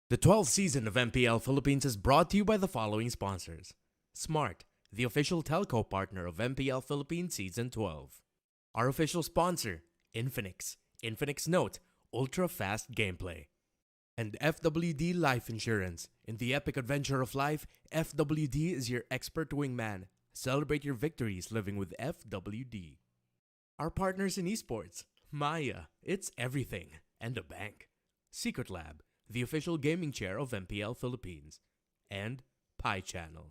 The 12th season of MPL Philippines is brought to you by the following sponsors. Smart, the official telco partner of MPL Philippines Season 12. Our official sponsor, Infinix. Infinix Note, ultra-fast gameplay. And FWD Life Insurance. In the epic adventure of life, FWD is your expert wingman. Celebrate your victories living with FWD. Our partners in esports, Maya, it's everything, and a bank. Secret Lab, the official gaming chair of MPL Philippines, and Pi Channel.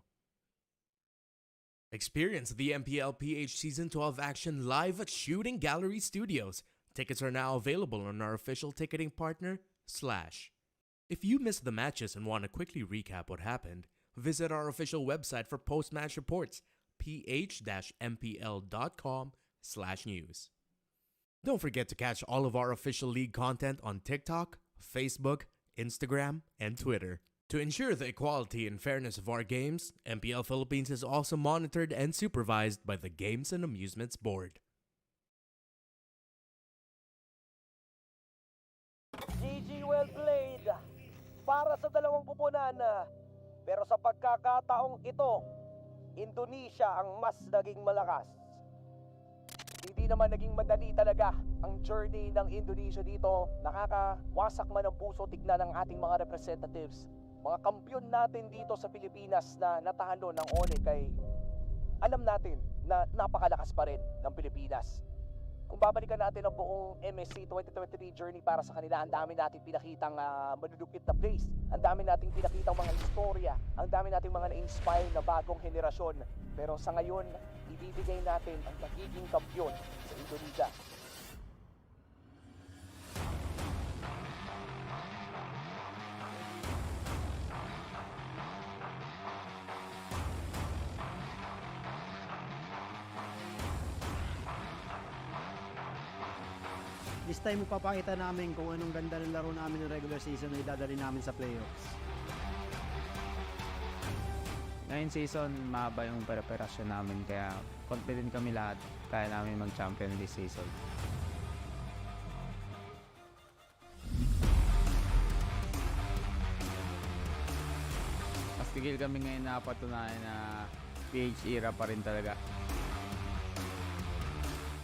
Experience the Mpl-Ph Season 12 action live at Shooting Gallery Studios. Tickets are now available on our official ticketing partner, Slash. If you missed the matches and want to quickly recap what happened, visit our official website for post-match reports, ph-mpl.com/news. Don't forget to catch all of our official league content on TikTok, Facebook, Instagram, and Twitter. To ensure the equality and fairness of our games, MPL Philippines is also monitored and supervised by the Games and Amusements Board. GG, well played. Para sa dalawang pupunan. Pero sa pagkakataong ito, Indonesia ang mas naging malakas. Hindi naman naging madali talaga ang journey ng Indonesia dito. Nakakawasak man ang puso tignan ng ating mga representatives. Mga kampiyon natin dito sa Pilipinas na natalo ng ONIC ay alam natin na napakalakas pa rin ng Pilipinas. Kung babalikan natin ang buong MSC 2023 journey para sa kanila, ang dami nating pinakitang manudukit na place. Ang dami nating pinakitang mga istorya. Ang dami nating mga na-inspire na bagong henerasyon. Pero sa ngayon, ibibigay natin ang magiging kampiyon sa Indonesia. This time, ipapakita namin kung anong ganda ng laro namin ng regular season na idadali namin sa playoffs. Ngayon season, mahaba yung preparasyon namin kaya confident kami lahat kaya namin mag-champion this season. Mas tigil kami ngayon na patunayan na PH era pa rin talaga.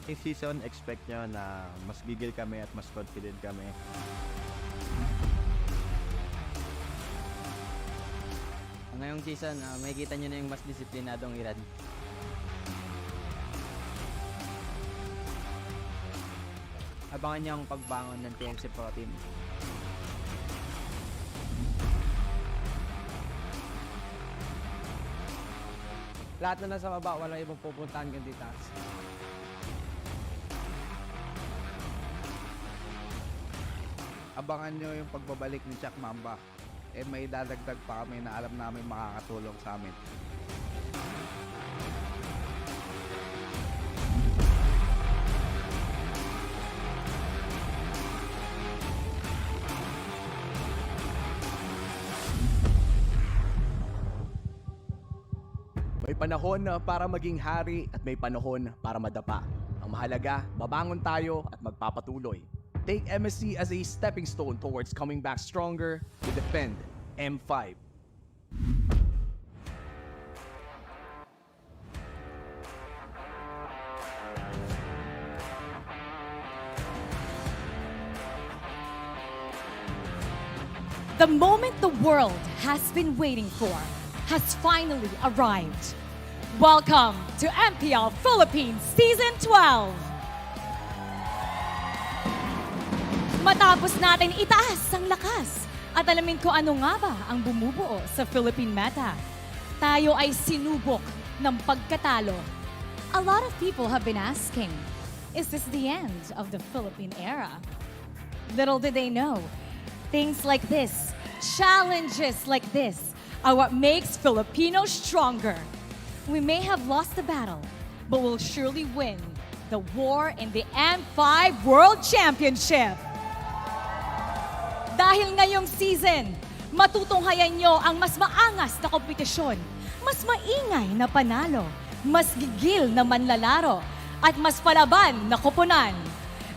Next season, expect nyo na mas gigil kami at mas confident kami. Ngayong season, makikita nyo na yung mas disiplinadong Irad. Abangan niyo ang pagbangon ng TMC Pro Team. Lahat na nasa baba, walang ibang pupuntahan kundi taas. Abangan nyo yung pagbabalik ni Chuck Mamba. May dadagdag pa kami na alam namin makakatulong sa amin. May panahon para maging hari at may panahon para madapa. Ang mahalaga, babangon tayo at magpapatuloy. Take MSC as a stepping stone towards coming back stronger to defend M5. The moment the world has been waiting for has finally arrived. Welcome to MPL Philippines Season 12. Matapos natin itaas ang lakas at alamin ko ano nga ba ang bumubuo sa Philippine meta, tayo ay sinubok ng pagkatalo. A lot of people have been asking, is this the end of the Philippine era? Little did they know, things like this, challenges like this, are what makes Filipinos stronger. We may have lost the battle, but we'll surely win the war in the M5 World Championship. Dahil ngayong season, matutunghayan nyo ang mas maangas na kompetisyon, mas maingay na panalo, mas gigil na manlalaro, at mas palaban na koponan.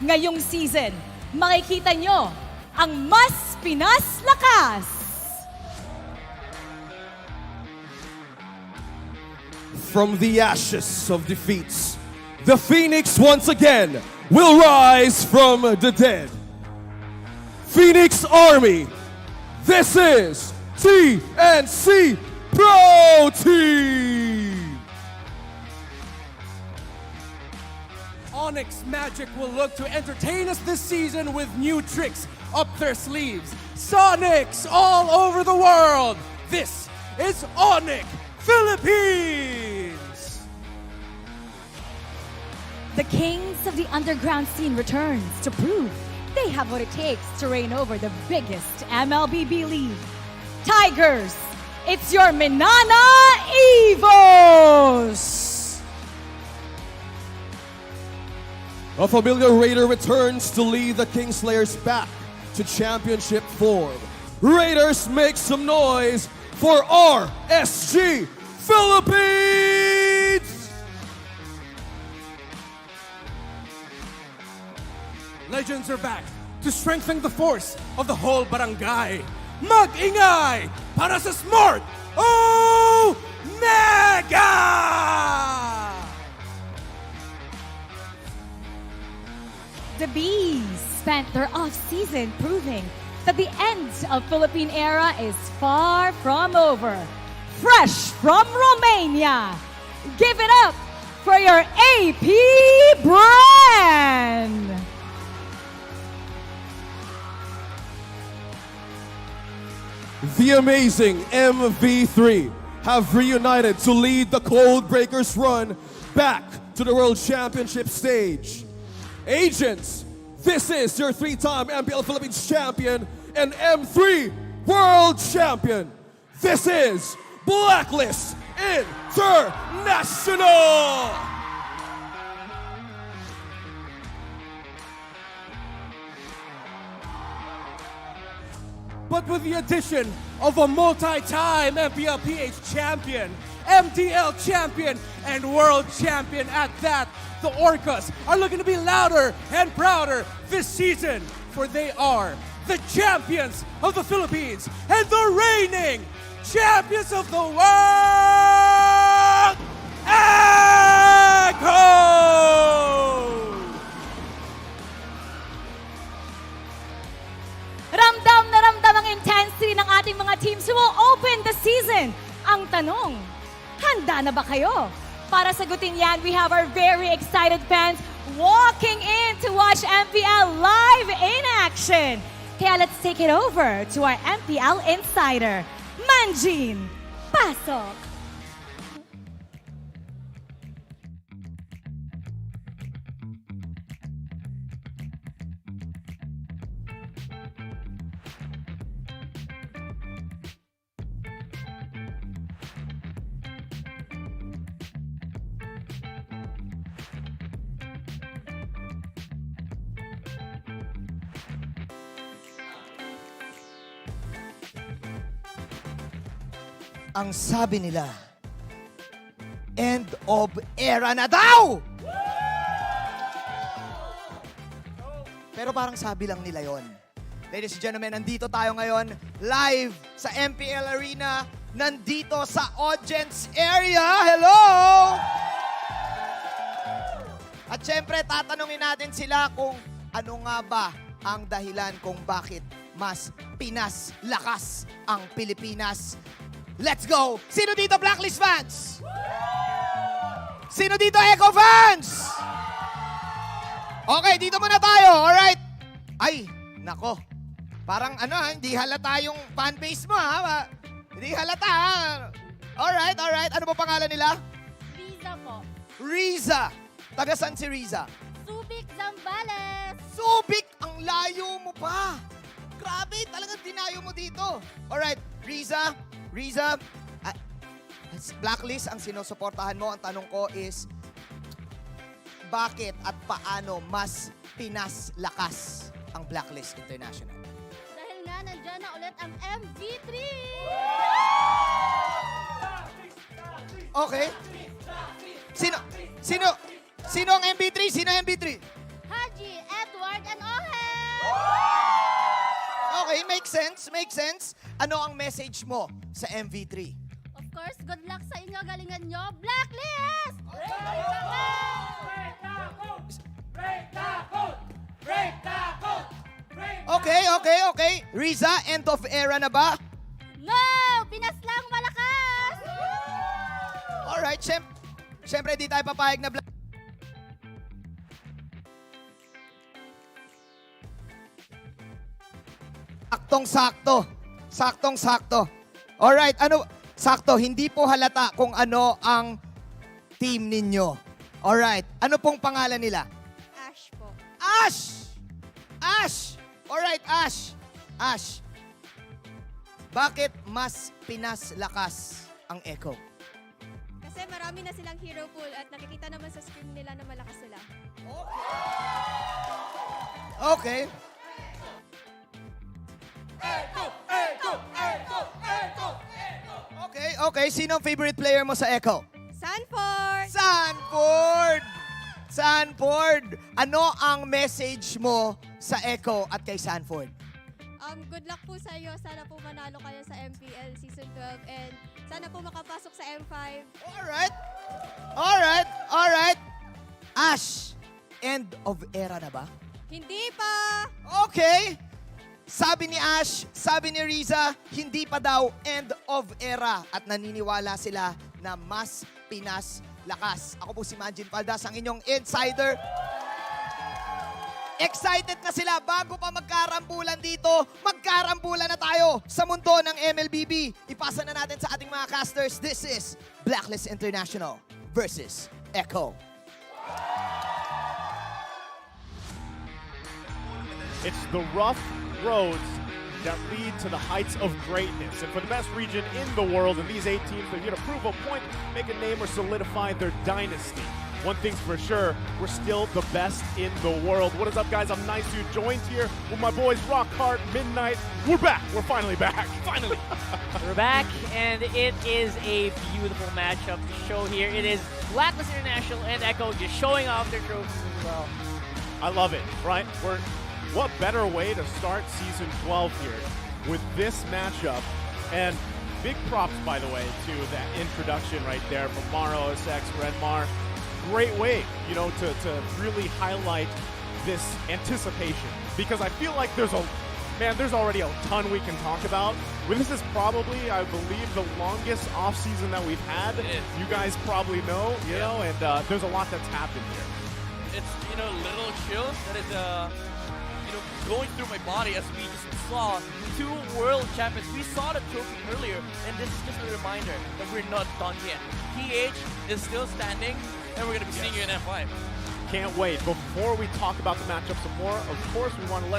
Ngayong season, makikita nyo ang mas Pinas Lakas! From the ashes of defeats, the Phoenix once again will rise from the dead. Phoenix Army, this is TNC Pro Team! ONIC Magic will look to entertain us this season with new tricks up their sleeves. Sonics all over the world! This is ONIC Philippines! The kings of the underground scene returns to prove they have what it takes to reign over the biggest MLBB league. Tigers, it's your Minana Evos! A familiar Raider returns to lead the Kingslayers back to championship form. Raiders, make some noise for RSG Philippines! Legends are back to strengthen the force of the whole barangay. Mag-ingay para sa Smart Omega! The Bees spent their off-season proving that the end of Philippine era is far from over. Fresh from Romania, give it up for your AP brand! The amazing MV3 have reunited to lead the Codebreakers run back to the World Championship stage. Agents, this is your 3-time MPL Philippines champion and M3 World Champion. This is Blacklist International! But with the addition of a multi-time Mpl-Ph champion, MDL champion, and world champion at that, the Orcas are looking to be louder and prouder this season, for they are the champions of the Philippines and the reigning champions of the world! Echo! Ramdam na ramdam ang intensity ng ating mga teams who will open the season. Ang tanong, handa na ba kayo? Para sagutin yan, we have our very excited fans walking in to watch MPL live in action. Kaya let's take it over to our MPL insider, Manjin Pasok. Ang sabi nila, end of era na daw! Pero parang sabi lang nila yon. Ladies and gentlemen, nandito tayo ngayon live sa MPL Arena, nandito sa audience area. Hello! At syempre, tatanungin natin sila kung ano nga ba ang dahilan kung bakit mas Pinas lakas ang Pilipinas. Let's go! Sino dito Blacklist fans? Sino dito Echo fans? Okay, dito muna tayo. Alright. Ay, nako. Parang hindi halata yung fanbase mo ha. Hindi halata ha. Alright, alright. Ano ba pangalan nila? Riza po. Riza. Taga saan si Riza? Subic, Zambales. Subic! Ang layo mo pa. Grabe, talagang dinayo mo dito. Alright, Riza, Blacklist ang sinusuportahan mo. Ang tanong ko is, bakit at paano mas Pinas lakas ang Blacklist International? Dahil nga nandyan na ulit ang MV3. Okay. Sino ang MV3? Sino ang MV3? Haji, Edward, and Ohel. Okay, makes sense. Ano ang message mo sa MV3? Of course, good luck sa inyo, galingan nyo. Blacklist! Okay. Riza, end of era na ba? No! Pinas lang malakas! Alright, syempre di tayo papayag na Saktong-sakto. Alright, sakto, hindi po halata kung ano ang team ninyo. Alright, ano pong pangalan nila? Ash po. Ash! Alright, Ash. Bakit mas pinaslakas ang Echo? Kasi marami na silang hero pool at nakikita naman sa screen nila na malakas sila. Okay. Okay. Sino ang favorite player mo sa Echo? Sanford! Ano ang message mo sa Echo at kay Sanford? Good luck po sa iyo. Sana po manalo kayo sa MPL Season 12 and sana po makapasok sa M5. Alright. Ash, end of era na ba? Hindi pa! Okay. Sabi ni Ash, sabi ni Riza, hindi pa daw end of era at naniniwala sila na mas Pinas lakas. Ako po si Manjin Paldas, ang inyong insider. Excited na sila bago pa magkarambulan dito. Magkarambulan na tayo sa mundo ng MLBB. Ipasa na natin sa ating mga casters. This is Blacklist International versus Echo. It's the rough roads that lead to the heights of greatness. And for the best region in the world, and these 8 teams, they're here to prove a point, make a name, or solidify their dynasty. One thing's for sure, we're still the best in the world. What is up, guys? I'm Nice Dude, joined here with my boys Rock Hard, Midnight. We're back. We're finally back. Finally. We're back, and it is a beautiful matchup to show here. It is Blacklist International and Echo just showing off their trophies as well. I love it, right? What better way to start Season 12 here with this matchup? And big props, by the way, to that introduction right there from Maro, OSX, Redmar. Great way, to really highlight this anticipation. Because I feel like there's already a ton we can talk about. This is probably, I believe, the longest offseason that we've had. You guys probably know, and there's a lot that's happened here. It's, little chill that is, going through my body as we just saw 2 world champions. We saw the trophy earlier, and this is just a reminder that we're not done yet. PH is still standing, and we're going to be seeing you in F5. Can't wait. Before we talk about the matchup some more, of course, we want to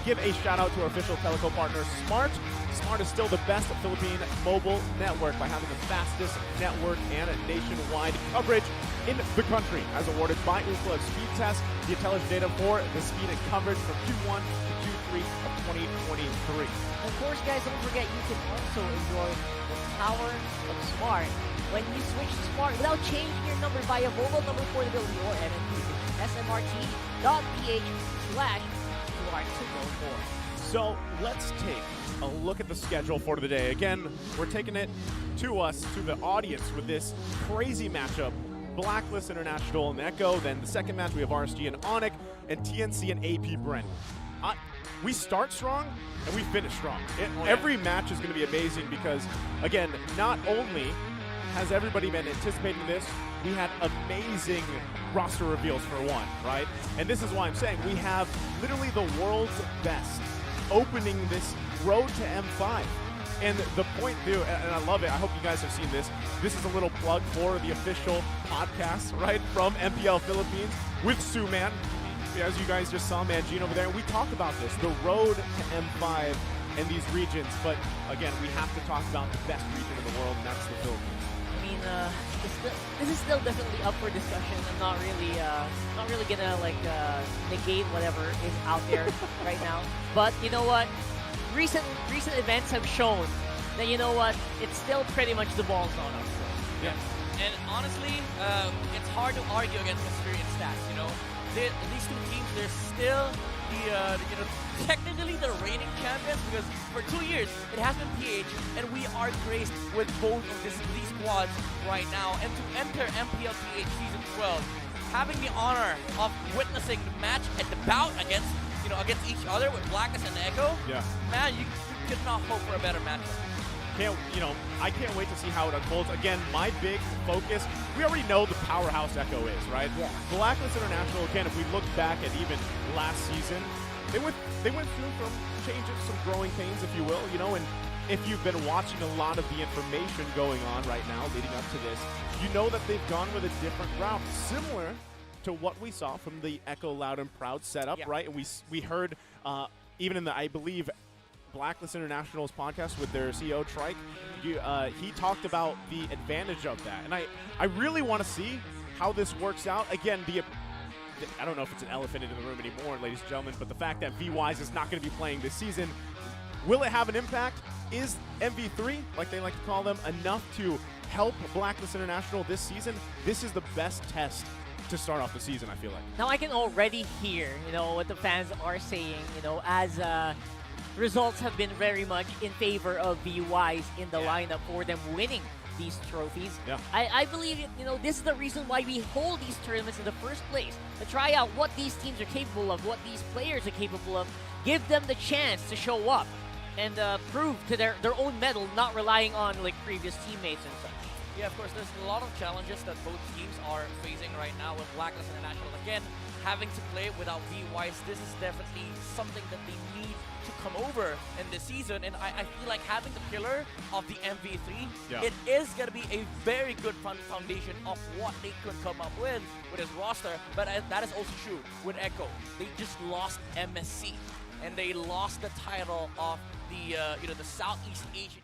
give a shout out to our official telco partner, Smart. Smart is still the best Philippine mobile network by having the fastest network and nationwide coverage in the country, as awarded by Mpl-Ph Speed Test. The intelligent data for the speed and coverage from Q1 to Q3 of 2023. Of course, guys, don't forget you can also enjoy the power of Smart when you switch to Smart without changing your number via mobile number portability or MNP. smrt.ph/smart204. So let's take a look at the schedule for the day. Again, we're taking it to the audience with this crazy matchup. Blacklist International and Echo. Then the second match, we have RSG and ONIC, and TNC and APBR. We start strong, and we finish strong. Every match is going to be amazing because, again, not only has everybody been anticipating this, we had amazing roster reveals for one, right? And this is why I'm saying we have literally the world's best opening this road to M5. And the point, too, and I love it, I hope you guys have seen this. This is a little plug for the official podcast, right, from MPL Philippines with Suman. As you guys just saw Manjin over there, we talk about this, the road to M5 and these regions. But again, we have to talk about the best region in the world, and that's the Philippines. I mean, this is still definitely up for discussion. I'm not really gonna negate whatever is out there right now. But you know what? Recent events have shown that it's still pretty much the ball's on us. Yeah. And honestly, it's hard to argue against experience stats. These 2 teams, they're still technically the reigning champions, because for 2 years it has been PH, and we are graced with both of these squads right now. And to enter Mpl-Ph Season 12, having the honor of witnessing the match at the bout against each other with Blackness and Echo, man, you could not hope for a better matchup. I can't wait to see how it unfolds. Again, my big focus, we already know the powerhouse Echo is, right? Yeah. Blacklist International, again, if we look back at even last season, they went through some changes, some growing pains, if you will, and if you've been watching a lot of the information going on right now leading up to this, you know that they've gone with a different route, similar to what we saw from the Echo Loud and Proud setup, right? And we heard, even in the, I believe, Blacklist International's podcast with their CEO, Trike, he talked about the advantage of that. And I really want to see how this works out. Again, I don't know if it's an elephant in the room anymore, ladies and gentlemen, but the fact that VWise is not going to be playing this season, will it have an impact? Is MV3, like they like to call them, enough to help Blacklist International this season? This is the best test to start off the season, I feel like. Now I can already hear, what the fans are saying, as results have been very much in favor of VWise in the lineup for them winning these trophies. Yeah. I believe, this is the reason why we hold these tournaments in the first place, to try out what these teams are capable of, what these players are capable of, give them the chance to show up and prove to their own mettle, not relying on previous teammates and such. Yeah, of course, there's a lot of challenges that both teams are facing right now with Blacklist International. Again, having to play without VWise, this is definitely something that they need to come over in this season. And I feel like having the pillar of the MV3, it is going to be a very good foundation of what they could come up with his roster. But that is also true with Echo. They just lost MSC, and they lost the title of the Southeast Asian.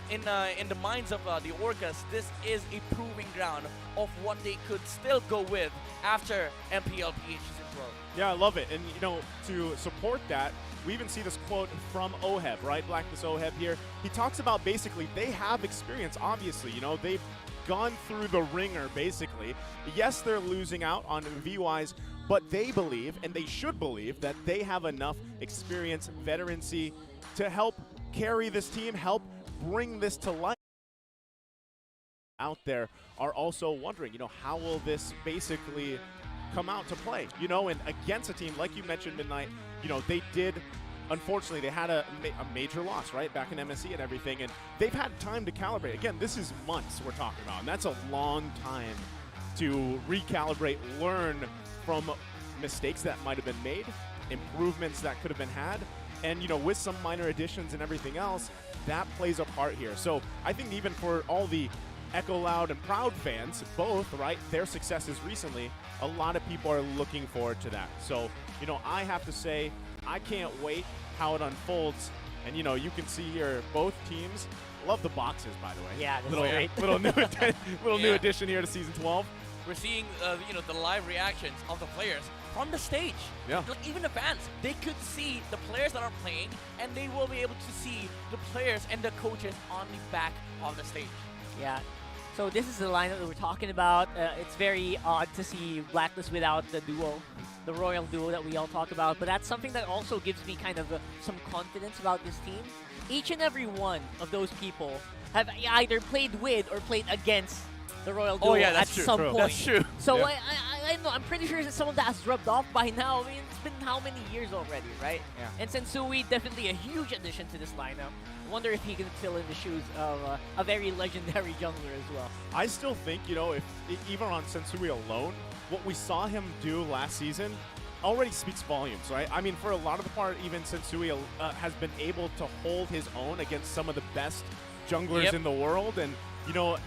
In the minds of the Orcas, this is a proving ground of what they could still go with after Mpl-Ph Season 12. Yeah, I love it. And, to support that, we even see this quote from Oheb, right? Blacklist Oheb here. He talks about basically they have experience, obviously. They've gone through the ringer, basically. Yes, they're losing out on VWise, but they believe, and they should believe, that they have enough experience, veterancy to help carry this team, help bring this to life. Out there are also wondering, how will this basically come out to play? And against a team, like you mentioned, Midnight, they did, unfortunately, they had a major loss, right, back in MSC and everything, and they've had time to calibrate. Again, this is months we're talking about, and that's a long time to recalibrate, learn from mistakes that might have been made, improvements that could have been had, and, with some minor additions and everything else, that plays a part here. So I think even for all the Echo Loud and Proud fans, both, right, their successes recently, a lot of people are looking forward to that. So, I have to say, I can't wait how it unfolds. And, you can see here, both teams love the boxes, by the way. Yeah, that's great. Little new addition here to Season 12. We're seeing, the live reactions of the players from the stage. Yeah. Even the fans, they could see the players that are playing, and they will be able to see the players and the coaches on the back of the stage. Yeah. So this is the lineup that we're talking about. It's very odd to see Blacklist without the duo, the royal duo that we all talk about. But that's something that also gives me kind of some confidence about this team. Each and every one of those people have either played with or played against the royal duo at some point. That's true. So I know, I'm pretty sure that some of that has rubbed off by now. I mean, it's been how many years already, right? Yeah. And Sensui, definitely a huge addition to this lineup. I wonder if he can fill in the shoes of a very legendary jungler as well. I still think, if even on Sensui alone, what we saw him do last season already speaks volumes, right? I mean, for a lot of the part, even Sensui has been able to hold his own against some of the best junglers in the world. And,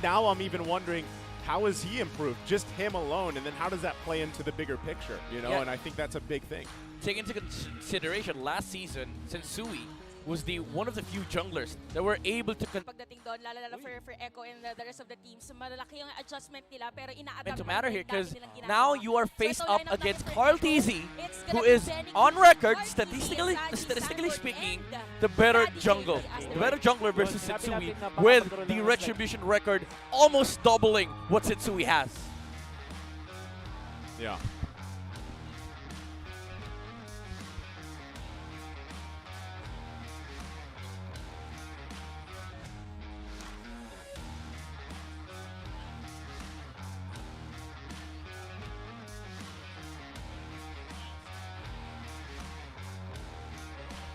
now I'm even wondering, how has he improved? Just him alone, and then how does that play into the bigger picture, And I think that's a big thing. Take into consideration last season, Sensui was one of the few junglers that were able to Pagdating doon, lalo for Echo and the rest of the teams, malaki yung adjustment nila, pero ina-adapt to matter here because ginagawa. now you are So faced ito, up lineup against natin for Carl Echo. TZ, It's who gonna be is Benny on Q, record, Carl TZ, statistically Sandy, speaking, and the better Daddy jungle, Yankee as the the better jungler winner. versus Setsui, with the Retribution record almost doubling what Setsui has. Yeah.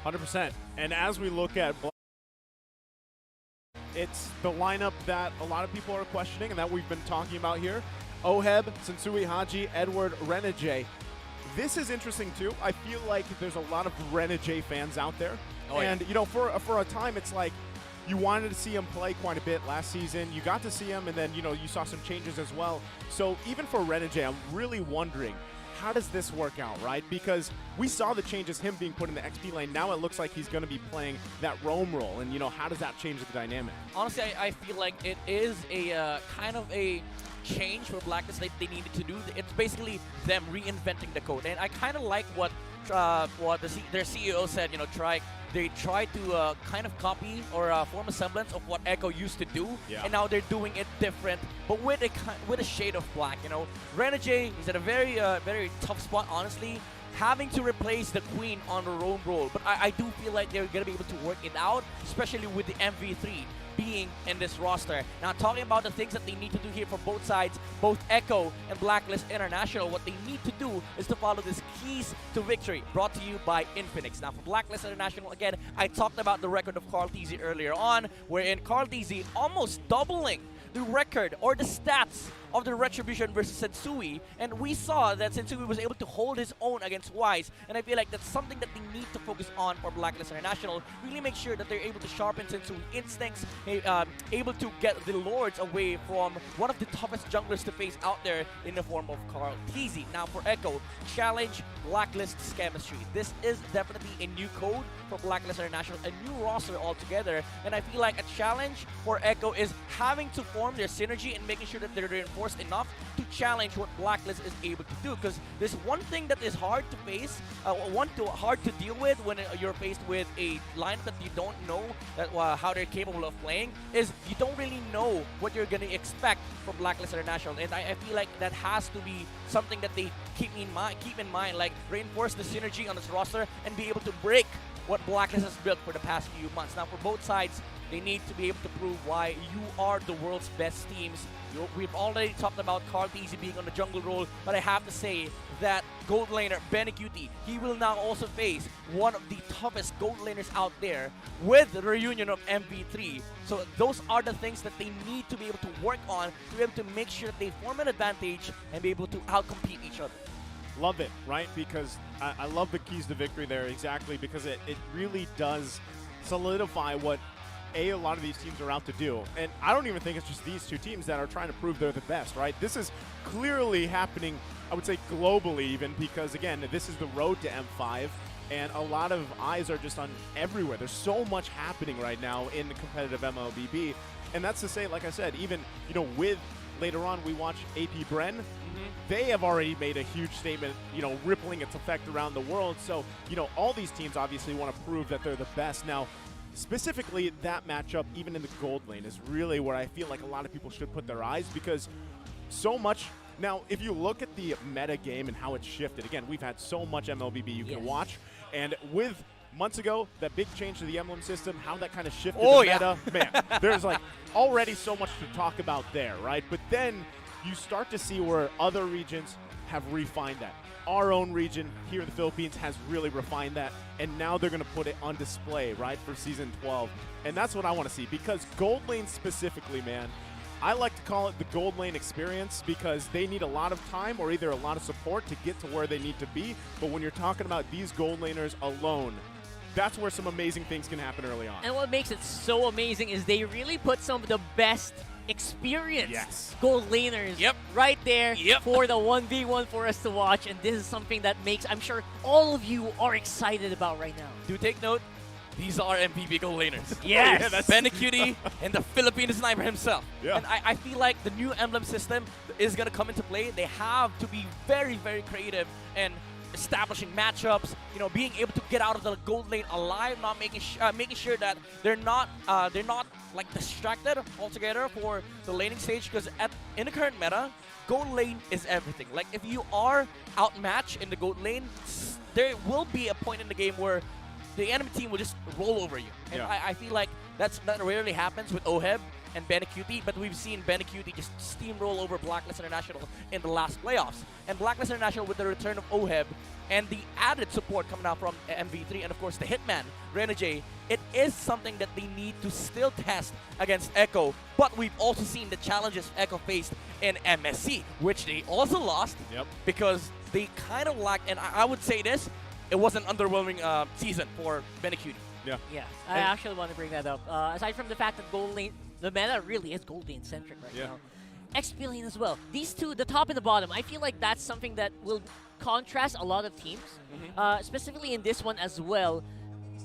100%. And as we look at it's the lineup that a lot of people are questioning and that we've been talking about here. Oheb, Sensui Haji, Edward, Renegade. This is interesting too. I feel like there's a lot of Renegade fans out there. And you know, for a time it's like you wanted to see him play quite a bit last season. You got to see him and then, you know, you saw some changes as well. So even for Renegade, I'm really wondering, how does this work out, right? Because we saw the changes, him being put in the XP lane. Now it looks like he's going to be playing that roam role. And, you know, how does that change the dynamic? Honestly, I feel like it is a kind of a change for Blacklist that they needed to do. It's basically them reinventing the code. And I kind of like what their CEO said, you know, they tried to kind of copy or form a semblance of what Echo used to do, and now they're doing it different, but with a shade of black. You know, Renegade is at a very very tough spot, honestly, having to replace the Queen on the roam role. But I do feel like they're gonna be able to work it out, especially with the MV3 being in this roster. Now, talking about the things that they need to do here for both sides, both Echo and Blacklist International, what they need to do is to follow these keys to victory, brought to you by Infinix. Now, for Blacklist International, again, I talked about the record of Carl TZ earlier on, wherein Carl TZ almost doubling the record or the stats of the Retribution versus Sensui, and we saw that Sensui was able to hold his own against Wise, and I feel like that's something that they need to focus on for Blacklist International. Really make sure that they're able to sharpen Sensui instincts, able to get the Lords away from one of the toughest junglers to face out there in the form of Carl TZ. Now for Echo, challenge Blacklist's chemistry. This is definitely a new code for Blacklist International, a new roster altogether, and I feel like a challenge for Echo is having to form their synergy and making sure that they're reinforced enough to challenge what Blacklist is able to do. Because there's one thing that is hard to face, hard to deal with when you're faced with a lineup that you don't know that, how they're capable of playing, is you don't really know what you're going to expect from Blacklist International. And I feel like that has to be something that they keep in mind, like reinforce the synergy on this roster and be able to break what Blacklist has built for the past few months. Now for both sides, they need to be able to prove why you are the world's best teams. We've already talked about Carl TZ being on the jungle role, but I have to say that gold laner Benny Cutie, he will now also face one of the toughest gold laners out there with the reunion of MV3. So those are the things that they need to be able to work on to be able to make sure that they form an advantage and be able to outcompete each other. Love it, right? Because I love the keys to victory there, exactly, because it really does solidify what a lot of these teams are out to do. And I don't even think it's just these two teams that are trying to prove they're the best, right? This is clearly happening, I would say globally even, because again, this is the road to M5, and a lot of eyes are just on everywhere. There's so much happening right now in the competitive MLBB. And that's to say, like I said, even, you know, with later on we watch APBR, they have already made a huge statement, you know, rippling its effect around the world. So, you know, all these teams obviously want to prove that they're the best. Now, specifically that matchup, even in the gold lane, is really where I feel like a lot of people should put their eyes, because so much. Now, if you look at the meta game and how it's shifted, again, we've had so much MLBB you can watch, and with months ago, that big change to the emblem system, how that kind of shifted the meta, man, there's like already so much to talk about there, right? But then you start to see where other regions have refined that. Our own region here in the Philippines has really refined that, and now they're going to put it on display, right, for Season 12. And that's what I want to see, because Gold Lane specifically, man, I like to call it the Gold Lane experience, because they need a lot of time or either a lot of support to get to where they need to be. But when you're talking about these Gold Laners alone, that's where some amazing things can happen early on. And what makes it so amazing is they really put some of the best experienced gold laners right there for the 1v1 for us to watch, and this is something that makes, I'm sure, all of you are excited about right now. Do take note, these are MVP gold laners. Yes! Yeah, that's BLCK and the Filipino sniper himself. Yeah. And I feel like the new emblem system is going to come into play. They have to be very, very creative and establishing matchups, being able to get out of the gold lane alive, not making sure that they're not like distracted altogether for the laning stage, because in the current meta, gold lane is everything. Like if you are outmatched in the gold lane, there will be a point in the game where the enemy team will just roll over you. And I feel like that rarely happens with OHEB and BLCK, but we've seen BLCK just steamroll over Blacklist International in the last playoffs. And Blacklist International, with the return of OHEB and the added support coming out from MV3 and of course the Hitman, Renegade, it is something that they need to still test against Echo. But we've also seen the challenges Echo faced in MSC, which they also lost because they kind of lacked, and I would say this, it was an underwhelming season for BLCK. Yeah. I actually want to bring that up. Aside from the fact that gold lane, the meta really is gold lane centric right now. XP lane as well. These two, the top and the bottom, I feel like that's something that will contrast a lot of teams, specifically in this one as well.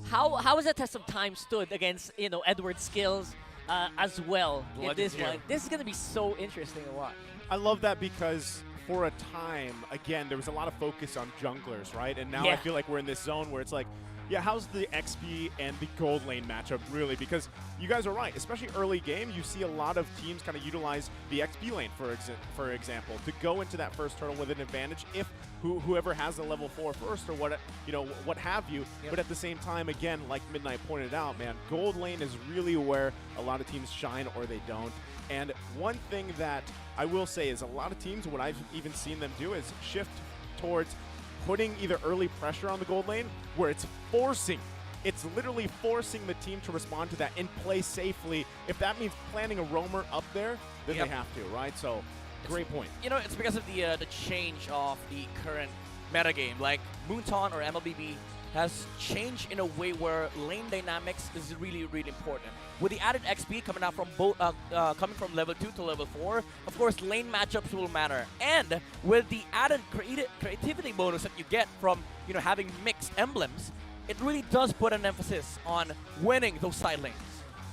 How has the test of time stood against Edward's skills as well in this one? This is going to be so interesting to watch. I love that because for a time, again, there was a lot of focus on junglers, right? And now I feel like we're in this zone where it's like, yeah, how's the XP and the gold lane matchup really? Because you guys are right, especially early game, you see a lot of teams kind of utilize the XP lane, for example, to go into that first turtle with an advantage if whoever has the level 4 first or what have you. But at the same time, again, like Midnight pointed out, man, gold lane is really where a lot of teams shine or they don't. And one thing that I will say is a lot of teams, what I've even seen them do is shift towards putting either early pressure on the gold lane where it's literally forcing the team to respond to that and play safely. If that means planting a roamer up there, then they have to, right? So, great point. It's because of the change of the current metagame. Like, Moonton or MLBB has changed in a way where lane dynamics is really, really important. With the added XP coming out from coming from level 2 to level 4, of course, lane matchups will matter. And with the added creativity bonus that you get from having mixed emblems, it really does put an emphasis on winning those side lanes.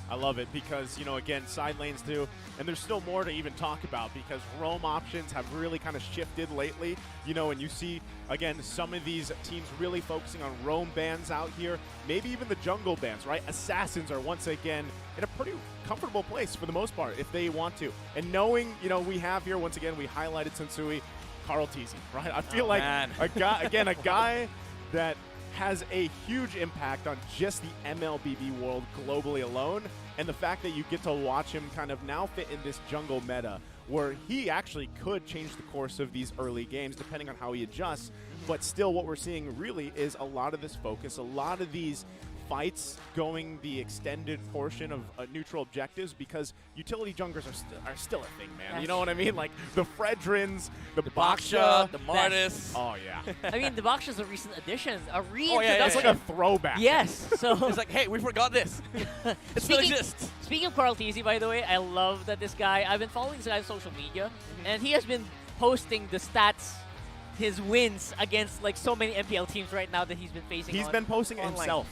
I love it because, again, side lanes too, and there's still more to even talk about because roam options have really kind of shifted lately, and you see, again, some of these teams really focusing on roam bans out here, maybe even the jungle bans, right? Assassins are once again in a pretty comfortable place for the most part if they want to. And knowing, we have here, once again, we highlighted Sensui, Carl Teasy, right? I feel like a guy that has a huge impact on just the MLBB world globally alone, and the fact that you get to watch him kind of now fit in this jungle meta where he actually could change the course of these early games depending on how he adjusts, but still what we're seeing really is a lot of this focus, a lot of these fights going the extended portion of neutral objectives because utility junglers are still a thing, man. You know what I mean? Like the Fredrins, the Baksha, the Martis. Oh, yeah. I mean, the Baksha is a recent addition, a That's like a throwback. Yes. So it's like, hey, we forgot this. It still exists. Speaking of Carl Teasy, by the way, I love that this guy, I've been following this guy on social media, and he has been posting the stats, his wins against like so many MPL teams right now that he's been facing. He's been posting it online. himself.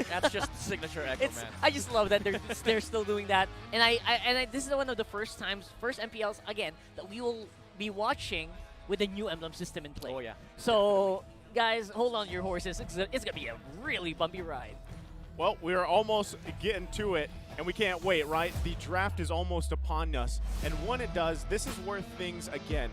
That's just signature Echo, man. I just love that they're still doing that, and I this is one of the first MPLs again that we will be watching with a new emblem system in play. Oh yeah. So guys, hold on to your horses. It's gonna be a really bumpy ride. Well, we're almost getting to it, and we can't wait, right? The draft is almost upon us, and when it does, this is where things again.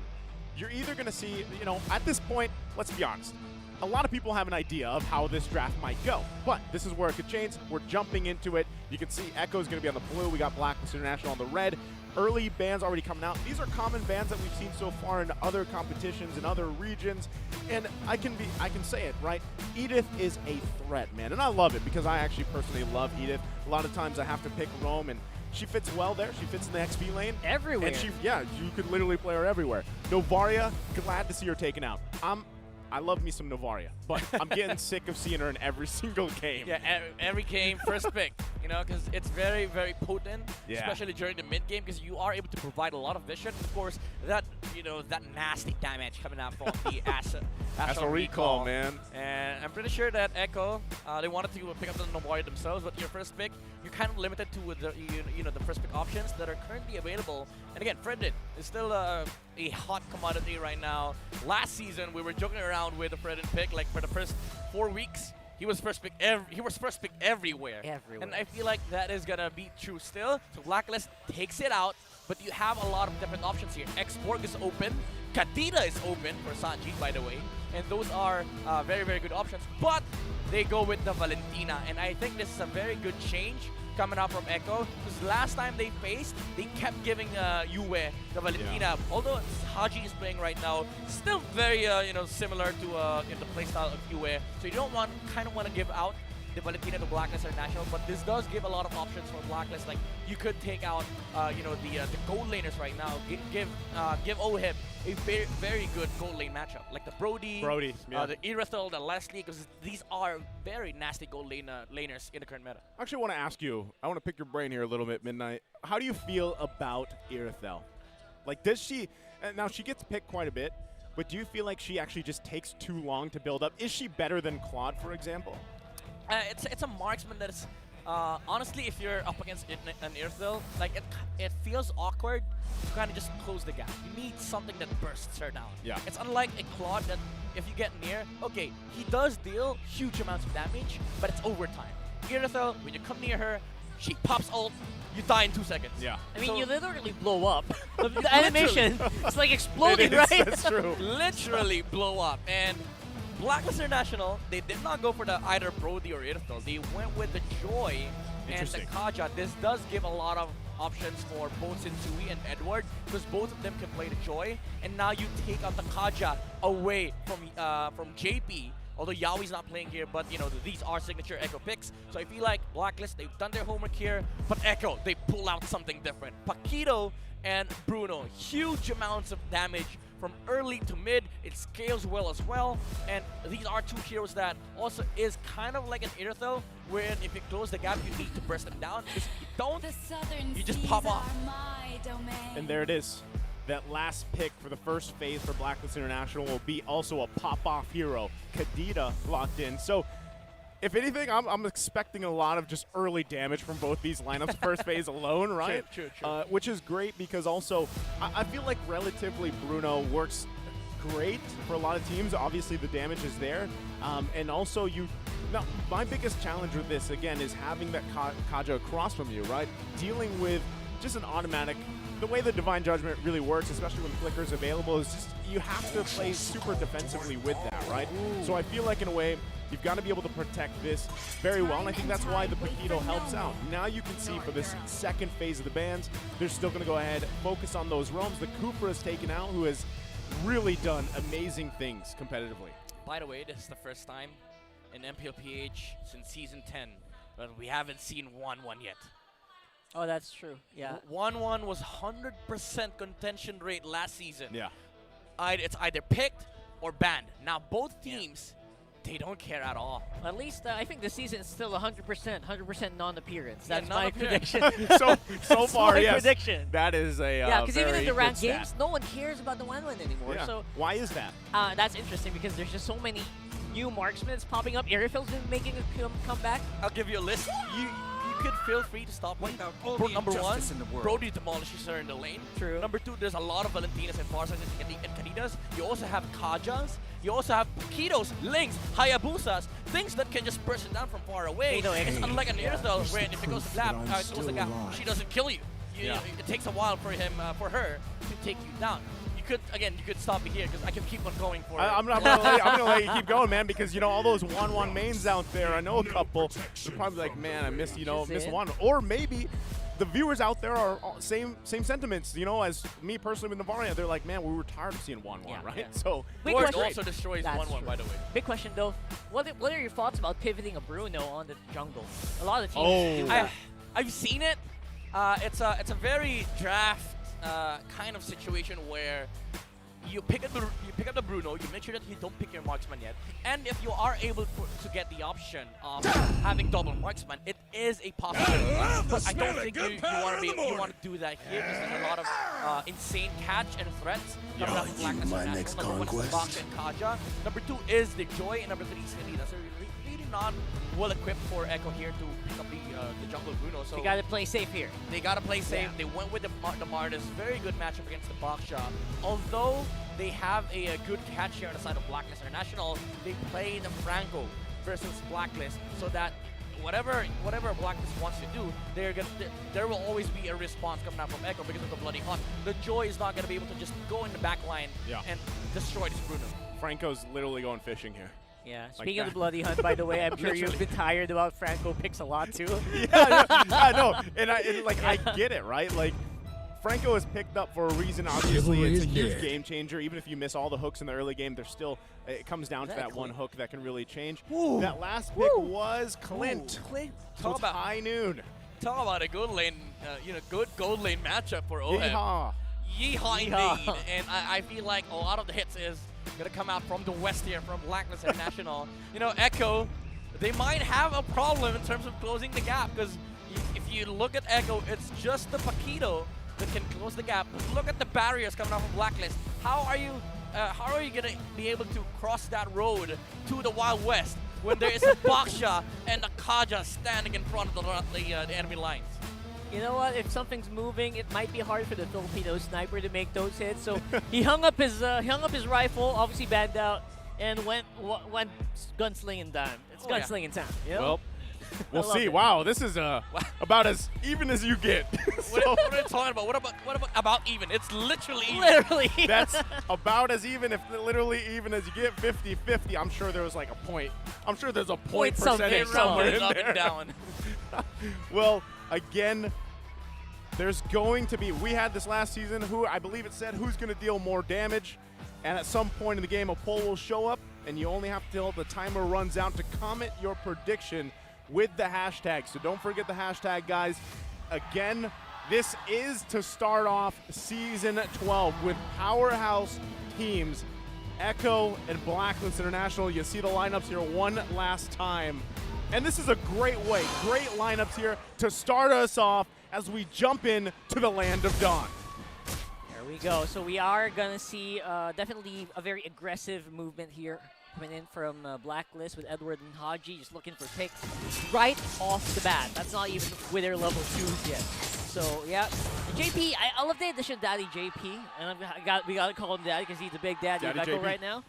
You're either going to see, at this point, let's be honest, a lot of people have an idea of how this draft might go, but this is where it could change. We're jumping into it. You can see Echo's going to be on the blue. We got Blacklist International on the red. Early bans already coming out. These are common bans that we've seen so far in other competitions in other regions, and I can say it, right? Edith is a threat, man, and I love it because I actually personally love Edith. A lot of times I have to pick Roam, and she fits well there. She fits in the XP lane. Everywhere. And you could literally play her everywhere. Novaria, glad to see her taken out. I love me some Novaria, but I'm getting sick of seeing her in every single game. Yeah, every game, first pick, because it's very, very potent, especially during the mid game, because you are able to provide a lot of vision. Of course, that that nasty damage coming out from the Astral Recall, man. And I'm pretty sure that Echo, they wanted to pick up the Nobuari themselves, but your first pick, you're kind of limited to the first pick options that are currently available. And again, Fredin is still a hot commodity right now. Last season, we were joking around with the Fredin pick, like for the first 4 weeks. He was first pick. He was first pick everywhere. And I feel like that is gonna be true still. So Blacklist takes it out, but you have a lot of different options here. X-Borg is open. Kadita is open for Sanjit, by the way. And those are very, very good options. But they go with the Valentina. And I think this is a very good change coming out from Echo. Because last time they faced, they kept giving Yue the Valentina. Although Haji is playing right now, still very similar to the playstyle of Yue. So you don't kind of want to give out the Valentina to Blacklist International, but this does give a lot of options for Blacklist. Like you could take out the gold laners right now. Give Ohib a very, very good gold lane matchup, like the Brody, the Irithel, the Leslie, because these are very nasty gold laners in the current meta. I actually want to ask you, I want to pick your brain here a little bit, Midnight. How do you feel about Irithel? Like, does she, now she gets picked quite a bit, but do you feel like she actually just takes too long to build up? Is she better than Claude, for example? It's a marksman that is, honestly, if you're up against an Irithel, like it feels awkward to kind of just close the gap. You need something that bursts her down. Yeah. It's unlike a Claude that if you get near, okay, he does deal huge amounts of damage, but it's over time. Irithel, when you come near her, she pops ult, you die in 2 seconds. Yeah. I mean, you literally blow up. The animation, it's like exploding, right? That's true. Literally blow up. And Blacklist International, they did not go for the either Brody or Irithel. They went with the Joy and the Kaja. This does give a lot of options for both Sensui and Edward, because both of them can play the Joy. And now you take out the Kaja away from JP. Although Yaoi's not playing here, but these are signature Echo picks. So I feel like Blacklist, they've done their homework here, but Echo, they pull out something different. Paquito and Bruno, huge amounts of damage from early to mid. It scales well as well. And these are two heroes that also is kind of like an Irithel, wherein if you close the gap, you need to burst them down. Because if you don't, you just pop off. And there it is. That last pick for the first phase for Blacklist International will be also a pop-off hero, Kadita, locked in. So, if anything, I'm expecting a lot of just early damage from both these lineups first phase alone, right? True. Which is great because also, I feel like relatively Bruno works great for a lot of teams. Obviously, the damage is there. And also, now, my biggest challenge with this, again, is having that Kaja across from you, right? Dealing with just an automatic. The way the Divine Judgment really works, especially when Flicker's available, is just you have to play super defensively with that, right? So I feel like in a way, you've got to be able to protect this very well, and I think that's why the Paquito helps out. Now you can see for this second phase of the bans, they're still going to go ahead, focus on those roams. The Kufra is taken out, who has really done amazing things competitively. By the way, this is the first time in Mpl-Ph since Season 10, but we haven't seen 1-1 yet. Oh, that's true. Yeah. 1-1 was 100% contention rate last season. Yeah. It's either picked or banned. Now both teams, they don't care at all. At least I think the season is still 100% non-appearance. That's my non-appearance. prediction. so far, my yes. prediction. That is a yeah, because even in the ranked stat. games, no one cares about the 1-1 anymore. Yeah. So why is that? That's interesting because there's just so many new marksmen popping up. Irithil's been making a comeback. I'll give you a list. You could feel free to stop one. Number one, Brody demolishes her in the lane. True. Number two, there's a lot of Valentinas and Farsas and Kanitas. You also have Kajas. You also have Paquitos, Lynx, Hayabusas, things that can just burst it down from far away. It's unlike an Irithel, where if it goes to the gap, she doesn't kill you. It takes a while for her to take you down. You could stop me here because I can keep on going for it. I'm gonna let you keep going, man, because all those 1-1 mains out there. I know a couple. They're probably like, man, I missed one. Or maybe the viewers out there are same sentiments. As me personally with Navaria, they're like, man, we were tired of seeing 1-1, right? Yeah. So Ward also destroys 1-1, by the way. Big question though, what are your thoughts about pivoting a Bruno on the jungle? A lot of teams do that. I've seen it. It's a very draft kind of situation where you pick up the Bruno, you make sure that you don't pick your marksman yet, and if you are able to get the option of having double marksman, it is a possibility. But I don't think you want to do that here because there's a lot of insane catch and threats coming up from Blackness International. Number 1 is the Box and Kaja. Number 2 is the Joy, and number 3 is Selena. So really not well equipped for Echo here to pick up the jungle Bruno. So you gotta play safe here. They gotta play safe. They went with the Martis. Very good matchup against the Baksha. Although they have a good catch here on the side of Blacklist International, they play the Franco versus Blacklist so that whatever Blacklist wants to do, there will always be a response coming out from Echo because of the Bloody Hunt. The Joy is not gonna be able to just go in the back line and destroy this Bruno. Franco's literally going fishing here. Yeah, speaking of the Bloody Hunt, by the way, I'm sure you've been tired about Franco picks a lot too. I know, and I get it, right? Like, Franco is picked up for a reason. Obviously, it's a huge game changer. Even if you miss all the hooks in the early game, there's still, it comes down to that one hook that can really change. Ooh. That last pick was Clint. So it's high noon. Talk about a good lane, good gold lane matchup for OHEB. Yeehaw. Yeehaw indeed. And I feel like a lot of the hits is gonna come out from the west here, from Blacklist International. Echo, they might have a problem in terms of closing the gap, because if you look at Echo, it's just the Paquito that can close the gap. Look at the barriers coming out from Blacklist. How are you gonna be able to cross that road to the Wild West when there is a Baksha and a Kaja standing in front of the enemy lines? You know what? If something's moving, it might be hard for the Filipino sniper to make those hits. So he hung up his rifle, obviously banned out, and went gunslinging time. It's gunslinging time. You know? Well, we'll see. Wow, this is about as even as you get. What are you talking about? What about even? It's literally even. Literally. That's about as even, if literally even as you get. 50-50. I'm sure there was like a point. I'm sure there's a point percentage somewhere in there. Down. Well, again, there's going to be, we had this last season, I believe it said who's going to deal more damage, and at some point in the game a poll will show up, and you only have till the timer runs out to comment your prediction with the hashtag. So don't forget the hashtag, guys. Again, this is to start off season 12 with powerhouse teams, Echo and Blacklist International. You see the lineups here one last time. And this is a great way, great lineups here to start us off as we jump in to the land of Dawn. There we go. So we are going to see definitely a very aggressive movement here coming in from Blacklist with Edward and Haji just looking for picks right off the bat. That's not even with their level 2s yet. So, yeah. JP, I love the addition of Daddy JP. And we got to call him Daddy because he's a big daddy of Echo right now.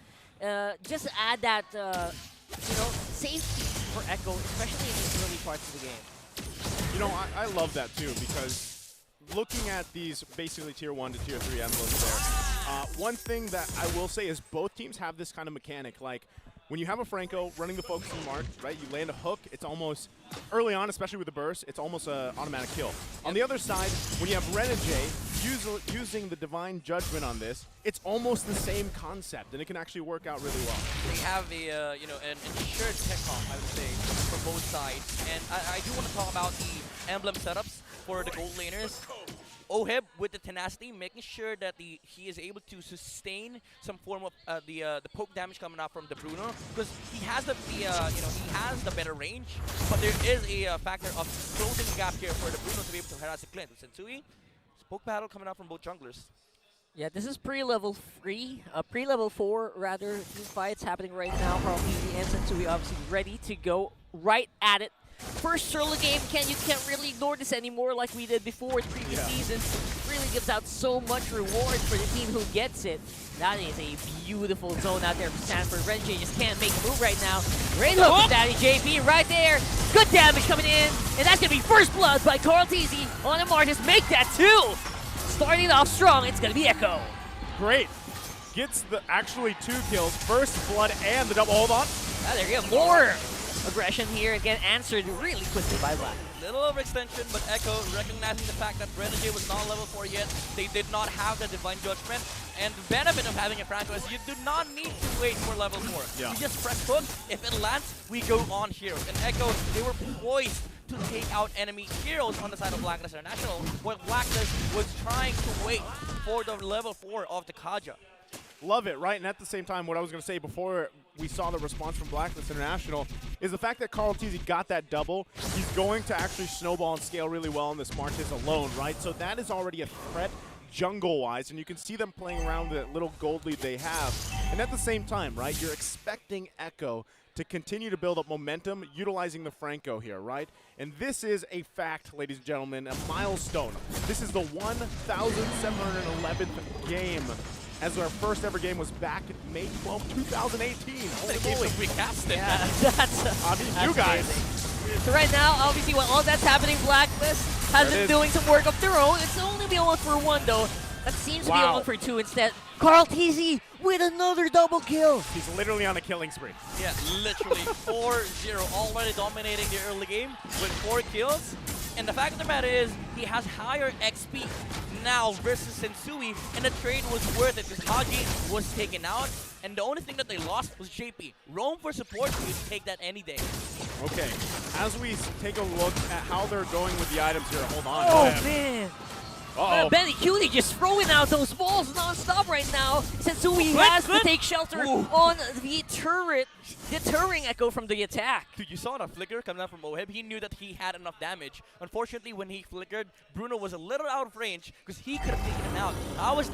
Just to add that, safety for Echo, especially in these early parts of the game. I love that too, because looking at these basically tier 1 to tier 3 emblems there, one thing that I will say is both teams have this kind of mechanic. Like, when you have a Franco running the focusing mark, right, you land a hook, it's almost, early on, especially with the burst, it's almost an automatic kill. On the other side, when you have Renegade using the Divine Judgment on this, it's almost the same concept, and it can actually work out really well. They have an ensured tech off, I would say, for both sides. And I do want to talk about the emblem setups for the gold laners. OHEB with the tenacity, making sure that he is able to sustain some form of the poke damage coming out from the Bruno, because he has he has the better range, but there is a factor of closing the gap here for the Bruno to be able to harass the Clint. With Sensui, poke battle coming out from both junglers. Yeah, this is pre-level 3, pre-level 4 rather, team fights happening right now. Probably the Sensui obviously ready to go right at it. First solo game, you can't really ignore this anymore like we did before in previous seasons. It really gives out so much reward for the team who gets it. That is a beautiful zone out there for Stanford. Renji just can't make a move right now. Great hook from Daddy JP right there. Good damage coming in. And that's going to be first blood by Carl Teasy on Martis. Make that 2. Starting off strong, it's going to be Echo. Great. Gets actually 2 kills. First blood and the double. Hold on. There you go. More aggression here, again answered really quickly by Black. Little overextension, but Echo recognizing the fact that Renegade was not level 4 yet, they did not have the Divine Judgment, and the benefit of having a Franco is you do not need to wait for level 4. Yeah. You just press hook, if it lands, we go on heroes. And Echo, they were poised to take out enemy heroes on the side of Blacklist International, while Blacklist was trying to wait for the level 4 of the Kaja. Love it, right? And at the same time, what I was going to say before we saw the response from Blacklist International is the fact that Carl Teasy got that double. He's going to actually snowball and scale really well in this Martis alone, right? So that is already a threat jungle-wise, and you can see them playing around with that little gold lead they have. And at the same time, right, you're expecting Echo to continue to build up momentum utilizing the Franco here, right? And this is a fact, ladies and gentlemen, a milestone. This is the 1,711th game, as our first ever game was back May 12, 2018. Holy moly. We cast it. Yeah, that's you guys. amazing. So right now, obviously, while all that's happening, Blacklist has been doing some work of their own. It's only the 1 for 1, though. That seems to be a 1 for 2 instead. Carl Teasy with another double kill. He's literally on a killing spree. Yeah, literally 4-0, already dominating the early game with 4 kills. And the fact of the matter is, he has higher XP now versus Sensui, and the trade was worth it because Haji was taken out, and the only thing that they lost was JP. Roam for support, you'd take that any day. Okay, as we take a look at how they're going with the items here, hold on. Oh, man. Uh-oh. Benny Cutie just throwing out those balls non-stop right now. Sensui has to take shelter on the turret, deterring Echo from the attack. Dude, you saw the flicker coming out from Oheb. He knew that he had enough damage. Unfortunately, when he flickered, Bruno was a little out of range because he could have taken him out.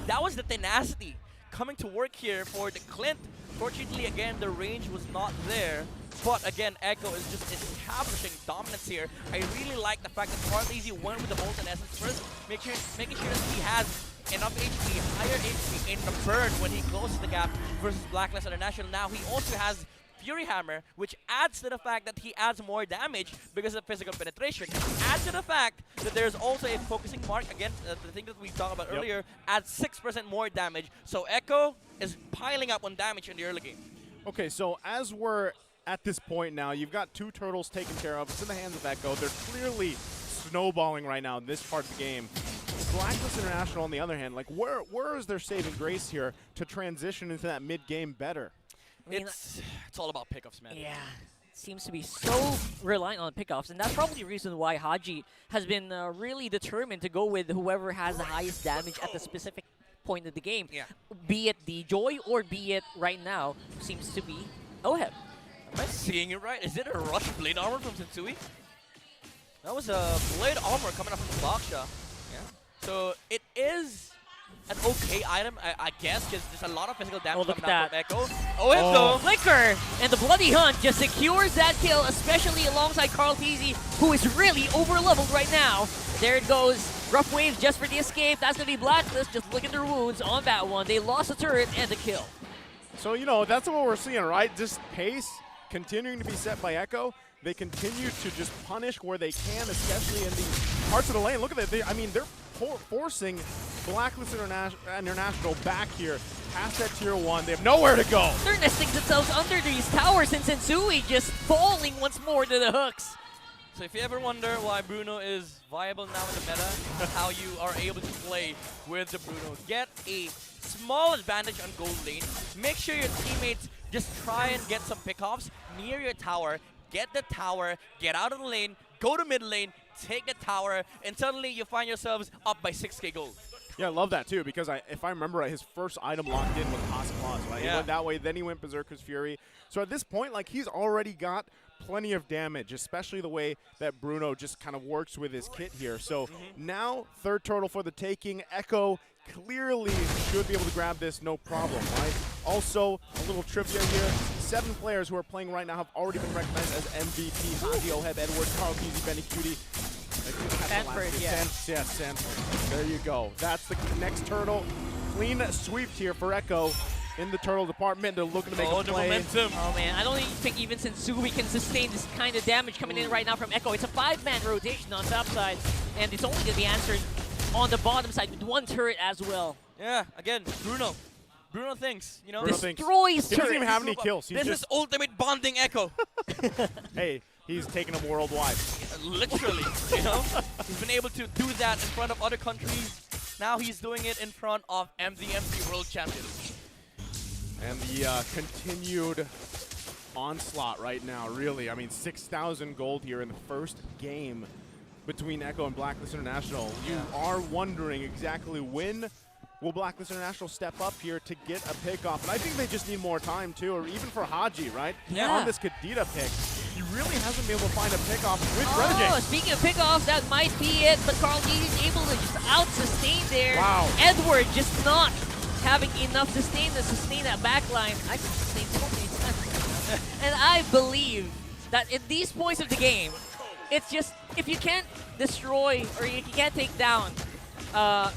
That was the tenacity coming to work here for the Clint. Fortunately, again, the range was not there. But again, Echo is just establishing dominance here. I really like the fact that Carleasy went with the Molten Essence first, making sure that he has enough HP, higher HP in the burn when he closes the gap versus Blacklist International. Now he also has Fury Hammer, which adds to the fact that he adds more damage because of physical penetration. Adds to the fact that there's also a focusing mark, again, the thing that we talked about earlier, adds 6% more damage. So Echo is piling up on damage in the early game. Okay, so as we're at this point now, you've got 2 turtles taken care of. It's in the hands of Echo. They're clearly snowballing right now in this part of the game. Blacklist International, on the other hand, like where is their saving grace here to transition into that mid-game better? I mean, It's all about pickoffs, man. Yeah, it seems to be so reliant on pickoffs, and that's probably the reason why Haji has been really determined to go with whoever has the highest damage at the specific point of the game. Yeah. Be it the Joy or be it right now, seems to be Oheb. Am I seeing it right? Is it a rush blade armor from Sensui? That was a blade armor coming up from Baksha. Yeah. So it is an okay item, I guess, because there's a lot of physical damage look coming at out from that. Echo. Oh, Flicker! And the Bloody Hunt just secures that kill, especially alongside Carl Teasy, who is really over-leveled right now. There it goes. Rough waves just for the escape. That's going to be Blacklist. Just look at their wounds on that one. They lost the turret and the kill. So, you know, that's what we're seeing, right? Just pace continuing to be set by Echo. They continue to just punish where they can, especially in the parts of the lane. Look at that. They're forcing Blacklist International back here past that tier 1. They have nowhere to go. They're nesting themselves under these towers, and Sensui just falling once more to the hooks. So if you ever wonder why Bruno is viable now in the meta, how you are able to play with the Bruno, get a small advantage on gold lane. Make sure your teammates just try and get some pickoffs near your tower. Get the tower, get out of the lane, go to mid lane, take the tower, and suddenly you find yourselves up by 6k gold. Yeah, I love that too, because if I remember right, his first item locked in was Haas Claws, right? Yeah. He went that way, then he went Berserker's Fury. So at this point, like, he's already got plenty of damage, especially the way that Bruno just kind of works with his kit here. So now, third turtle for the taking. Echo clearly should be able to grab this, no problem, right? Also, a little trivia here. 7 players who are playing right now have already been recognized as MVP. Haji, Oheb, Edward, Carl Teasy, Benny Cutie. Sanford, yeah. Sanford. There you go. That's the next turtle. Clean sweep here for Echo in the turtle department. They're looking to make a play. Momentum. Oh man, I don't even think even Sensui can sustain this kind of damage coming in right now from Echo. It's a 5-man rotation on top side, and it's only going to be answered on the bottom side with 1 turret as well. Yeah, again, Bruno thinks, you know. Bruno destroys he doesn't even have any kills. This is ultimate bonding Echo. Hey, he's taking them worldwide. Literally, you know. He's been able to do that in front of other countries. Now he's doing it in front of MDMC World Champions. And the continued onslaught right now, really. I mean, 6,000 gold here in the first game between Echo and Blacklist International. You are wondering exactly when will Blacklist International step up here to get a pick off? And I think they just need more time too, or even for Haji, right? Yeah. On this Kadita pick, he really hasn't been able to find a pick off with Oh, Renegade. speaking of pickoffs, that might be it, but Carl G is able to just out-sustain there. Wow. Edward just not having enough sustain to sustain that backline. I can sustain so many times. And I believe that in these points of the game, it's just, if you can't destroy or if you can't take down a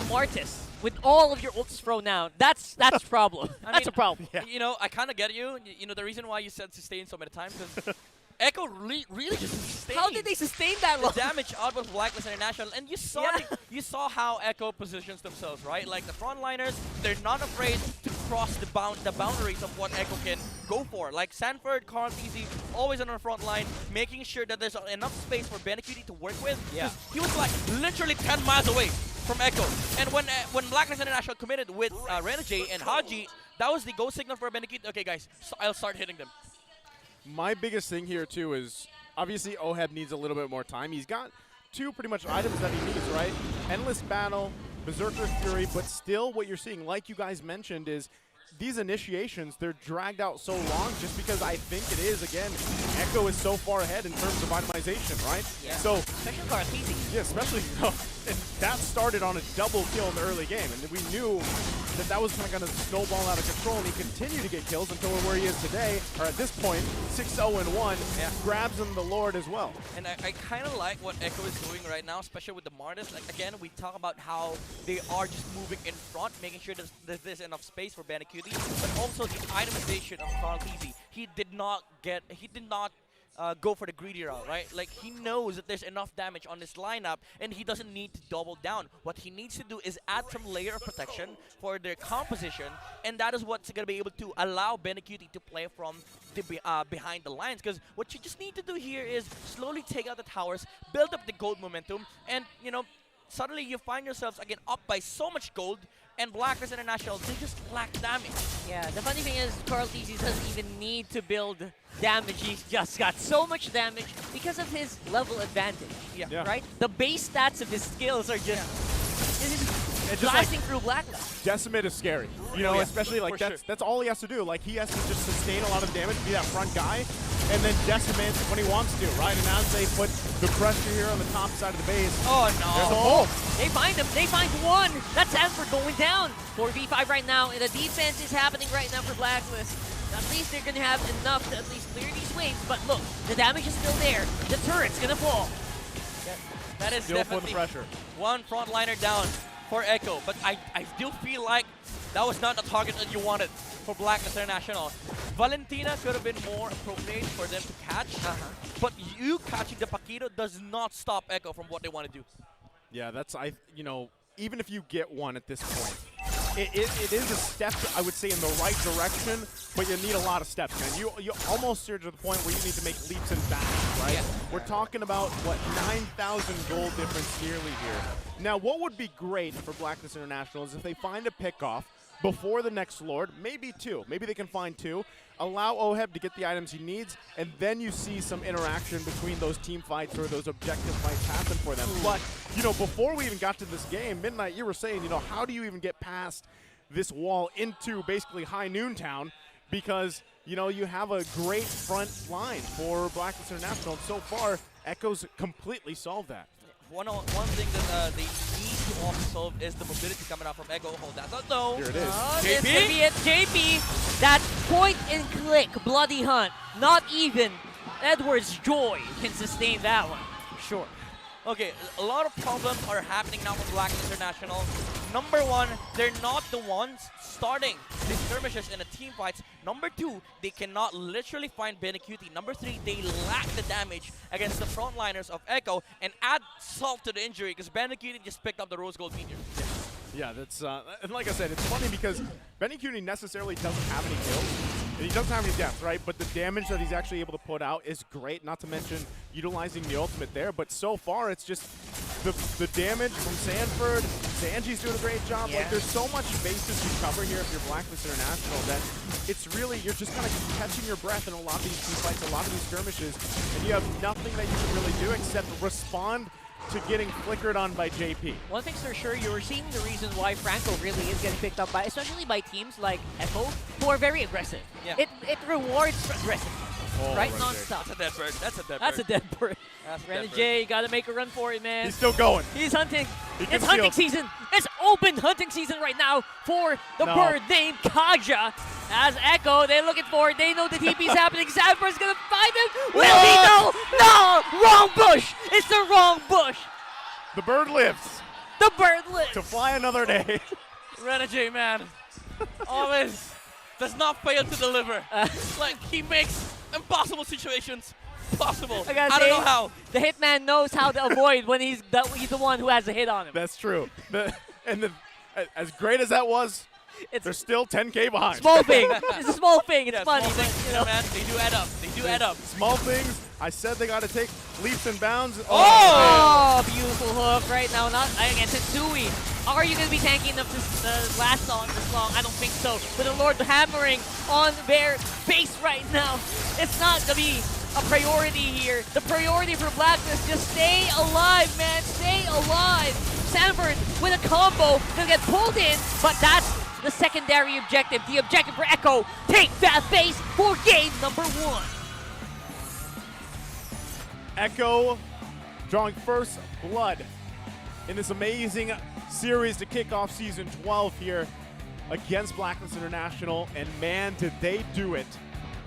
Martis with all of your ults thrown out, that's a problem. That's a problem. You know, I kind of get you. You know, the reason why you said sustain so many times is Echo really just sustained. How did they sustain that long? The damage out of Blacklist International, and you saw you saw how Echo positions themselves, right? Like the frontliners, they're not afraid to cross the boundaries of what Echo can go for. Like Sanford, Carl Easy, always on the front line, making sure that there's enough space for Benecutie to work with. Yeah. He was like literally 10 miles away from Echo. And when Blacklist International committed with Renegade and Haji, that was the go signal for Benecutie. Okay, guys, so I'll start hitting them. My biggest thing here, too, is obviously Oheb needs a little bit more time. He's got two pretty much items that he needs, right? Endless Battle, Berserker's Fury, but still what you're seeing, like you guys mentioned, is these initiations, they're dragged out so long just because I think it is, again, Echo is so far ahead in terms of itemization, right? Yeah. So, especially Cartesi. yeah, especially, and that started on a double kill in the early game, and we knew that that was kind of going to snowball out of control, and he continued to get kills until where he is today, or at this point, 6-0-1, grabs him the Lord as well. And I kind of like what Echo is doing right now, especially with the Martis. Like, again, we talk about how they are just moving in front, making sure there's enough space for Benecutie, but also the itemization of Carl Easy. He did not go for the greedy route, right? Like, he knows that there's enough damage on this lineup, and he doesn't need to double down. What he needs to do is add some layer of protection for their composition, and that is what's going to be able to allow Benecutie to play from the behind the lines. Because what you just need to do here is slowly take out the towers, build up the gold momentum, and, you know, suddenly you find yourselves, again, up by so much gold, and Blacklist International, they just lack damage. Yeah, the funny thing is, Carl Thesis doesn't even need to build damage. He's just got so much damage because of his level advantage. Yeah. Right? The base stats of his skills are just, It's just blasting like through Blacklist. Decimate is scary, you know, especially like that's all he has to do. Like, he has to just sustain a lot of damage, be that front guy, and then decimate when he wants to, right? And as they put the pressure here on the top side of the base, oh no, there's a pull. They find him. They find one. That's Sanford going down. 4v5 right now, and the defense is happening right now for Blacklist. At least they're going to have enough to at least clear these waves. But look, the damage is still there. The turret's going to fall. That is Still definitely for the pressure. One frontliner down for Echo, but I still feel like that was not the target that you wanted for Blacklist International. Valentina could have been more appropriate for them to catch, but you catching the Paquito does not stop Echo from what they want to do. Yeah, that's, you know, even if you get one at this point, it is a step, I would say, in the right direction, but you need a lot of steps, man. You almost are to the point where you need to make leaps and bounds, right? Yeah. We're talking about, what, 9,000 gold difference yearly here. Now, what would be great for Blacklist International is if they find a pick-off before the next Lord, maybe two. Maybe they can find two. Allow Oheb to get the items he needs, and then you see some interaction between those team fights or those objective fights happen for them. But, you know, before we even got to this game, Midnight, you were saying, you know, how do you even get past this wall into basically High Noon Town? Because, you know, you have a great front line for Blacklist International, and so far, Echo's completely solved that. One thing that they need to also solve is the mobility coming out from Echo. Hold that. No. Here it is. This could be it. JP, that point and click bloody hunt. Not even Edward's Joy can sustain that one. Sure. Okay, a lot of problems are happening now with Blacklist International. Number one, they're not the ones starting the skirmishes in the team fights. Number two, they cannot literally find Benecutie. Number three, they lack the damage against the frontliners of Echo, and add salt to the injury because Benecutie just picked up the Rose Gold Meteor. Yeah, that's, and like I said, it's funny because Benecutie necessarily doesn't have any kills. And he doesn't have any deaths, right? But the damage that he's actually able to put out is great, not to mention utilizing the ultimate there. But so far, it's just the damage from Sanford. Sanji's doing a great job. Yeah. Like, there's so much bases to cover here if you're Blacklist International that it's really, you're just kind of catching your breath in a lot of these team fights, a lot of these skirmishes, and you have nothing that you can really do except respond to getting flickered on by JP. One thing's for sure, you're seeing the reason why Franco really is getting picked up by, especially by teams like Echo, who are very aggressive. Yeah. It rewards aggressiveness, right? Non-stop. That's a dead bird. That's a dead bird. That's a dead bird. That's a dead Brandon bird. J, you gotta make a run for it, man. He's still going. He's hunting. He It's can hunting steal. season. It's open hunting season right now for the No. bird named Kaja. As Echo, they're looking for it. They know the TP's happening. Sanford's gonna find him. Will he? No! No! Wrong bush! It's the wrong bush. The bird lives The bird lives. to fly another day. Brandon J, man, always does not fail to deliver. Like, he makes impossible situations possible. I gotta I don't say, know how. The hitman knows how to avoid when he's the one who has a hit on him. That's true. As great as that was, they're still 10K behind. Small thing. It's a small thing. It's Yeah, funny, small but things, you know. man, they do add up. They do add up. Small things. I said they got to take leaps and bounds. Oh, beautiful hook right now. Not against Tensui. Are you going to be tanking enough to last on this long? I don't think so. With the Lord hammering on their base right now, it's not going to be a priority here. The priority for Blacklist, just stay alive, man. Stay alive. Sanford with a combo going to get pulled in, but that's the secondary objective. The objective for Echo, take that base for game number 1. Echo drawing first blood in this amazing series to kick off Season 12 here against Blacklist International. And man, did they do it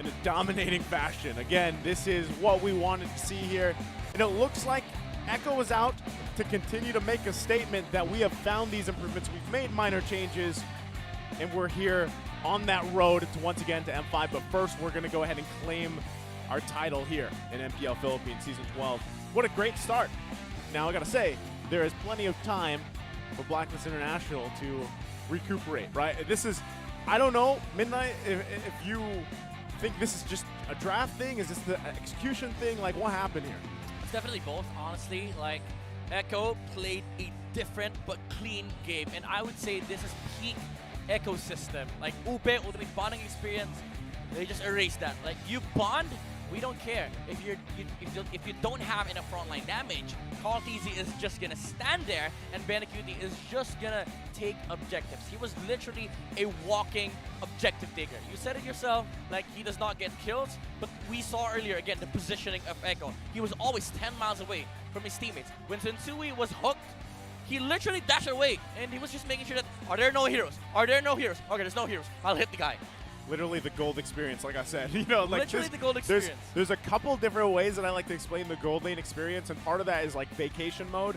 in a dominating fashion. Again, this is what we wanted to see here. And it looks like Echo is out to continue to make a statement that we have found these improvements. We've made minor changes, and we're here on that road to once again to M5. But first, we're going to go ahead and claim our title here in MPL Philippines Season 12. What a great start. Now, I got to say, there is plenty of time for Blacklist International to recuperate, right? This is, I don't know, Midnight, if you think this is just a draft thing, is this the execution thing? Like, what happened here? It's definitely both, honestly. Like, Echo played a different but clean game, and I would say this is peak ecosystem. Like, Upe, ultimate bonding experience, they just erased that. Like, you bond, we don't care. If you don't have enough frontline damage, Carl TZ is just gonna stand there, and Bandicuti is just gonna take objectives. He was literally a walking objective digger. You said it yourself, like, he does not get kills, but we saw earlier, again, the positioning of Echo. He was always 10 miles away from his teammates. When Sensui was hooked, he literally dashed away, and he was just making sure that, are there no heroes? Are there no heroes? Okay, there's no heroes. I'll hit the guy. Literally the gold experience, like I said. You know, like Literally the gold experience. There's a couple different ways that I like to explain the gold lane experience, and part of that is like vacation mode,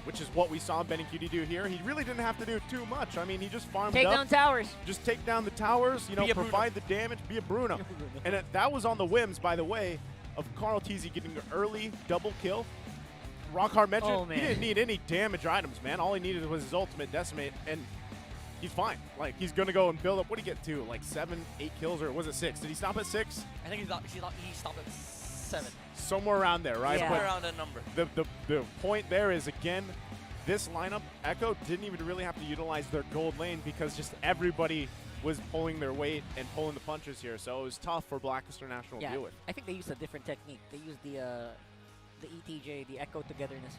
which is what we saw Bandicuti do here. He really didn't have to do too much. I mean, he just farmed Take up. down towers. Just take down the towers, you know, provide the damage, be a Bruno. And that was on the whims, by the way, of Carl TZ getting an early double kill. Rockhard mentioned he didn't need any damage items, man. All he needed was his ultimate decimate, and he's fine. Like, he's going to go and build up. What did he get to? Like 7, 8 kills, or was it 6? Did he stop at 6? I think he stopped at 7. Somewhere around there, right? Yeah. But Somewhere around that number. The point there is, again, this lineup, Echo didn't even really have to utilize their gold lane because just everybody was pulling their weight and pulling the punches here. So it was tough for Blacklist International to deal with. I think they used a different technique. They used the ETJ, the Echo Togetherness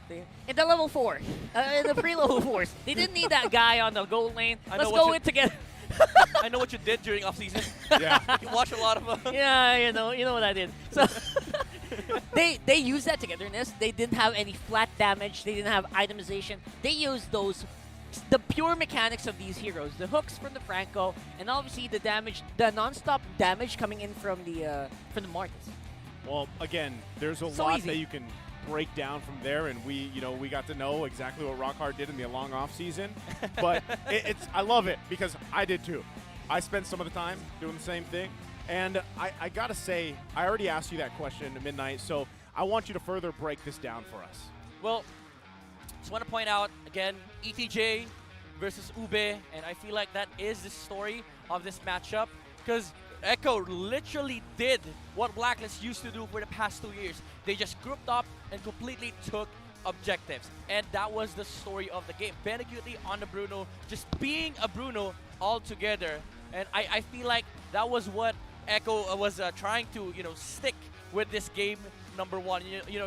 Jutsu. In the level 4, the pre-level 4s. They didn't need that guy on the gold lane. Let's go in together. I know what you did during off-season. Yeah. You watch a lot of Yeah, you know what I did. So they used that togetherness. They didn't have any flat damage. They didn't have itemization. They used the pure mechanics of these heroes, the hooks from the Franco, and obviously the damage, the non-stop damage coming in from the Marcus. Well, again, there's a So lot easy. that you can break down from there, and we got to know exactly what Rockhard did in the long off season. But I love it because I did too. I spent some of the time doing the same thing, and I gotta say, I already asked you that question at midnight, so I want you to further break this down for us. Well, just want to point out, again, ETJ versus Ube, and I feel like that is the story of this matchup, because Echo literally did what Blacklist used to do for the past 2 years. They just grouped up and completely took objectives, and that was the story of the game. Bandicuti on the Bruno, just being a Bruno altogether, and I feel like that was what Echo was trying to stick with this game number 1.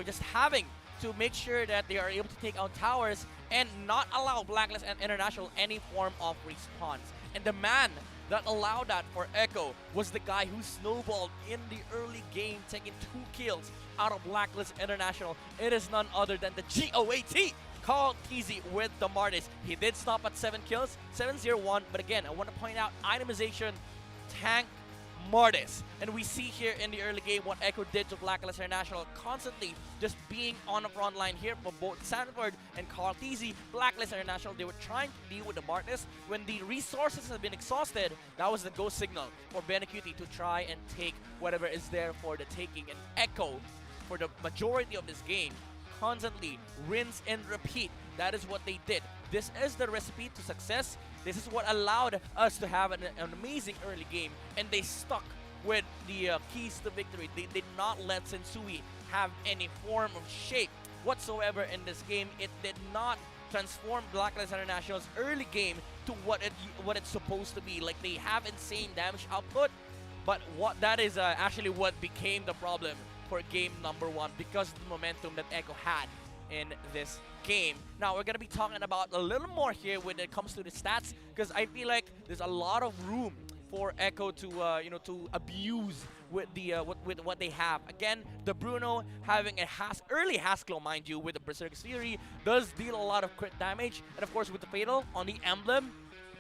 Just having to make sure that they are able to take out towers and not allow Blacklist and International any form of response. And the man that allowed that for Echo was the guy who snowballed in the early game, taking 2 kills out of Blacklist International. It is none other than the GOAT, Carl Teasy with the Martis. He did stop at 7 kills, 7-0-1, but again, I want to point out itemization, tank, Martis. And we see here in the early game what Echo did to Blacklist International, constantly just being on the front line here for both Sanford and Carl Teasy. Blacklist International, they were trying to deal with the Martis. When the resources have been exhausted, that was the go signal for Benecutie to try and take whatever is there for the taking. And Echo, for the majority of this game, constantly rinse and repeat. That is what they did. This is the recipe to success. This is what allowed us to have an amazing early game, and they stuck with the keys to victory. They did not let Sensui have any form of shape whatsoever in this game. It did not transform Blacklist International's early game to what it's supposed to be. Like, they have insane damage output, but what that is actually what became the problem for game number 1 because of the momentum that Echo had in this game. Now we're gonna be talking about a little more here when it comes to the stats, because I feel like there's a lot of room for Echo to to abuse with the with what they have. Again, the Bruno having a early Haskell, mind you, with the Berserk's Fury does deal a lot of crit damage, and of course with the Fatal on the emblem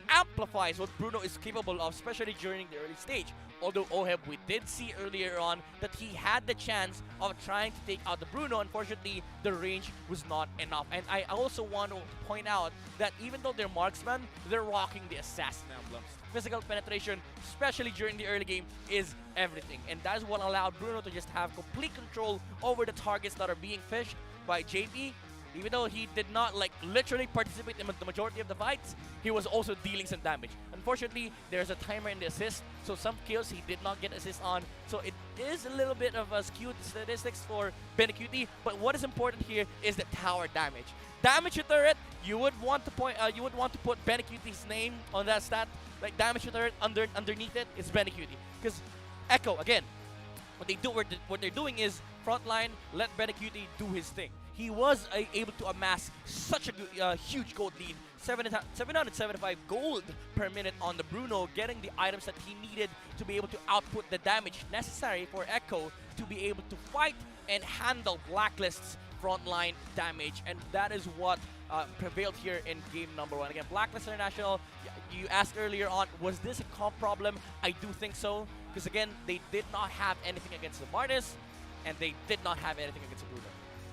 amplifies what Bruno is capable of, especially during the early stage. Although Oheb, we did see earlier on that he had the chance of trying to take out the Bruno. Unfortunately, the range was not enough. And I also want to point out that even though they're marksmen, they're rocking the assassin emblems. Physical penetration, especially during the early game, is everything. And that is what allowed Bruno to just have complete control over the targets that are being fished by JP. Even though he did not literally participate in the majority of the fights, he was also dealing some damage. Unfortunately, there's a timer in the assist, so some kills he did not get assist on. So it is a little bit of a skewed statistics for Benecutie, but what is important here is the tower damage. Damage to turret, you would want to put Benecutie's name on that stat. Like damage to turret underneath it is Benecutie, because Echo again, what they're doing is frontline, let Benecutie do his thing. He was able to amass such a huge gold lead, 775 gold per minute on the Bruno, getting the items that he needed to be able to output the damage necessary for Echo to be able to fight and handle Blacklist's frontline damage. And that is what prevailed here in game number 1. Again, Blacklist International, you asked earlier on, was this a comp problem? I do think so, because again, they did not have anything against the Martis, and they did not have anything against the Bruno.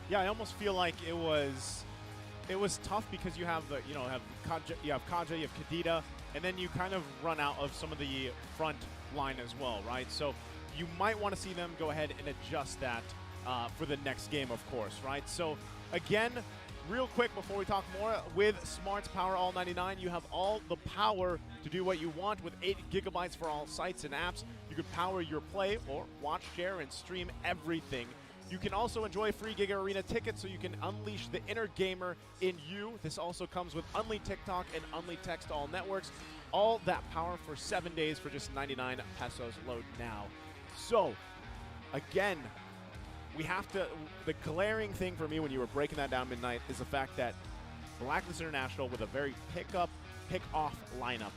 Yeah, I almost feel like it was tough because you have you have Kaja, you have Kadita, and then you kind of run out of some of the front line as well, right? So you might want to see them go ahead and adjust that for the next game, of course, right? So again, real quick before we talk more, with Smart's Power All 99, you have all the power to do what you want with 8 gigabytes for all sites and apps. You could power your play or watch, share, and stream everything. You can also enjoy free Giga Arena tickets so you can unleash the inner gamer in you. This also comes with Unli TikTok and Unli Text all networks. All that power for 7 days for just 99 pesos. Load now. So, again, we have to, the glaring thing for me when you were breaking that down midnight is the fact that Blacklist International with a very pick-off lineup.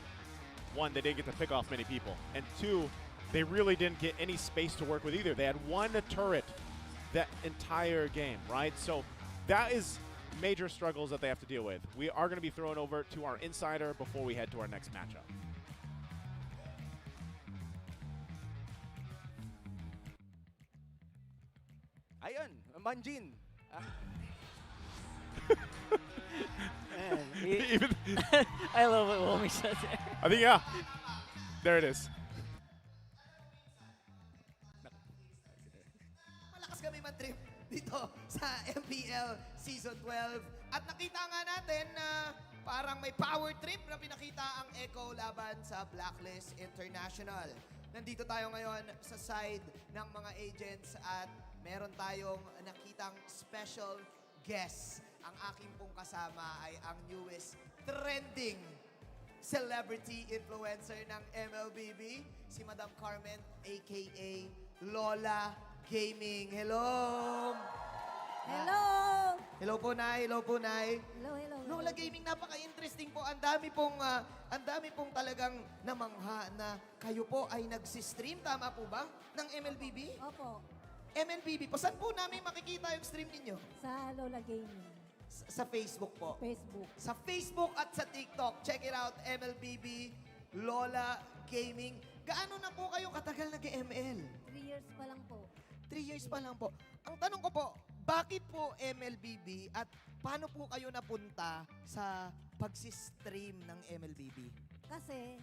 1, they didn't get to pick off many people. And 2, they really didn't get any space to work with either. They had 1 turret that entire game, right? So that is major struggles that they have to deal with. We are going to be thrown over to our insider before we head to our next matchup. Ayun, Manjin. Even I love what Womi said there. I think, yeah. There it is. Malakas kami man-trip dito sa MPL Season 12. At nakita nga natin na parang may power trip na pinakita ang Echo laban sa Blacklist International. Nandito tayo ngayon sa side ng mga agents at meron tayong nakitang special guest. Ang aking pong kasama ay ang newest trending celebrity influencer ng MLBB, si Madam Carmen, aka Lola Gaming. Hello! Hello! Hello po, Nay. Hello po, Nay. Hello, hello. Lola Gaming, napaka-interesting po. Ang dami pong talagang namangha na kayo po ay nagsistream. Tama po ba? Ng MLBB? Opo. MLBB po. Saan po namin makikita yung stream ninyo? Sa Lola Gaming. Sa Facebook po. Facebook. Sa Facebook at sa TikTok. Check it out, MLBB, Lola Gaming. Gaano na po kayo katagal nag-ML? 3 years pa lang po. 3 years pa lang po. Ang tanong ko po, bakit po MLBB at paano po kayo napunta sa pagsistream ng MLBB? Kasi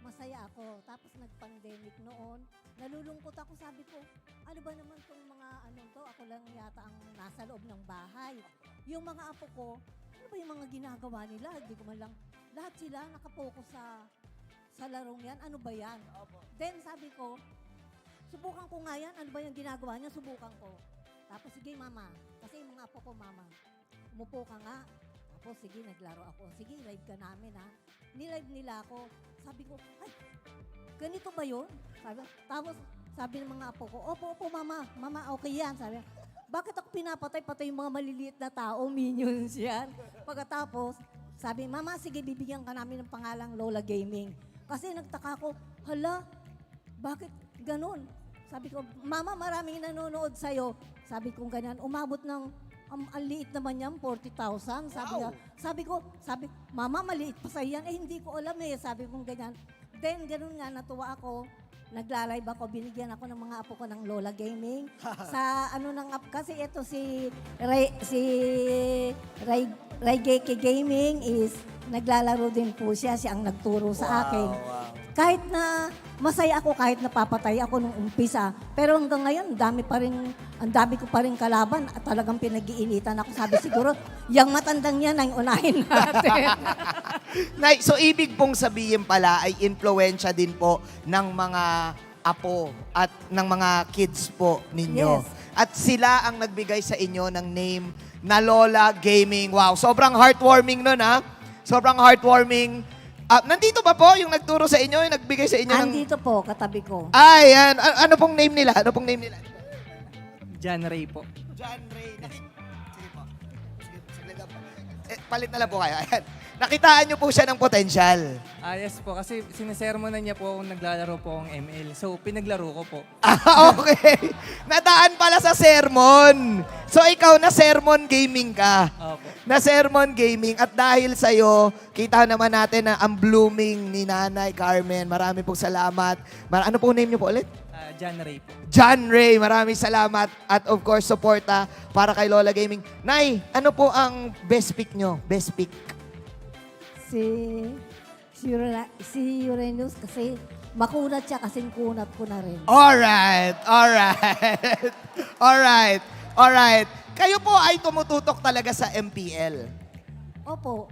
masaya ako. Tapos nag-pandemic noon. Nalulungkot ako. Sabi ko, ano ba naman itong mga to? Ako lang yata ang nasa loob ng bahay. Yung mga apo ko, ano ba yung mga ginagawa nila? Hindi ko man lang. Lahat sila nakapokus sa larong yan. Ano ba yan? Then sabi ko, subukan ko nga yan. Ano ba yung ginagawa niya? Subukan ko. Tapos sige mama. Kasi yung mga apo ko, mama, umupo ka nga. Tapos sige, naglaro ako. Sige, live ka namin ha. Nilive nila ako. Sabi ko, ay, ganito ba yun? Tapos sabi ng mga apo ko, opo, mama. Mama, okay yan. Sabi, bakit ako pinapatay yung mga maliliit na tao? Minions yan. Pagkatapos, sabi, mama, sige, bibigyan ka namin ng pangalang Lola Gaming. Kasi nagtaka ko, hala, bakit ganun? Sabi ko, mama, maraming nanonood sa'yo. Sabi ko ganyan, umabot ng, ang liit naman yan, 40,000. Sabi ko, mama, maliit pa sa'yo yan. Hindi ko alam Sabi ko ganyan. Then, ganun nga, natuwa ako. Nagla-live ako, binigyan ako ng mga apo ko ng Lola Gaming. Sa ng app, kasi ito si BLCK Gaming is naglalaro din po siya. Siya ang nagturo sa akin. Wow. Kahit na masaya ako, kahit napapatay ako nung umpisa. Pero hanggang ngayon, ang dami ko pa rin kalaban at talagang pinag-iinitan ako. Sabi siguro, yung matandang yan ay unahin natin. So ibig pong sabihin pala ay influensya din po ng mga apo at ng mga kids po ninyo. Yes. At sila ang nagbigay sa inyo ng name na Lola Gaming. Wow, sobrang heartwarming nun ha. Sobrang heartwarming. Nandito ba po yung nagturo sa inyo, yung nagbigay sa inyo Nandito po, katabi ko. Ay, yan. Ano pong name nila? John Ray po. John Ray. Sige po. Sige lang po. Palit na lang po kayo. Ayan. Nakitaan niyo po siya ng potensyal. Yes po, kasi sinisermonan niya po kung naglalaro po akong ML. So, pinaglaro ko po. Okay. Nadaan pala sa sermon. So, ikaw na sermon gaming ka. Opo. Na sermon gaming. At dahil sa'yo, kita naman natin na ang blooming ni Nanay Carmen. Marami pong salamat. Ano pong name niyo po ulit? John Ray po. John Ray, maraming salamat. At of course, suporta para kay Lola Gaming. Nay, ano po ang best pick nyo? Best pick? Si Uranus kasi makunat siya kasing kunat ko na rin. Alright. Kayo po ay tumututok talaga sa MPL. Opo.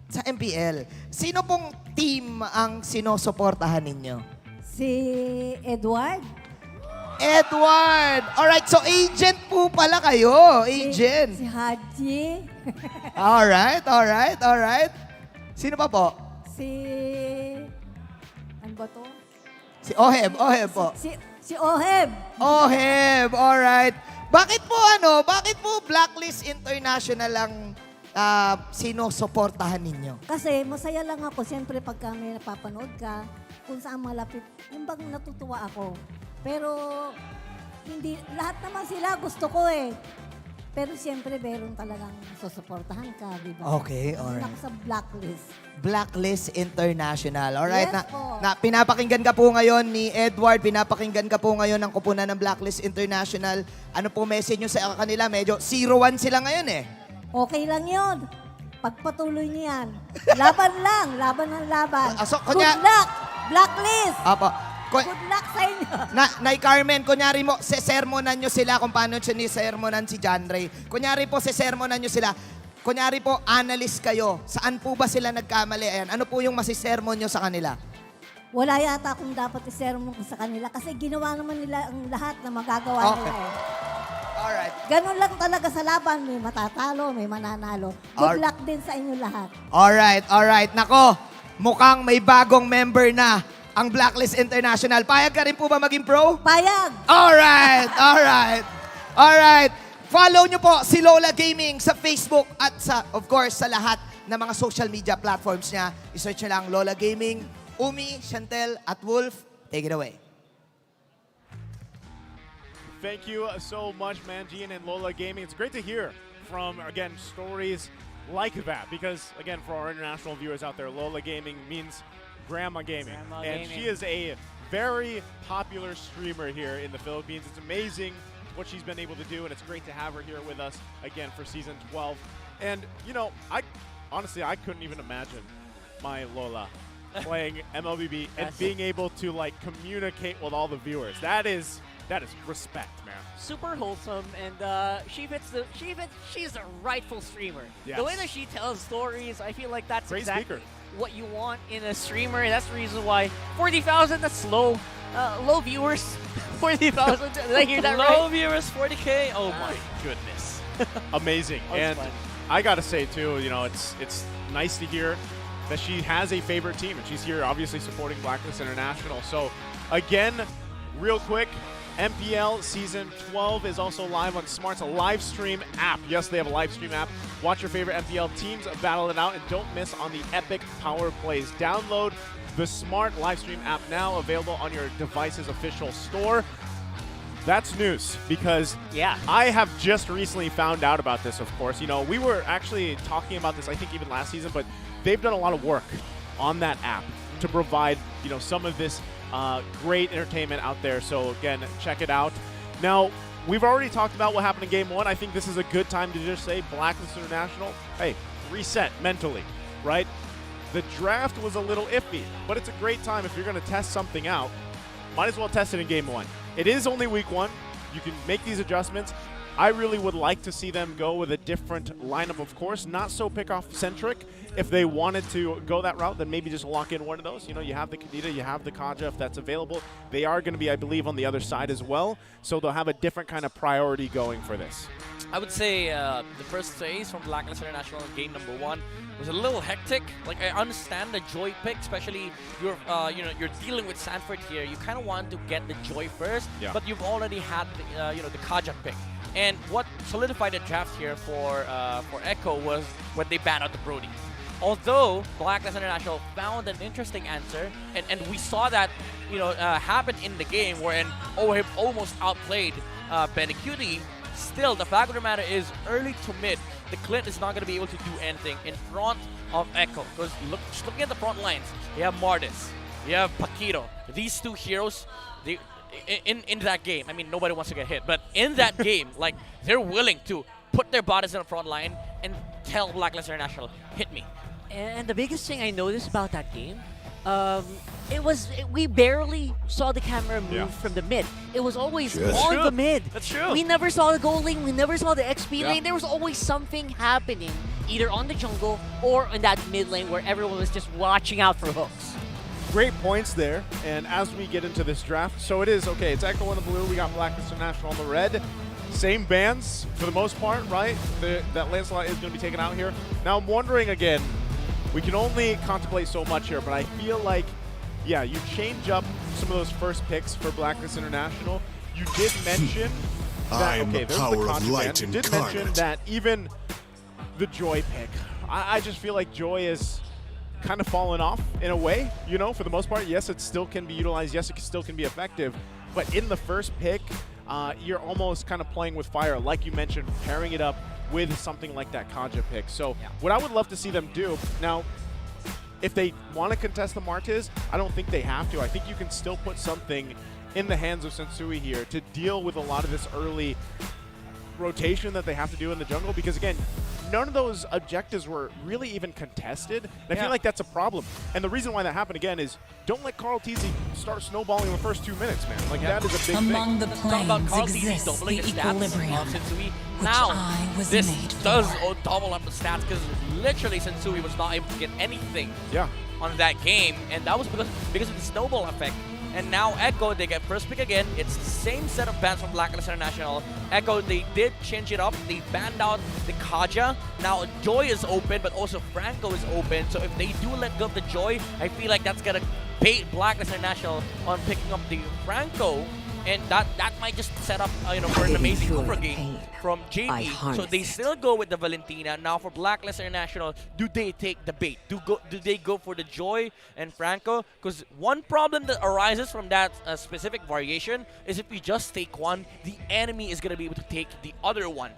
Sa MPL. Sino pong team ang sinusuportahan ninyo? Si Edward. Alright, so agent po pala kayo. Agent. Si Haji. Alright. Sino pa po? Ano ba to? Si Oheb po. Si Oheb. Alright. Bakit po Blacklist International ang sinusuportahan ninyo? Kasi masaya lang ako, siyempre pagka may napapanood ka, kung saan malapit, yung bang natutuwa ako. Pero hindi, lahat naman sila gusto ko Pero siyempre, meron talagang susuportahan ka, di ba? Okay, alright. Ako sa Blacklist. Blacklist International. Alright, Yes po. pinapakinggan ka po ngayon ni Edward, pinapakinggan ka po ngayon ng kupunan ng Blacklist International. Ano po message nyo sa kanila? Medyo 0-1 sila ngayon Okay lang yun. Pagpatuloy niyan. Laban ng laban. Good luck, Blacklist! Apo. Good luck sa inyo. Nay Carmen, kunyari mo, sesermonan nyo sila kung paano siya ni-sermonan si John Ray. Kunyari po, sesermonan nyo sila. Kunyari po, analyst kayo. Saan po ba sila nagkamali? Ayan, ano po yung masisermon nyo sa kanila? Wala yata akong dapat isermon ko sa kanila kasi ginawa naman nila ang lahat na magagawa nila Alright. Ganun lang talaga sa laban. May matatalo, may mananalo. Good luck din sa inyo lahat. Alright. Nako, mukhang may bagong member na ang Blacklist International. Payag ka rin po ba maging pro? Payag! Alright. Follow nyo po si Lola Gaming sa Facebook at of course, sa lahat ng mga social media platforms niya. I-search nyo lang Lola Gaming, Umi, Chantel, at Wolf. Take it away. Thank you so much, Manjian and Lola Gaming. It's great to hear from, again, stories like that because, again, for our international viewers out there, Lola Gaming means Grandma Gaming. And she is a very popular streamer here in the Philippines. It's amazing what she's been able to do, and it's great to have her here with us again for Season 12. And, you know, honestly, I couldn't even imagine my Lola playing MLBB and being able to, like, communicate with all the viewers. That is respect, man. Super wholesome, and she's a rightful streamer. Yes. The way that she tells stories, I feel like that's Great exactly speaker. what you want in a streamer. That's the reason why 40,000, that's low. Low viewers, 40,000. Did I hear that right? Low viewers, 40K. Oh my goodness. Amazing. And fun. I gotta say too, you know, it's nice to hear that she has a favorite team, and she's here obviously supporting Blacklist International. So again, real quick, MPL Season 12 is also live on Smart's live stream app. Yes, they have a live stream app. Watch your favorite MPL teams battle it out, and don't miss on the epic power plays. Download the Smart live stream app now, available on your device's official store. That's news because I have just recently found out about this, of course. You know, we were actually talking about this, I think, even last season, but they've done a lot of work on that app to provide, you know, some of this great entertainment out there. So, again, check it out. Now, we've already talked about what happened in Game 1. I think this is a good time to just say, Blacklist International, hey, reset mentally, right? The draft was a little iffy, but it's a great time if you're going to test something out. Might as well test it in Game 1. It is only Week 1. You can make these adjustments. I really would like to see them go with a different lineup, of course, not so pick-off-centric. If they wanted to go that route, then maybe just lock in one of those. You know, you have the Kadita, you have the Kaja if that's available. They are going to be, I believe, on the other side as well, so they'll have a different kind of priority going for this. I would say the first phase from Blacklist International in game number 1 was a little hectic. Like, I understand the Joy pick, especially you're dealing with Sanford here. You kind of want to get the Joy first, but you've already had the, the Kaja pick. And what solidified the draft here for Echo was when they banned out the Brody. Although Blacklist International found an interesting answer, and we saw that happen in the game wherein OHIP almost outplayed Benecuti. Still, the fact of the matter is, early to mid, the Clint is not going to be able to do anything in front of Echo. Because just looking at the front lines, you have Mardis, you have Paquito. These two heroes, in that game, I mean, nobody wants to get hit, but in that game, like, they're willing to put their bodies in the front line and tell Blacklist International, hit me. And the biggest thing I noticed about that game, we barely saw the camera move from the mid. It was always on the mid. That's true. We never saw the goal lane. We never saw the XP lane. There was always something happening, either on the jungle or in that mid lane where everyone was just watching out for hooks. Great points there. And as we get into this draft, so it is, okay, it's Echo in the blue. We got Blacklist International on the red. Same bans for the most part, right? That Lancelot is going to be taken out here. Now I'm wondering again, we can only contemplate so much here, but I feel like, yeah, you change up some of those first picks for Blacklist International. You did mention that, okay, there's the contraband. You did mention that even the Joy pick, I just feel like Joy is kind of fallen off in a way, for the most part. Yes, it still can be utilized. Yes, it still can be effective. But in the first pick, you're almost kind of playing with fire, like you mentioned, pairing it up with something like that Kaja pick. So what I would love to see them do, now, if they want to contest the Martiz, I don't think they have to. I think you can still put something in the hands of Sensui here to deal with a lot of this early rotation that they have to do in the jungle, because again, none of those objectives were really even contested. And I feel like that's a problem. And the reason why that happened again is don't let Carl Teasy start snowballing in the first 2 minutes, man. Like that is a big Among thing. the planes exists the equilibrium, Now, this does double up the stats because literally Sensui was not able to get anything on that game, and that was because of the snowball effect. And now Echo, they get first pick again. It's the same set of bans from Blacklist International. Echo, they did change it up. They banned out the Kaja. Now Joy is open, but also Franco is open. So if they do let go of the Joy, I feel like that's going to bait Blacklist International on picking up the Franco and that might just set up for an amazing Kufra game from JP. So they still go with the Valentina. Now for Blacklist International, do they take the bait? Do they go for the Joy and Franco? Because one problem that arises from that specific variation is if you just take one, the enemy is going to be able to take the other one.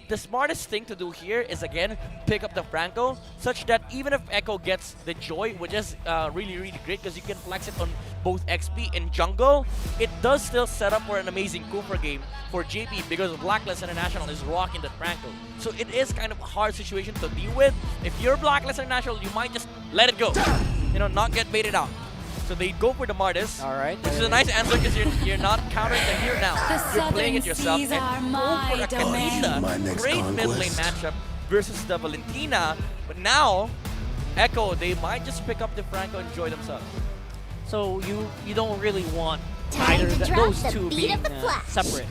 The smartest thing to do here is, again, pick up the Franco, such that even if Echo gets the Joy, which is really, really great because you can flex it on both XP and jungle, it does still set up for an amazing Cooper game for JP because Blacklist International is rocking the Franco. So it is kind of a hard situation to deal with. If you're Blacklist International, you might just let it go, not get baited out. So they go for the Martis. All right. Which is a nice answer because you're not countering the here now. You're playing it yourself. And go for a Kadita. Great mid lane matchup versus the Valentina. But now, Echo, they might just pick up the Franco and enjoy themselves. So you don't really want either those two being separate.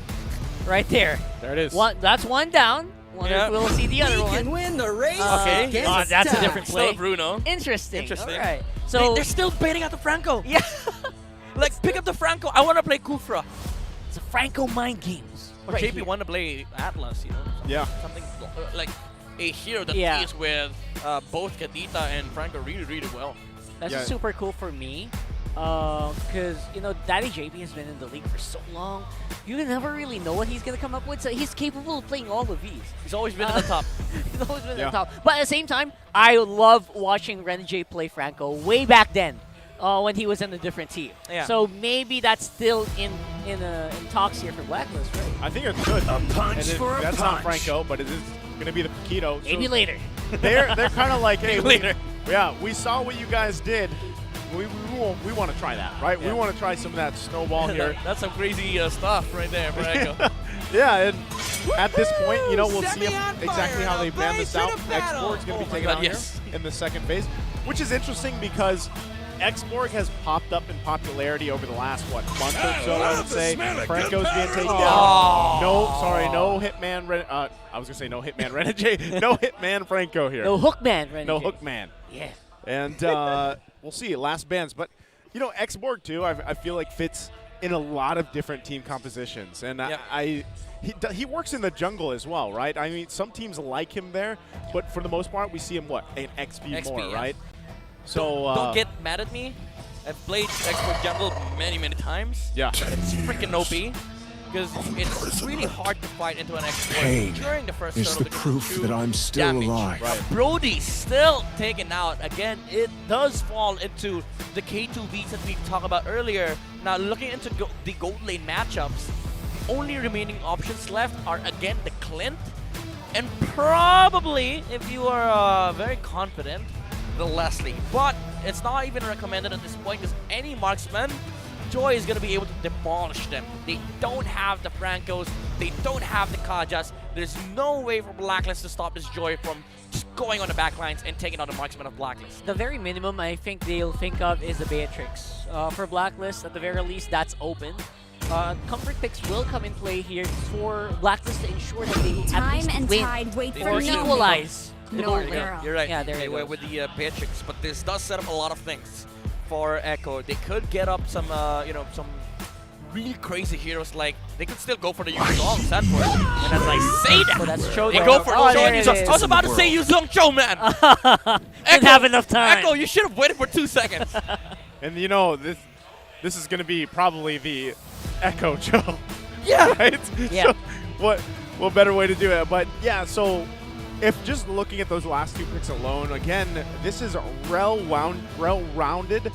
Right there. There it is. That's one down. We'll see the other one. Can win the race. Okay. That's a different play. Still Bruno. Interesting. All right. So they're still baiting out the Franco. Yeah. Like, pick up the Franco. I want to play Kufra. It's a Franco mind games. Or JP want to play Atlas, Yeah. Something like a hero that plays with both Kadita and Franco really, really well. That's super cool for me. Because, Daddy JP has been in the league for so long. You never really know what he's going to come up with. So he's capable of playing all of these. He's always been at the top. He's always been at the top. But at the same time, I love watching Renjay play Franco way back then when he was in a different team. Yeah. So maybe that's still in talks here for Blacklist, right? I think it's good. A punch for a That's punch. not Franco, but it is going to be the Paquito. Maybe later. They're kind of like, hey, later. Yeah, we saw what you guys did. We want to try that, right? We want to try some of that snowball here. That's some crazy stuff right there for Echo. Yeah, and at this point, we'll see exactly how they plan this out. Xborg is going to be taken on here in the second phase, which is interesting because Xborg has popped up in popularity over the last, month or so, I would say. Franco's being taken down. No Hitman. I was going to say no Hitman Renegade. No Hitman Franco here. No Hookman Renegade. No Hookman. Yeah. And we'll see. Last bands. But, Xborg, too, I feel like fits in a lot of different team compositions. And he works in the jungle as well, right? I mean, some teams like him there, but for the most part, we see him, an XP more, right? So don't get mad at me. I've played Xborg jungle many, many times. Yeah. It's freaking OP. Because it's really hard to fight into an Xborg during the first turn. The proof that I'm still alive. Right. Brody's still taken out. Again, it does fall into the K2Vs that we talked about earlier. Now, looking into the gold lane matchups, the only remaining options left are, again, the Clint. And probably, if you are very confident, the Leslie. But it's not even recommended at this point because any marksman, Joy is going to be able to demolish them. They don't have the Francos. They don't have the Kajas. There's no way for Blacklist to stop this Joy from just going on the backlines and taking out the marksman of Blacklist. The very minimum I think they'll think of is the Beatrix. For Blacklist, at the very least, that's open. Comfort picks will come in play here for Blacklist to ensure that they at least win or equalize. You're right. Yeah, there you go. With the Beatrix, but this does set up a lot of things for Echo. They could get up some, some really crazy heroes. Like they could still go for the Yuzong Sanford. And as I say that, that's Cho. They go for Yuzong. I was about to say Yuzong Cho, man. Didn't have enough time. Echo, you should have waited for 2 seconds. And this is going to be probably the Echo Cho. Yeah. Right? Yeah. So what better way to do it? But yeah, so if just looking at those last two picks alone, again, this is well-rounded.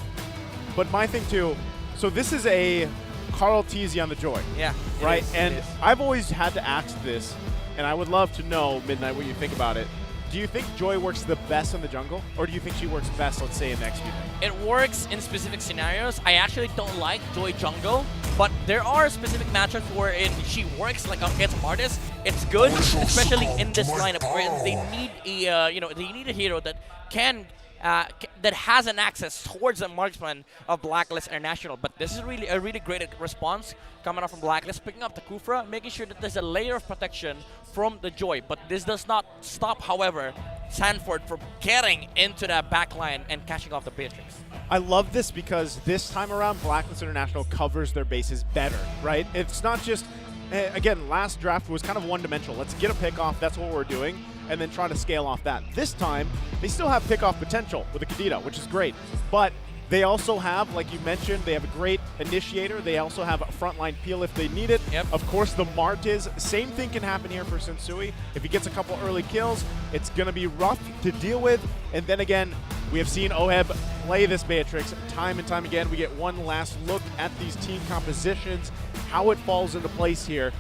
But my thing too, so this is a Carl Teasy on the Joy. Yeah. Right? And I've always had to ask this, and I would love to know, Midnight, what you think about it. Do you think Joy works the best in the jungle, or do you think she works best, let's say, in the XP lane? It works in specific scenarios. I actually don't like Joy jungle, but there are specific matchups wherein she works like against Martis. It's good, especially in this lineup where they need a they need a hero that can that has an access towards the marksman of Blacklist International. But this is really a really great response coming out from Blacklist, picking up the Kufra, making sure that there's a layer of protection from the Joy. But this does not stop, however, Sanford from getting into that back line and catching off the Beatrix. I love this because this time around, Blacklist International covers their bases better, right? It's not just, again, last draft was kind of one-dimensional. Let's get a pick-off, that's what we're doing, and then try to scale off that. This time, they still have pick-off potential with the Kadita, which is great, but they also have, like you mentioned, they have a great initiator. They also have a frontline peel if they need it. Yep. Of course, the Martiz, same thing can happen here for Sensui. If he gets a couple early kills, it's going to be rough to deal with. And then again, we have seen OHEB play this Beatrix time and time again. We get one last look at these team compositions, how it falls into place here.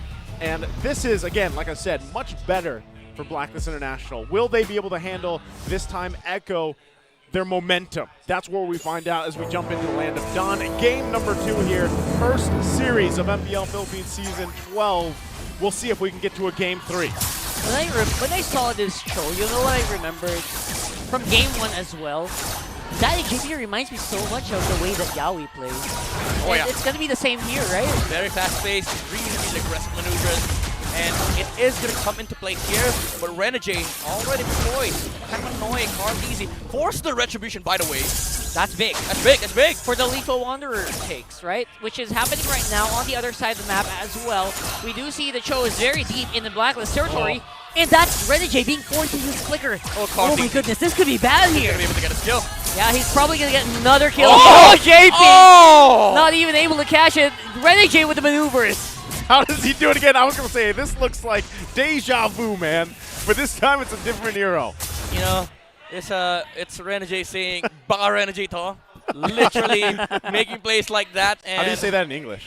And this is, again, like I said, much better for Blacklist International. Will they be able to handle this time Echo their momentum? That's where we find out as we jump into the land of Dawn. Game number 2 here, first series of MPL Philippines Season 12. We'll see if we can get to a Game 3. When I saw this show, you know what I remembered? From Game 1 as well. That JP reminds me so much of the way that Yaoi plays. Oh, yeah. It's going to be the same here, right? Very fast-paced, really aggressive maneuvers. And it is going to come into play here, but Renegade already deployed. Kamanoy, Carl Easy. Force the retribution, by the way. That's big. That's big, that's big. For the Lethal Wanderer takes, right? Which is happening right now on the other side of the map as well. We do see the Cho is very deep in the Blacklist territory. And that's Renegade being forced to use Flicker. Oh my goodness, this could be bad here. He's going to be able to get a kill. Yeah, he's probably going to get another kill. Oh, JP! Oh! Not even able to catch it. Renegade with the maneuvers. How does he do it again? I was going to say, this looks like deja vu, man. But this time it's a different hero. You know, it's Renegade saying, "Baka Renegade to." Literally making plays like that. And how do you say that in English?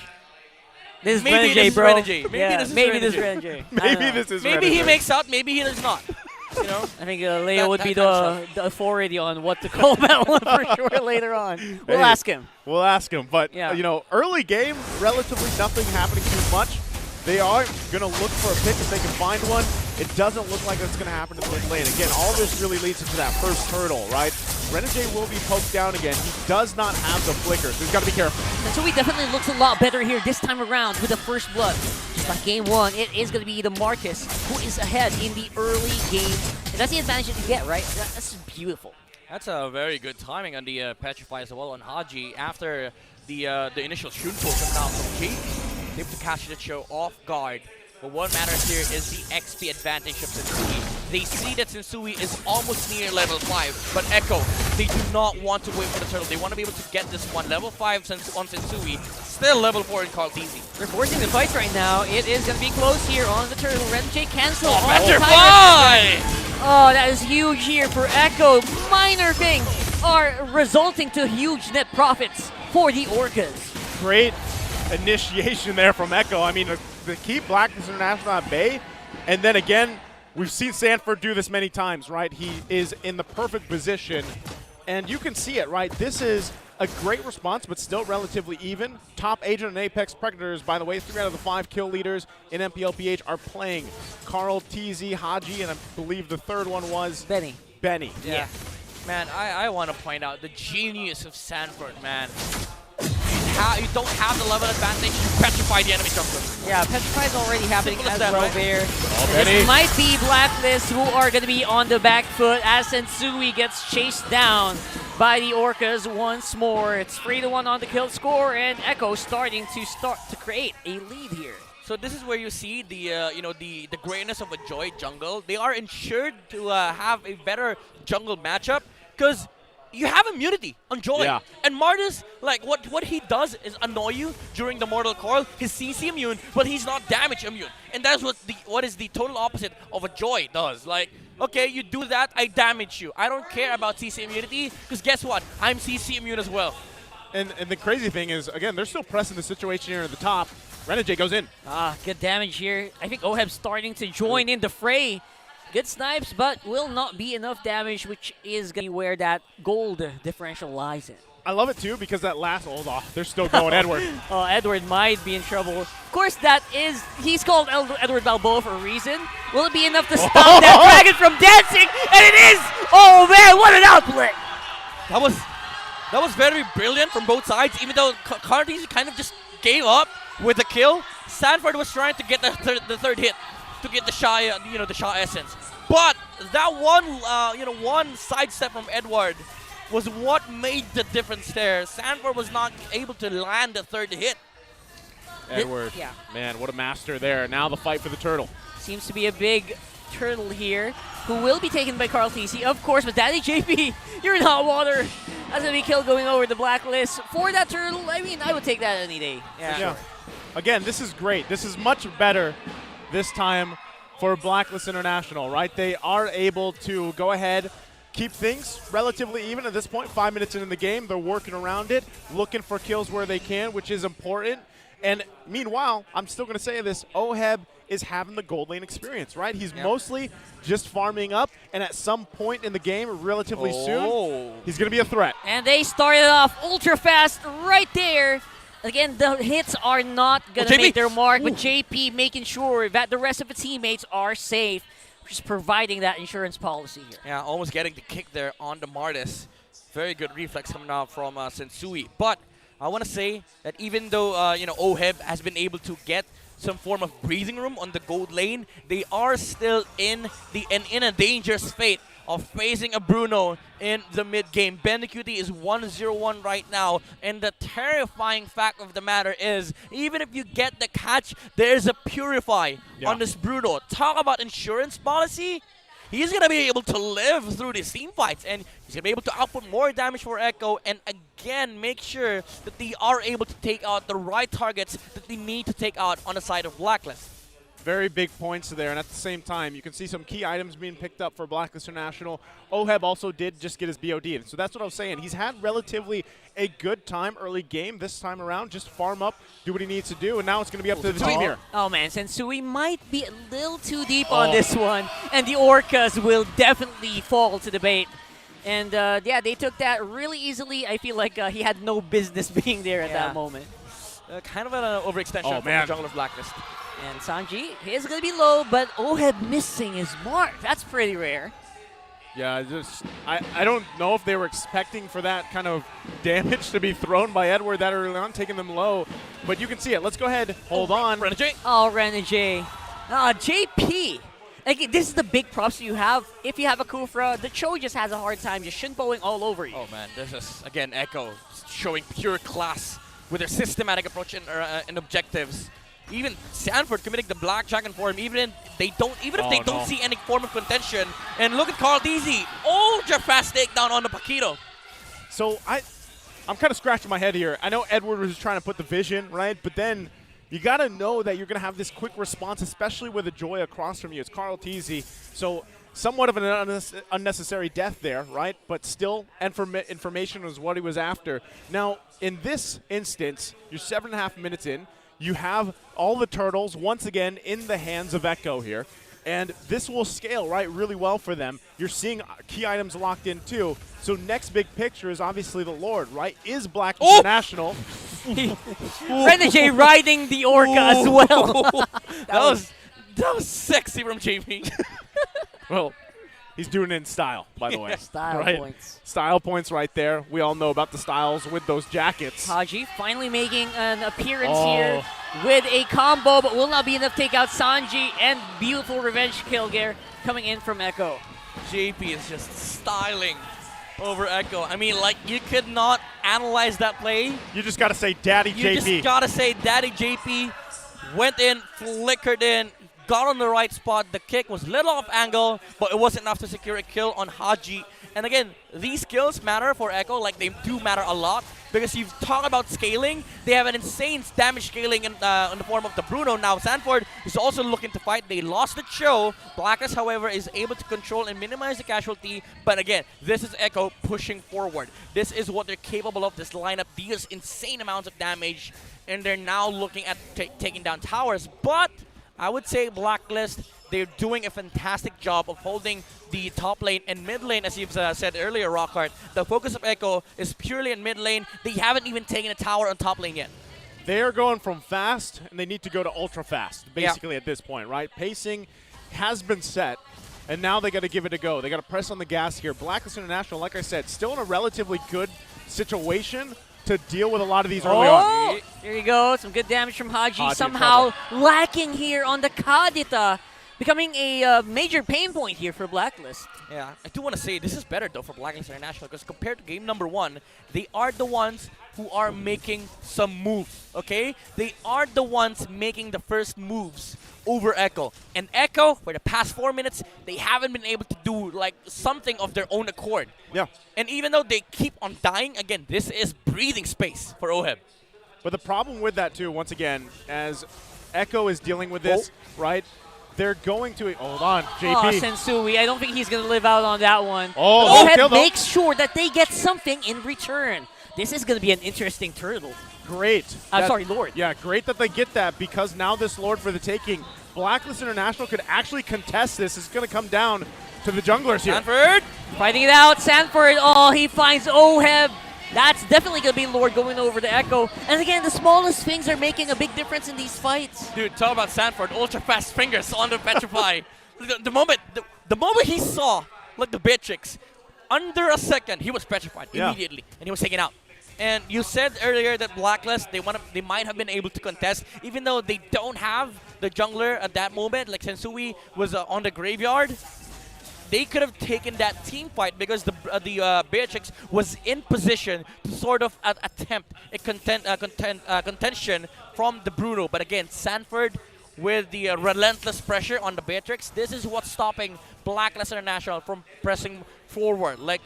This is maybe Renegade, this is bro. Renegade. Maybe Yeah, this is maybe Renegade. this is Renegade. Maybe this is Maybe Renegade. he makes out, maybe he does not. You know? I think Leo would be the authority on what to call that one for sure later on. We'll ask him. We'll ask him. But, Yeah. you know, early game, relatively nothing happening too much. They are going to look for a pick if they can find one. It doesn't look like it's going to happen in the mid lane. Again, all this really leads into that first hurdle, right? Renegade will be poked down again. He does not have the flicker, so he's got to be careful. And so he definitely looks a lot better here this time around with the first blood. Just like game 1, it is going to be the Marcus who is ahead in the early game. And that's the advantage that you get, right? That's beautiful. That's a very good timing on the Petrify as well on Haji after the initial shoot poke down from G. Able to catch the show off guard. But what matters here is the XP advantage of Sensui. They see that Sensui is almost near level 5, but Echo, they do not want to wait for the turtle. They want to be able to get this one. Level 5 on Sensui, still level 4 in Carl Easy. They're forcing the fights right now. It is going to be close here on the turtle. Renegade cancel. Oh, all the Petrify! Oh, that is huge here for Echo. Minor things are resulting to huge net profits for the Orcas. Great initiation there from Echo. I mean, to keep Blacklist International at bay, and then again, we've seen Sanford do this many times, right? He is in the perfect position, and you can see it, right? This is a great response, but still relatively even. Top agent and Apex Predators, by the way, 3 out of the 5 kill leaders in Mpl-Ph are playing. Carl, TZ, Haji, and I believe the third one was Benny. Yeah. Man, I want to point out the genius of Sanford, man. You don't have the level advantage, you petrify the enemy jungler. Yeah, Petrify is already happening as well right? there. Benny. This might be Blacklist who are going to be on the back foot as Sensui gets chased down by the Orcas once more. It's 3-1 on the kill score, and Echo starting to create a lead here. So this is where you see the the greatness of a Joy jungle. They are ensured to have a better jungle matchup because you have immunity on Joy. Yeah. And Martis, like what he does is annoy you during the Mortal Coil. He's CC immune, but he's not damage immune. And that's what is the total opposite of a Joy does. Like, okay, you do that, I damage you. I don't care about CC immunity, because guess what? I'm CC immune as well. And the crazy thing is, again, they're still pressing the situation here at the top. Renegade goes in. Good damage here. I think OHEB starting to join in the fray. Good snipes, but will not be enough damage, which is going to be where that gold differential lies in. I love it, too, because that last... they're still going, Edward. Oh, Edward might be in trouble. Of course, he's called Edward Balboa for a reason. Will it be enough to stop that dragon from dancing? And it is! Oh, man, what an outplay! That was very brilliant from both sides, even though Cardi kind of just gave up with the kill. Sanford was trying to get the third hit to get the Sha, the Sha essence. But that one sidestep from Edward was what made the difference there. Sanford was not able to land the third hit. Edward, man, what a master there. Now the fight for the turtle. Seems to be a big turtle here, who will be taken by Carl TC, of course, but Daddy JP, you're in hot water. That's a big kill going over the blacklist. For that turtle, I mean, I would take that any day. Yeah. Again, this is great. This is much better this time for Blacklist International, right? They are able to go ahead, keep things relatively even at this point. 5 minutes into the game, they're working around it, looking for kills where they can, which is important. And meanwhile, I'm still going to say this, Oheb is having the gold lane experience, right? He's mostly just farming up, and at some point in the game, relatively soon, he's going to be a threat. And they started off ultra fast right there. Again, the hits are not going to make their mark, but JP making sure that the rest of the teammates are safe, just providing that insurance policy here. Yeah, almost getting the kick there on the Martis. Very good reflex coming out from Sensui. But I want to say that even though Oheb has been able to get some form of breathing room on the gold lane, they are still in a dangerous fate of facing a Bruno in the mid game. Bendicuti is 1-0-1 right now, and the terrifying fact of the matter is, even if you get the catch, there's a Purify on this Bruno. Talk about insurance policy. He's going to be able to live through these team fights, and he's going to be able to output more damage for Echo, and again, make sure that they are able to take out the right targets that they need to take out on the side of Blacklist. Very big points there, and at the same time, you can see some key items being picked up for Blacklist International. Oheb also did just get his BOD, so that's what I was saying. He's had relatively a good time early game this time around. Just farm up, do what he needs to do, and now it's going to be up to the team here. Oh man, Sensui might be a little too deep on this one, and the Orcas will definitely fall to the bait. And yeah, they took that really easily. I feel like he had no business being there at that moment. Kind of an overextension from the jungler Blacklist. And Sanji is going to be low, but Oheb missing his mark. That's pretty rare. Yeah, I don't know if they were expecting for that kind of damage to be thrown by Edward that early on, taking them low. But you can see it. Let's go ahead. Hold on. Renegade. Oh, Renegade. JP. Like, this is the big props you have. If you have a Kufra, the Cho just has a hard time just shinpoing all over you. Oh man, this is, again, Echo showing pure class with their systematic approach and objectives. Even Sanford committing the blackjack for him, even if they don't see any form of contention. And look at Carl DZ, ultra fast takedown on the Paquito. So I'm kind of scratching my head here. I know Edward was trying to put the vision, right? But then you got to know that you're going to have this quick response, especially with a Joy across from you. It's Carl TZ. So somewhat of an unnecessary death there, right? But still, information was what he was after. Now, in this instance, you're 7.5 minutes in. You have all the turtles, once again, in the hands of Echo here. And this will scale, right, really well for them. You're seeing key items locked in, too. So next big picture is obviously the Lord, right? Is Black International. Renegade riding the Orca as well. that was sexy from JP. Well, he's doing it in style, by the way. Style points. Style points right there. We all know about the styles with those jackets. Haji finally making an appearance here with a combo, but will not be enough to take out Sanji, and beautiful revenge kill there coming in from Echo. JP is just styling over Echo. I mean, like, you could not analyze that play. You just got to say Daddy JP. You just got to say Daddy JP went in, flickered in, got on the right spot. The kick was a little off angle, but it wasn't enough to secure a kill on Haji. And again, these skills matter for Echo, like they do matter a lot, because you talk about scaling, they have an insane damage scaling in the form of the Bruno. Now Sanford is also looking to fight. They lost the Cho. Blacklist, however, is able to control and minimize the casualty. But again, this is Echo pushing forward. This is what they're capable of. This lineup deals insane amounts of damage, and they're now looking at taking down towers. But I would say Blacklist, they're doing a fantastic job of holding the top lane and mid lane, as you've said earlier, Rockhart. The focus of Echo is purely in mid lane. They haven't even taken a tower on top lane yet. They are going from fast, and they need to go to ultra fast, basically, at this point, right? Pacing has been set, and now they got to give it a go. They got to press on the gas here. Blacklist International, like I said, still in a relatively good situation to deal with a lot of these early on. There you go. Some good damage from Haji. Somehow lacking here on the Kadita. becoming a major pain point here for Blacklist. Yeah, I do want to say this is better though for Blacklist International because compared to game number 1, they are the ones who are making some moves, okay? They are the ones making the first moves over Echo. And Echo, for the past 4 minutes, they haven't been able to do like something of their own accord. Yeah. And even though they keep on dying, again, this is breathing space for OHEB. But the problem with that too, once again, as Echo is dealing with this, right? They're going to hold on, JP. Oh, Sensui, I don't think he's going to live out on that one. Oh, OHEB makes sure that they get something in return. This is going to be an interesting turtle. Great. Sorry, Lord. Yeah, great that they get that because now this Lord for the taking. Blacklist International could actually contest this. It's going to come down to the junglers here. Sanford fighting it out. Sanford, oh, he finds OHEB. That's definitely going to be Lord going over to Echo. And again, the smallest things are making a big difference in these fights. Dude, talk about Sanford. Ultra fast fingers on the Petrify. the moment he saw like the Beatrix, under a second, he was petrified immediately. And he was taken out. And you said earlier that Blacklist, they might have been able to contest, even though they don't have the jungler at that moment, like Sensui was on the graveyard. They could have taken that team fight because the Beatrix was in position to sort of attempt a contention from the Bruno. But again, Sanford with the relentless pressure on the Beatrix, this is what's stopping Blacklist International from pressing forward. Like,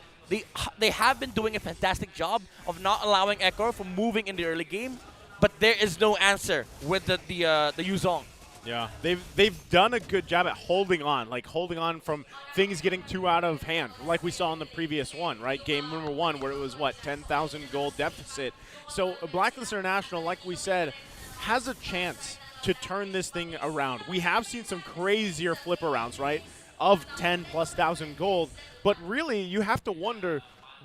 they have been doing a fantastic job of not allowing Echo from moving in the early game, but there is no answer with the Yuzong. Yeah, they've done a good job at holding on from things getting too out of hand, like we saw in the previous one, right? Game number 1, where it was, 10,000 gold deficit. So Blacklist International, like we said, has a chance to turn this thing around. We have seen some crazier flip arounds, right, of 10,000+ gold, but really you have to wonder,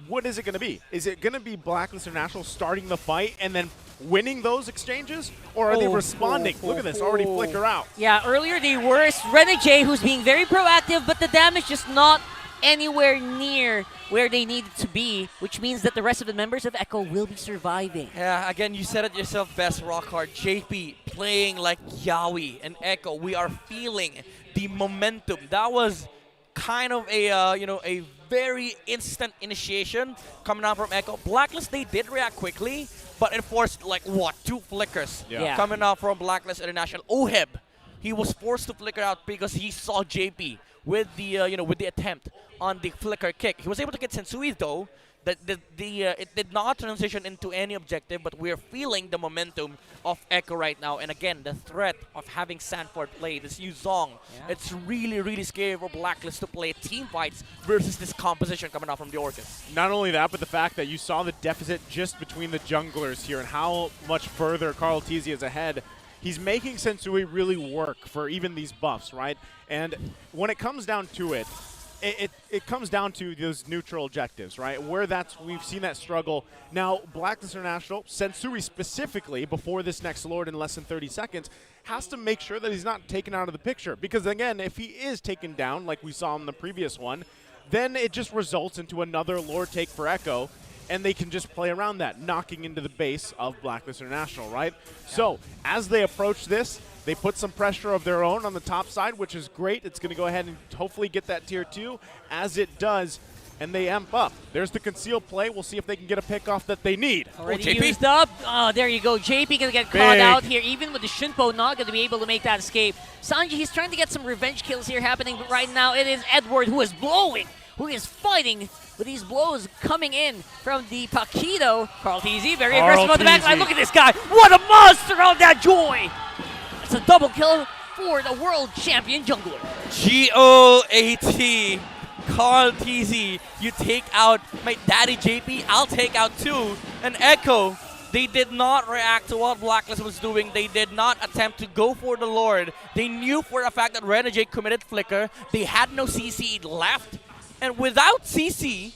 what is it going to be? Is it going to be Blacklist International starting the fight and then winning those exchanges, or are they responding? Look at this, already flicker out. Yeah, earlier they were Renegade, who's being very proactive, but the damage just not anywhere near where they needed to be, which means that the rest of the members of Echo will be surviving. Yeah, again, you said it yourself best, Rockhard. JP playing like Yaoi, and Echo, we are feeling the momentum. That was kind of a a very instant initiation coming out from Echo. Blacklist, they did react quickly, but it forced 2 flickers coming out from Blacklist International. OHEB, he was forced to flicker out because he saw JP with the with the attempt on the flicker kick. He was able to get Sensui though. It did not transition into any objective, but we're feeling the momentum of Echo right now. And again, the threat of having Sanford play this Yuzong, it's really, really scary for Blacklist to play team fights versus this composition coming out from the Orcas. Not only that, but the fact that you saw the deficit just between the junglers here and how much further Carl Tizzy is ahead. He's making Sensui really work for even these buffs, right? And when it comes down to it, it comes down to those neutral objectives, right? Where we've seen that struggle. Now, Blacklist International, Sensui specifically, before this next Lord in less than 30 seconds, has to make sure that he's not taken out of the picture. Because again, if he is taken down, like we saw in the previous one, then it just results into another Lord take for Echo, and they can just play around that, knocking into the base of Blacklist International, right? So, as they approach this, they put some pressure of their own on the top side, which is great. It's going to go ahead and hopefully get that tier 2. As it does, and they amp up. There's the concealed play. We'll see if they can get a pick-off that they need. Already used up. Oh, there you go. JP going to get caught out here. Even with the Shunpo, not going to be able to make that escape. Sanji, he's trying to get some revenge kills here happening, but right now it is Edward who is blowing, who is fighting with these blows coming in from the Paquito. Carl Tizzy, very aggressive on the backline. Look at this guy. What a monster on that Joy. It's a double kill for the world champion jungler. GOAT. Carl Tizzy, you take out my daddy JP, I'll take out 2. And Echo, they did not react to what Blacklist was doing. They did not attempt to go for the Lord. They knew for a fact that Renegade committed flicker. They had no CC left. And without CC,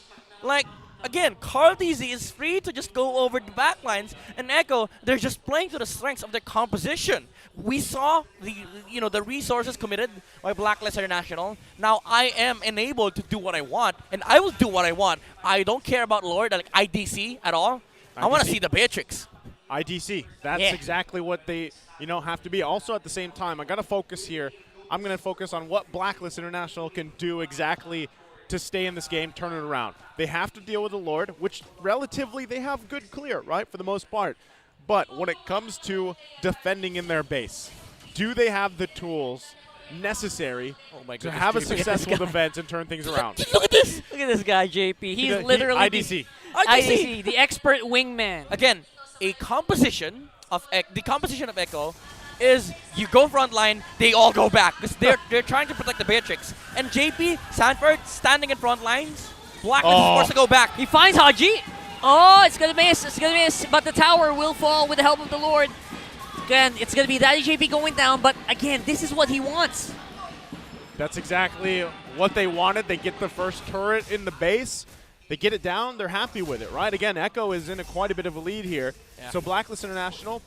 again, Carl Tizzy is free to just go over the backlines, and Echo, they're just playing to the strengths of their composition. We saw the resources committed by Blacklist International. Now I am enabled to do what I want, and I will do what I want. I don't care about Lord, IDC at all. I want to see the Beatrix. IDC, that's exactly what they have to be. Also at the same time, I got to focus here I'm going to focus on what Blacklist International can do exactly to stay in this game, turn it around. They have to deal with the Lord, which relatively they have good clear, right, for the most part. But when it comes to defending in their base, do they have the tools necessary to have a successful defense and turn things around? Look at this! Look at this guy, JP. He's literally IDC. IDC, the expert wingman. Again, the composition of Echo is you go front line, they all go back because they're trying to protect the Beatrix. And JP Sanford standing in front lines, Blacklist is forced to go back. He finds Haji. Oh, it's gonna miss. It's gonna miss. But the tower will fall with the help of the Lord. Again, it's gonna be Daddy JP going down. But again, this is what he wants. That's exactly what they wanted. They get the first turret in the base. They get it down. They're happy with it, right? Again, Echo is in quite a bit of a lead here. Yeah. So Blacklist International,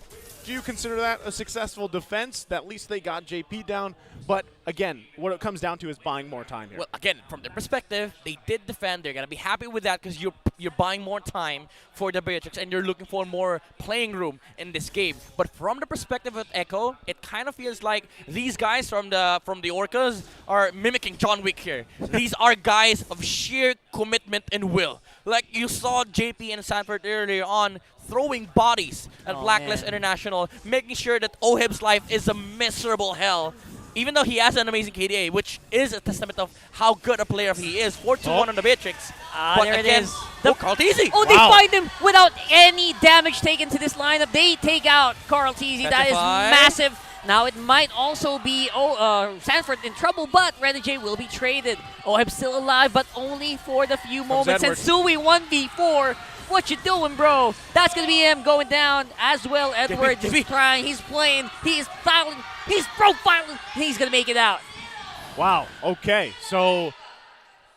do you consider that a successful defense? At least they got JP down. But again, what it comes down to is buying more time here. Well, again, from their perspective, they did defend. They're gonna be happy with that because you're buying more time for the Beatrix and you're looking for more playing room in this game. But from the perspective of Echo, it kind of feels like these guys from the Orcas are mimicking John Wick here. These are guys of sheer commitment and will. Like you saw JP and Sanford earlier on throwing bodies at Blacklist International, making sure that Ohib's life is a miserable hell. Even though he has an amazing KDA, which is a testament of how good a player he is. 4-2-1 on the Beatrix. But there again, it is. Carl Teasy. Oh, they find him without any damage taken to this lineup. They take out Carl Teasy. That is massive. Now it might also be Sanford in trouble, but Renegade will be traded. Ohib's still alive, but only for the few moments. And Sui 1v4. What you doing, bro? That's going to be him going down as well. Edward is trying. He's playing. He's fouling. He's profiling. He's going to make it out. Wow. Okay. So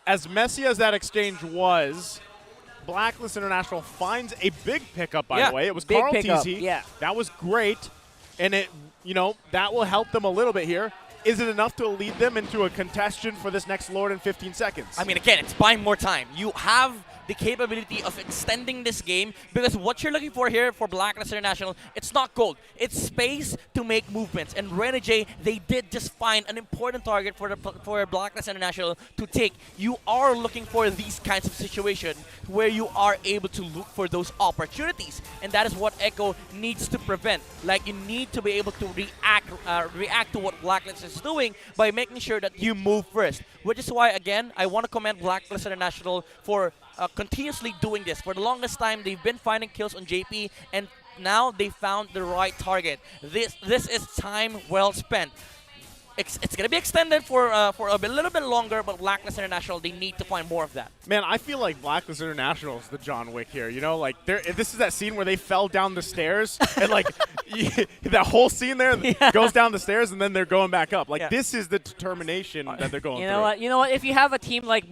as messy as that exchange was, Blacklist International finds a big pickup, by the way. It was Carl Teasy. Yeah. That was great. And it, that will help them a little bit here. Is it enough to lead them into a contention for this next Lord in 15 seconds? I mean, again, it's buying more time. You have the capability of extending this game because what you're looking for here for Blacklist International, it's not gold. It's space to make movements. And Renegade, they did just find an important target for Blacklist International to take. You are looking for these kinds of situations where you are able to look for those opportunities. And that is what Echo needs to prevent. Like, you need to be able to react to what Blacklist is doing by making sure that you move first. Which is why, again, I want to commend Blacklist International for continuously doing this. For the longest time, they've been finding kills on JP, and now they found the right target. This is time well spent. It's going to be extended for a little bit longer, but Blacklist International, they need to find more of that. Man, I feel like Blacklist International is the John Wick here. Like this is that scene where they fell down the stairs, and like that whole scene there goes down the stairs, and then they're going back up. Like this is the determination that they're going through. You know what? If you have a team like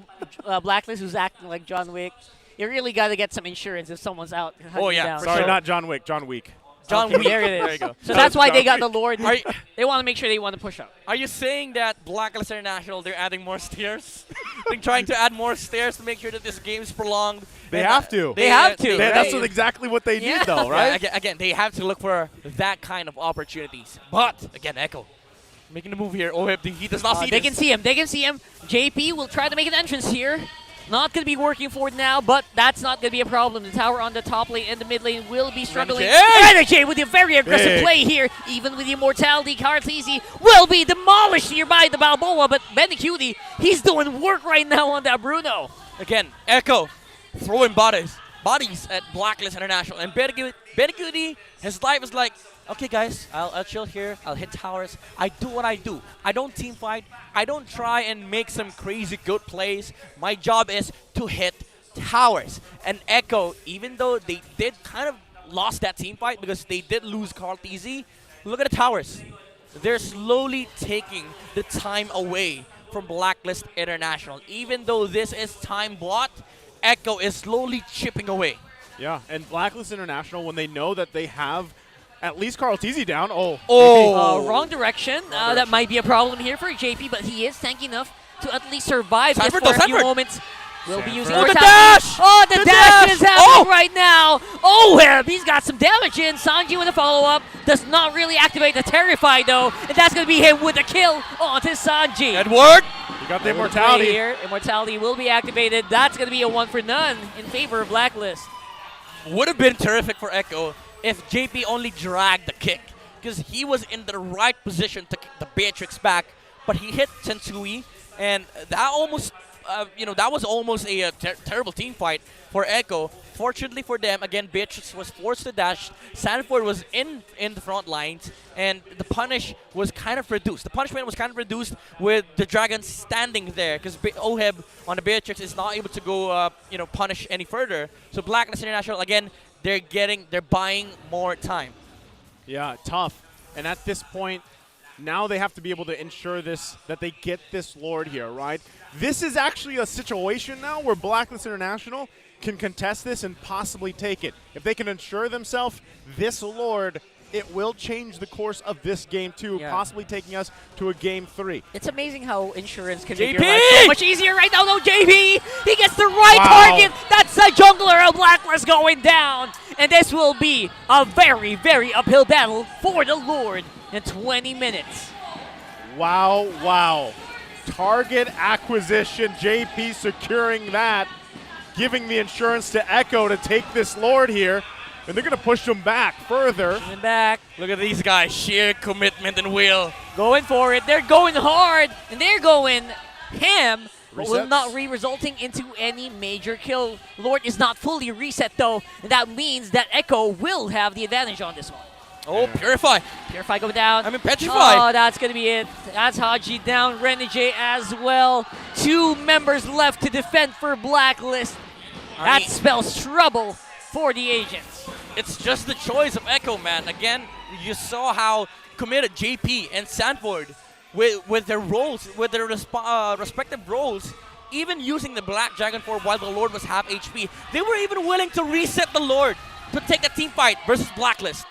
Blacklist who's acting like John Wick, you really got to get some insurance if someone's out. Oh yeah, sorry, not John Wick, John Wick. John Wick. There it is. There you go. So that's why they got the Lord. They want to make sure they want to push up. Are you saying that Blacklist International, they're adding more stairs? They're trying to add more stairs to make sure that this game is prolonged? They have to. They have to. That's exactly what they need, though, right? Yeah, again, they have to look for that kind of opportunities. But, again, Echo, making the move here. Ohib, he does not see They can see him. They can see him. JP will try to make an entrance here. Not going to be working for it now, but that's not going to be a problem. The tower on the top lane and the mid lane will be struggling. Renegade with a very aggressive play here. Even with the immortality, Cartesi will be demolished here by the Balboa, but Benecuti, he's doing work right now on that Bruno. Again, Echo throwing bodies at Blacklist International. And Benecuti, his life is like, okay, guys, I'll chill here. I'll hit towers. I do what I do. I don't team fight. I don't try and make some crazy good plays. My job is to hit towers. And Echo, even though they did kind of lost that team fight because they did lose Carl Teasy, look at the towers. They're slowly taking the time away from Blacklist International. Even though this is time bought, Echo is slowly chipping away. Yeah, and Blacklist International, when they know that they have at least Carl Teasy down. Wrong direction. That might be a problem here for JP, but he is tanky enough to at least survive this for a few moments. Will be using Oh, the mortality. dash! Oh, the The dash dash! is happening Oh! right now. Oh, Web, he's got some damage in. Sanji with a follow-up. Does not really activate the Terrify, though. And that's going to be him with a kill onto Sanji. Edward! You got the Play immortality. here. Immortality will be activated. That's going to be a 1 for none in favor of Blacklist. Would have been terrific for Echo if JP only dragged the kick, because he was in the right position to kick the Beatrix back, but he hit Sensui, and that almost, that was almost a terrible team fight for Echo. Fortunately for them, again, Beatrix was forced to dash. Sanford was in the front lines, and the punish was kind of reduced. The punishment was kind of reduced with the Dragon standing there, because Oheb on the Beatrix is not able to go, punish any further. So Blacklist International, again, they're buying more time. Yeah, tough. And at this point, now they have to be able to ensure that they get this Lord here, right? This is actually a situation now where Blacklist International can contest this and possibly take it. If they can ensure themselves this Lord, it will change the course of this game too, possibly taking us to a game 3. It's amazing how insurance can JP! make your life so much easier right now. No, JP! He gets the right target. That's the jungler of Blacklist going down. And this will be a very, very uphill battle for the Lord in 20 minutes. Wow. Target acquisition, JP securing that, giving the insurance to Echo to take this Lord here. And they're going to push them back further. Back. Look at these guys, sheer commitment and will. Going for it. They're going hard. And they're going ham. But will Resets. not resulting into any major kill. Lord is not fully reset though. And that means that Echo will have the advantage on this one. Oh, Purify. Purify go down. I mean, Petrify. Oh, that's going to be it. That's Haji down. Renegade as well. 2 members left to defend for Blacklist. That spells trouble for the agents. It's just the choice of Echo, man. Again, you saw how committed JP and Sanford with their roles, with their respective roles, even using the Black Dragon for while the Lord was half HP. They were even willing to reset the Lord to take a team fight versus Blacklist.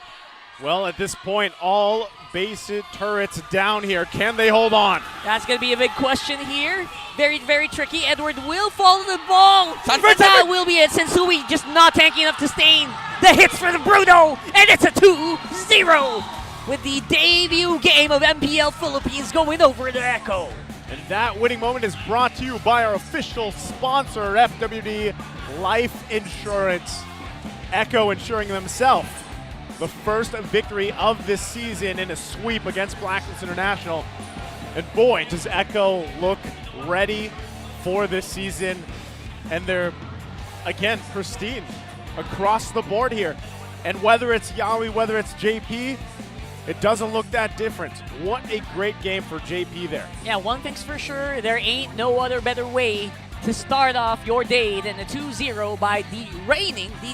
Well, at this point, all base turrets down here. Can they hold on? That's going to be a big question here. Very, very tricky. Edward will follow the ball. Sanford, That will be it. Sensui just not tanky enough to stain the hits for the Bruno. And it's a 2-0 with the debut game of MPL Philippines going over to Echo. And that winning moment is brought to you by our official sponsor, FWD Life Insurance. Echo ensuring themselves the first victory of this season in a sweep against Blacklist International. And boy, does Echo look ready for this season. And they're, again, pristine across the board here. And whether it's Yawi, whether it's JP, it doesn't look that different. What a great game for JP there. Yeah, one thing's for sure, there ain't no other better way to start off your day than a 2-0 by the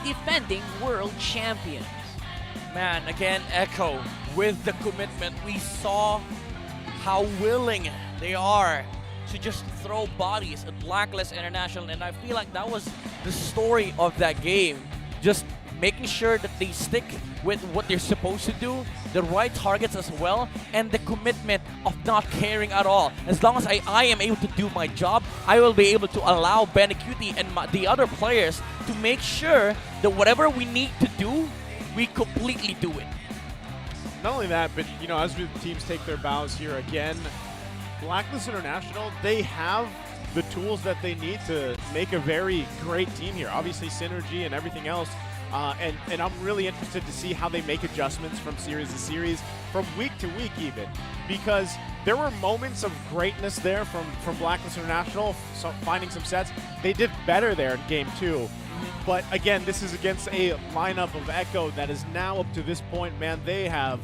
defending world champions. Man, again, Echo with the commitment. We saw how willing they are to just throw bodies at Blacklist International, and I feel like that was the story of that game. Just making sure that they stick with what they're supposed to do, the right targets as well, and the commitment of not caring at all. As long as I am able to do my job, I will be able to allow Benecuti and the other players to make sure that whatever we need to do, we completely do it. Not only that, but as the teams take their bows here again, Blacklist International, they have the tools that they need to make a very great team here. Obviously, synergy and everything else. And I'm really interested to see how they make adjustments from series to series, from week to week even, because there were moments of greatness there from Blacklist International, finding some sets. They did better there in game 2. But again, this is against a lineup of Echo that is now up to this point, man, they have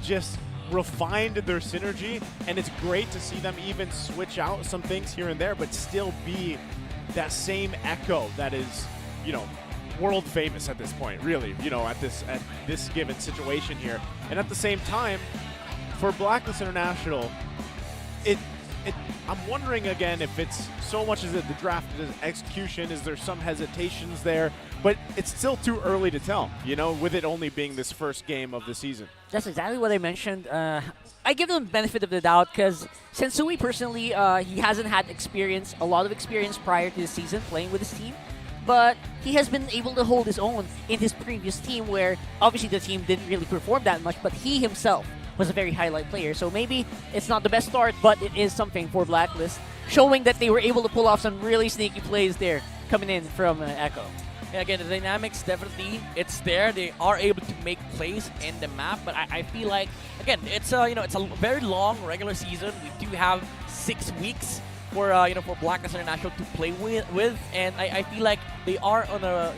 just refined their synergy, and it's great to see them even switch out some things here and there, but still be that same Echo that is, world famous at this point, really, at this given situation here. And at the same time, for Blacklist International, I'm wondering again if it's so much as the draft is execution, is there some hesitations there? But it's still too early to tell, you know, with it only being this first game of the season. That's exactly what I mentioned. I give them the benefit of the doubt because Sensui personally, he hasn't had a lot of experience prior to the season playing with his team. But he has been able to hold his own in his previous team where obviously the team didn't really perform that much, but he himself was a very highlight player. So maybe it's not the best start, but it is something for Blacklist, showing that they were able to pull off some really sneaky plays there coming in from Echo. Yeah, again, the dynamics definitely, it's there. They are able to make plays in the map, but I feel like, again, it's it's a very long regular season. We do have 6 weeks for for Blacklist International to play with, and I feel like they are on a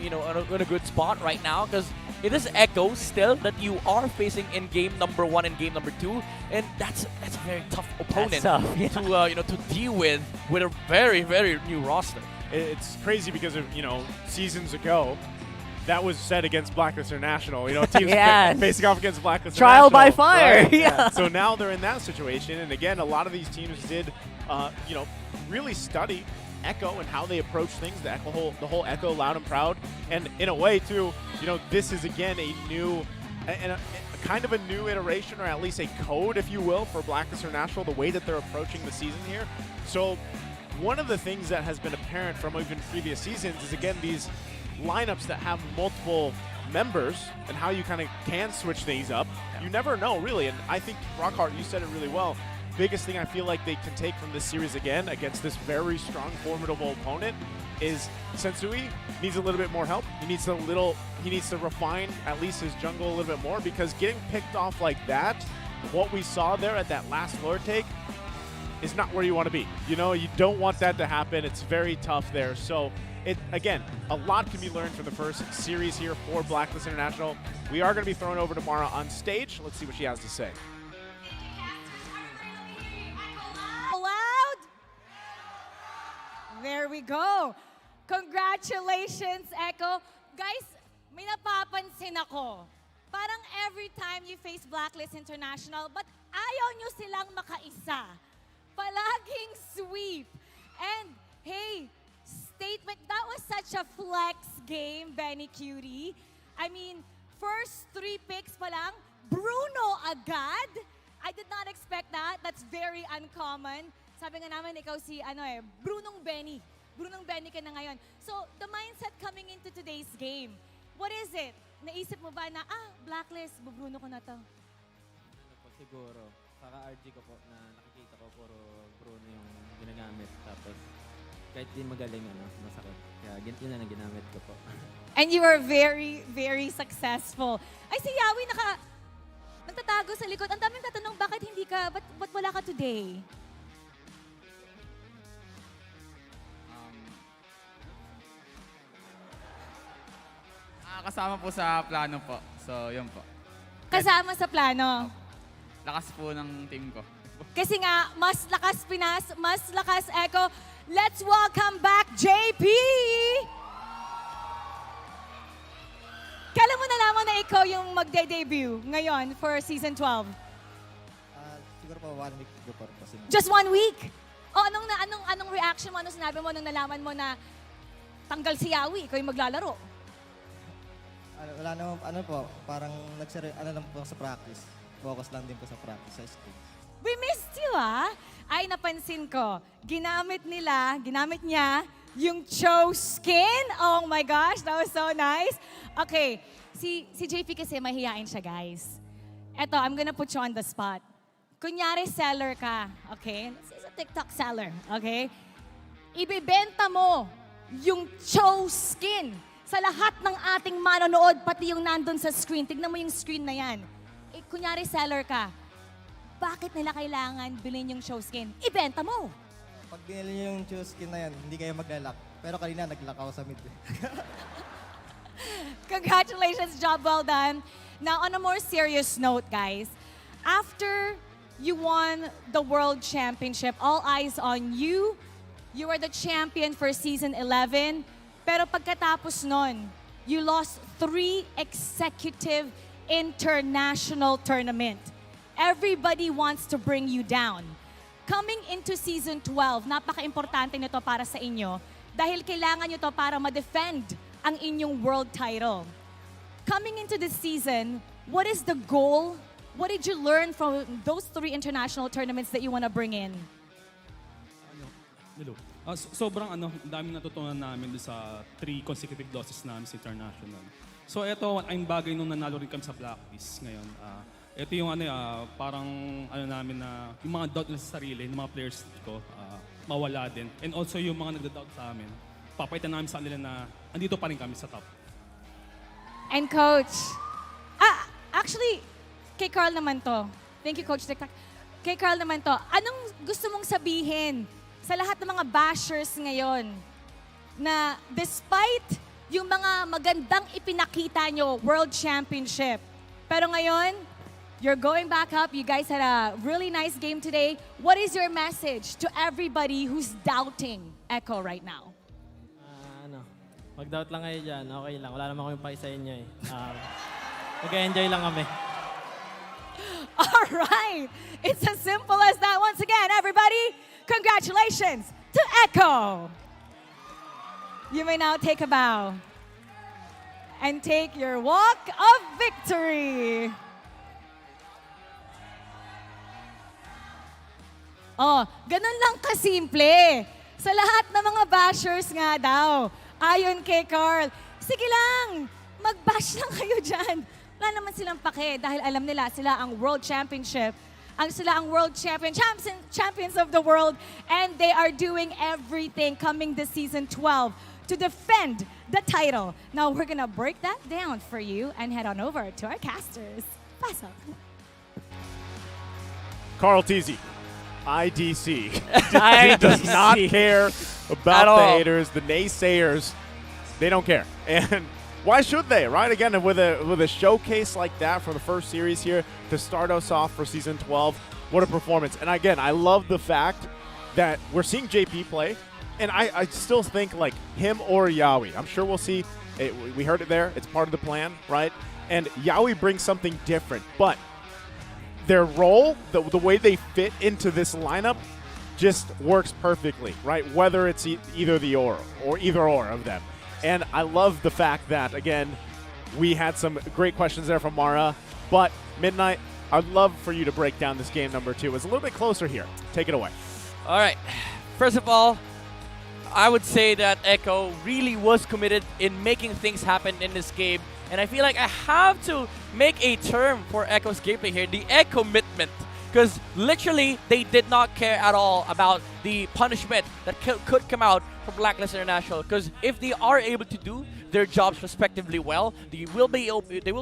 on a good spot right now because it is Echo still that you are facing in game number 1 and game number 2, and that's a very tough opponent to to deal with a very new roster. It's crazy because of seasons ago. That was said against Blacklist International. Teams facing off against Blacklist Trial International. by fire. Right? Yeah. So now they're in that situation, and again, a lot of these teams did, really study Echo and how they approach things. The whole Echo Loud and Proud, and in a way too, this is again a new, and a kind of a new iteration, or at least a code, if you will, for Blacklist International. The way that they're approaching the season here. So one of the things that has been apparent from even previous seasons is again these lineups that have multiple members and how you kind of can switch things up. You never know, really, and I think Rockhart, you said it really well. Biggest thing I feel like they can take from this series again against this very strong, formidable opponent is Sensui needs a little bit more help. He needs to refine at least his jungle a little bit more, because getting picked off like that, what we saw there at that last floor take, is not where you want to be. You don't want that to happen. It's very tough there. So again, a lot can be learned from the first series here for Blacklist International. We are going to be thrown over tomorrow on stage. Let's see what she has to say. Loud. There we go. Congratulations, Echo. Guys, may napapansin ako. Parang every time you face Blacklist International, but ayaw nyo silang makaisa. Palaging sweep. And hey, statement, that was such a flex game, Benny Cutie. I mean, first 3 picks pa lang, Bruno agad. I did not expect that. That's very uncommon. Sabi nga namin, ikaw si, Brunong Benny. Brunong Benny ka na ngayon. So, the mindset coming into today's game, what is it? Naisip mo ba na, Blacklist, Bruno ko na to? Siguro. Kaka-RG ko po na nakikita ko puro Bruno yung ginagamit. Tapos, kahit di magaling, masakit. Kaya yun na ginamit ko po. And you are very, very successful. Ay, si Yawi nagtatago sa likod. Ang daming tatanong, bakit hindi ka, ba't wala ka today? Kasama po sa plano po. So, yun po. Kasama sa plano? Lakas po ng team ko. Kasi nga, mas lakas Pinas, mas lakas Echo. Let's welcome back JP! Kailan mo nalaman na ikaw yung magde-debut ngayon for Season 12? Siguro po 1 week before po. Just 1 week? O anong reaction mo? Anong sinabi mo nung nalaman mo na tanggal si Yawi, ikaw yung maglalaro? Wala naman, parang lang po sa practice. Focus lang din po sa practice sa school. We missed you, Ay, napansin ko. Ginamit niya yung Cho skin. Oh my gosh, that was so nice. Okay, si JP kasi mahihain siya, guys. Eto, I'm gonna put you on the spot. Kunyari, seller ka, okay? This is a TikTok seller, okay? Ibibenta mo yung Cho skin sa lahat ng ating manonood, pati yung nandun sa screen. Tignan mo yung screen na yan. Kunyari, seller ka. Bakit nila kailangan bilhin yung show skin? Ibenta mo! Pag binili niyo yung show skin na yan, hindi kayo maglalak. Pero kanina, naglalak ako sa mid. Congratulations, job well done. Now, on a more serious note, guys, after you won the World Championship, all eyes on you. You are the champion for Season 11. Pero pagkatapos nun, you lost 3 consecutive international tournament. Everybody wants to bring you down. coming into Season 12, napaka-importante nito para sa inyo dahil kailangan nyo to para ma-defend ang inyong world title. Coming into this season, what is the goal? What did you learn from those 3 international tournaments that you want to bring in? Hello. Sobrang daming natutunan namin sa 3 consecutive losses namin sa international. So ito, ang bagay nung nanalo rin kami sa blacklist ngayon. Ito yung parang namin na yung mga doubt nila sa sarili, ng mga players ko, mawala din. And also yung mga nagda-doubt sa amin, papaitan namin sa kanila na andito pa rin kami sa top. And Coach, actually, kay Carl naman to. Thank you, Coach TikTok. Kay Carl naman to, anong gusto mong sabihin sa lahat ng mga bashers ngayon na despite yung mga magandang ipinakita nyo, World Championship, pero ngayon, you're going back up. You guys had a really nice game today. What is your message to everybody who's doubting Echo right now? Mag-doubt lang kayo dyan. Okay lang. Wala naman kami paki sa inyo eh. Mag-enjoy lang kami. All right. It's as simple as that. Once again, everybody, congratulations to Echo. You may now take a bow and take your walk of victory. Oh, ganun lang kasimple. Sa lahat ng mga bashers nga daw, ayon kay Carl, sige lang, mag-bash lang kayo dyan. Wala naman silang pake dahil alam nila sila ang World Championship. Sila ang World Champions of the world, and they are doing everything coming this season 12 to defend the title. Now we're gonna break that down for you and head on over to our casters. Pass up. Carl Teasy, IDC. He does not care about the haters, the naysayers. They don't care. And why should they, right? Again, with a showcase like that for the first series here to start us off for Season 12, what a performance. And again, I love the fact that we're seeing JP play, and I still think like him or Yawi. I'm sure we'll see. We heard it there. It's part of the plan, right? And Yawi brings something different, but their role, the way they fit into this lineup just works perfectly, right? Whether it's either or of them. And I love the fact that, again, we had some great questions there from Mara, but Midnight, I'd love for you to break down this game number 2. It's a little bit closer here. Take it away. All right. First of all, I would say that Echo really was committed in making things happen in this game. And I feel like I have to make a term for Echo's gameplay here, the Echo-commitment. Because literally, they did not care at all about the punishment that could come out from Blacklist International. Because if they are able to do their jobs respectively well, they will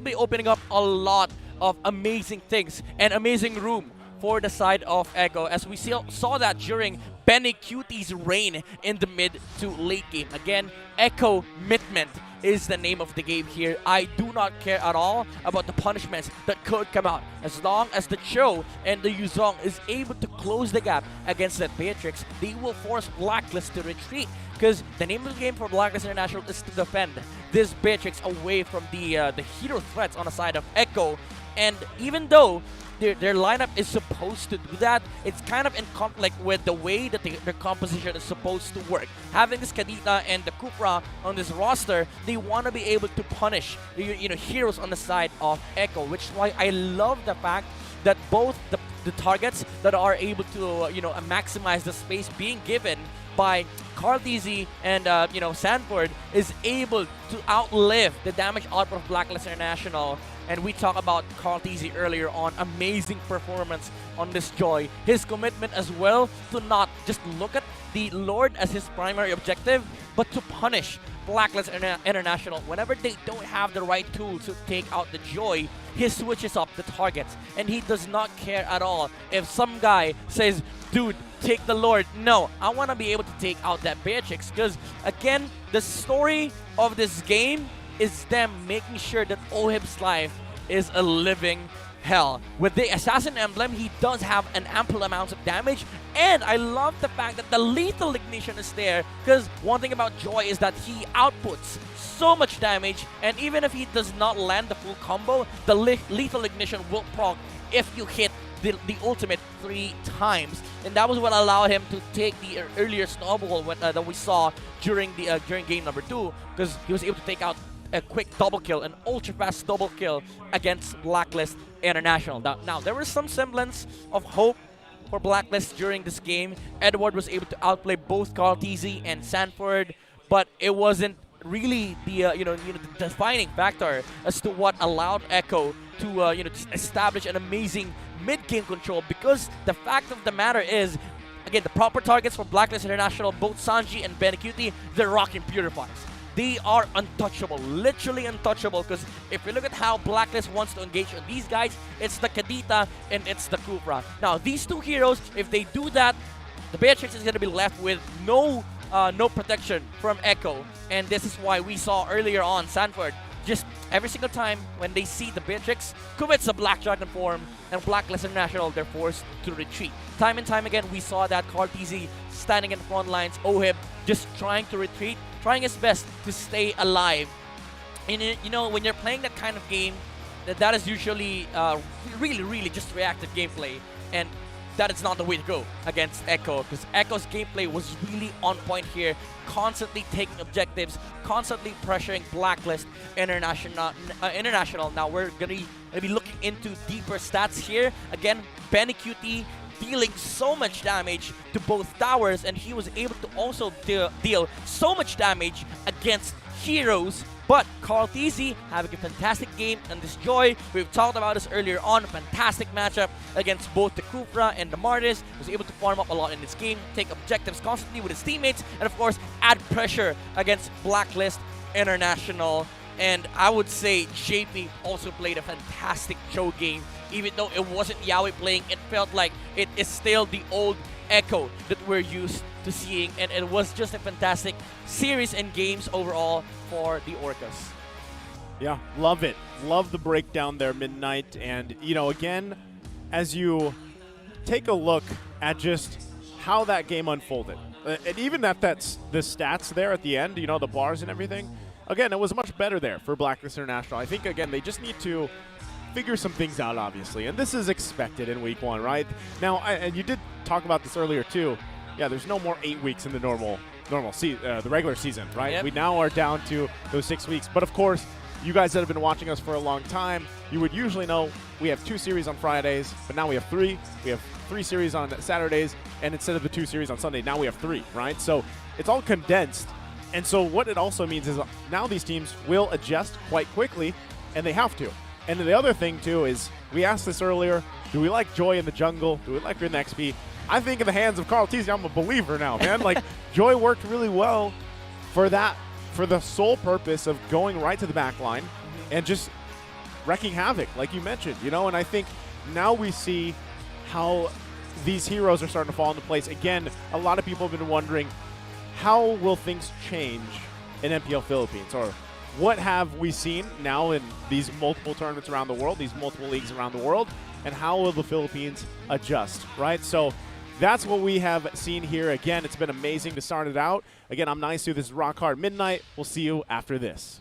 be opening up a lot of amazing things and amazing room for the side of Echo, as we saw that during Benny Cutie's reign in the mid to late game. Again, Echo commitment is the name of the game here. I do not care at all about the punishments that could come out. As long as the Cho and the Yuzong is able to close the gap against that Beatrix, they will force Blacklist to retreat. Because the name of the game for Blacklist International is to defend this Beatrix away from the hero threats on the side of Echo. And even though their lineup is supposed to do that, it's kind of in conflict with the way that their composition is supposed to work. Having this Kadita and the Kupra on this roster, they want to be able to punish heroes on the side of Echo, which is why I love the fact that both the targets that are able to maximize the space being given by Carl DZ and Sanford is able to outlive the damage output of Blacklist International. And we talked about Carl DZ earlier on. Amazing performance on this Joy. His commitment as well to not just look at the Lord as his primary objective, but to punish Blacklist International. Whenever they don't have the right tools to take out the Joy, he switches up the targets. And he does not care at all if some guy says, dude, take the Lord. No, I want to be able to take out that Beatrix. Because, again, the story of this game is them making sure that Ohib's life is a living hell, with the Assassin Emblem, he does have an ample amount of damage, and I love the fact that the lethal ignition is there, because one thing about Joy is that he outputs so much damage, and even if he does not land the full combo, the lethal ignition will proc if you hit the ultimate 3 times, and that was what allowed him to take the earlier snowball that we saw during game number 2, because he was able to take out a quick double kill, an ultra fast double kill against Blacklist International. Now there was some semblance of hope for Blacklist during this game. Edward was able to outplay both Carlteasy and Sanford, but it wasn't really the the defining factor as to what allowed Echo to establish an amazing mid-game control, because the fact of the matter is, again, the proper targets for Blacklist International, both Sanji and Benecuti, they're rocking Purifiers. They are untouchable, literally untouchable, because if you look at how Blacklist wants to engage on these guys, it's the Kadita and it's the Kufra. Now, these two heroes, if they do that, the Beatrix is going to be left with no protection from Echo, and this is why we saw earlier on Sanford, just every single time when they see the Beatrix commits a Black Dragon form and Blacklist International, they're forced to retreat. Time and time again, we saw that Carlteasy standing in the front lines, Ohib just trying to retreat, trying his best to stay alive. And when you're playing that kind of game, that is usually really just reactive gameplay, and that is not the way to go against Echo, because Echo's gameplay was really on point here, constantly taking objectives, constantly pressuring Blacklist International. Now we're gonna be looking into deeper stats here. Again, Benecuti dealing so much damage to both towers, and he was able to also deal so much damage against heroes. But Carlteasy having a fantastic game on this Joy. We've talked about this earlier on. Fantastic matchup against both the Kufra and the Martis. Was able to farm up a lot in this game, take objectives constantly with his teammates, and of course add pressure against Blacklist International. And I would say JP also played a fantastic Joe game. Even though it wasn't Yaoi playing, it felt like it is still the old Echo that we're used to seeing, and it was just a fantastic series and games overall for the Orcas. Yeah, love it. Love the breakdown there, Midnight. And, again, as you take a look at just how that game unfolded, and even that's the stats there at the end, the bars and everything, again, it was much better there for Blacklist International. I think, again, they just need to figure some things out, obviously, and this is expected in week 1, right? Now, and you did talk about this earlier, too. Yeah, there's no more 8 weeks in the the regular season, right? Yep. We now are down to those 6 weeks. But of course, you guys that have been watching us for a long time, you would usually know we have 2 series on Fridays, but now we have 3. We have 3 series on Saturdays, and instead of the 2 series on Sunday, now we have 3, right? So it's all condensed. And so what it also means is now these teams will adjust quite quickly, and they have to. And then the other thing, too, is we asked this earlier, do we like Joy in the jungle? Do we like her in the XP? I think in the hands of Carlteasy, I'm a believer now, man. Like, Joy worked really well for the sole purpose of going right to the back line and just wrecking havoc, like you mentioned, and I think now we see how these heroes are starting to fall into place. Again, a lot of people have been wondering, how will things change in MPL Philippines, or what have we seen now in these multiple tournaments around the world, these multiple leagues around the world, and how will the Philippines adjust, right? So that's what we have seen here. Again, it's been amazing to start it out. Again, I'm Nice2. This is Rock Hard Midnight. We'll see you after this.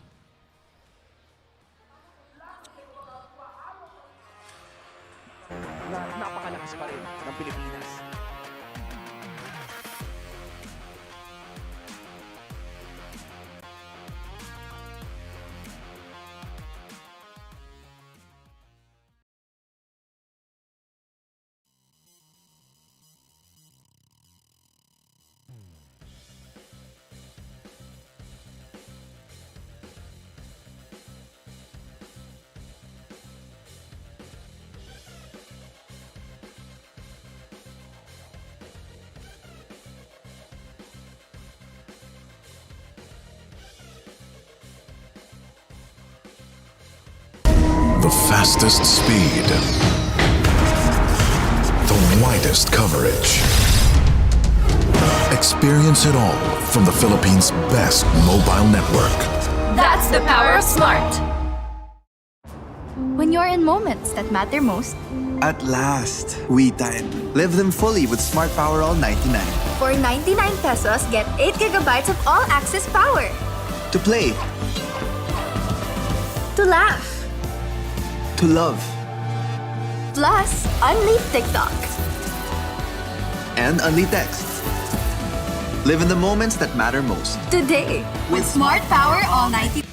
Napakalakas pa rin ng Pilipinas. The fastest speed. The widest coverage. Experience it all from the Philippines' best mobile network. That's the power of smart. When When you're in moments that matter most, At last, we time. Live them fully with Smart Power All 99. for 99 pesos, get 8 gigabytes of all-access power. To play, To laugh, to love, plus unleash TikTok. and only texts. Live in the moments that matter most. Today, with Smart Power All 99.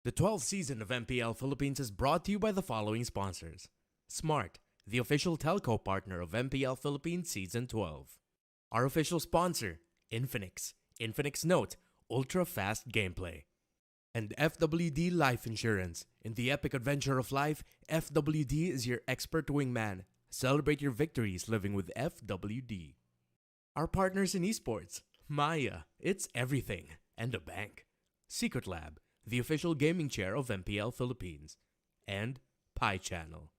The 12th season of MPL Philippines is brought to you by the following sponsors. Smart, the official telco partner of MPL Philippines Season 12. Our official sponsor, Infinix. Infinix Note, ultra-fast gameplay. And FWD Life Insurance. In the epic adventure of life, FWD is your expert wingman. Celebrate your victories living with FWD. Our partners in esports, Maya, it's everything, and a bank. Secret Lab, the official gaming chair of MPL Philippines. And Pi Channel.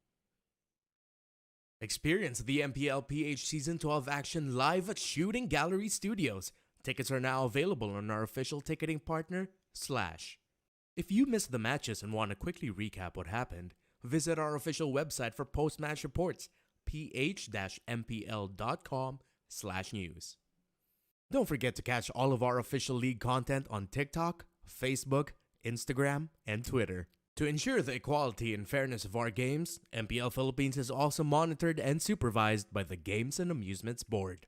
Experience the Mpl-Ph Season 12 action live at Shooting Gallery Studios. Tickets are now available on our official ticketing partner, Slash. If you missed the matches and want to quickly recap what happened, visit our official website for post-match reports, ph-mpl.com/news. Don't forget to catch all of our official league content on TikTok, Facebook, Instagram, and Twitter. To ensure the equality and fairness of our games, MPL Philippines is also monitored and supervised by the Games and Amusements Board.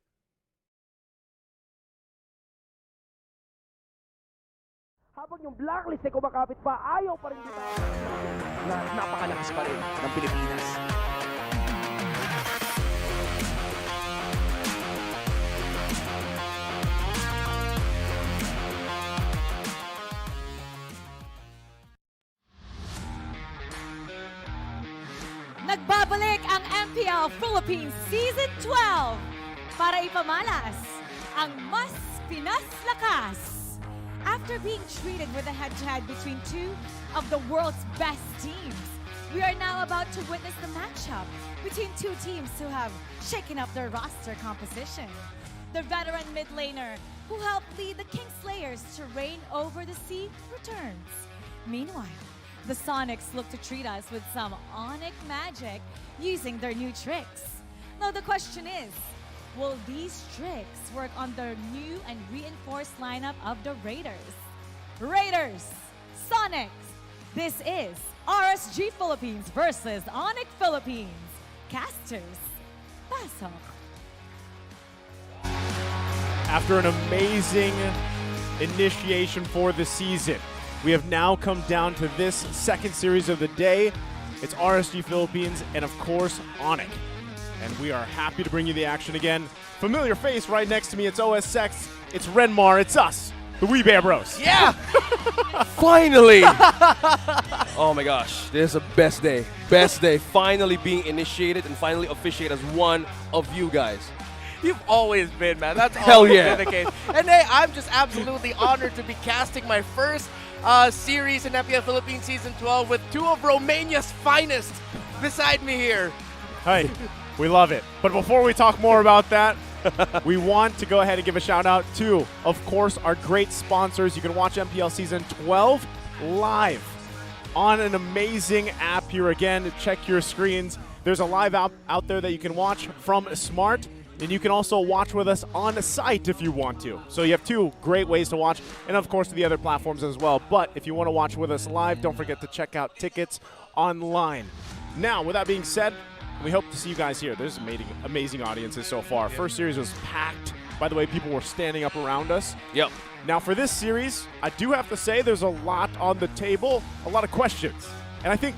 Habang yung blacklist ay kumakapit pa, ayaw pa rin kita. Napakalakas pa rin ng Pilipinas. Nagbabalik ang MPL Philippines Season 12 para ipamalas ang mas Pinas lakas. After being treated with a head-to-head between two of the world's best teams, we are now about to witness the matchup between two teams who have shaken up their roster composition. The veteran mid laner who helped lead the Kingslayers to reign over the sea returns. Meanwhile, the Sonics look to treat us with some ONIC magic using their new tricks. Now the question is, will these tricks work on their new and reinforced lineup of the Raiders? Raiders, Sonics, this is RSG Philippines versus ONIC Philippines. Casters, pasok. After an amazing initiation for the season, we have now come down to this second series of the day. It's RSG Philippines and, of course, ONIC. And we are happy to bring you the action again. Familiar face right next to me, it's OSX, it's Renmar, it's us, the Wee Bear Bros. Yeah! Finally! Oh my gosh, this is the best day. Best day. Finally being initiated and finally officiated as one of you guys. You've always been, man. That's Hell always yeah. been the case. And hey, I'm just absolutely honored to be casting my first series in MPL Philippines Season 12 with two of Romania's finest beside me here. Hey, we love it. But before we talk more about that, we want to go ahead and give a shout out to, of course, our great sponsors. You can watch MPL Season 12 live on an amazing app here. Again, check your screens. There's a live app out there that you can watch from Smart, and you can also watch with us on the site if you want to. So you have two great ways to watch, and of course the other platforms as well. But if you want to watch with us live, don't forget to check out tickets online. Now, with that being said, we hope to see you guys here. There's amazing audiences so far. First series was packed. By the way, people were standing up around us. Yep. Now for this series, I do have to say there's a lot on the table, a lot of questions. And I think,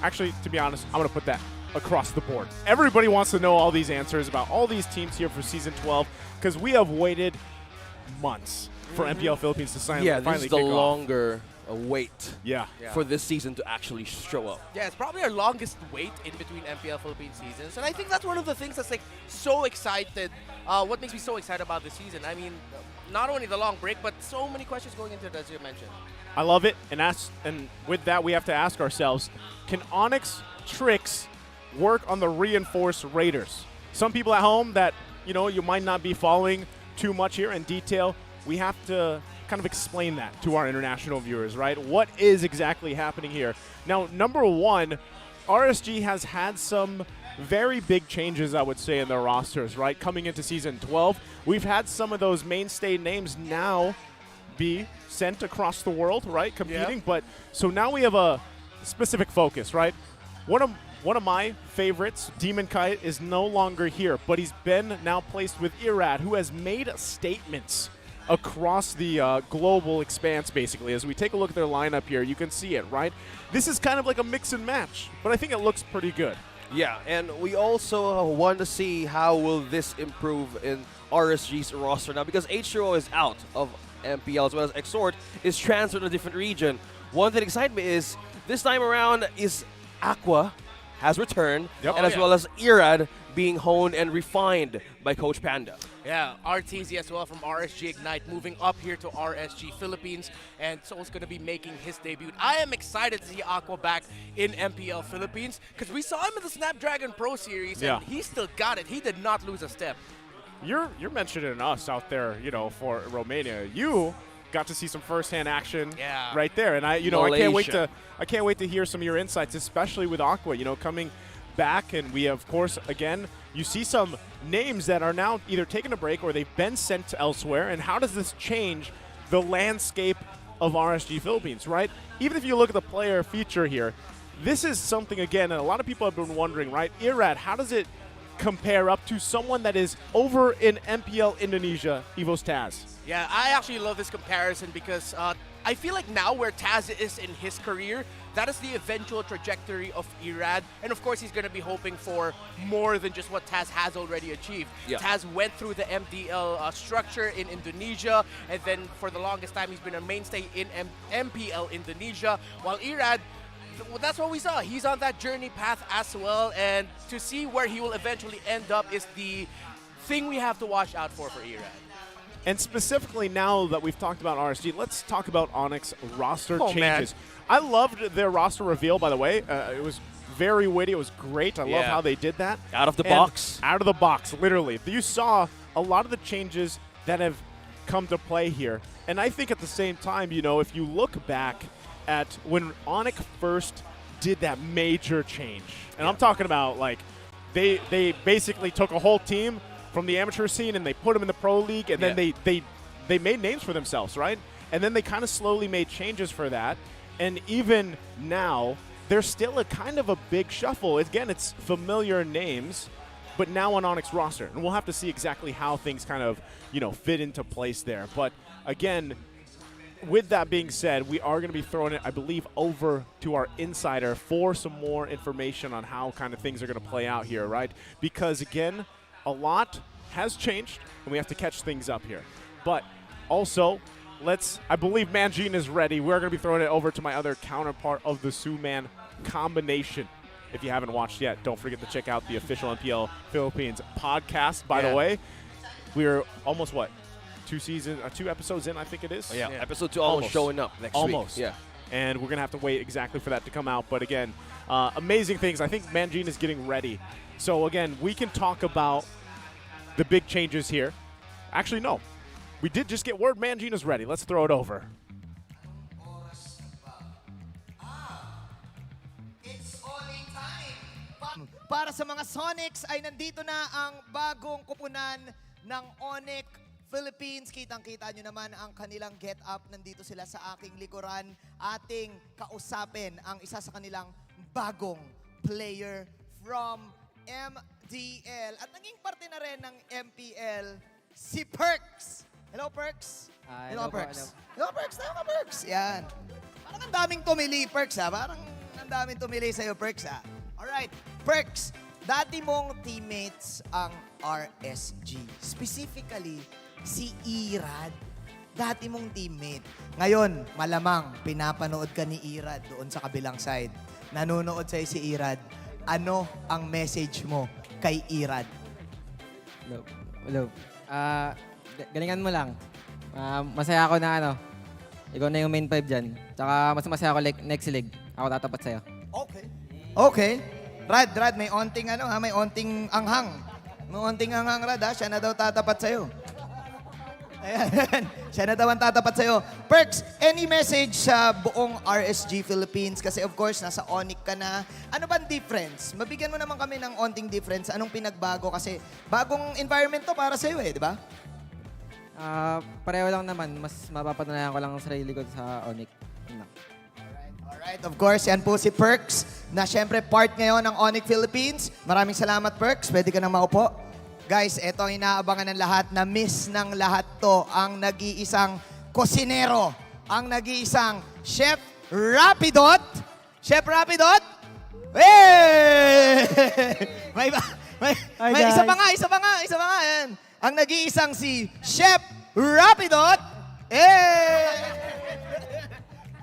actually, to be honest, I'm going to put that across the board. Everybody wants to know all these answers about all these teams here for Season 12 because we have waited months for MPL Philippines to finally this is the kick off. longer wait Yeah. for this season to actually show up. Yeah, it's probably our longest wait in between MPL Philippines seasons. And I think that's one of the things that's like so excited. What makes me so excited about this season? I mean, not only the long break, but so many questions going into it, as you mentioned. I love it. And with that, we have to ask ourselves, can Onyx tricks work on the reinforced Raiders? Some people at home that, you might not be following too much here in detail, we have to kind of explain that to our international viewers, right? What is exactly happening here? Now, number one, RSG has had some very big changes, I would say, in their rosters, right? Coming into Season 12, we've had some of those mainstay names now be sent across the world, right? Competing, Yep. but so now we have a specific focus, right? One of my favorites, Demon Kite, is no longer here, but he's been now placed with Irad, who has made statements across the global expanse, basically. As we take a look at their lineup here, you can see it, right? This is kind of like a mix and match, but I think it looks pretty good. Yeah, and we also want to see how will this improve in RSG's roster now, because H2O is out of MPL as well as Exort is transferred to a different region. One thing that excites me is this time around is Aqua has returned, and as well as Irad being honed and refined by Coach Panda. Yeah, RTZ as well from RSG Ignite moving up here to RSG Philippines, and Soul's going to be making his debut. I am excited to see Aqua back in MPL Philippines because we saw him in the Snapdragon Pro Series, and he still got it. He did not lose a step. You're mentioning us out there, for Romania. You got to see some firsthand action right there, and I can't wait to hear some of your insights, especially with Aqua, coming back. And we, of course, again, you see some names that are now either taking a break or they've been sent elsewhere. And how does this change the landscape of RSG Philippines, right? Even if you look at the player feature here, this is something, again, and a lot of people have been wondering, right? Irad, how does it compare up to someone that is over in MPL Indonesia, Evo's Taz? Yeah, I actually love this comparison because I feel like now where Taz is in his career, that is the eventual trajectory of Irad. And of course, he's going to be hoping for more than just what Taz has already achieved. Yeah. Taz went through the MDL structure in Indonesia, and then for the longest time, he's been a mainstay in MPL Indonesia, while Irad, that's what we saw. He's on that journey path as well, and to see where he will eventually end up is the thing we have to watch out for Irad. And specifically now that we've talked about RSG, let's talk about ONIC's roster changes. Man. I loved their roster reveal, by the way. It was very witty. It was great. I love how they did that. Out of the box. Out of the box, literally. You saw a lot of the changes that have come to play here. And I think at the same time, if you look back at when ONIC first did that major change, and I'm talking about like they basically took a whole team from the amateur scene and they put them in the pro league, and then they made names for themselves, right? And then they kind of slowly made changes for that. And even now, there's still a kind of a big shuffle. Again, it's familiar names, but now on ONIC's roster. And we'll have to see exactly how things kind of, fit into place there. But again, with that being said, we are going to be throwing it, I believe, over to our insider for some more information on how kind of things are going to play out here, right? Because again, a lot has changed, and we have to catch things up here. But also, I believe Manjin is ready. We're going to be throwing it over to my other counterpart of the Suman combination. If you haven't watched yet, don't forget to check out the official MPL Philippines podcast. By the way, we're almost, 2 episodes in, I think it is? Yeah. Episode 2 almost showing up next week. Almost. Yeah. And we're going to have to wait exactly for that to come out. But again, amazing things. I think Manjin is getting ready. So again, we can talk about the big changes here. Actually, no. We did just get word Manjin is ready. Let's throw it over. Para sa mga Sonics ay nandito na ang bagong kupunan ng ONIC Philippines. Kitang-kita nyo naman ang kanilang get-up. Nandito sila sa aking likuran. Ating kausapin ang isa sa kanilang bagong player from MDL. At naging parte na rin ng MPL, si Perks. Hello, Perks. Hello, Perks. Hello, Perks. Hello, Perks. Yan. Parang ang daming tumili, Perks, ha? Parang ang daming tumili sa'yo, Perks, ha? Alright, Perks, dati mong teammates ang RSG. Specifically, si Irad. Dati mong teammate. Ngayon, malamang pinapanood ka ni Irad doon sa kabilang side. Nanonood sa'yo si Irad. Ano ang message mo kay Irad? Hello. Galingan mo lang. Masaya ako na ikaw na yung main 5 dyan. Tsaka mas masaya ako next leg. Ako tatapat sa'yo. Okay. Rad, may onting may onting anghang. May onting anghang, Rad, ha? Siya na daw tatapat sa'yo. Ayan. Siya na daw ang tatapat sa'yo. Perks, any message sa buong RSG Philippines? Kasi of course, nasa ONIC ka na. Ano ba ang difference? Mabigyan mo naman kami ng onting difference. Anong pinagbago? Kasi bagong environment to para sa'yo di ba? Pareho lang naman. Mas mapapatunayan ko lang ang sarili ko sa ONIC. Alright, of course, yan po si Perks na syempre part ngayon ng ONIC Philippines. Maraming salamat, Perks. Pwede ka nang maupo. Guys, ito ang inaabangan ng lahat, na miss ng lahat to, ang nag-iisang kosinero, ang nag-iisang Chef Rapidot. Chef Rapidot? Hey! may isa pa nga. Yan. Ang nag-iisang si Chef Rapidot. Hey!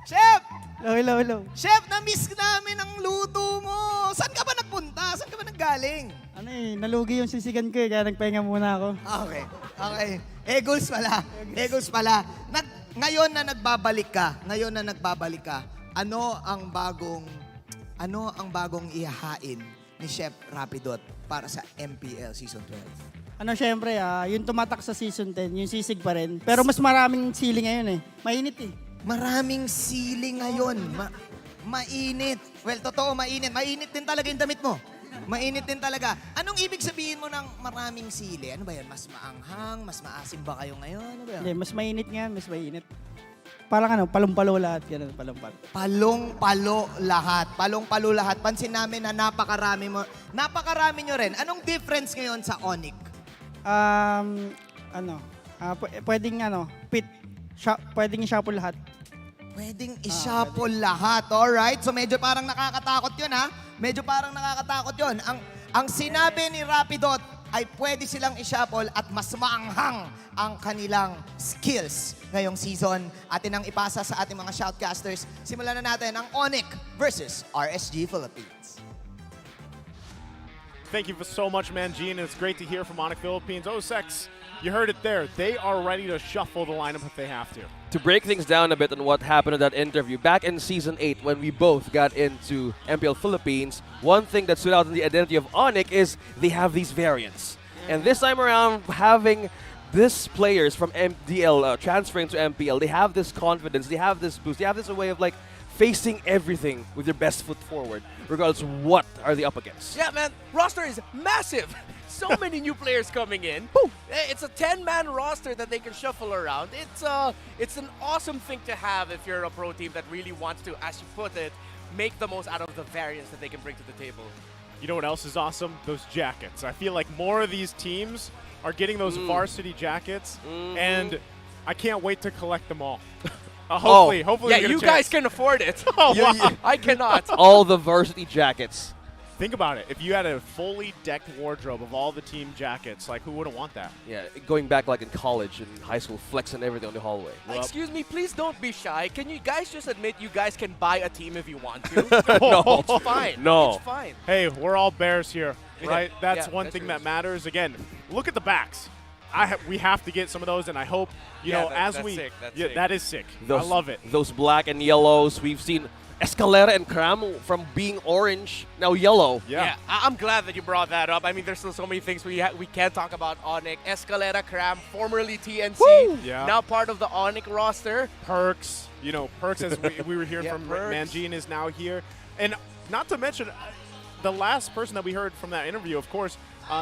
Chef! Hello. Chef, na-miss namin ang luto mo. Saan ka ba nagpunta? Saan ka ba nanggaling? Nalugi yung sisigan ko kaya nagpahinga muna ako. Okay. Eagles pala. Ngayon na nagbabalik ka, ano ang bagong ihahain ni Chef Rapidot para sa MPL Season 12? Syempre, yung tumatak sa Season 10, yung sisig pa rin. Pero mas maraming sili ngayon eh. Mainit eh. Maraming sili ngayon. Mainit. Well, totoo, mainit. Mainit din talaga yung damit mo. Mainit din talaga. Anong ibig sabihin mo ng maraming sili? Ano ba yan? Mas maanghang? Mas maasim ba kayo ngayon? Ano ba yan? Hindi, mas mainit nga. Mas mainit. Parang palong-palo lahat. Ganun, palong-palo. Palong-palo lahat. Pansin namin na napakarami nyo rin. Anong difference ngayon sa ONIC? Pwedeng pwedeng i-shuffle lahat. Pwedeng i-shuffle lahat. Alright? So medyo parang nakakatakot yun, ha? Ang sinabi ni Rapidot ay pwede silang i-shuffle at mas maanghang ang kanilang skills ngayong season. Atin ang ipasa sa ating mga shoutcasters. Simulan na natin ang ONIC versus RSG Philippines. Thank you so much, Mangine. It's great to hear from ONIC Philippines. Sex, you heard it there. They are ready to shuffle the lineup if they have to. To break things down a bit on what happened in that interview, back in Season 8 when we both got into MPL Philippines, one thing that stood out in the identity of ONIC is they have these variants. And this time around, having these players from MDL transferring to MPL, they have this confidence, they have this boost, they have this way of facing everything with your best foot forward, regardless of what are they up against. Yeah, man, roster is massive. So many new players coming in. It's a 10-man roster that they can shuffle around. It's an awesome thing to have if you're a pro team that really wants to, as you put it, make the most out of the variants that they can bring to the table. You know what else is awesome? Those jackets. I feel like more of these teams are getting those varsity jackets, and I can't wait to collect them all. Hopefully, yeah, you guys can afford it. I cannot. All the varsity jackets. Think about it. If you had a fully decked wardrobe of all the team jackets, who wouldn't want that? Yeah, going back in college and high school, flexing everything on the hallway. Excuse me, please don't be shy. Can you guys just admit you guys can buy a team if you want to? No. It's fine. No. It's fine. Hey, we're all Bears here, right? That's Yeah, one that's thing true. that matters. Again, look at the backs. We have to get some of those, and I hope, that's sick. That's sick. That is sick. I love it. Those black and yellows. We've seen Escalera and Cram from being orange, now yellow. Yeah, I'm glad that you brought that up. I mean, there's still so many things we can't talk about ONIC. Escalera, Cram, formerly TNC, now part of the ONIC roster. Perks, Perks, as we were hearing from Perks. Mangine, is now here. And not to mention, the last person that we heard from that interview, of course,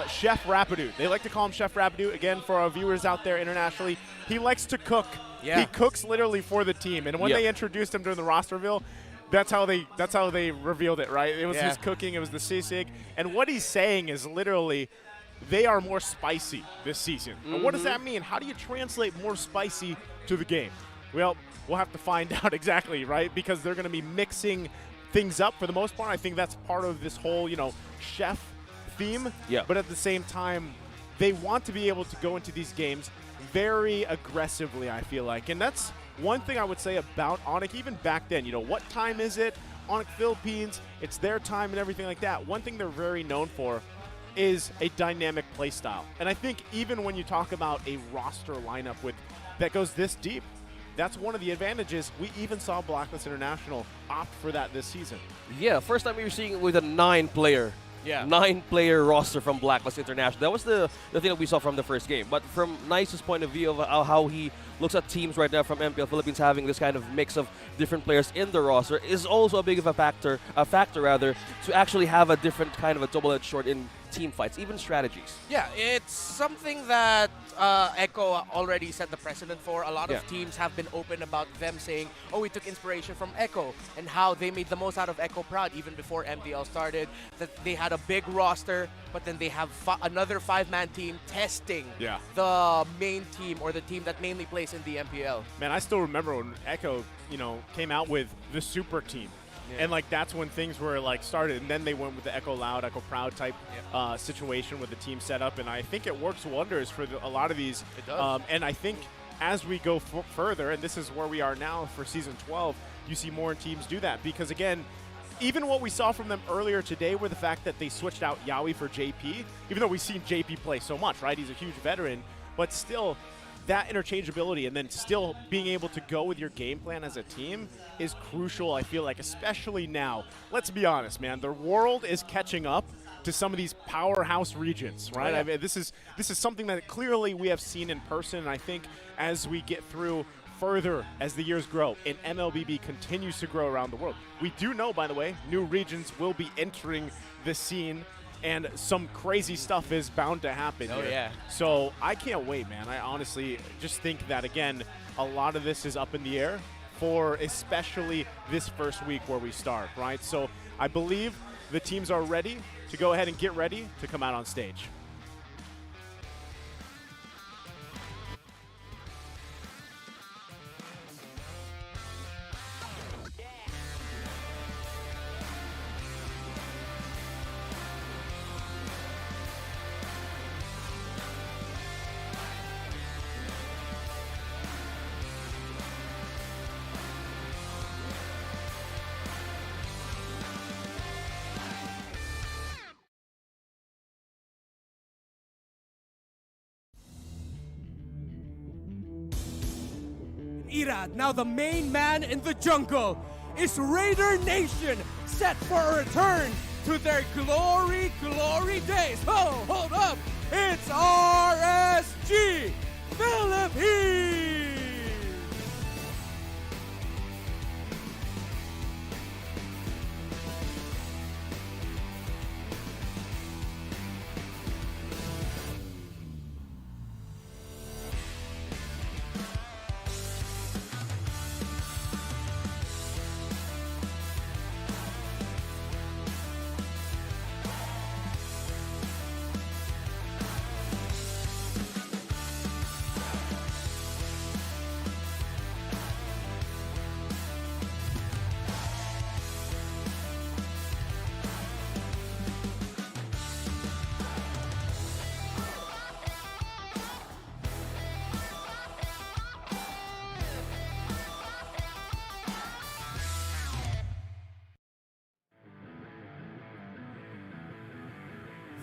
Chef Rapidu. They like to call him Chef Rapidu. Again, for our viewers out there internationally, he likes to cook. Yeah. He cooks literally for the team. And when they introduced him during the roster reveal, that's how they revealed it, right? It was his cooking, it was the sisig. And what he's saying is literally, they are more spicy this season. And what does that mean? How do you translate more spicy to the game? Well, we'll have to find out exactly, right? Because they're going to be mixing things up for the most part. I think that's part of this whole, chef theme. Yeah. But at the same time, they want to be able to go into these games very aggressively, I feel like. And that's one thing I would say about ONIC, even back then. What time is it? ONIC Philippines, it's their time and everything like that. One thing they're very known for is a dynamic play style. And I think even when you talk about a roster lineup that goes this deep, that's one of the advantages. We even saw Blacklist International opt for that this season. Yeah, first time we were seeing it with a 9-player. Yeah. 9-player roster from Blacklist International. That was the thing that we saw from the first game. But from Nice's point of view of how he looks at teams right now from MPL Philippines having this kind of mix of different players in the roster is also a big of a factor rather, to actually have a different kind of a double-edged sword in team fights, even strategies. Yeah, it's something that Echo already set the precedent for. A lot of teams have been open about them saying, oh, we took inspiration from Echo and how they made the most out of Echo Proud even before MPL started, that they had a big roster, but then they have another 5-man team testing the main team or the team that mainly plays in the MPL. Man, I still remember when Echo, came out with the super team. And that's when things were started, and then they went with the Echo Loud, Echo Proud type situation with the team setup, and I think it works wonders for a lot of these. It does. And I think as we go further, and this is where we are now for Season 12, you see more teams do that, because again, even what we saw from them earlier today were the fact that they switched out Yaoi for JP, even though we've seen JP play so much, right? He's a huge veteran, but still, that interchangeability and then still being able to go with your game plan as a team is crucial, I feel like, especially now. Let's be honest, man. The world is catching up to some of these powerhouse regions, right? Oh, yeah. I mean, this is something that clearly we have seen in person, and I think as we get through further as the years grow and MLBB continues to grow around the world. We do know, by the way, new regions will be entering the scene, and some crazy stuff is bound to happen here. Yeah. So I can't wait, man. I honestly just think that, again, a lot of this is up in the air for especially this first week where we start, right? So I believe the teams are ready to go ahead and get ready to come out on stage. Irad, now the main man in the jungle, is Raider Nation set for a return to their glory days. Oh, hold up, it's RSG Philippines!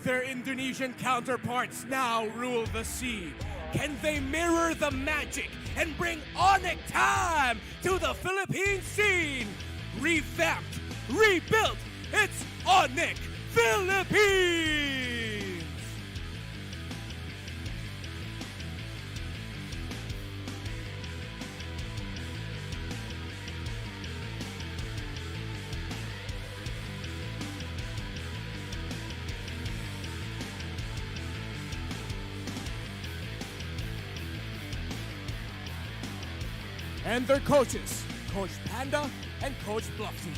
Their Indonesian counterparts now rule the sea. Can they mirror the magic and bring ONIC time to the Philippine scene? Revamped, rebuilt, it's ONIC Philippines! And their coaches, Coach Panda and Coach Bluffy.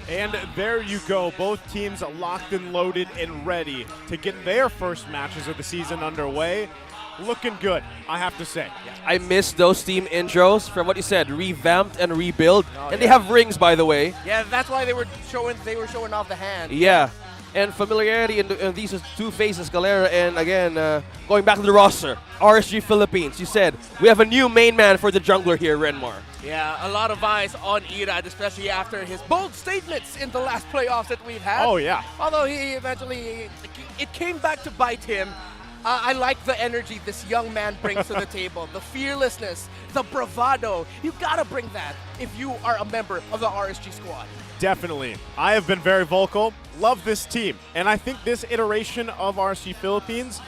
And there you go, both teams locked and loaded and ready to get their first matches of the season underway. Looking good, I have to say. I miss those team intros from what you said, revamped and rebuild. And they have rings, by the way. Yeah, that's why they were showing off the hand. Yeah, and familiarity in these two faces, Galera, and again, going back to the roster, RSG Philippines. You said we have a new main man for the jungler here, Renmar. Yeah, a lot of eyes on Irad, especially after his bold statements in the last playoffs that we've had. Oh, yeah. Although he eventually, it came back to bite him. I like the energy this young man brings to the table, the fearlessness, the bravado. You gotta bring that if you are a member of the RSG squad. Definitely. I have been very vocal. Love this team. And I think this iteration of RSG Philippines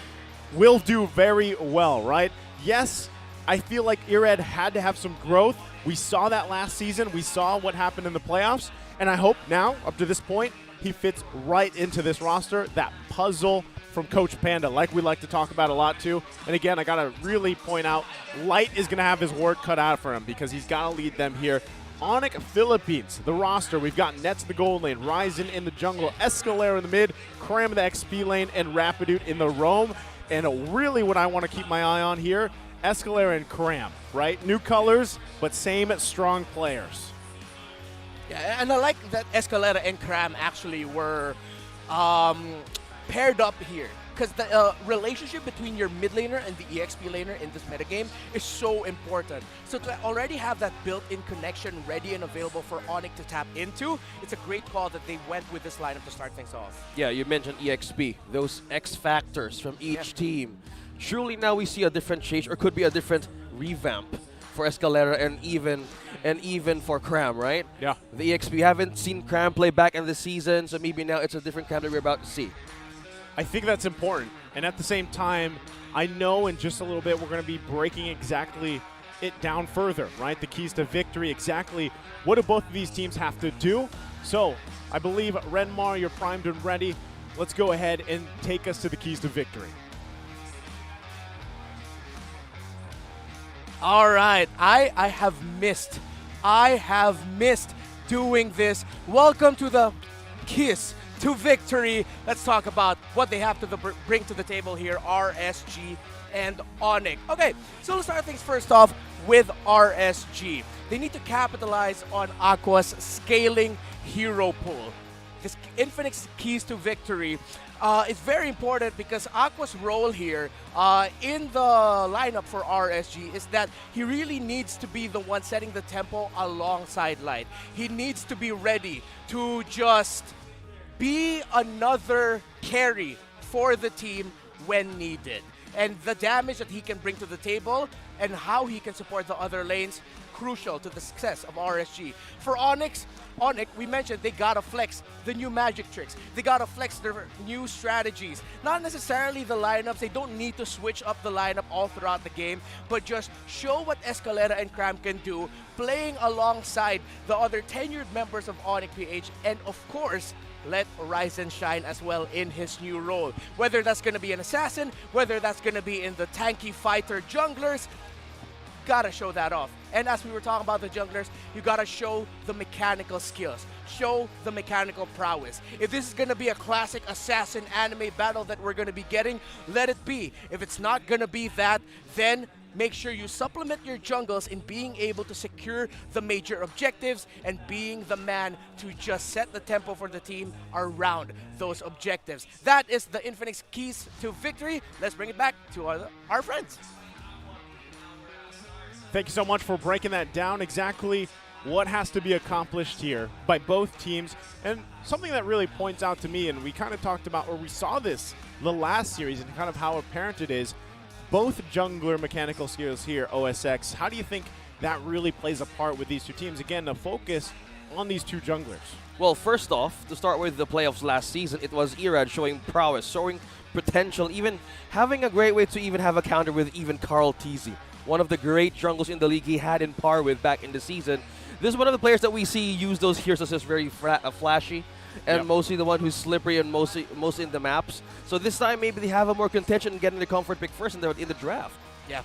will do very well, right? Yes, I feel like Irad had to have some growth. We saw that last season. We saw what happened in the playoffs. And I hope now, up to this point, he fits right into this roster. That puzzle from Coach Panda, like we like to talk about a lot too. And again, I got to really point out, Light is going to have his work cut out for him because he's got to lead them here. ONIC Philippines, the roster, we've got Nets in the gold lane, Ryzen in the jungle, Escalera in the mid, Cram in the XP lane, and Rapidude in the roam. And really what I want to keep my eye on here, Escalera and Cram, right? New colors, but same strong players. Yeah, and I like that Escalera and Cram actually were paired up here. Because the relationship between your mid laner and the EXP laner in this metagame is so important. So to already have that built-in connection ready and available for ONIC to tap into, it's a great call that they went with this lineup to start things off. Yeah, you mentioned EXP, those X factors from each team. Surely now we see a different change, or could be a different revamp for Escalera and even for Cram, right? Yeah. The EXP, we haven't seen Cram play back in the season, so maybe now it's a different Cram that we're about to see. I think that's important. And at the same time, I know in just a little bit we're going to be breaking exactly it down further, right? The keys to victory, exactly what do both of these teams have to do? So I believe, Renmar, you're primed and ready. Let's go ahead and take us to the keys to victory. All right, I have missed doing this. Welcome to the Kiss to Victory. Let's talk about what they have to bring to the table here, RSG and ONIC. Okay, so let's start things first off with RSG. They need to capitalize on Aqua's scaling hero pool. This Infinix Keys to Victory is very important because Aqua's role here in the lineup for RSG is that he really needs to be the one setting the tempo alongside Light. He needs to be ready to just be another carry for the team when needed. And the damage that he can bring to the table and how he can support the other lanes, crucial to the success of RSG. For ONIC, we mentioned they gotta flex the new magic tricks. They gotta flex their new strategies. Not necessarily the lineups. They don't need to switch up the lineup all throughout the game, but just show what Escalera and Cram can do, playing alongside the other tenured members of Mpl-Ph, and of course, let Ryzen shine as well in his new role. Whether that's going to be an assassin, whether that's going to be in the tanky fighter junglers, gotta show that off. And as we were talking about the junglers, you gotta show the mechanical skills, show the mechanical prowess. If this is gonna be a classic assassin anime battle that we're gonna be getting, let it be. If it's not gonna be that, then make sure you supplement your jungles in being able to secure the major objectives and being the man to just set the tempo for the team around those objectives. That is the Infinix Keys to Victory. Let's bring it back to our friends. Thank you so much for breaking that down. Exactly what has to be accomplished here by both teams. And something that really points out to me, and we kind of talked about, or we saw this the last series and kind of how apparent it is, both jungler mechanical skills here, OSX. How do you think that really plays a part with these two teams? Again, the focus on these two junglers. Well, first off, to start with the playoffs last season, it was Irad showing prowess, showing potential, even having a great way to even have a counter with even Carl Teasy, one of the great jungles in the league he had in par with back in the season. This is one of the players that we see use those heroes as very flashy, and mostly the one who's slippery and mostly in the maps. So this time maybe they have a more contention in getting the comfort pick first in the draft. Yeah.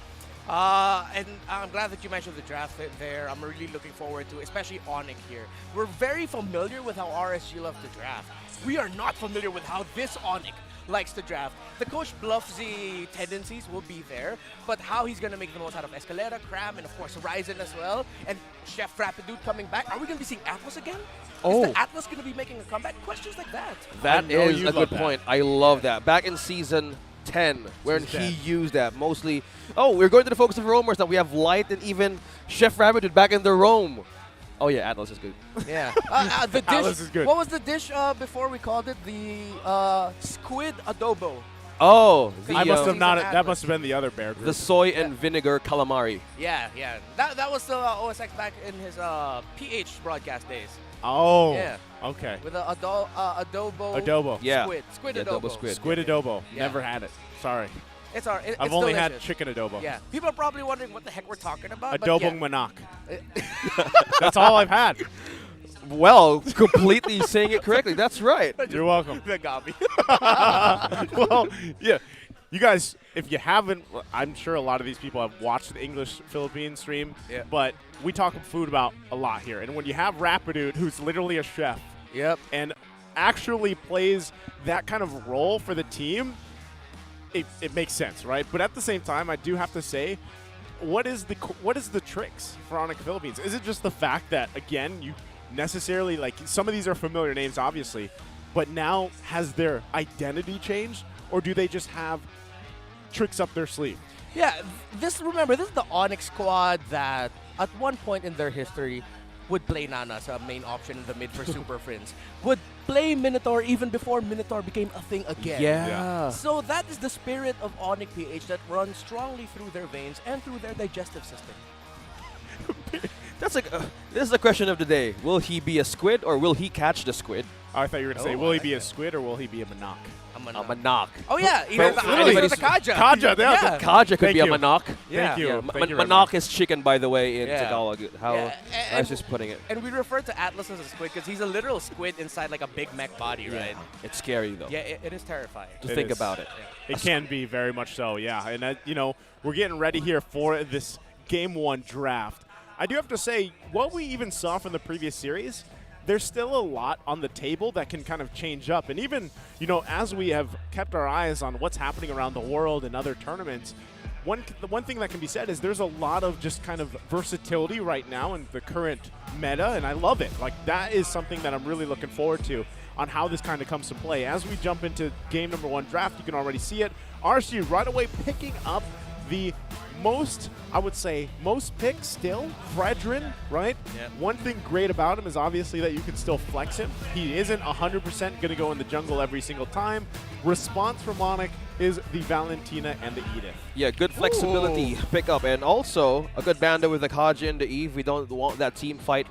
And I'm glad that you mentioned the draft there. I'm really looking forward to, especially ONIC here. We're very familiar with how RSG loves to draft. We are not familiar with how this ONIC likes to draft. The Coach Bluffsy tendencies will be there, but how he's going to make the most out of Escalera, Cram, and of course Ryzen as well, and Chef Rapidude coming back. Are we going to be seeing Atlas again? Oh. Is the Atlas going to be making a comeback? Questions like that. That is a good point. I love that. Back in Season 10, where Season he 10. used that mostly. Oh, we're going to the focus of roamers now. We have Light and even Chef Rabbit back in the roam. Oh yeah, Atlas is good. Yeah. The dish. Atlas is good. What was the dish before we called it? The squid adobo. Oh, I must have Season not. Atlas. That must have been the other bear group. the soy and vinegar calamari. Yeah, yeah. That was the OSX back in his PH broadcast days. Oh. Yeah. Okay. With the adobo. Adobo. Yeah. Squid Yeah, adobo. adobo squid. Squid adobo. Yeah. Never had it. Sorry. It's our. I've it's only had delicious. chicken adobo. Yeah. People are probably wondering what the heck we're talking about. but Adobo yeah. manak. That's all I've had. Well, completely saying it correctly. That's right. You're welcome. The Gabi. Well, yeah. You guys, if you haven't, I'm sure a lot of these people have watched the English Philippine stream, Yeah. but we talk food about a lot here. And when you have Rapidude, who's literally a chef, Yep. and actually plays that kind of role for the team, it makes sense, right? But at the same time, I do have to say, what is the tricks for ONIC Philippines? Is it just the fact that, again, you necessarily, like, some of these are familiar names, obviously, but now has their identity changed, or do they just have tricks up their sleeve? Yeah, remember, this is the ONIC squad that at one point in their history would play Nana as a main option in the mid for Super Friends. Would play Minotaur even before Minotaur became a thing again. Yeah. So that is the spirit of ONIC PH that runs strongly through their veins and through their digestive system. That's like this is the question of the day. Will he be a squid or will he catch the squid? Oh, I thought you were going to say, will he be a squid or will he be a manak? A manak. Oh yeah, Well, even the Kaja. Kaja, yeah. Kaja could Thank be a you. manak. Thank you. Yeah, Thank you, manak is chicken, by the way, in Yeah. Tagalog. How Yeah, I was just putting it. And we refer to Atlas as a squid because he's a literal squid inside like a Big Mac body, right? It's scary though. Yeah, it is terrifying. To It think is. about it. It can be very much so, yeah. And, we're getting ready here for this Game 1 draft. I do have to say, what we even saw from the previous series, there's still a lot on the table that can kind of change up. And even, as we have kept our eyes on what's happening around the world and other tournaments, the one thing that can be said is there's a lot of just kind of versatility right now in the current meta, and I love it. Like, that is something that I'm really looking forward to on how this kind of comes to play. As we jump into game number 1 draft, you can already see it. RSG right away picking up the most picks still, Fredrin, right? Yep. One thing great about him is obviously that you can still flex him. He isn't 100% going to go in the jungle every single time. Response from ONIC is the Valentina and the Edith. Yeah, good flexibility pickup, and also a good bando with the Kaja and the Eve. We don't want that team fight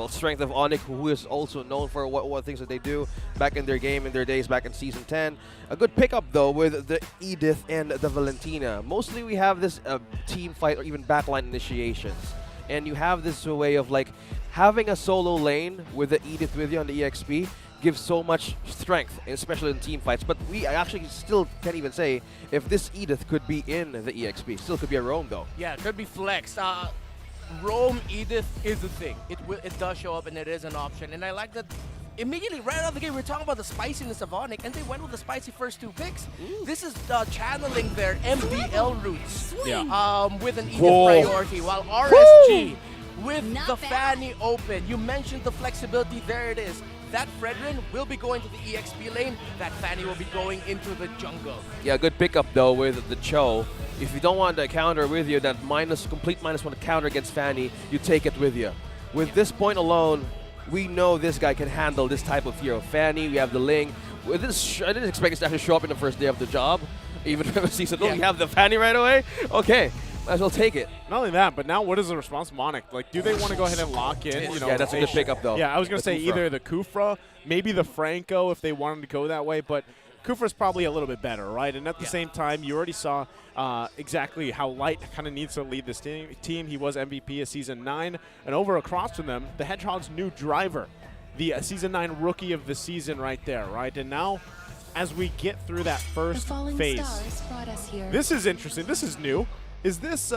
strength of ONIC, who is also known for what things that they do back in their game, in their days back in Season 10. A good pickup, though, with the Edith and the Valentina. Mostly we have this team fight or even backline initiations. And you have this way of, like, having a solo lane with the Edith with you on the EXP gives so much strength, especially in team fights. But we actually still can't even say if this Edith could be in the EXP. Still could be a roam, though. Yeah, it could be flexed. Roam Edith is a thing. It does show up and it is an option. And I like that immediately right out of the game, we were talking about the spiciness of ONIC, and they went with the spicy first 2 picks. This is channeling their MBL roots with an Edith priority, while RSG with the Fanny open. You mentioned the flexibility. There it is. That Fredrin will be going to the EXP lane. That Fanny will be going into the jungle. Yeah, good pickup, though, with the Cho. If you don't want the counter with you, that complete -1 counter against Fanny, you take it with you. With this point alone, we know this guy can handle this type of hero. Fanny, we have the Ling. With this, I didn't expect this to actually show up in the first day of the job. Even if Season 2, we have the Fanny right away. Okay, might as well take it. Not only that, but now what is the response from ONIC? Like, do they want to go ahead and lock in? Yeah, that's a good pickup, though. Yeah, I was going to say Kufra. either the Kufra, maybe the Franco if they wanted to go that way, but Kufra's probably a little bit better, right? And at the same time, you already saw exactly how Light kind of needs to lead this team. He was MVP of Season 9. And over across from them, the Hedgehog's new driver, the Season 9 Rookie of the Season right there, right? And now, as we get through that first phase, this is interesting. This is new. Is this,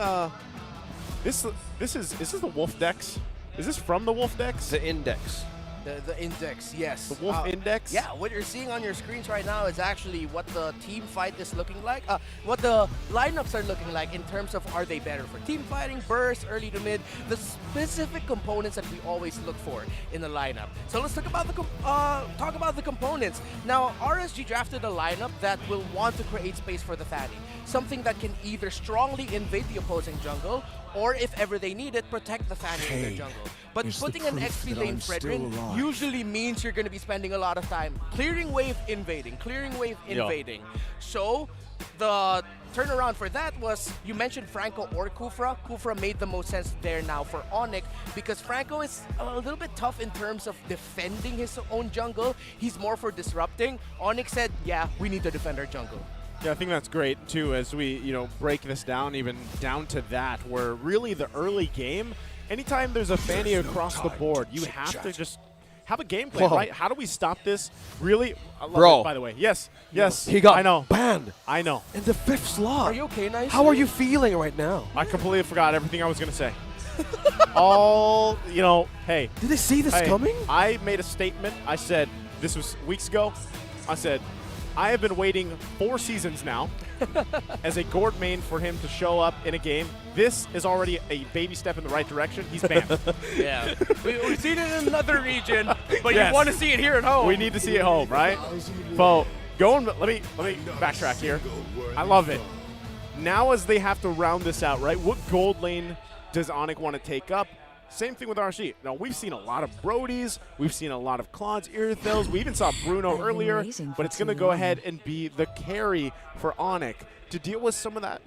is this the Wolf Dex? Is this from the Wolf Dex? The Index. The index, yes. The Wolf Index? Yeah, what you're seeing on your screens right now is actually what the team fight is looking like. What the lineups are looking like in terms of are they better for team fighting, burst, early to mid, the specific components that we always look for in the lineup. So let's talk about the components. Now, RSG drafted a lineup that will want to create space for the Fanny. Something that can either strongly invade the opposing jungle, or if ever they need it, protect the Fanny in their jungle. But putting an XP lane Fredrin usually means you're going to be spending a lot of time clearing wave, invading, clearing wave, invading. So the turnaround for that was, you mentioned Franco or Kufra. Kufra made the most sense there now for ONIC because Franco is a little bit tough in terms of defending his own jungle. He's more for disrupting. ONIC said, yeah, we need to defend our jungle. Yeah, I think that's great too as we, break this down even down to that, where really the early game, anytime there's a Fanny across the board, you have to just have a game plan, right? How do we stop this? Really? I love it, by the way. Yes. He got I know. banned. I know. In the 5th slot. Are you okay, Nice? How are you feeling right now? I completely forgot everything I was going to say. Hey. Did they see this coming? I made a statement. I said, this was weeks ago. I said, I have been waiting 4 seasons now as a Gord main for him to show up in a game. This is already a baby step in the right direction. He's banned. Yeah. We've seen it in another region, but you want to see it here at home. We need to see it home, right? So, let me backtrack here. I love it. Now as they have to round this out, right? What gold lane does ONIC want to take up? Same thing with RSG. Now, we've seen a lot of Brodies. We've seen a lot of Claude's Irithils. We even saw Bruno earlier. But it's going to go ahead and be the carry for ONIC to deal with some of that,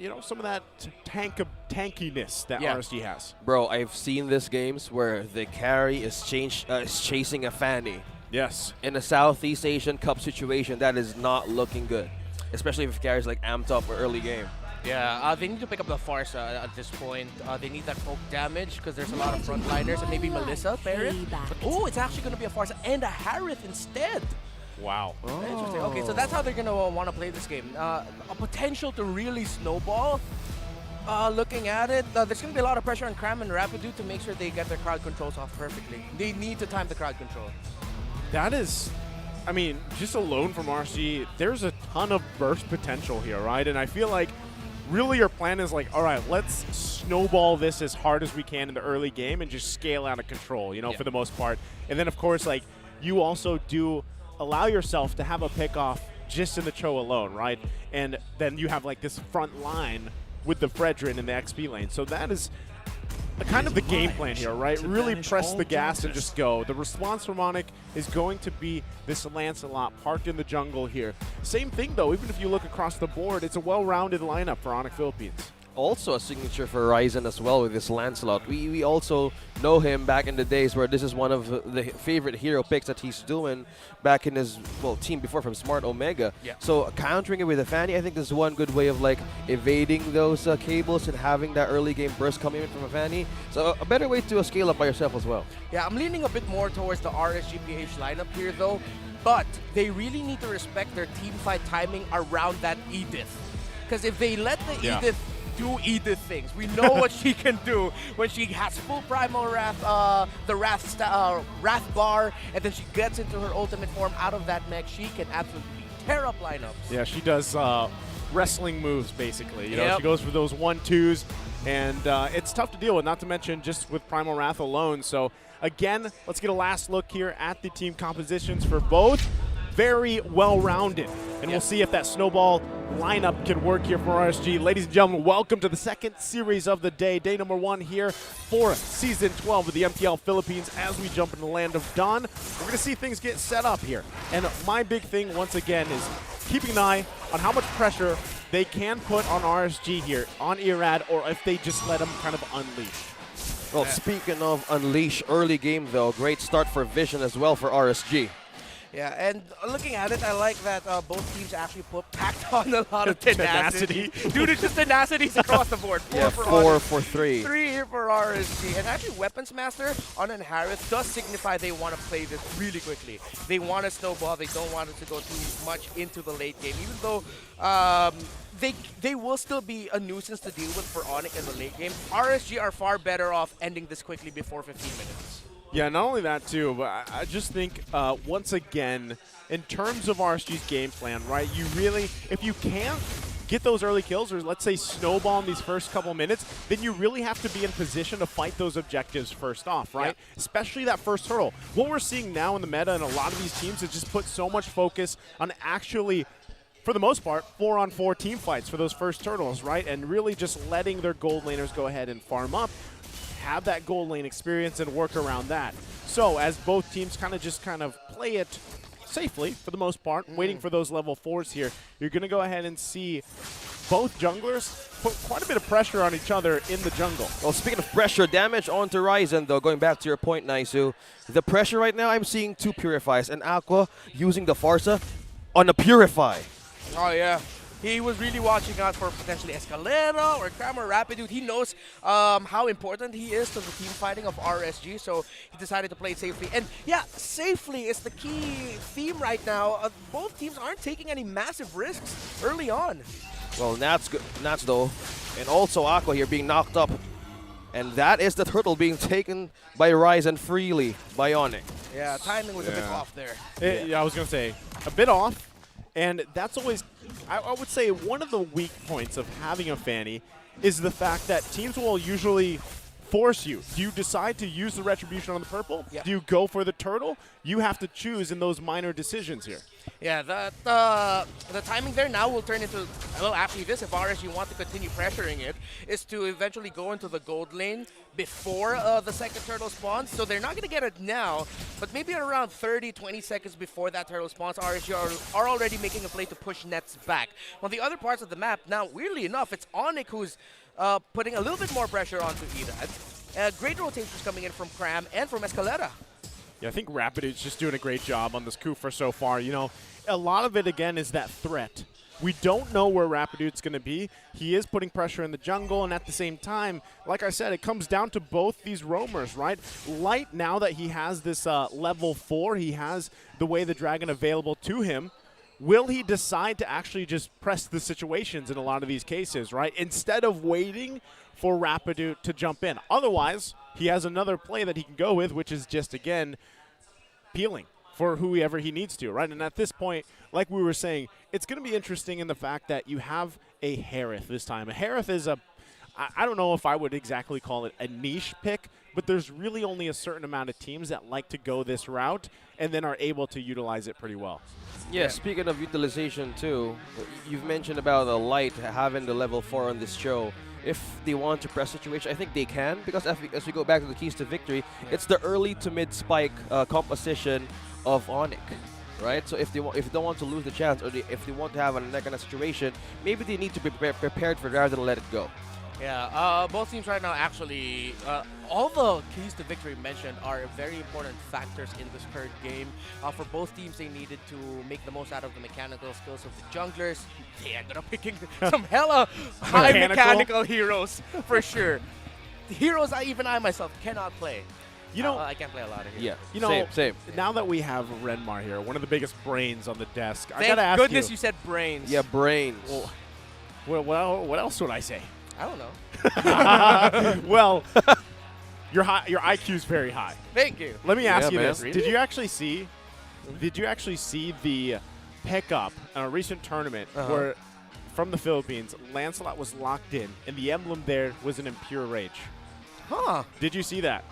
tankiness that RSG has. Bro, I've seen this games where the carry is chasing a Fanny. Yes. In a Southeast Asian Cup situation, that is not looking good. Especially if carries like amped up for early game. Yeah, they need to pick up the Farsa at this point. They need that poke damage because there's a lot of frontliners and maybe Melissa, Barrett. But it's actually going to be a Farsa and a Harith instead. Wow. Interesting. Okay, so that's how they're going to want to play this game. A potential to really snowball. Looking at it, there's going to be a lot of pressure on Cram and Rapidu to make sure they get their crowd controls off perfectly. They need to time the crowd control. That is, just alone from RSG, there's a ton of burst potential here, right? And I feel like really your plan is like, all right, let's snowball this as hard as we can in the early game and just scale out of control, for the most part. And then, of course, you also do allow yourself to have a pickoff just in the Cho alone, right? And then you have, this front line with the Fredrin in the XP lane. So that is kind of the game plan here, right? Really press the gas and just go. The response from ONIC is going to be this Lancelot parked in the jungle here. Same thing, though. Even if you look across the board, it's a well-rounded lineup for ONIC Philippines. Also a signature for Ryzen as well with this Lancelot. We also know him back in the days where this is one of the favorite hero picks that he's doing back in his team before from Smart Omega. Yeah. So countering it with a Fanny, I think this is one good way of evading those cables and having that early game burst coming in from a Fanny. So a better way to scale up by yourself as well. Yeah, I'm leaning a bit more towards the RSGPH lineup here though, but they really need to respect their team fight timing around that Edith. Because if they let the Edith do Edith things. We know what she can do when she has full primal Wrath, the Wrath bar, and then she gets into her ultimate form out of that mech. She can absolutely tear up lineups. Yeah, she does wrestling moves, basically. She goes for those 1-2s, and it's tough to deal with, not to mention just with primal Wrath alone. So, again, let's get a last look here at the team compositions for both. Very well-rounded, and we'll see if that snowball lineup can work here for RSG. Ladies and gentlemen, welcome to the second series of the day number 1 here for Season 12 of the MPL Philippines. As we jump into the land of Dawn, we're going to see things get set up here. And my big thing, once again, is keeping an eye on how much pressure they can put on RSG here, on Irad, or if they just let them kind of unleash. Well, speaking of unleash, early game, though, great start for Vision as well for RSG. Yeah, and looking at it, I like that both teams actually packed on a lot of tenacity. Dude, it's just tenacities across the board. 4 for 3. 3 here for RSG. And actually, Weapons Master on an Harith does signify they want to play this really quickly. They want to snowball. They don't want it to go too much into the late game, even though they will still be a nuisance to deal with for ONIC in the late game. RSG are far better off ending this quickly before 15 minutes. Yeah, not only that too, but I just think once again, in terms of RSG's game plan, right? You really, if you can't get those early kills, or let's say snowball in these first couple minutes, then you really have to be in position to fight those objectives first off, right? Yeah. Especially that first hurdle. What we're seeing now in the meta and a lot of these teams is just put so much focus on actually, for the most part, 4-on-4 team fights for those first turtles, right? And really just letting their gold laners go ahead and farm up, have that gold lane experience and work around that. So as both teams kind of play it safely for the most part, waiting for those level 4s here, you're going to go ahead and see both junglers put quite a bit of pressure on each other in the jungle. Well, speaking of pressure, damage onto Ryzen, though, going back to your point, Naisu, the pressure right now, I'm seeing 2 Purifies, and Aqua using the Farsa on a Purify. Oh, yeah. He was really watching out for potentially Escalera or Cram or Rapidude. He knows how important he is to the team fighting of RSG, so he decided to play it safely. And yeah, safely is the key theme right now. Both teams aren't taking any massive risks early on. Well, Nats though, and also Aqua here being knocked up. And that is the turtle being taken by Ryzen freely by ONIC. Yeah, timing was a bit off there. Yeah, I was going to say, a bit off. And that's always, I would say, one of the weak points of having a Fanny is the fact that teams will usually force you. Do you decide to use the Retribution on the purple? Yeah. Do you go for the turtle? You have to choose in those minor decisions here. Yeah, the timing there now will turn into, well, actually this, if RSG want to continue pressuring it, is to eventually go into the gold lane before the second turtle spawns. So they're not going to get it now, but maybe around 30, 20 seconds before that turtle spawns, RSG are already making a play to push nets back. On the other parts of the map, now, weirdly enough, it's ONIC who's putting a little bit more pressure onto Irad. Great rotations coming in from Cram and from Escalera. Yeah, I think Rapidude's just doing a great job on this Kufa so far. You know, a lot of it, again, is that threat. We don't know where Rapidude's going to be. He is putting pressure in the jungle, and at the same time, like I said, it comes down to both these roamers, right? Light, now that he has this level 4, he has the Way the Dragon available to him. Will he decide to actually just press the situations in a lot of these cases, right? Instead of waiting for Rapidude to jump in. Otherwise, he has another play that he can go with, which is just, again, peeling for whoever he needs to, right? And at this point, like we were saying, it's going to be interesting in the fact that you have a Harith this time. A Harith is I don't know if I would exactly call it a niche pick, but there's really only a certain amount of teams that like to go this route and then are able to utilize it pretty well. Yeah, speaking of utilization too, you've mentioned about the Light having the level 4 on this show. If they want to press situation, I think they can, because as we go back to the keys to victory, it's the early to mid spike composition of ONIC, right? So if they don't want to lose the chance, or if they want to have a neck on a situation, maybe they need to be prepared for it rather than let it go. Yeah, both teams right now actually, all the keys to victory mentioned are very important factors in this current game. For both teams, they needed to make the most out of the mechanical skills of the junglers. They ended up picking some hella high mechanical heroes, for sure. The heroes even I myself cannot play. You know, I can't play a lot of heroes. Yeah, you know, same. Now that we have Renmar here, one of the biggest brains on the desk, I Thank gotta ask goodness you said brains. Yeah, brains. Well, what else would I say? I don't know. Well, your IQ's very high. Thank you. Let me ask you man. this: Did you actually see the pickup in a recent tournament where, from the Philippines, Lancelot was locked in, and the emblem there was an Mpl-Ph? Huh? Did you see that?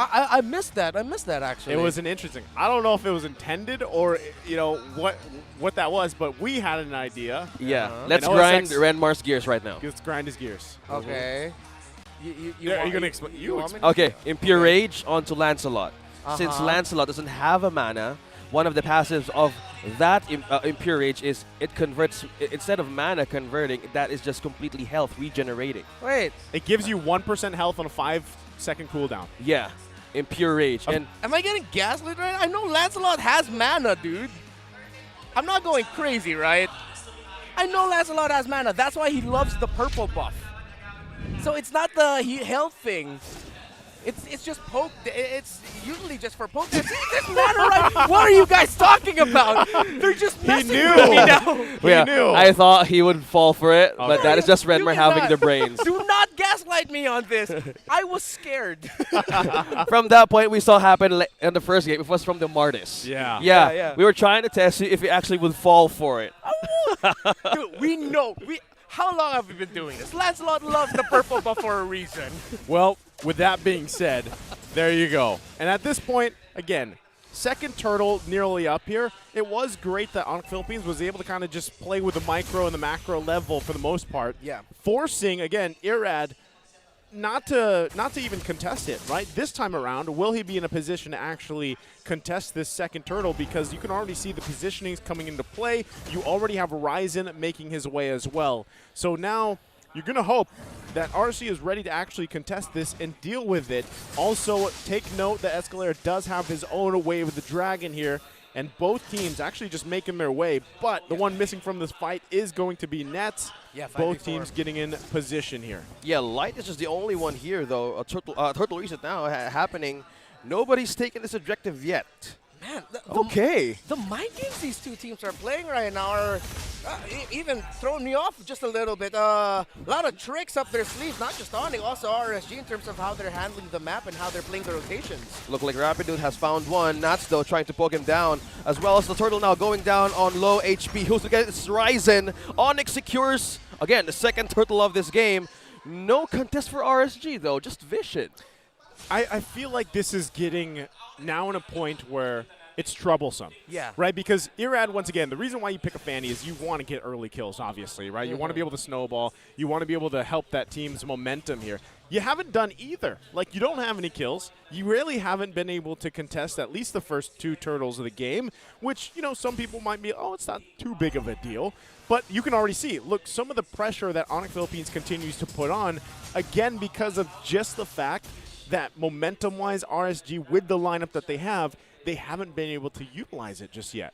I missed that. I missed that, actually. It was an interesting. I don't know if it was intended or, you know, what that was, but we had an idea. Yeah. Let's grind Renmar's gears right now. Let's grind his gears. Okay. Are you going to explain? Okay. Mpl-Ph onto Lancelot. Since Lancelot doesn't have a mana, one of the passives of that Mpl-Ph is it converts, instead of mana converting, that is just completely health regenerating. Wait. It gives you 1% health on a 5-second cooldown. Yeah. Mpl-Ph. And am I getting gaslit right now? I know Lancelot has mana, dude. I'm not going crazy, right? I know Lancelot has mana. That's why he loves the purple buff. So it's not the health thing. It's just poke. It's usually just for poke. See this mana right? What are you guys talking about? They're just messing with me now. He knew. I thought he would fall for it, but that is just Renmar having the brains. Do not gaslight me on this. I was scared. From that point, we saw happen in the first game. It was from the Martis. Yeah. We were trying to test you if you actually would fall for it. Dude, we know. How long have we been doing this? Lancelot loves the purple buff for a reason. Well, with that being said, there you go. And at this point, again, second turtle nearly up here. It was great that ONIC Philippines was able to kind of just play with the micro and the macro level for the most part. Yeah. Forcing, again, Irad not to even contest it, right? This time around, will he be in a position to actually contest this second turtle? Because you can already see the positionings coming into play. You already have Ryzen making his way as well. So now you're going to hope that RC is ready to actually contest this and deal with it. Also, take note that Escalera does have his own wave of the Dragon here, and both teams actually just making their way. But the one missing from this fight is going to be Nets. Yeah, both teams getting in position here. Yeah, Light is just the only one here, though. A turtle reset now happening. Nobody's taken this objective yet. Man, the mind games these two teams are playing right now are even throwing me off just a little bit. A lot of tricks up their sleeves, not just ONIC, also RSG in terms of how they're handling the map and how they're playing the rotations. Look like Rapidude has found one. Nats, though, trying to poke him down, as well as the turtle now going down on low HP. Who's to get this Ryzen? ONIC secures, again, the second turtle of this game. No contest for RSG, though, just Vision. I feel like this is getting now in a point where it's troublesome. Yeah. Right? Because Irad, once again, the reason why you pick a Fanny is you want to get early kills, obviously, right? You want to be able to snowball. You want to be able to help that team's momentum here. You haven't done either. Like, you don't have any kills. You really haven't been able to contest at least the first two turtles of the game, which, you know, some people might be, oh, it's not too big of a deal. But you can already see, look, some of the pressure that ONIC Philippines continues to put on, again, because of just the fact that momentum-wise, RSG, with the lineup that they haven't been able to utilize it just yet.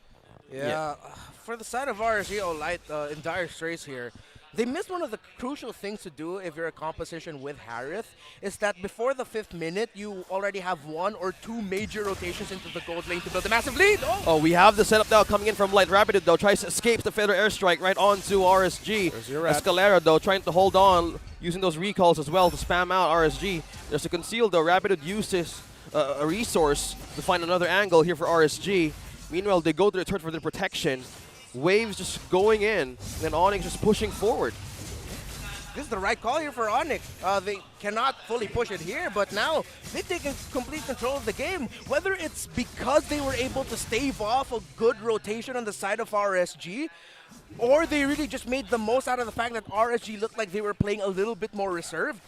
Yeah, for the side of RSG, Light in dire straits here. They missed one of the crucial things to do if you're a composition with Harith, is that before the 5th minute, you already have 1 or 2 major rotations into the gold lane to build a massive lead. Oh, we have the setup now coming in from Light. Rapidude, though, tries to escape the Feather Airstrike right onto RSG. Escalera, though, trying to hold on, using those recalls as well to spam out RSG. There's a conceal, though. Rapidude uses a resource to find another angle here for RSG. Meanwhile, they go to the turret for their protection. Waves just going in, and ONIC just pushing forward. This is the right call here for ONIC. They cannot fully push it here, but now they've taken complete control of the game. Whether it's because they were able to stave off a good rotation on the side of RSG, or they really just made the most out of the fact that RSG looked like they were playing a little bit more reserved.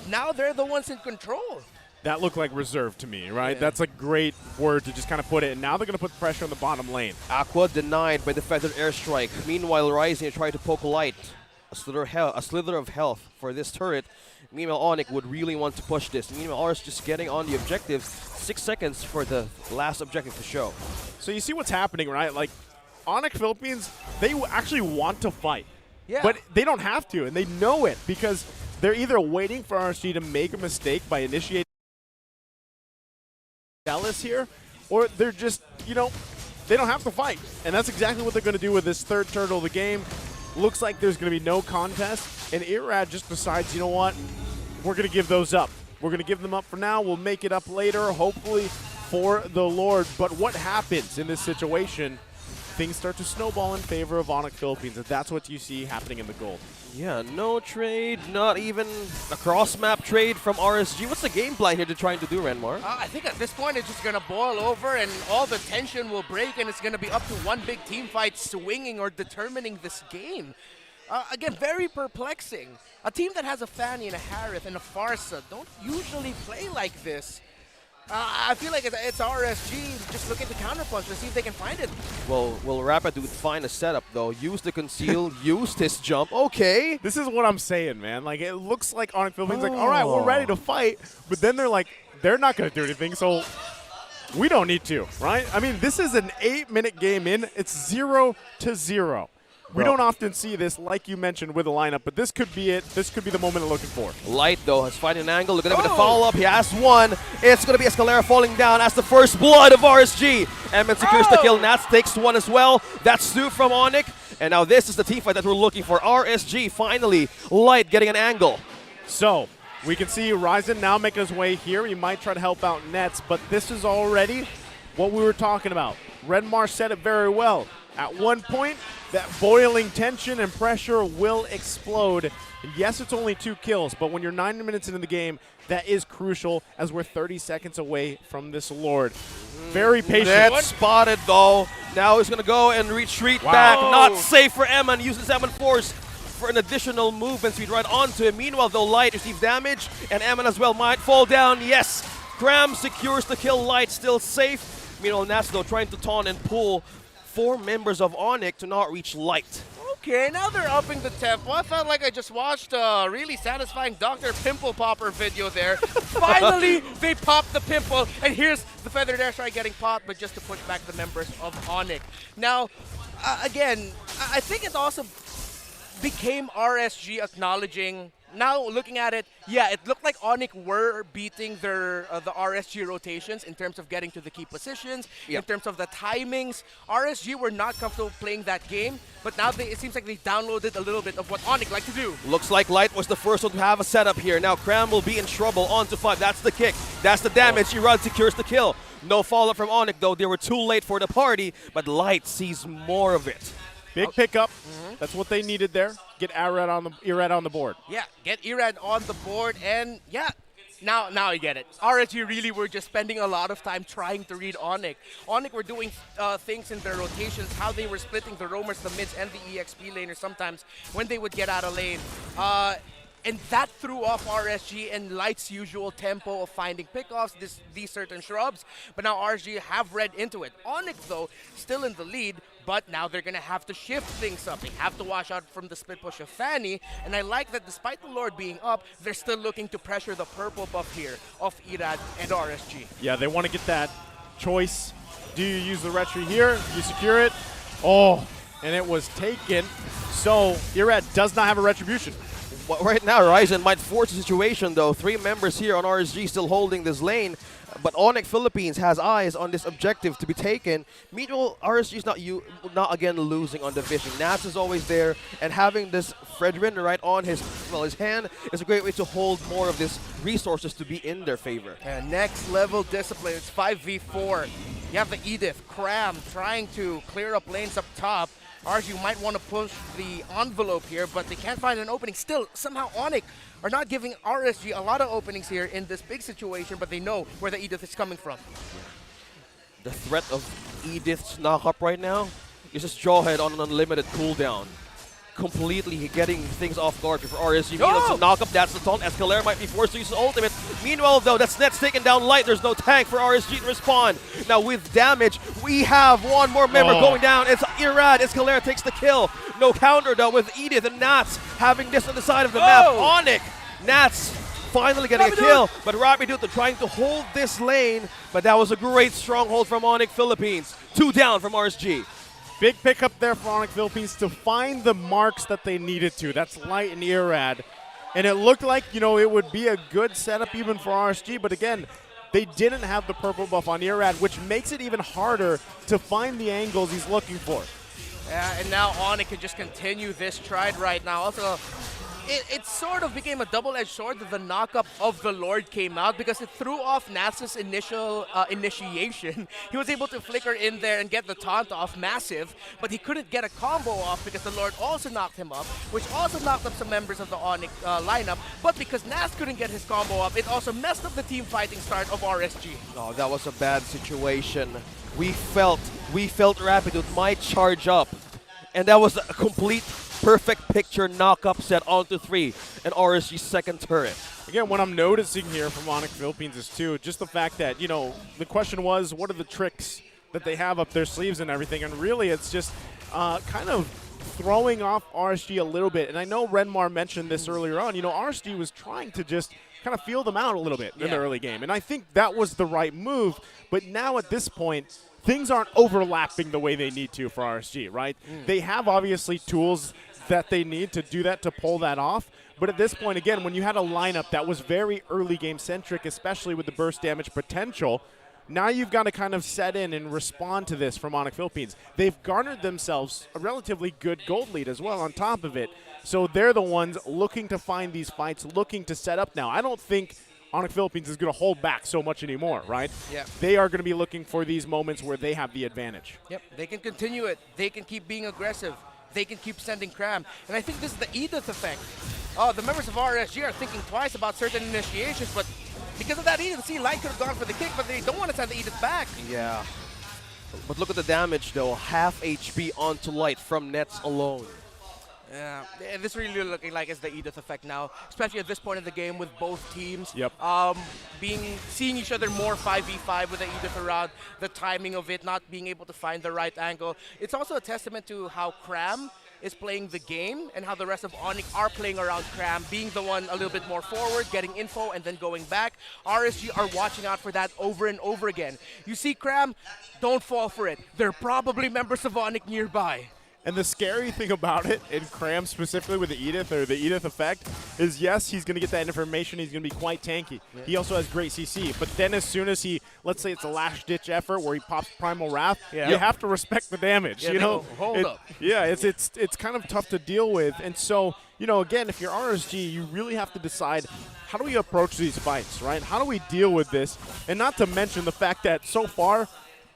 Now they're the ones in control. That looked like reserve to me, right? Yeah. That's a great word to just kind of put it. And now they're going to put pressure on the bottom lane. Aqua denied by the Feathered Airstrike. Meanwhile, Rising trying to poke Light. A slither of health for this turret. Meanwhile, ONIC would really want to push this. Meanwhile, RS just getting on the objective. 6 seconds for the last objective to show. So you see what's happening, right? Like, ONIC Philippines, they actually want to fight. Yeah. But they don't have to, and they know it because they're either waiting for RSG to make a mistake by initiating Dallas here, or they're just, you know, they don't have to fight. And that's exactly what they're going to do with this third turtle of the game. Looks like there's going to be no contest, and Irad just decides, you know what, we're going to give those up. We're going to give them up for now. We'll make it up later, hopefully, for the Lord. But what happens in this situation? Things start to snowball in favor of ONIC Philippines, and that's what you see happening in the gold. Yeah, no trade, not even a cross-map trade from RSG. What's the game plan here they're trying to do, Renmar? I think at this point it's just going to boil over and all the tension will break and it's going to be up to one big team fight swinging or determining this game. Again, very perplexing. A team that has a Fanny and a Harith and a Farsa don't usually play like this. I feel like it's RSG just looking to counterpunch to see if they can find it. Well, Rapidude find a setup, though. Use the conceal, used his jump. Okay. This is what I'm saying, man. Like, it looks like ONIC Philippines like, all right, we're ready to fight. But then they're like, they're not going to do anything, so we don't need to, right? I mean, this is an 8-minute game in. It's 0-0. We don't often see this, like you mentioned, with a lineup, but this could be it. This could be the moment they're looking for. Light, though, has found an angle. Look at him with the follow-up. He has one. It's going to be Escalera falling down as the first blood of RSG. Emmet secures the kill. Nats takes one as well. That's two from ONIC. And now this is the team fight that we're looking for. RSG, finally. Light getting an angle. So we can see Ryzen now making his way here. He might try to help out Nets, but this is already what we were talking about. Redmar said it very well. At one point, that boiling tension and pressure will explode. And yes, it's only 2 kills, but when you're 90 minutes into the game, that is crucial as we're 30 seconds away from this Lord. Very patient. Net spotted though. Now he's going to go and retreat back. Not safe for Eman. Uses Eman Force for an additional movement speed right onto him. Meanwhile, though, Light receives damage, and Eman as well might fall down. Yes, Cram secures the kill. Light still safe. Meanwhile, Nats, though, trying to taunt and pull 4 members of ONIC to not reach Light. Okay, now they're upping the tempo. I felt like I just watched a really satisfying Dr. Pimple Popper video there. Finally, they popped the pimple, and here's the Feathered Airstrike getting popped, but just to push back the members of ONIC. Now, again, I think it also became RSG acknowledging. Now looking at it, yeah, it looked like ONIC were beating their the RSG rotations in terms of getting to the key positions, in terms of the timings. RSG were not comfortable playing that game, but now it seems like they downloaded a little bit of what ONIC like to do. Looks like Light was the first one to have a setup here. Now Cram will be in trouble. On to 5. That's the kick. That's the damage. Irad secures the kill. No follow-up from ONIC, though. They were too late for the party, but Light sees more of it. Big pickup. That's what they needed there. Get Irad on the board. Yeah, get Irad on the board, and yeah, now I get it. RSG really were just spending a lot of time trying to read ONIC. ONIC were doing things in their rotations, how they were splitting the roamers, the mids, and the EXP laners sometimes when they would get out of lane. And that threw off RSG and Light's usual tempo of finding pickoffs, these certain shrubs. But now RSG have read into it. ONIC, though, still in the lead, but now they're going to have to shift things up. They have to watch out from the split push of Fanny. And I like that despite the Lord being up, they're still looking to pressure the purple buff here of Irad and RSG. Yeah, they want to get that choice. Do you use the retry here? You secure it. Oh, and it was taken. So Irad does not have a retribution. Well, right now, Ryzen might force the situation, though. 3 members here on RSG still holding this lane. But ONIC Philippines has eyes on this objective to be taken. Meanwhile, RSG is not again losing on the vision. Nats is always there, and having this Fredrin right on his hand is a great way to hold more of this resources to be in their favor. And next level discipline, it's 5v4. You have the Edith, Cram trying to clear up lanes up top. RSG might want to push the envelope here, but they can't find an opening. Still, somehow ONIC are not giving RSG a lot of openings here in this big situation, but they know where the Edith is coming from. The threat of Edith's knock-up right now is just Jawhead on an unlimited cooldown. Completely getting things off guard for RSG. Meanwhile, it's a knock-up. That's the taunt. Escalera might be forced to use his ultimate. Meanwhile, though, that's Nets taken down Light. There's no tank for RSG to respond. Now, with damage, we have one more member going down. It's Irad. Escalera takes the kill. No counter, though, with Edith and Nats having this on the side of the map. ONIC, Nats finally getting a kill, but Rebroadcast trying to hold this lane, but that was a great stronghold from ONIC Philippines. 2 down from RSG. Big pickup there for ONIC Philippines to find the marks that they needed to. That's Light and Irad. And it looked like, it would be a good setup even for RSG, but again, they didn't have the purple buff on Irad, which makes it even harder to find the angles he's looking for. Yeah, and now ONIC can just continue this stride right now. Also, it sort of became a double-edged sword that the knock-up of the Lord came out because it threw off Nats's initial initiation. He was able to flicker in there and get the taunt off massive, but he couldn't get a combo off because the Lord also knocked him up, which also knocked up some members of the ONIC lineup. But because Nats couldn't get his combo up, it also messed up the team fighting start of RSG. Oh, that was a bad situation. We felt Rebroadcast might charge up, and that was a complete perfect picture knock-up set onto 3 and RSG's second turret. Again, what I'm noticing here from ONIC Philippines is, too, just the fact that, the question was, what are the tricks that they have up their sleeves and everything? And really, it's just kind of throwing off RSG a little bit. And I know Renmar mentioned this earlier on. RSG was trying to just kind of feel them out a little bit in the early game. And I think that was the right move. But now at this point, things aren't overlapping the way they need to for RSG, right? They have, obviously, tools that they need to do that, to pull that off. But at this point, again, when you had a lineup that was very early game centric, especially with the burst damage potential, now you've got to kind of set in and respond to this from ONIC Philippines. They've garnered themselves a relatively good gold lead as well on top of it. So they're the ones looking to find these fights, looking to set up now. I don't think ONIC Philippines is going to hold back so much anymore, right? Yeah. They are going to be looking for these moments where they have the advantage. Yep, they can continue it. They can keep being aggressive. They can keep sending Cram. And I think this is the Edith effect. The members of RSG are thinking twice about certain initiations, but because of that Edith, see, Light could have gone for the kick, but they don't want to send the Edith back. Yeah. But look at the damage, though. Half HP onto Light from Nets alone. Yeah, this really looking like it's the Edith effect now, especially at this point in the game with both teams. Yep. Seeing each other more 5v5 with the Edith around, the timing of it, not being able to find the right angle. It's also a testament to how Cram is playing the game and how the rest of ONIC are playing around Cram, being the one a little bit more forward, getting info, and then going back. RSG are watching out for that over and over again. You see Cram, don't fall for it. They're probably members of ONIC nearby. And the scary thing about it, in Cram specifically with the Edith, or the Edith effect, is yes, he's going to get that information. He's going to be quite tanky. Yeah. He also has great CC. But then as soon as he, let's say it's a last-ditch effort where he pops Primal Wrath, you have to respect the damage. Yeah, you know, hold up. Yeah, it's kind of tough to deal with. And so, you know, again, if you're RSG, you really have to decide, how do we approach these fights, right? How do we deal with this? And not to mention the fact that so far,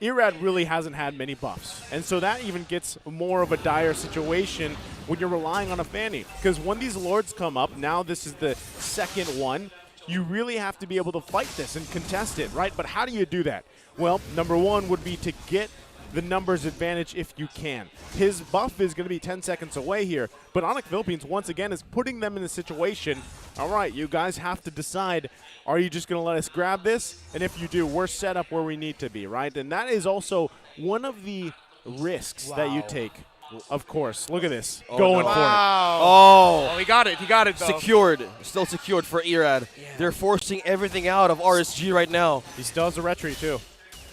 Irad really hasn't had many buffs. And so that even gets more of a dire situation when you're relying on a Fanny. Because when these Lords come up, now this is the second one, you really have to be able to fight this and contest it, right? But how do you do that? Well, number one would be to get the numbers advantage if you can. His buff is going to be 10 seconds away here, but ONIC Philippines, once again, is putting them in a situation, all right, you guys have to decide, are you just going to let us grab this? And if you do, we're set up where we need to be, right? And that is also one of the risks that you take. Of course. Look at this. Going for it. Oh, he got it. He got it, though. Secured. Still secured for Irad. Yeah. They're forcing everything out of RSG right now. He still has a retreat, too.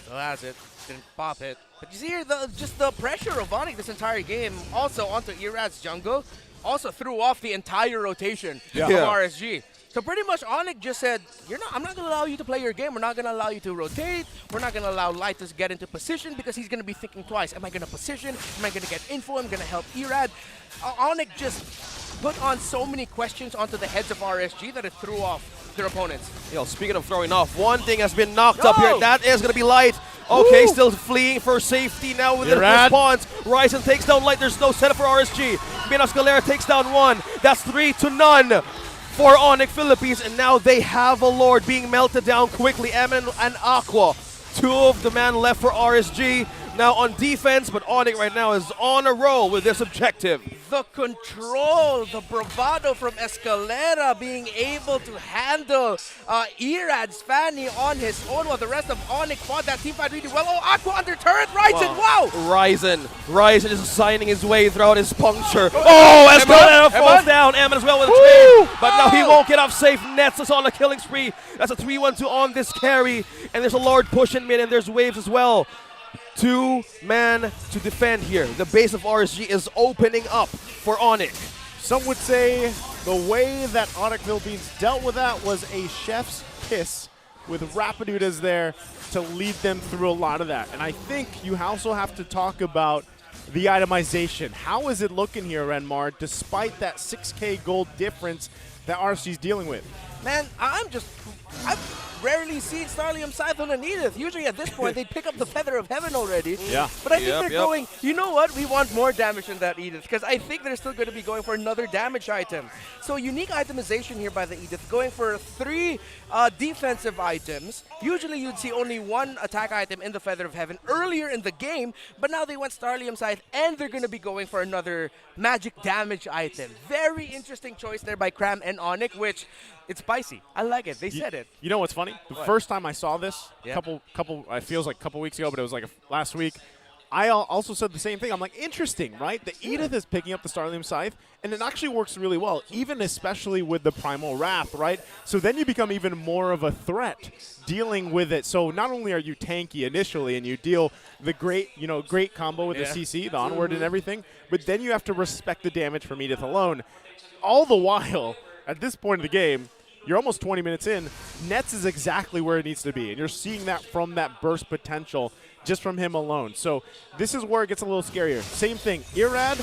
So that's it. Didn't pop it. But you see here, just the pressure of ONIC this entire game, also onto Irad's jungle, also threw off the entire rotation of RSG. So pretty much ONIC just said, I'm not going to allow you to play your game. We're not going to allow you to rotate. We're not going to allow Light to get into position because he's going to be thinking twice. Am I going to position? Am I going to get info? I'm going to help Irad. ONIC just put on so many questions onto the heads of RSG that it threw off their opponents. Yo, speaking of throwing off, one thing has been knocked up here. That is going to be Light. Okay, still fleeing for safety now with the response. Ryzen takes down Light. There's no setup for RSG. Minos Galera takes down one. That's 3-0 for ONIC Philippines. And now they have a Lord being melted down quickly. Emin and Aqua. Two of the men left for RSG. Now on defense, but ONIC right now is on a roll with this objective. The control, the bravado from Escalera being able to handle Irad's Fanny on his own while the rest of ONIC fought that teamfight really well. Oh, Aqua under turret, Ryzen, wow! Ryzen is signing his way throughout his puncture. Oh, Escalera falls down. Emin as well with a trade. But now he won't get off safe. Nets is on a killing spree. That's a 3-1-2 on this carry. And there's a Lord pushing mid and there's waves as well. Two-man to defend here. The base of RSG is opening up for ONIC. Some would say the way that ONIC Philippines dealt with that was a chef's kiss with Rapidutas there to lead them through a lot of that. And I think you also have to talk about the itemization. How is it looking here, Renmar, despite that 6K gold difference that RSG is dealing with? Man, I've rarely seen Starlium Scython and Edith. Usually at this point, they pick up the Feather of Heaven already. Yeah. But I think they're going, you know what? We want more damage than that Edith, because I think they're still going to be going for another damage item. So unique itemization here by the Edith, going for 3 defensive items. Usually you'd see only 1 attack item in the Feather of Heaven earlier in the game, but now they went Starlium Scythe, and they're going to be going for another magic damage item. Very interesting choice there by Cram and ONIC, which it's spicy. I like it. They said it. You know what's funny? The first time I saw this, it feels like a couple weeks ago, but it was like last week, I also said the same thing. I'm like, interesting, right? The Edith is picking up the Starlium Scythe, and it actually works really well, even especially with the Primal Wrath, right? So then you become even more of a threat dealing with it. So not only are you tanky initially, and you deal the great combo with the CC, the onward and everything, but then you have to respect the damage from Edith alone. All the while, at this point of the game, you're almost 20 minutes in, Nets is exactly where it needs to be, and you're seeing that from that burst potential just from him alone. So this is where it gets a little scarier. Same thing, Irad,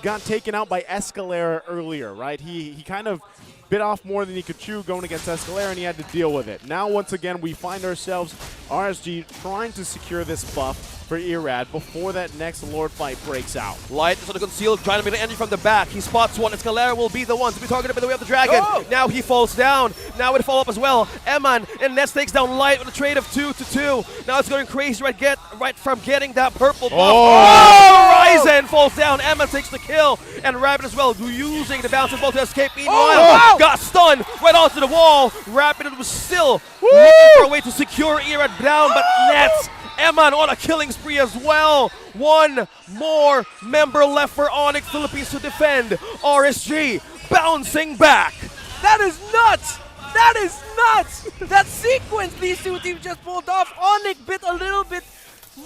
got taken out by Escalera earlier, right? He kind of bit off more than he could chew going against Escalera, and he had to deal with it. Now, once again, we find ourselves, RSG, trying to secure this buff for Irad before that next Lord fight breaks out. Light is on the concealed, trying to make an entry from the back. He spots one. Escalera will be the one to be targeted by the way of the dragon. Oh! Now he falls down. Now it follow up as well. Eman and Nets takes down Light with a trade of 2-2. Now it's going crazy right from getting that purple buff. Oh! Ryzen falls down. Eman takes the kill. And Rapid as well, using the bouncing ball to escape. Meanwhile, got stunned right onto the wall. Rapid was still looking for a way to secure Irad down, but Nets Eman on a killing spree as well. One more member left for ONIC Philippines to defend. RSG bouncing back. That is nuts! That is nuts! That sequence these two teams just pulled off. ONIC bit a little bit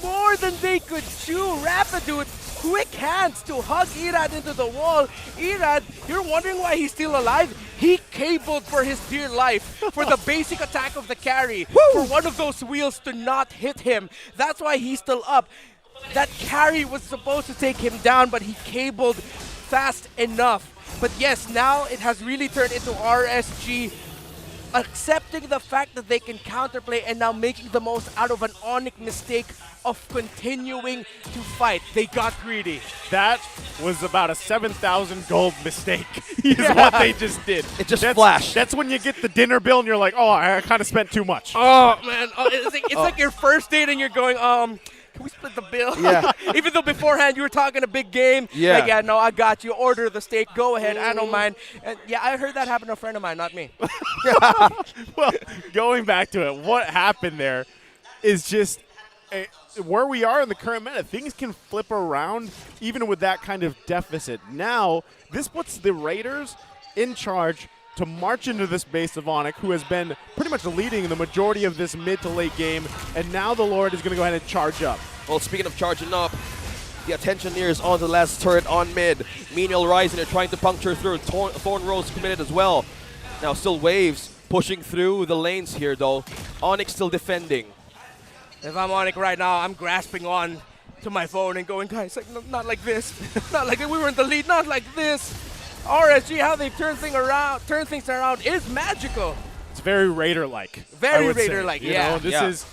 more than they could chew. Rapid do it. Quick hands to hug Irad into the wall. Irad, you're wondering why he's still alive? He cabled for his dear life for the basic attack of the carry. For one of those wheels to not hit him. That's why he's still up. That carry was supposed to take him down, but he cabled fast enough. But yes, now it has really turned into RSG accepting the fact that they can counterplay and now making the most out of an ONIC mistake of continuing to fight. They got greedy. That was about a 7,000 gold mistake is what they just did. It just flashed. That's when you get the dinner bill and you're like, oh, I kind of spent too much. Oh, man. It's like your first date and you're going, can we split the bill? Yeah. Even though beforehand you were talking a big game. Yeah. Like, yeah, no, I got you. Order the steak. Go ahead. I don't mind. And yeah, I heard that happen to a friend of mine, not me. Well, going back to it, what happened there is just where we are in the current meta. Things can flip around even with that kind of deficit. Now, this puts the Raiders in charge to march into this base of ONIC, who has been pretty much leading the majority of this mid to late game, and now the Lord is going to go ahead and charge up. Well, speaking of charging up, the attention nears on the last turret on mid. Menial rising, they're trying to puncture through. Thorn Rose committed as well. Now still Waves pushing through the lanes here though. ONIC still defending. If I'm ONIC right now, I'm grasping on to my phone and going, guys, like, not like this. Not like we were in the lead, not like this. RSG, how they've turned things around is magical. It's very Raider-like. Very Raider-like, yeah. This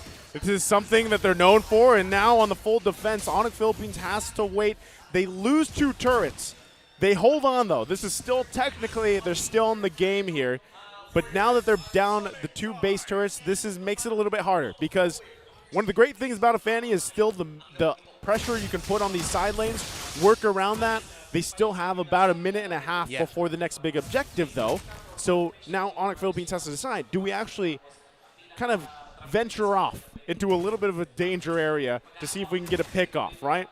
is something that they're known for, and now on the full defense, ONIC Philippines has to wait. They lose 2 turrets. They hold on, though. This is still technically, they're still in the game here. But now that they're down the 2 base turrets, makes it a little bit harder, because one of the great things about a Fanny is still the pressure you can put on these side lanes, work around that. They still have about a minute and a half before the next big objective, though. So now ONIC Philippines has to decide, do we actually kind of venture off into a little bit of a danger area to see if we can get a pick off, right?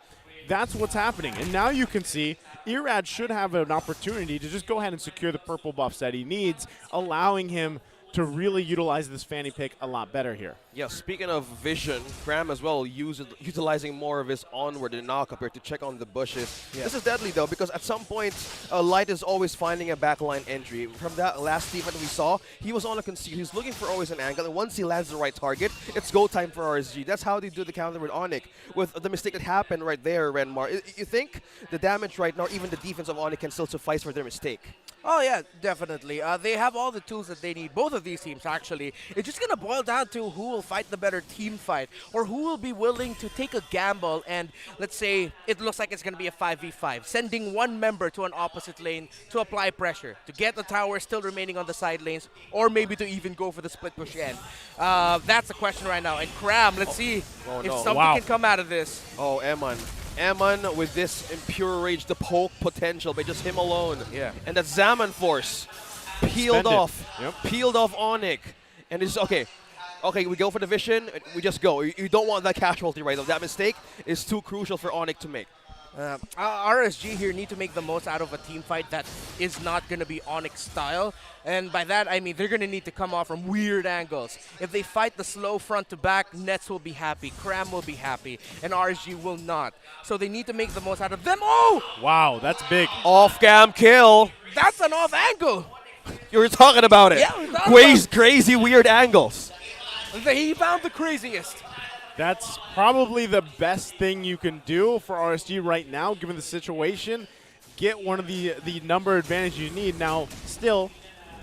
That's what's happening. And now you can see Irad should have an opportunity to just go ahead and secure the purple buffs that he needs, allowing him to really utilize this Fanny pick a lot better here. Yeah, speaking of vision, Cram as well utilizing more of his onward and knock up here to check on the bushes. Yeah. This is deadly though, because at some point, Light is always finding a backline entry. From that last event we saw, he was on a conceal. He's looking for always an angle, and once he lands the right target, it's go time for RSG. That's how they do the counter with ONIC. With the mistake that happened right there, Renmar, you think the damage right now, even the defense of ONIC can still suffice for their mistake? Oh, yeah, definitely. They have all the tools that they need, both of these teams, actually. It's just going to boil down to who will fight the better team fight, or who will be willing to take a gamble and, let's say, it looks like it's going to be a 5v5, sending one member to an opposite lane to apply pressure, to get the tower still remaining on the side lanes, or maybe to even go for the split push end. That's the question right now. And Cram, let's see if something can come out of this. Oh, Eman with this impure rage, the poke potential by just him alone. Yeah. And that Zaman force peeled off ONIC. And it's okay, we go for the vision, we just go. You don't want that casualty right now. That mistake is too crucial for ONIC to make. RSG here need to make the most out of a team fight that is not going to be ONIC style. And by that, I mean they're going to need to come off from weird angles. If they fight the slow front to back, Nets will be happy, Cram will be happy, and RSG will not. So they need to make the most out of them. Oh! Wow, that's big. Off-cam kill. That's an off angle. You were talking about it. Yeah, we were talking about it. Crazy, weird angles. He found the craziest. That's probably the best thing you can do for RSG right now, given the situation. get one of the number advantage you need. Now, still,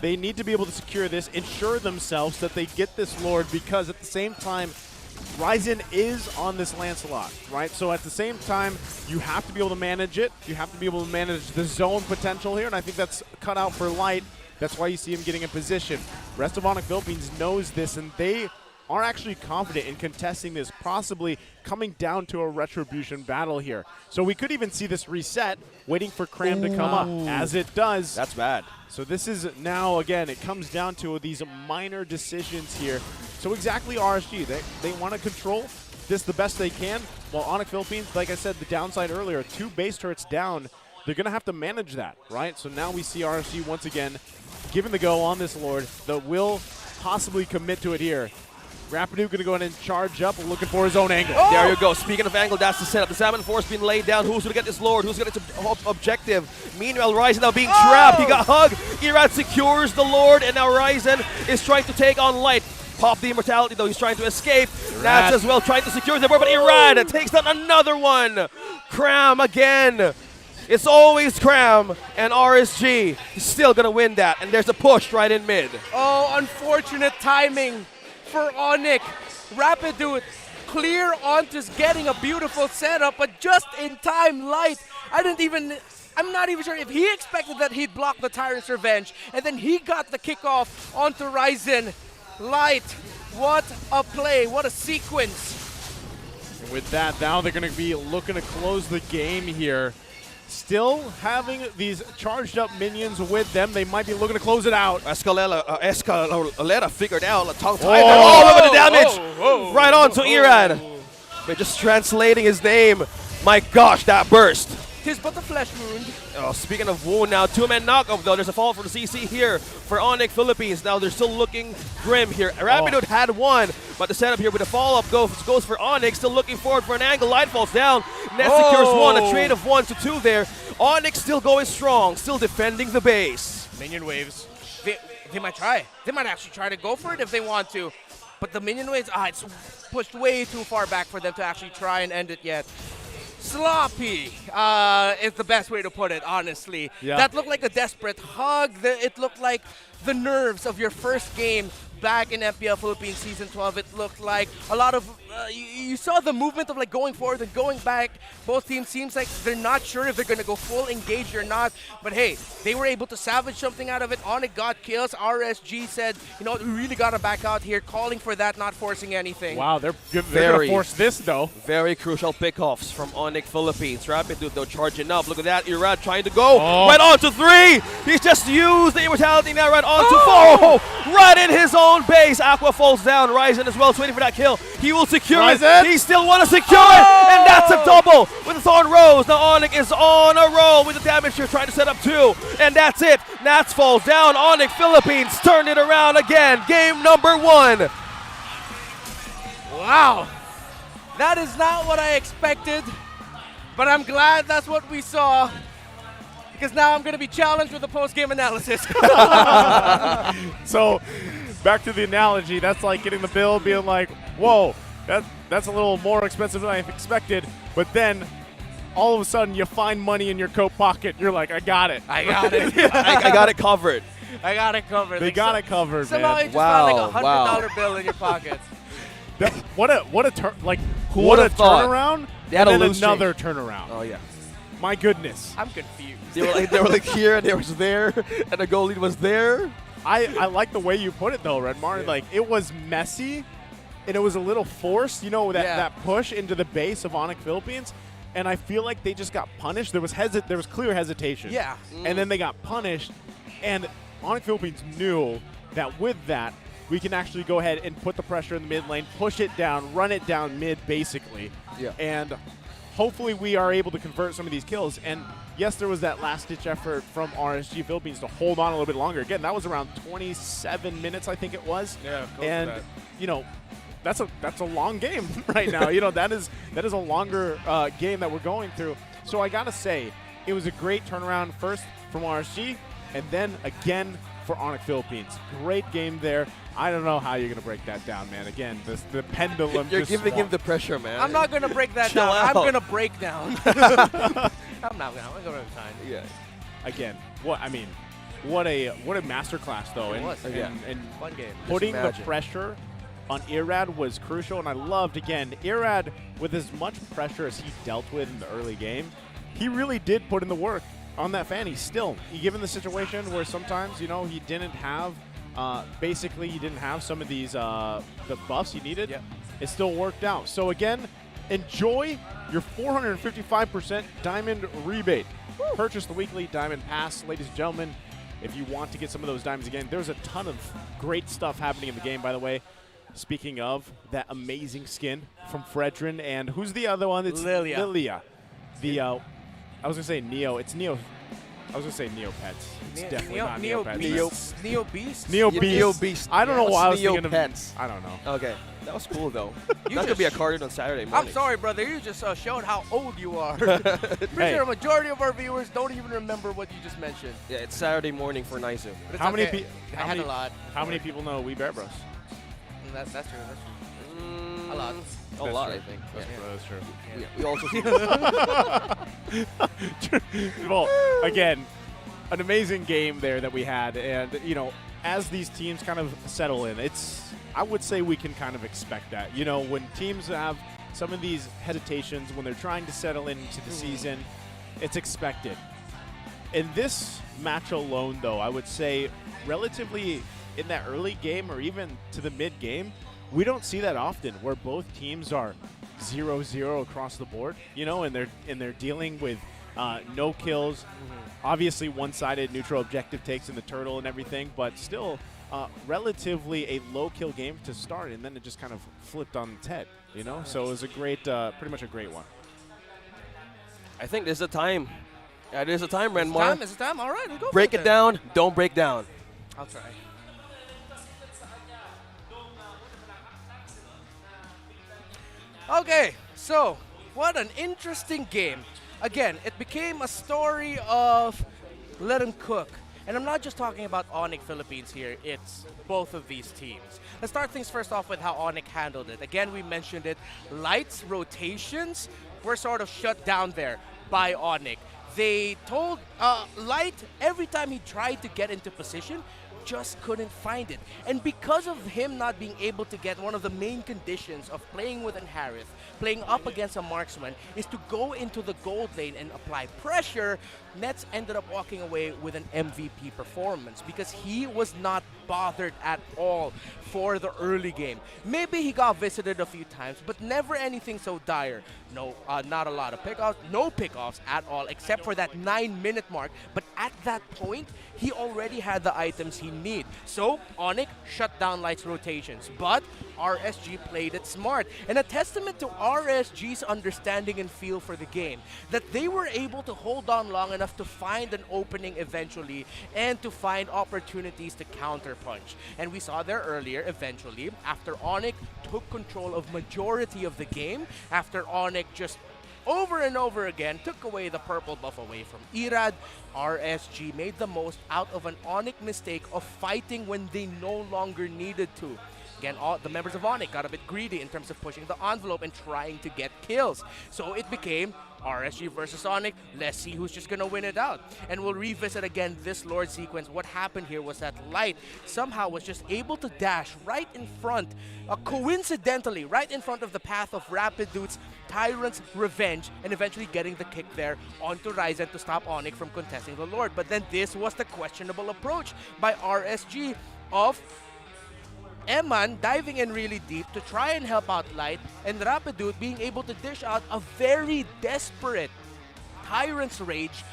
they need to be able to secure this, ensure themselves that they get this Lord, because at the same time, Ryzen is on this Lancelot, right? So at the same time, you have to be able to manage it. You have to be able to manage the zone potential here, and I think that's cut out for Light. That's why you see him getting in position. Rest of ONIC Philippines knows this, and they are actually confident in contesting this, possibly coming down to a retribution battle here. So we could even see this reset, waiting for Cram to come up, as it does. That's bad. So this is now, again, it comes down to these minor decisions here. So exactly RSG, they want to control this the best they can, while ONIC Philippines, like I said, the downside earlier, 2 base turrets down, they're going to have to manage that, right? So now we see RSG once again giving the go on this Lord that will possibly commit to it here. Rapidu going to go ahead and charge up, looking for his own angle. Oh! There you go. Speaking of angle, that's the setup. The Salmon Force being laid down. Who's going to get this Lord? Who's going to get the objective? Meanwhile, Ryzen now being trapped. He got hugged. Irad secures the Lord, and now Ryzen is trying to take on Light. Pop the immortality, though. He's trying to escape. Nats as well trying to secure the board, but Irad takes down another one. Cram again. It's always Cram, and RSG is still going to win that. And there's a push right in mid. Oh, unfortunate timing for ONIC. Rapidu clear onto getting a beautiful setup, but just in time, Light. I'm not even sure if he expected that he'd block the Tyrant's Revenge, and then he got the kickoff onto Ryzen. Light, what a play, what a sequence. And with that, now they're going to be looking to close the game here. Still having these charged up minions with them, they might be looking to close it out. Escalera figured out a tongue tie. Oh, look at the damage! Right on to Irad. They're just translating his name. My gosh, that burst. Tis but the flesh wound. Oh, speaking of wound now, 2-man knockoff though. There's a fall for the CC here for ONIC Philippines. Now they're still looking grim here. Rapidu had one, but the setup here with a follow-up goes for ONIC. Still looking forward for an angle. Light falls down. Net secures one. A trade of 1 to 2 there. ONIC still going strong, still defending the base. Minion waves. They might try. They might actually try to go for it if they want to. But the minion waves, it's pushed way too far back for them to actually try and end it yet. Sloppy is the best way to put it, honestly. Yeah. That looked like a desperate hug. It looked like the nerves of your first game back in MPL Philippines Season 12. It looked like a lot of, you saw the movement of like going forward and going back. Both teams seems like they're not sure if they're going to go full engage or not. But hey, they were able to salvage something out of it. ONIC got kills. RSG said, you know what, we really got to back out here, calling for that, not forcing anything. Wow, they're going to force this though. Very crucial pickoffs from ONIC Philippines. Rapidu though charging up. Look at that. Irad trying to go right on to 3. He's just used the immortality now right on to 4. Right in his own base. Aqua falls down. Ryzen as well is waiting for that kill. He will secure it. He still want to secure it. And that's a double with the Thorn Rose. Now ONIC is on a roll with the damage here, trying to set up 2. And that's it. Nats falls down. ONIC Philippines turned it around again. Game number 1. Wow. That is not what I expected. But I'm glad that's what we saw. Because now I'm going to be challenged with a post-game analysis. So, back to the analogy, that's like getting the bill, being like, whoa, that's a little more expensive than I expected. But then, all of a sudden, you find money in your coat pocket. You're like, I got it. I got it. I got it covered. I got it covered. They got it covered, somehow man. you just found like a $100 bill in your pocket. What a Who would have thought? turnaround, They had and a then loose another change. turnaround. Oh, yeah. My goodness. I'm confused. They were like here, and they was there, and the goalie was there. I like the way you put it, though, Redmar. Yeah. Like, it was messy, and it was a little forced, you know, that push into the base of ONIC Philippines. And I feel like they just got punished. There was clear hesitation. Yeah. And then they got punished, and ONIC Philippines knew that with that, we can actually go ahead and put the pressure in the mid lane, push it down, run it down mid, basically. Yeah. And hopefully we are able to convert some of these kills. And yes, there was that last-ditch effort from RSG Philippines to hold on a little bit longer. Again, that was around 27 minutes, I think it was. Yeah, close and to that. you know, that's a long game right now. You know, that is a longer game that we're going through. So I gotta say, it was a great turnaround first from RSG, and then again for ONIC Philippines. Great game there. I don't know how you're going to break that down, man. Again, the pendulum You're just giving swung. him the pressure, man. I'm not going to break that Chill down. out. I'm going to break down. I'm not going to resign. Yeah. Again, what a masterclass though. It was. And Fun game. putting the imagine. pressure on Irad was crucial, and I loved, again, Irad, with as much pressure as he dealt with in the early game, he really did put in the work on that Fanny. Still, given the situation where sometimes, he didn't have, basically he didn't have some of these, the buffs he needed, it still worked out. So again, enjoy your 455% diamond rebate. Purchase the weekly diamond pass, ladies and gentlemen. If you want to get some of those diamonds again, there's a ton of great stuff happening in the game, by the way. Speaking of that amazing skin from Fredrin, and who's the other one? It's Lilia. The I was gonna say Neo. It's Neo. I was gonna say Neopets. It's definitely not Neopets. Neo Beast. Neo Beast. I don't know why I was thinking Neopets. of. I don't know. Okay, that was cool though. That's gonna be a cartoon on Saturday morning. I'm sorry, brother. You just showed how old you are. Pretty sure a majority of our viewers don't even remember what you just mentioned. Yeah, it's Saturday morning for Naizu. But it's How okay. many? I had a lot. How many people know We Bear Bros? That's true. That's true. A lot. A lot, I think. That's true. We also see. Well, again, an amazing game there that we had, and as these teams kind of settle in, I would say we can kind of expect that. When teams have some of these hesitations, when they're trying to settle into the season, it's expected. In this match alone, though, I would say relatively in that early game or even to the mid game, we don't see that often where both teams are 0-0 across the board, and they're dealing with no kills, obviously one-sided neutral objective takes in the turtle and everything, but still relatively a low kill game to start, and then it just kind of flipped on its head, So it was a great, pretty much a great one. I think there's a time. Yeah, there's a time, Renmar. It's time. All right, we'll go Break for it down. Don't break down. I'll try. Okay, so what an interesting game. Again, it became a story of let them cook. And I'm not just talking about ONIC Philippines here, it's both of these teams. Let's start things first off with how ONIC handled it. Again, we mentioned it. Light's rotations were sort of shut down there by ONIC. They told Light every time he tried to get into position, just couldn't find it. And because of him not being able to get one of the main conditions of playing with an Harith, playing up against a marksman, is to go into the gold lane and apply pressure, Nets ended up walking away with an MVP performance because he was not bothered at all for the early game. Maybe he got visited a few times, but never anything so dire. No, not a lot of pickoffs, no pickoffs at all, except for that 9-minute mark. But at that point, he already had the items he need. So ONIC shut down Light's rotations, but RSG played it smart. And a testament to RSG's understanding and feel for the game, that they were able to hold on long enough to find an opening eventually and to find opportunities to counterpunch. And we saw there earlier, eventually, after ONIC took control of majority of the game, after ONIC just over and over again took away the purple buff away from Irad, RSG made the most out of an ONIC mistake of fighting when they no longer needed to. Again, all the members of ONIC got a bit greedy in terms of pushing the envelope and trying to get kills. So it became RSG versus ONIC. Let's see who's just going to win it out. And we'll revisit again this Lord sequence. What happened here was that Light somehow was just able to dash right in front, coincidentally, right in front of the path of Rapid Dude's Tyrant's Revenge, and eventually getting the kick there onto Ryzen to stop ONIC from contesting the Lord. But then this was the questionable approach by RSG of Eman diving in really deep to try and help out Light, and Rapidude being able to dish out a very desperate Tyrant's Rage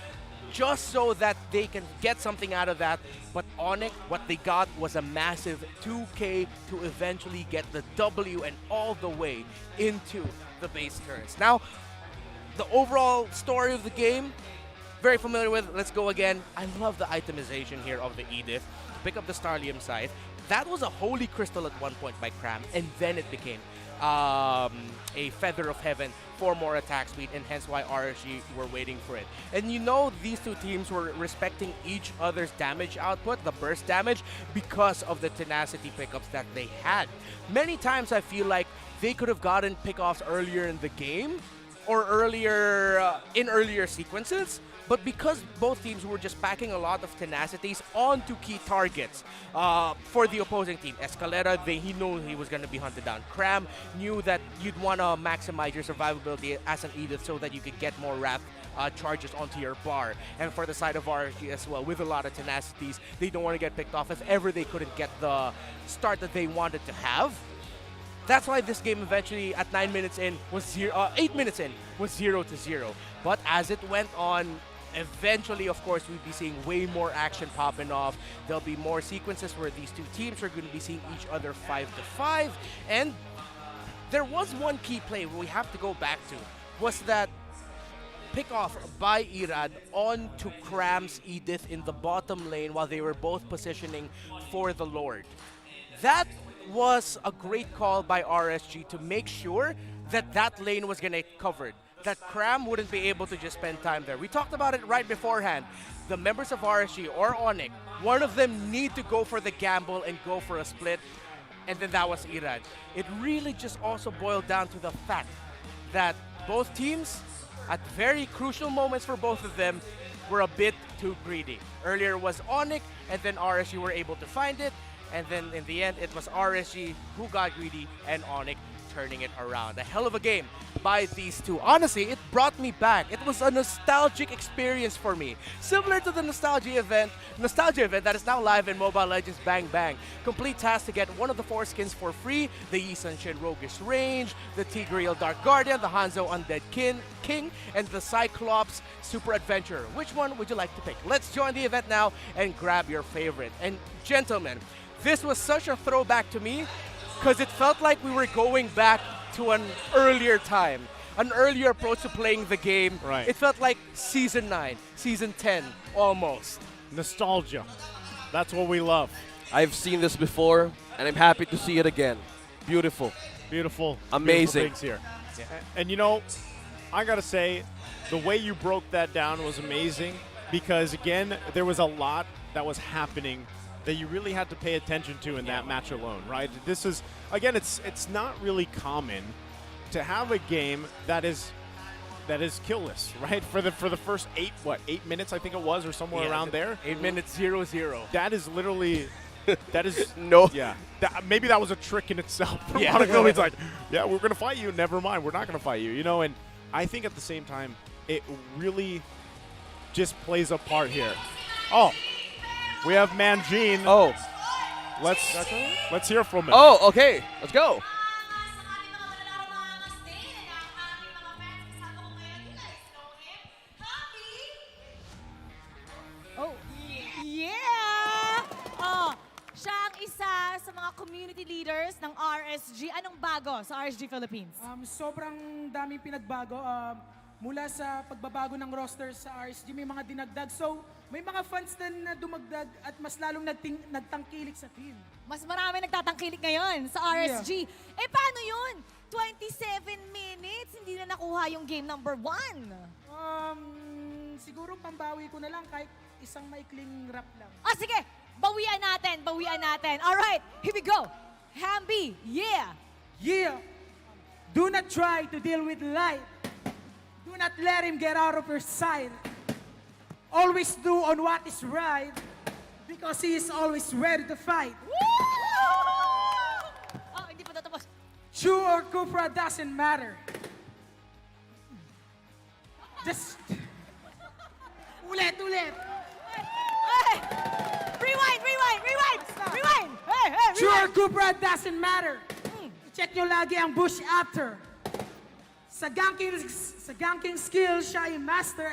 just so that they can get something out of that. But ONIC, what they got was a massive 2K to eventually get the W and all the way into the base turrets. Now, the overall story of the game, very familiar with. Let's go again. I love the itemization here of the Edith. Pick up the Starlium side. That was a Holy Crystal at one point by Cram, and then it became a Feather of Heaven for more attack speed, and hence why RSG were waiting for it. And these two teams were respecting each other's damage output, the burst damage, because of the tenacity pickups that they had. Many times I feel like they could have gotten pickoffs earlier in the game, or in earlier sequences. But because both teams were just packing a lot of tenacities onto key targets for the opposing team. Escalera, he knew he was going to be hunted down. Cram knew that you'd want to maximize your survivability as an Edith so that you could get more wrath charges onto your bar. And for the side of RSG as well, with a lot of tenacities, they don't want to get picked off if ever they couldn't get the start that they wanted to have. That's why this game eventually, at 8 minutes in, was 0-0. But as it went on, eventually, of course, we'd be seeing way more action popping off. There'll be more sequences where these two teams are going to be seeing each other 5-5. And there was one key play we have to go back to, was that pick off by Irad onto Cram's Edith in the bottom lane while they were both positioning for the Lord. That was a great call by RSG to make sure that that lane was going to get covered, that Cram wouldn't be able to just spend time there. We talked about it right beforehand. The members of RSG or ONIC, one of them need to go for the gamble and go for a split, and then that was Irad. It really just also boiled down to the fact that both teams, at very crucial moments for both of them, were a bit too greedy. Earlier was ONIC, and then RSG were able to find it, and then in the end, it was RSG who got greedy and ONIC turning it around. A hell of a game by these two. Honestly, it brought me back. It was a nostalgic experience for me. Similar to the nostalgia event that is now live in Mobile Legends Bang Bang. Complete task to get one of the 4 skins for free, the Yi Sun-Shin Roguish Range, the Tigreal Dark Guardian, the Hanzo Undead King, and the Cyclops Super Adventurer. Which one would you like to pick? Let's join the event now and grab your favorite. And gentlemen, this was such a throwback to me, because it felt like we were going back to an earlier time, an earlier approach to playing the game. Right. It felt like Season 9, Season 10, almost. Nostalgia. That's what we love. I've seen this before, and I'm happy to see it again. Beautiful. Beautiful. Amazing. Beautiful things here. And you know, I got to say, the way you broke that down was amazing, because again, there was a lot that was happening that you really had to pay attention to in that match alone, right? This is, again, it's not really common to have a game that is killless, right? For the first 8 minutes I think it was, or somewhere around there. 8 minutes 0-0. That is literally, that is no. Yeah, maybe that was a trick in itself. Yeah. Monaco, it's like, yeah, we're gonna fight you. Never mind, we're not gonna fight you. You know, and I think at the same time, it really just plays a part here. Oh. We have Manjin. Oh. Let's hear from him. Oh, okay. Let's go. Oh, yeah! Oh, siya ang isa sa mga community leaders ng RSG. Anong bago sa RSG Philippines? Sobrang daming pinagbago. Mula sa pagbabago ng roster sa RSG, may mga dinagdag. So, may mga fans din na dumagdag at mas lalong nagtangkilik sa team. Mas marami nagtatangkilik ngayon sa RSG. Eh, paano yun? 27 minutes, hindi na nakuha yung game number 1. Siguro pambawi ko na lang kahit isang maikling rap lang. Ah, sige! Bawian natin. Alright, here we go. Hamby, yeah! Yeah! Do not try to deal with life. Do not let him get out of your sight. Always do on what is right, because he is always ready to fight. Oh, hindi pa natapos. True or Cupra doesn't matter. Just... ulit. Hey! Rewind! Hey, True or rewind! Cupra doesn't matter. Check nyo lagi ang bush after. Sa ganking skill, siya ay master.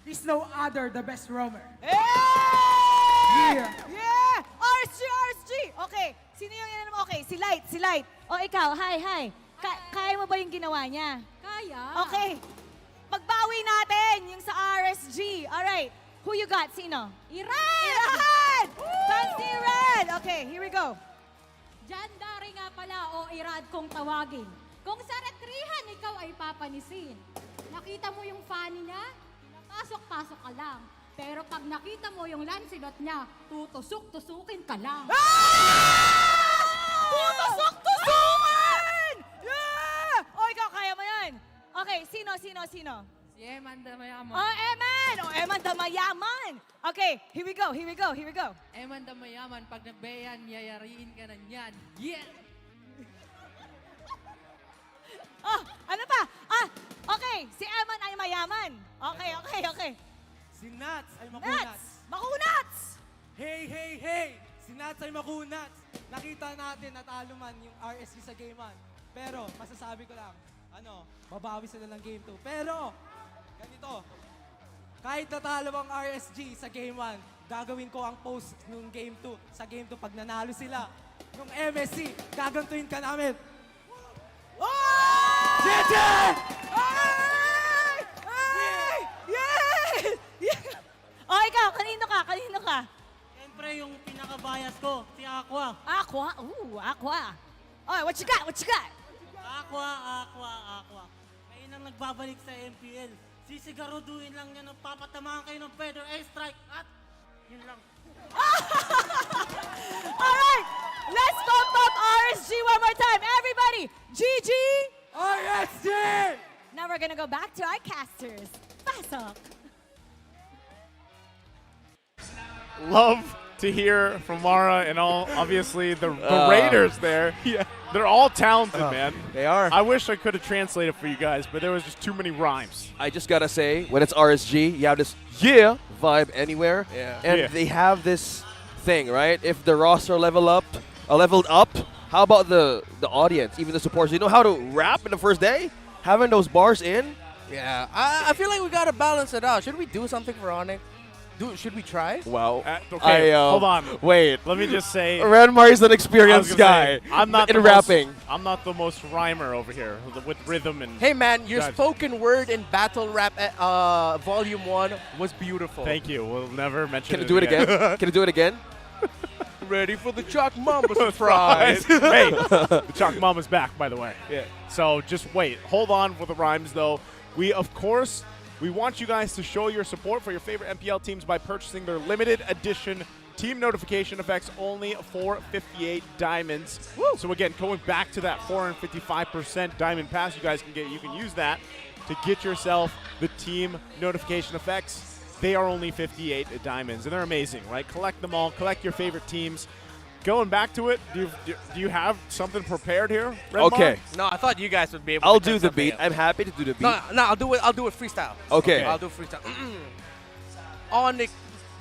He's no other, the best roamer. Hey! Yeah! RSG! Okay, sino yung inano mo? Okay, si Light. O ikaw, hi. Kaya mo ba yung ginawa niya? Kaya. Okay. Magbawi natin yung sa RSG. Alright, who you got? Sino? Irad! Fancy Irad! Okay, here we go. Jandari nga pala o Irad kong tawagin. Kung sa retrihan ikaw ay papanisin. Nakita mo yung funny niya? Pasok-pasok ka lang. Pero pag nakita mo yung Lancelot niya, tutusok-tusukin ka lang. Tutusok-tusukin! Yeah! O ikaw, kaya mo yan. Okay. Sino? Si Eman Damayaman. Oh, Eman! Oh, Eman Damayaman! Okay, here we go. Eman Damayaman, pag nagbayan, yayariin ka na niyan. Yeah! Oh, ano pa? Okay, si Eman ay mayaman. Okay. Si Nats ay Nats! Makunats! Hey! Si Nats ay makunats. Nakita natin natalo man yung RSG sa Game 1. Pero, masasabi ko lang, babawi sila ng Game 2. Pero, ganito, kahit natalo ang RSG sa Game 1, gagawin ko ang post nung Game 2. Sa Game 2, pag nanalo sila, nung MSC, gagantuin ka namin. JJ! Oh, ikaw, kanino ka? Siyempre, yung pinaka-bias ko, si Aqua. Aqua? Oh, what you got? Aqua. Kayo nang nagbabalik sa MPL. Sisigaruduhin lang yan, papatamaan kayo ng feather strike at yun lang. Alright, let's talk RSG one more time. Everybody, GG! RSG! Now we're gonna go back to our casters. Pasok! Love to hear from Mara and obviously the Raiders there. Yeah. They're all talented, man. They are. I wish I could have translated for you guys, but there was just too many rhymes. I just gotta say, when it's RSG, you have this vibe anywhere. Yeah. And they have this thing, right? If the roster leveled up, how about the audience, even the supporters? You know how to rap in the first day? Having those bars in? Yeah, I feel like we gotta balance it out. Should we do something for ONIC? Should we try? Well, okay, hold on. Wait. Let me just say. Renmar is an experienced guy I'm not in rapping. I'm not the most rhymer over here with rhythm and. Hey man, your judge. spoken word in battle rap volume 1 was beautiful. Thank you. We'll never mention Can I do it again? Can I do it again? Ready for the Chalk Mamba surprise. Hey, the Chalk Mama's back, by the way. Yeah. So just wait. Hold on for the rhymes, though. We want you guys to show your support for your favorite MPL teams by purchasing their limited edition team notification effects only for 58 diamonds. Woo. So again, going back to that 455% diamond pass you guys can get, you can use that to get yourself the team notification effects. They are only 58 diamonds, and they're amazing, right? Collect them all. Collect your favorite teams. Going back to it, do you have something prepared here, Redmar? Okay. No, I thought you guys would be able I'll to do the beat. I'm happy to do the beat. No, I'll do it freestyle. Okay. I'll do freestyle. ONIC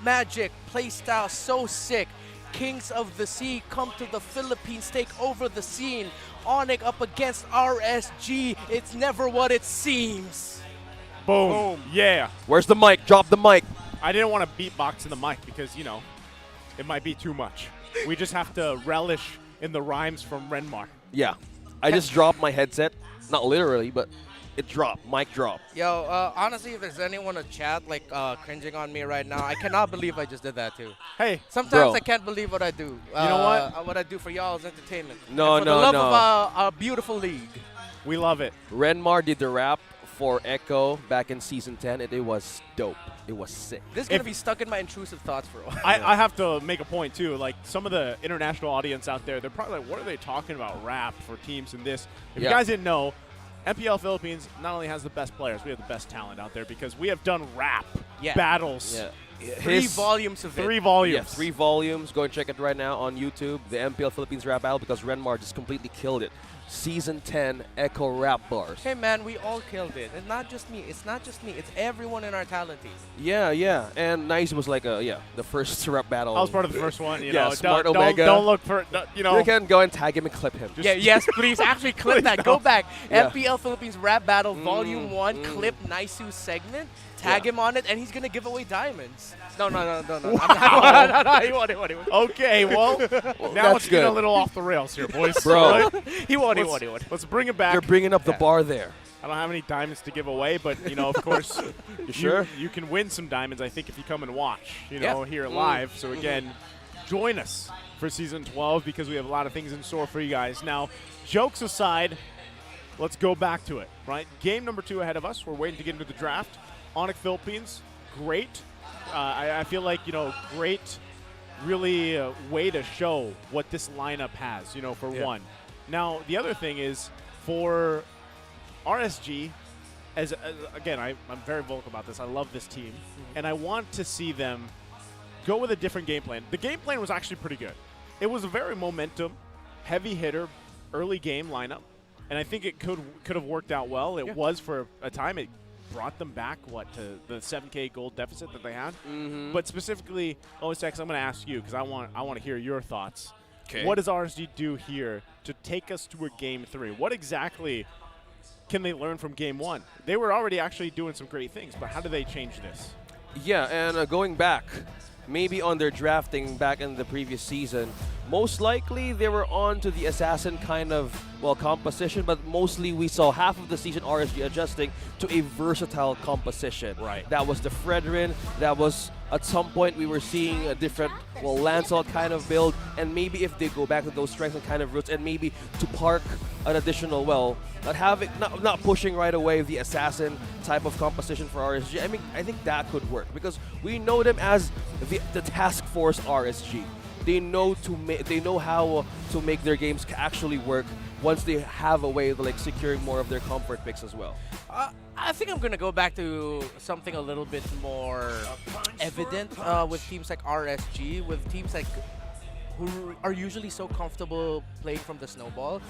Magic playstyle so sick. Kings of the Sea come to the Philippines, take over the scene. ONIC up against RSG. It's never what it seems. Boom. Yeah. Where's the mic? Drop the mic. I didn't want to beatbox in the mic because, it might be too much. We just have to relish in the rhymes from Renmar. Yeah. I just dropped my headset. Not literally, but it dropped. Mic drop. Yo, honestly, if there's anyone in chat cringing on me right now, I cannot believe I just did that too. Hey, sometimes bro. I can't believe what I do. You know what? What I do for y'all is entertainment. No, and for the love of our beautiful league. We love it. Renmar did the rap for Echo back in Season 10, and it was dope. It was sick. This is going to be stuck in my intrusive thoughts for a while. I have to make a point, too. Like, some of the international audience out there, they're probably like, what are they talking about rap for teams in this? If you guys didn't know, MPL Philippines not only has the best players, we have the best talent out there because we have done rap battles. Yeah. 3 volumes of it. 3 volumes. Yeah, 3 volumes. Go and check it right now on YouTube, the MPL Philippines rap battle, because Renmar just completely killed it. Season 10 Echo rap bars. Hey man, we all killed it. And not just me. It's not just me. It's everyone in our talent team. Yeah. And Nice was like, the first rap battle. I was part of the first one. Smart Omega. Don't look for, You can go and tag him and clip him. Yes, please. Actually, clip that. Go back. Yeah. MPL Philippines Rap Battle Volume 1, clip Naisu's segment. Tag him on it, and he's going to give away diamonds. No. Wow. No, he won't. Okay, well, now it's getting a little off the rails here, boys. Bro. He won't. Let's bring it back. You're bringing up the bar there. I don't have any diamonds to give away, but, of course, sure? You can win some diamonds, I think, if you come and watch, here live. So, again, join us for Season 12 because we have a lot of things in store for you guys. Now, jokes aside, let's go back to it, right? Game number 2 ahead of us. We're waiting to get into the draft. ONIC Philippines, great. I feel like, great, really way to show what this lineup has, for one. Now, the other thing is for RSG, again, I'm very vocal about this. I love this team, and I want to see them go with a different game plan. The game plan was actually pretty good. It was a very momentum, heavy hitter, early game lineup, and I think it could have worked out well. It was for a time. It brought them back, to the 7K gold deficit that they had. But specifically, OSX, I'm going to ask you because I want to hear your thoughts. Okay. What does RSG do here to take us to a Game 3? What exactly can they learn from Game 1? They were already actually doing some great things, but how do they change this? Yeah, and going back, maybe on their drafting back in the previous season, most likely they were on to the assassin kind of, composition, but mostly we saw half of the season RSG adjusting to a versatile composition. Right. That was the Fredrin, that was at some point we were seeing a different, Lancelot kind of build, and maybe if they go back to those strengths and kind of roots, and maybe to park an additional, not pushing right away the assassin type of composition for RSG. I mean, I think that could work because we know them as the task force RSG. They know how to make their games actually work once they have a way of securing more of their comfort picks as well. I think I'm going to go back to something a little bit more evident with teams like RSG, with teams like who are usually so comfortable playing from the snowball,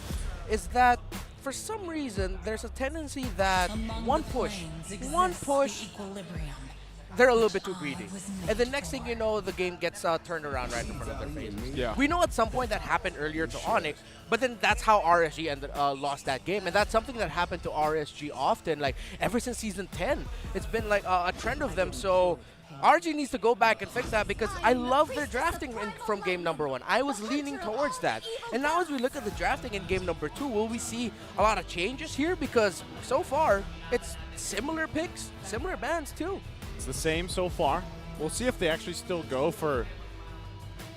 is that for some reason there's a tendency that one push, they're a little bit too greedy. And the next thing you know, the game gets turned around right in front of their faces. Yeah. We know at some point that happened earlier to ONIC, but then that's how RSG lost that game. And that's something that happened to RSG often, ever since Season 10. It's been a trend of them. So RG needs to go back and fix that because I love their drafting from game number 1. I was leaning towards that. And now as we look at the drafting in game number 2, will we see a lot of changes here? Because so far, it's similar picks, similar bands too. It's the same so far. We'll see if they actually still go for,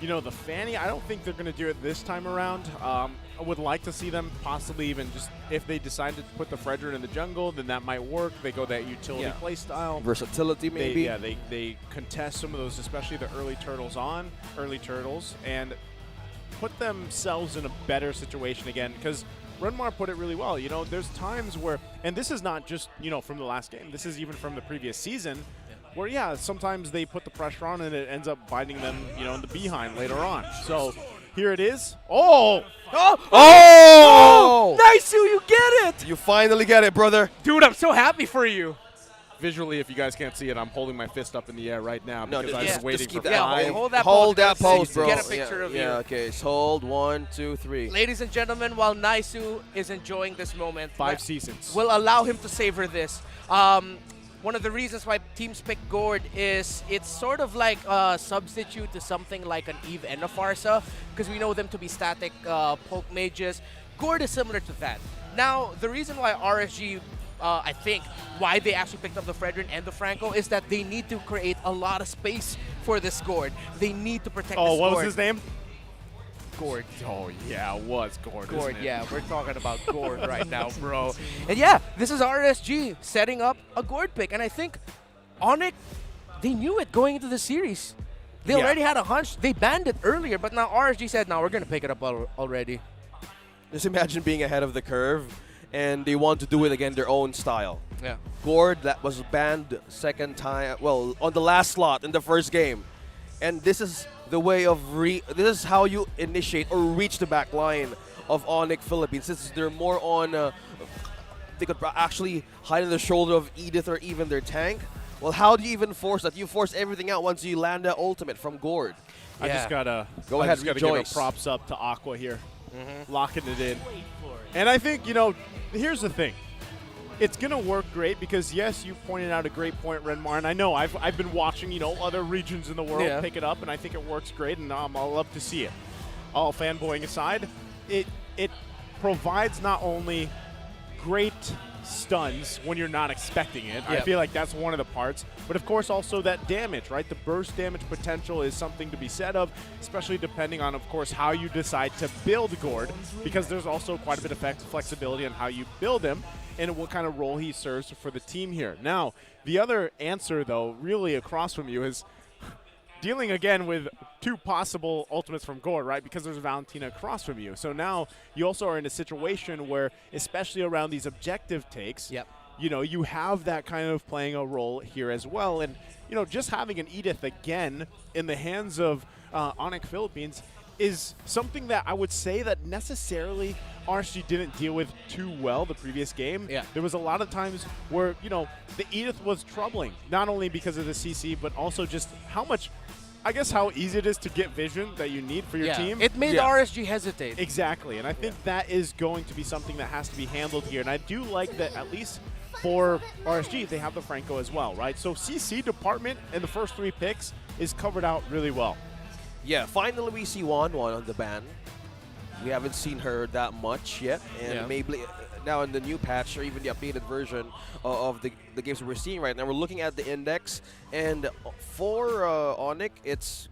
the Fanny. I don't think they're going to do it this time around. I would like to see them possibly even just, if they decide to put the Fredrin in the jungle, then that might work. They go that utility play style. Versatility maybe. They contest some of those, especially the early turtles, and put themselves in a better situation again because Renmar put it really well. There's times where, and this is not just, from the last game, this is even from the previous season, where, sometimes they put the pressure on and it ends up biting them, in the behind later on. So here it is. Oh! Nice, you get it! You finally get it, brother. Dude, I'm so happy for you. Visually, if you guys can't see it, I'm holding my fist up in the air right now because I was waiting for Hold that pose, bro. Get a picture of you. Yeah, okay. So hold 1, 2, 3. Ladies and gentlemen, while Naisu is enjoying this moment, 5 seasons. We'll allow him to savor this. One of the reasons why teams pick Gord is it's sort of like a substitute to something like an Eve and a Farsa because we know them to be static poke mages. Gord is similar to that. Now, the reason why RSG, I think, why they actually picked up the Fredrin and the Franco is that they need to create a lot of space for this Gord. They need to protect this Gord. Oh, what was his name? Gord. Oh, yeah, it was Gord, Gord, isn't it? yeah. We're talking about Gord right now, bro. And this is RSG setting up a Gord pick. And I think ONIC, they knew it going into the series. They already had a hunch. They banned it earlier, but now RSG said, no, we're going to pick it up already. Just imagine being ahead of the curve, and they want to do it again their own style. Yeah. Gord, that was banned second time, on the last slot in the first game. And this is the way of this is how you initiate or reach the back line of ONIC Philippines. Since they're more on, they could actually hide on the shoulder of Edith or even their tank. Well, how do you even force that? You force everything out once you land that ultimate from Gord. I just gotta give a props up to Aqua here, locking it in. And I think here's the thing. It's going to work great because, yes, you pointed out a great point, Renmar, and I know I've been watching, other regions in the world pick it up, and I think it works great, and I'll love to see it. All fanboying aside, it provides not only great stuns when you're not expecting it. I feel like that's one of the parts, but of course also that damage, right? The burst damage potential is something to be said of, especially depending on, of course, how you decide to build Gord, because there's also quite a bit of flexibility on how you build him and what kind of role he serves for the team here. Now, the other answer, though, really across from you is dealing again with 2 possible ultimates from Gord, right? Because there's Valentina across from you. So now you also are in a situation where, especially around these objective takes, you know, you have that kind of playing a role here as well. And, you know, just having an Edith again in the hands of ONIC Philippines is something that I would say that necessarily RSG didn't deal with too well the previous game. Yeah. There was a lot of times where, you know, the Edith was troubling, not only because of the CC, but also just how much, I guess, how easy it is to get vision that you need for your team. It made RSG hesitate. Exactly, and I think that is going to be something that has to be handled here. And I do like that, at least for RSG, they have the Franco as well, right? So CC department in the first 3 picks is covered out really well. Yeah, finally we see Wan on the ban. We haven't seen her that much yet, and maybe now in the new patch or even the updated version of the games that we're seeing right now, we're looking at the index, and for ONIC, it's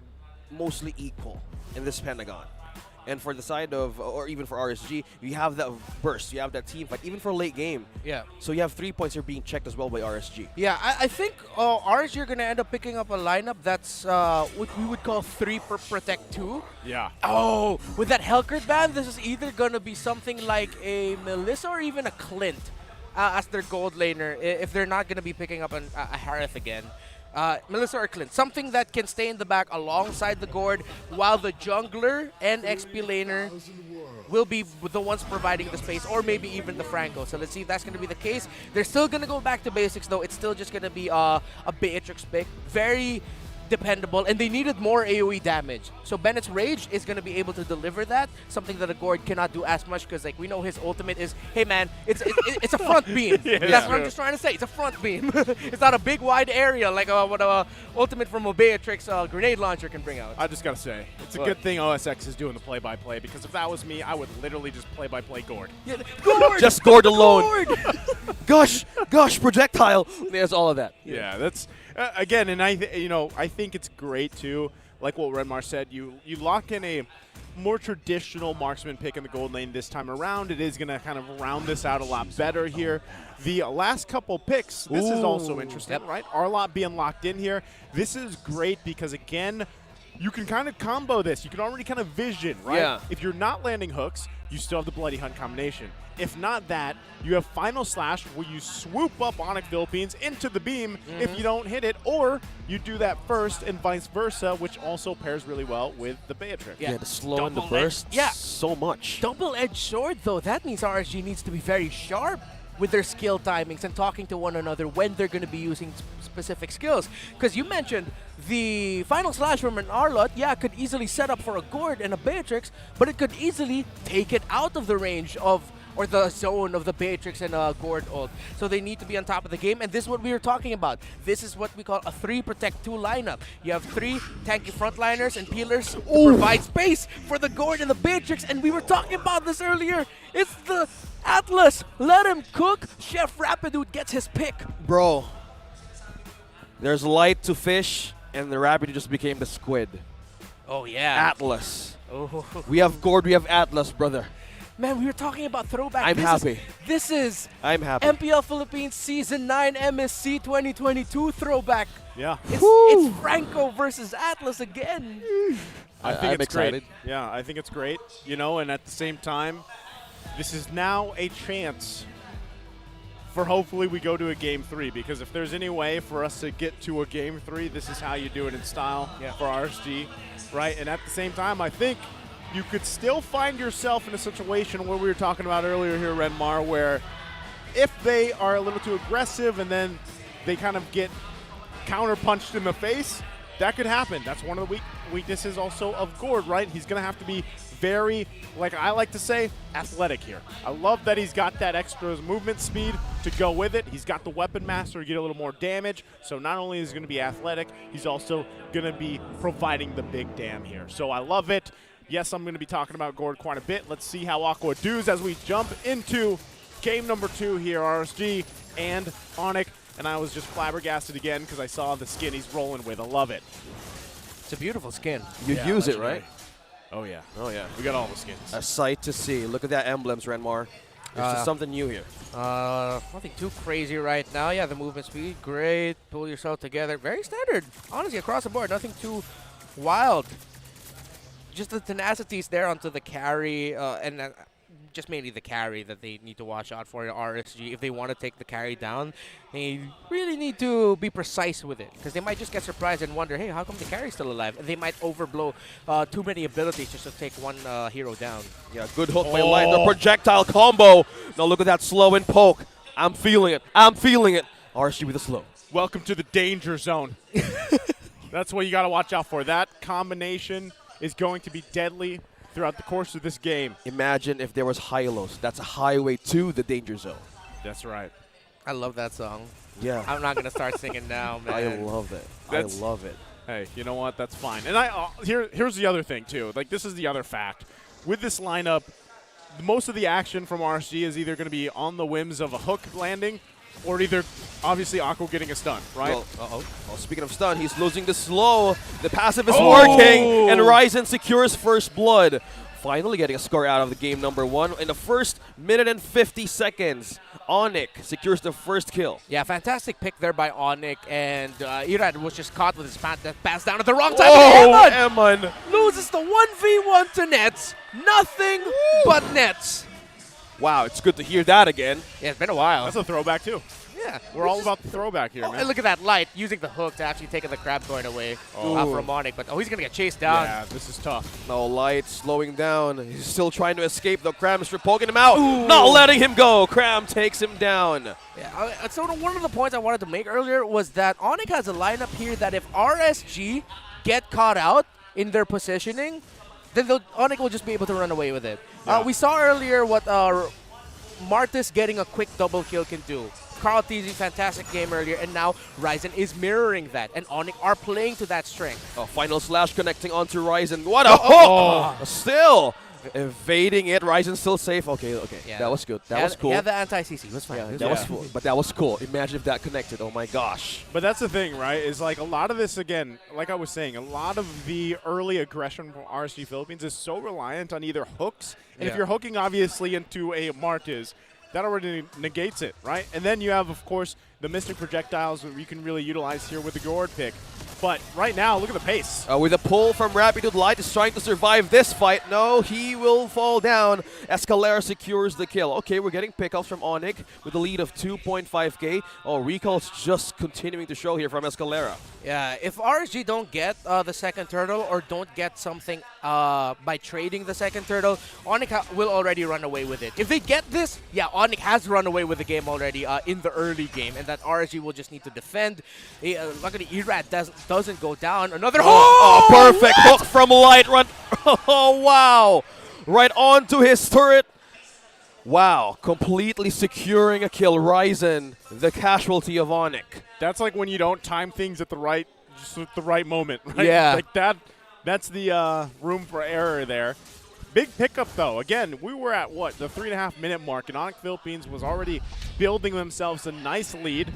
mostly equal in this Pentagon. And for the side of, or even for RSG, you have that burst, you have that team fight, even for late game. Yeah. So you have 3 points are being checked as well by RSG. Yeah, I think RSG are going to end up picking up a lineup that's what we would call 3 per Protect 2. Yeah. Oh, with that Helkert ban, this is either going to be something like a Melissa or even a Clint as their gold laner if they're not going to be picking up a Harith again. Melissa or Clint, something that can stay in the back alongside the Gord, while the jungler and XP laner will be the ones providing the space, or maybe even the Franco. So let's see if that's going to be the case. They're still going to go back to basics, though. It's still just going to be a Beatrix pick. Very dependable, and they needed more AoE damage. So Bennett's Rage is going to be able to deliver that, something that a Gord cannot do as much, because like we know his ultimate is, hey man, it's a front beam. That's what I'm just trying to say. It's a front beam. It's not a big wide area like what a ultimate from a Beatrix grenade launcher can bring out. I just got to say, it's a good thing OSX is doing the play-by-play, because if that was me, I would literally just play-by-play Gord. Yeah, Gord! Just Gord alone. Gord! Gosh, projectile. There's all of that. Yeah, that's again, and I think it's great too. Like what Redmar said, you lock in a more traditional marksman pick in the gold lane this time around. It is going to kind of round this out a lot better here. The last couple picks, this is also interesting, right? Arlott being locked in here. This is great because, again, you can kind of combo this. You can already kind of vision, right? Yeah. If you're not landing hooks, you still have the Bloody Hunt combination. If not that, you have Final Slash where you swoop up ONIC Philippines into the beam if you don't hit it, or you do that first and vice versa, which also pairs really well with the Beatrix. Yeah, the slow and the burst, so much. Double-edged sword, though. That means RSG needs to be very sharp with their skill timings and talking to one another when they're going to be using specific skills. Because you mentioned the Final Slash from an Arlott, could easily set up for a Gord and a Beatrix, but it could easily take it out of the range of, or the zone of the Beatrix and Gord ult. So they need to be on top of the game, and this is what we were talking about. This is what we call a 3 Protect 2 lineup. You have 3 tanky frontliners and peelers to provide space for the Gord and the Beatrix, and we were talking about this earlier. It's the Atlas. Let him cook. Chef Rapidude gets his pick. Bro, there's light to fish, and the Rapidude just became the squid. Oh, yeah. Atlas. Oh. We have Gord, we have Atlas, brother. Man, we were talking about throwback. I'm happy. This is I'm happy. MPL Philippines Season 9 MSC 2022 throwback. Yeah. It's Franco versus Atlas again. I think I'm it's excited. Great. Yeah, I think it's great. You know, and at the same time, this is now a chance for hopefully we go to a Game 3, because if there's any way for us to get to a Game 3, this is how you do it in style for RSG, right? And at the same time, I think you could still find yourself in a situation where we were talking about earlier here, Redmar, where if they are a little too aggressive and then they kind of get counter-punched in the face, that could happen. That's one of the weaknesses also of Gord, right? He's going to have to be very, like I like to say, athletic here. I love that he's got that extra movement speed to go with it. He's got the weapon master to get a little more damage. So not only is he going to be athletic, he's also going to be providing the big dam here. So I love it. Yes, I'm going to be talking about Gord quite a bit. Let's see how Aqua does as we jump into game number 2 here, RSG and ONIC. And I was just flabbergasted again because I saw the skin he's rolling with. I love it. It's a beautiful skin. You use it, right? Oh, yeah. Oh, yeah. We got all the skins. A sight to see. Look at that emblems, Renmar. There's just something new here. Nothing too crazy right now. Yeah, the movement speed, great. Pull yourself together. Very standard. Honestly, across the board, nothing too wild. Just the tenacity is there onto the carry, and just mainly the carry that they need to watch out for RSG. If they want to take the carry down, they really need to be precise with it, because they might just get surprised and wonder, hey, how come the carry's still alive? And they might overblow too many abilities just to take one hero down. Yeah, good hook by Light. The projectile combo. Now look at that slow and poke. I'm feeling it. I'm feeling it. RSG with a slow. Welcome to the danger zone. That's what you got to watch out for. That combination is going to be deadly throughout the course of this game. Imagine if there was Hylos. That's a highway to the danger zone. That's right. I love that song. Yeah. I'm not going to start singing now, man. I love it. I love it. Hey, you know what? That's fine. And here's the other thing, too. Like, this is the other fact. With this lineup, most of the action from RSG is either going to be on the whims of a hook landing or either, obviously, Aqua getting a stun, right? Well, speaking of stun, he's losing the slow. The passive is working, and Ryzen secures first blood. Finally getting a score out of the game number 1. In the first minute and 50 seconds, ONIC secures the first kill. Yeah, fantastic pick there by ONIC, and Irad was just caught with his pass down at the wrong time. Emon loses the 1v1 to Nets. Nothing but Nets. Wow, it's good to hear that again. Yeah, it's been a while. That's a throwback, too. Yeah. We're all about the throwback here, man. And look at that Light using the hook to actually take the crab coin away from ONIC. But he's going to get chased down. Yeah, this is tough. No, Light slowing down. He's still trying to escape, though. Cram is poking him out. Not letting him go. Cram takes him down. Yeah, so one of the points I wanted to make earlier was that ONIC has a lineup here that if RSG get caught out in their positioning, then ONIC will just be able to run away with it. Yeah. We saw earlier what Martis getting a quick double kill can do. Carl TZ, fantastic game earlier, and now Ryzen is mirroring that, and ONIC are playing to that strength. Final slash connecting onto Ryzen. What a hook! Still evading it. Ryzen still safe. Okay. Yeah. That was good. That was cool. Yeah, the anti-CC. It was fine. But that was cool. Imagine if that connected. Oh my gosh. But that's the thing, right? Is like a lot of this, again, like I was saying, a lot of the early aggression from RSG Philippines is so reliant on either hooks. And if you're hooking, obviously, into a Martis, that already negates it, right? And then you have, of course, the Mystic projectiles that you can really utilize here with the Gord pick. But right now, look at the pace. With a pull from Rapid, Light is trying to survive this fight. No, he will fall down. Escalera secures the kill. Okay, we're getting pickups from ONIC with a lead of 2.5k. Recall's just continuing to show here from Escalera. Yeah, if RSG don't get the second turtle or don't get something by trading the second turtle, ONIC will already run away with it. If they get this, yeah, ONIC has run away with the game already in the early game, and that RSG will just need to defend. Luckily, Irad doesn't go down. Another perfect hook from Light. Run. Oh, wow. Right onto his turret. Wow, completely securing a kill. Ryzen, the casualty of ONIC. That's like when you don't time things at the right moment, right? Yeah. Like that's the room for error there. Big pickup, though. Again, we were at, what, the 3.5-minute mark, and ONIC Philippines was already building themselves a nice lead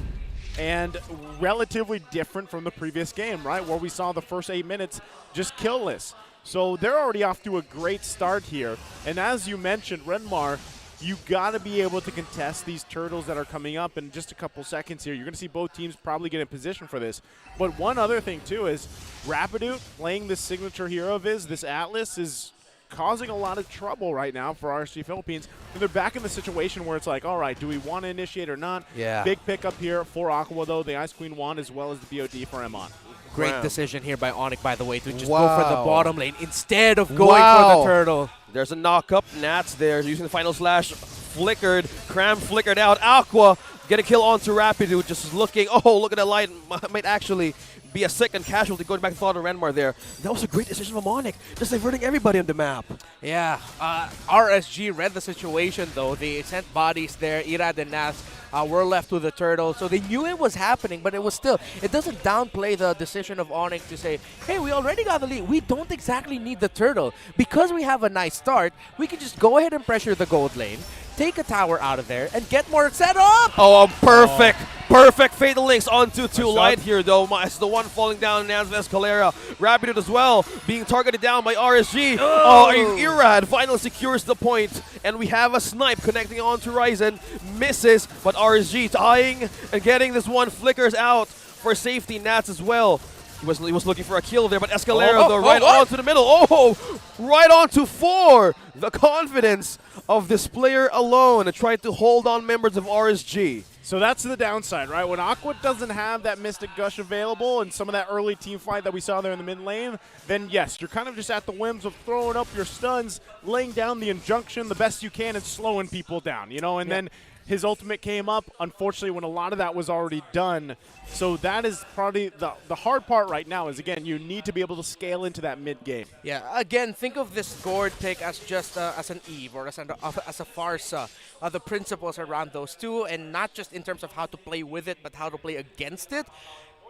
and relatively different from the previous game, right, where we saw the first 8 minutes just killless. So they're already off to a great start here. And as you mentioned, Renmar, you got to be able to contest these turtles that are coming up in just a couple seconds here. You're going to see both teams probably get in position for this. But one other thing, too, is Rapidu playing this signature hero of his, this Atlas, is causing a lot of trouble right now for RSG Philippines. And they're back in the situation where it's like, all right, do we want to initiate or not? Yeah. Big pickup here for Aqua, though. The Ice Queen won, as well as the BOD for Emon. Great decision here by ONIC, by the way, to just go for the bottom lane instead of going Wow. for the turtle. There's a knock-up. Nats there using the final slash. Flickered. Cram flickered out. Aqua get a kill onto Rapidu. Just looking. Oh, look at that light. Might actually be a second casualty going back to Thought of Renmar there. That was a great decision from ONIC. Just diverting everybody on the map. Yeah. RSG read the situation, though. They sent bodies there. Irad and Nas were left with the turtle. So they knew it was happening, but it was still, it doesn't downplay the decision of ONIC to say, hey, we already got the lead. We don't exactly need the turtle. Because we have a nice start, we can just go ahead and pressure the gold lane, take a tower out of there, and get more set up. Oh, perfect. Perfect Fatal Links onto two Light here, though. It's the one falling down, Nans Escalera. Rapidu as well, being targeted down by RSG. Irad finally secures the point, and we have a snipe connecting onto Ryzen. Misses, but RSG tying and getting this one. Flickers out for safety. Nats as well. He was looking for a kill there, but Escalera though right onto the middle. Oh, right onto 4. The confidence of this player alone and tried to hold on members of RSG. So that's the downside, right? When Aqua doesn't have that Mystic Gush available and some of that early team fight that we saw there in the mid lane, then yes, you're kind of just at the whims of throwing up your stuns, laying down the injunction the best you can and slowing people down, you know? And then his ultimate came up, unfortunately, when a lot of that was already done. So that is probably the hard part right now is, again, you need to be able to scale into that mid-game. Yeah, again, think of this Gord pick as just as an Eve or as a Farsa. The principles around those two, and not just in terms of how to play with it, but how to play against it.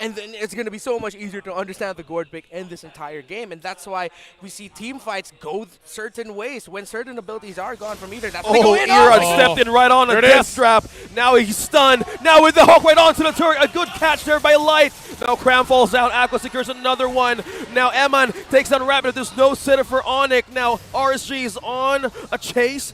And then it's going to be so much easier to understand the Gord pick in this entire game. And that's why we see team fights go certain ways. When certain abilities are gone from either, that's when they go in. Erod stepped in right on a death trap. Now he's stunned. Now with the hook right onto the turret. A good catch there by Light. Now Cram falls down. Aqua secures another one. Now Eman takes down Rapid. There's no sitter for ONIC. Now RSG is on a chase,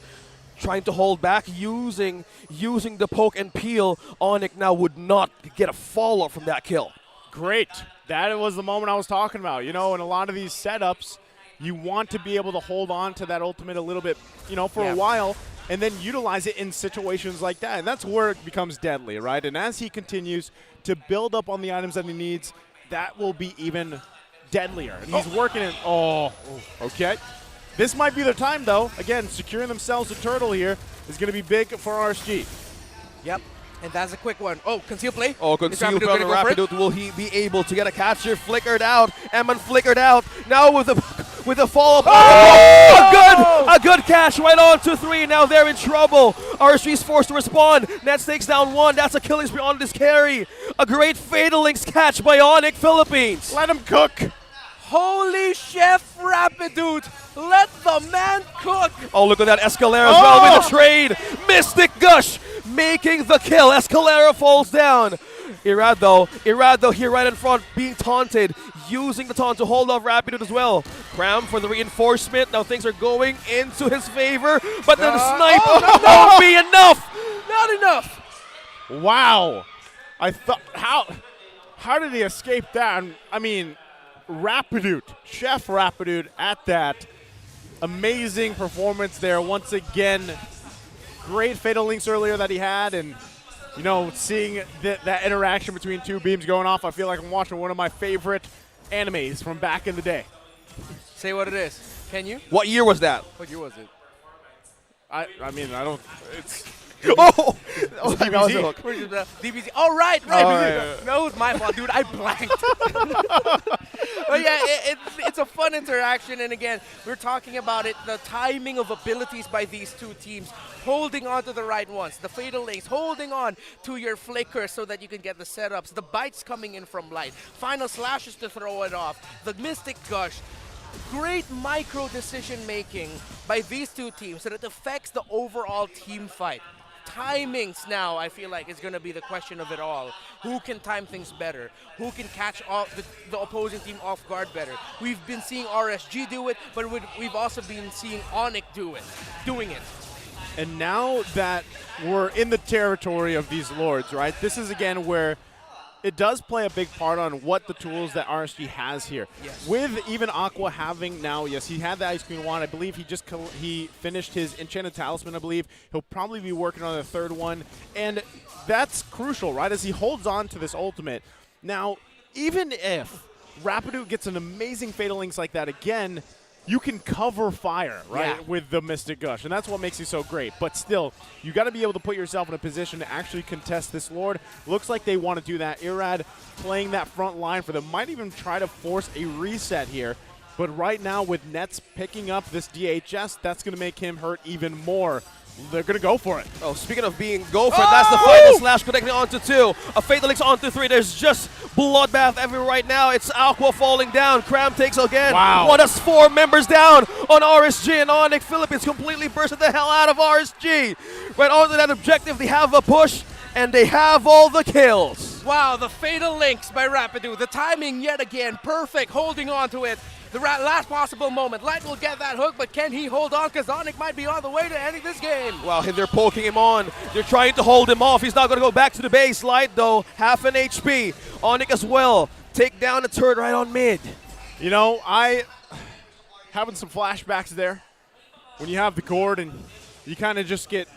trying to hold back, using the poke and peel. ONIC now would not get a follow from that kill. Great. That was the moment I was talking about. You know, in a lot of these setups, you want to be able to hold on to that ultimate a little bit, you know, for a while, and then utilize it in situations like that. And that's where it becomes deadly, right? And as he continues to build up on the items that he needs, that will be even deadlier. And he's working it. Okay. This might be their time, though. Again, securing themselves a turtle here is going to be big for RSG. Yep. And that's a quick one. Oh, conceal play. Oh, conceal play on Rapidut. Will he be able to get a catcher? Flickered out. Eman flickered out. Now with a follow-up. A good catch right on to 3. Now they're in trouble. RSG's forced to respond. Nets takes down 1. That's a killing spree on this carry. A great Fatal Links catch by ONIC Philippines. Let him cook. Holy Chef Rapidut. Let the man cook. Oh, look at that Escalera as well with the trade. Mystic Gush making the kill. Escalera falls down. Irad though here right in front, being taunted, using the taunt to hold off Rapidut as well. Cram for the reinforcement. Now things are going into his favor, but then the snipe won't be enough. Not enough. Wow. I thought, how did he escape that? I mean, Rapidut, Chef Rapidut at that. Amazing performance there once again. Great Fatal Links earlier that he had, and you know, seeing that interaction between two beams going off, I feel like I'm watching one of my favorite animes from back in the day. Say what it is. Can you? What year was that? What year was it? I mean, I don't. It's. Oh, that was a hook. DBZ. Oh, right. No, it was my fault, dude. I blanked. But yeah, it's a fun interaction. And again, we're talking about it, the timing of abilities by these two teams, holding on to the right ones, the Fatal Links, holding on to your flicker so that you can get the setups, the bites coming in from Light, final slashes to throw it off, the Mystic Gush. Great micro decision making by these two teams that it affects the overall team fight. Timings now, I feel like, is going to be the question of it all. Who can time things better? Who can catch the opposing team off guard better? We've been seeing RSG do it, but we've also been seeing ONIC doing it. And now that we're in the territory of these lords, right, this is again where it does play a big part on what the tools that RSG has here. Yes. With even Aqua having now, yes, he had the Ice Queen wand. I believe he finished his Enchanted Talisman, I believe. He'll probably be working on the third one. And that's crucial, right, as he holds on to this ultimate. Now, even if Rapidut gets an amazing Fatal Links like that again, you can cover fire, right, with the Mystic Gush, and that's what makes you so great. But still, you got to be able to put yourself in a position to actually contest this Lord. Looks like they want to do that. Irad playing that front line for them. Might even try to force a reset here. But right now, with Nets picking up this DHS, that's going to make him hurt even more. They're going to go for it. Oh, speaking of being go for it, that's the final slash connecting onto 2. A Fatal Links onto 3. There's just bloodbath everywhere right now. It's Aqua falling down. Cram takes again. Wow. What is 4 members down on RSG, and ONIC Philippines completely bursted the hell out of RSG. Right onto that objective, they have a push, and they have all the kills. Wow, the fatal links by Rapidu. The timing yet again, perfect, holding on to it. The last possible moment. Light will get that hook, but can he hold on? Because ONIC might be on the way to ending this game. Wow, they're poking him on. They're trying to hold him off. He's not going to go back to the base. Light, though, half an HP. ONIC as well. Take down the turret right on mid. You know, I having some flashbacks there. When you have the gourd and you kind of just get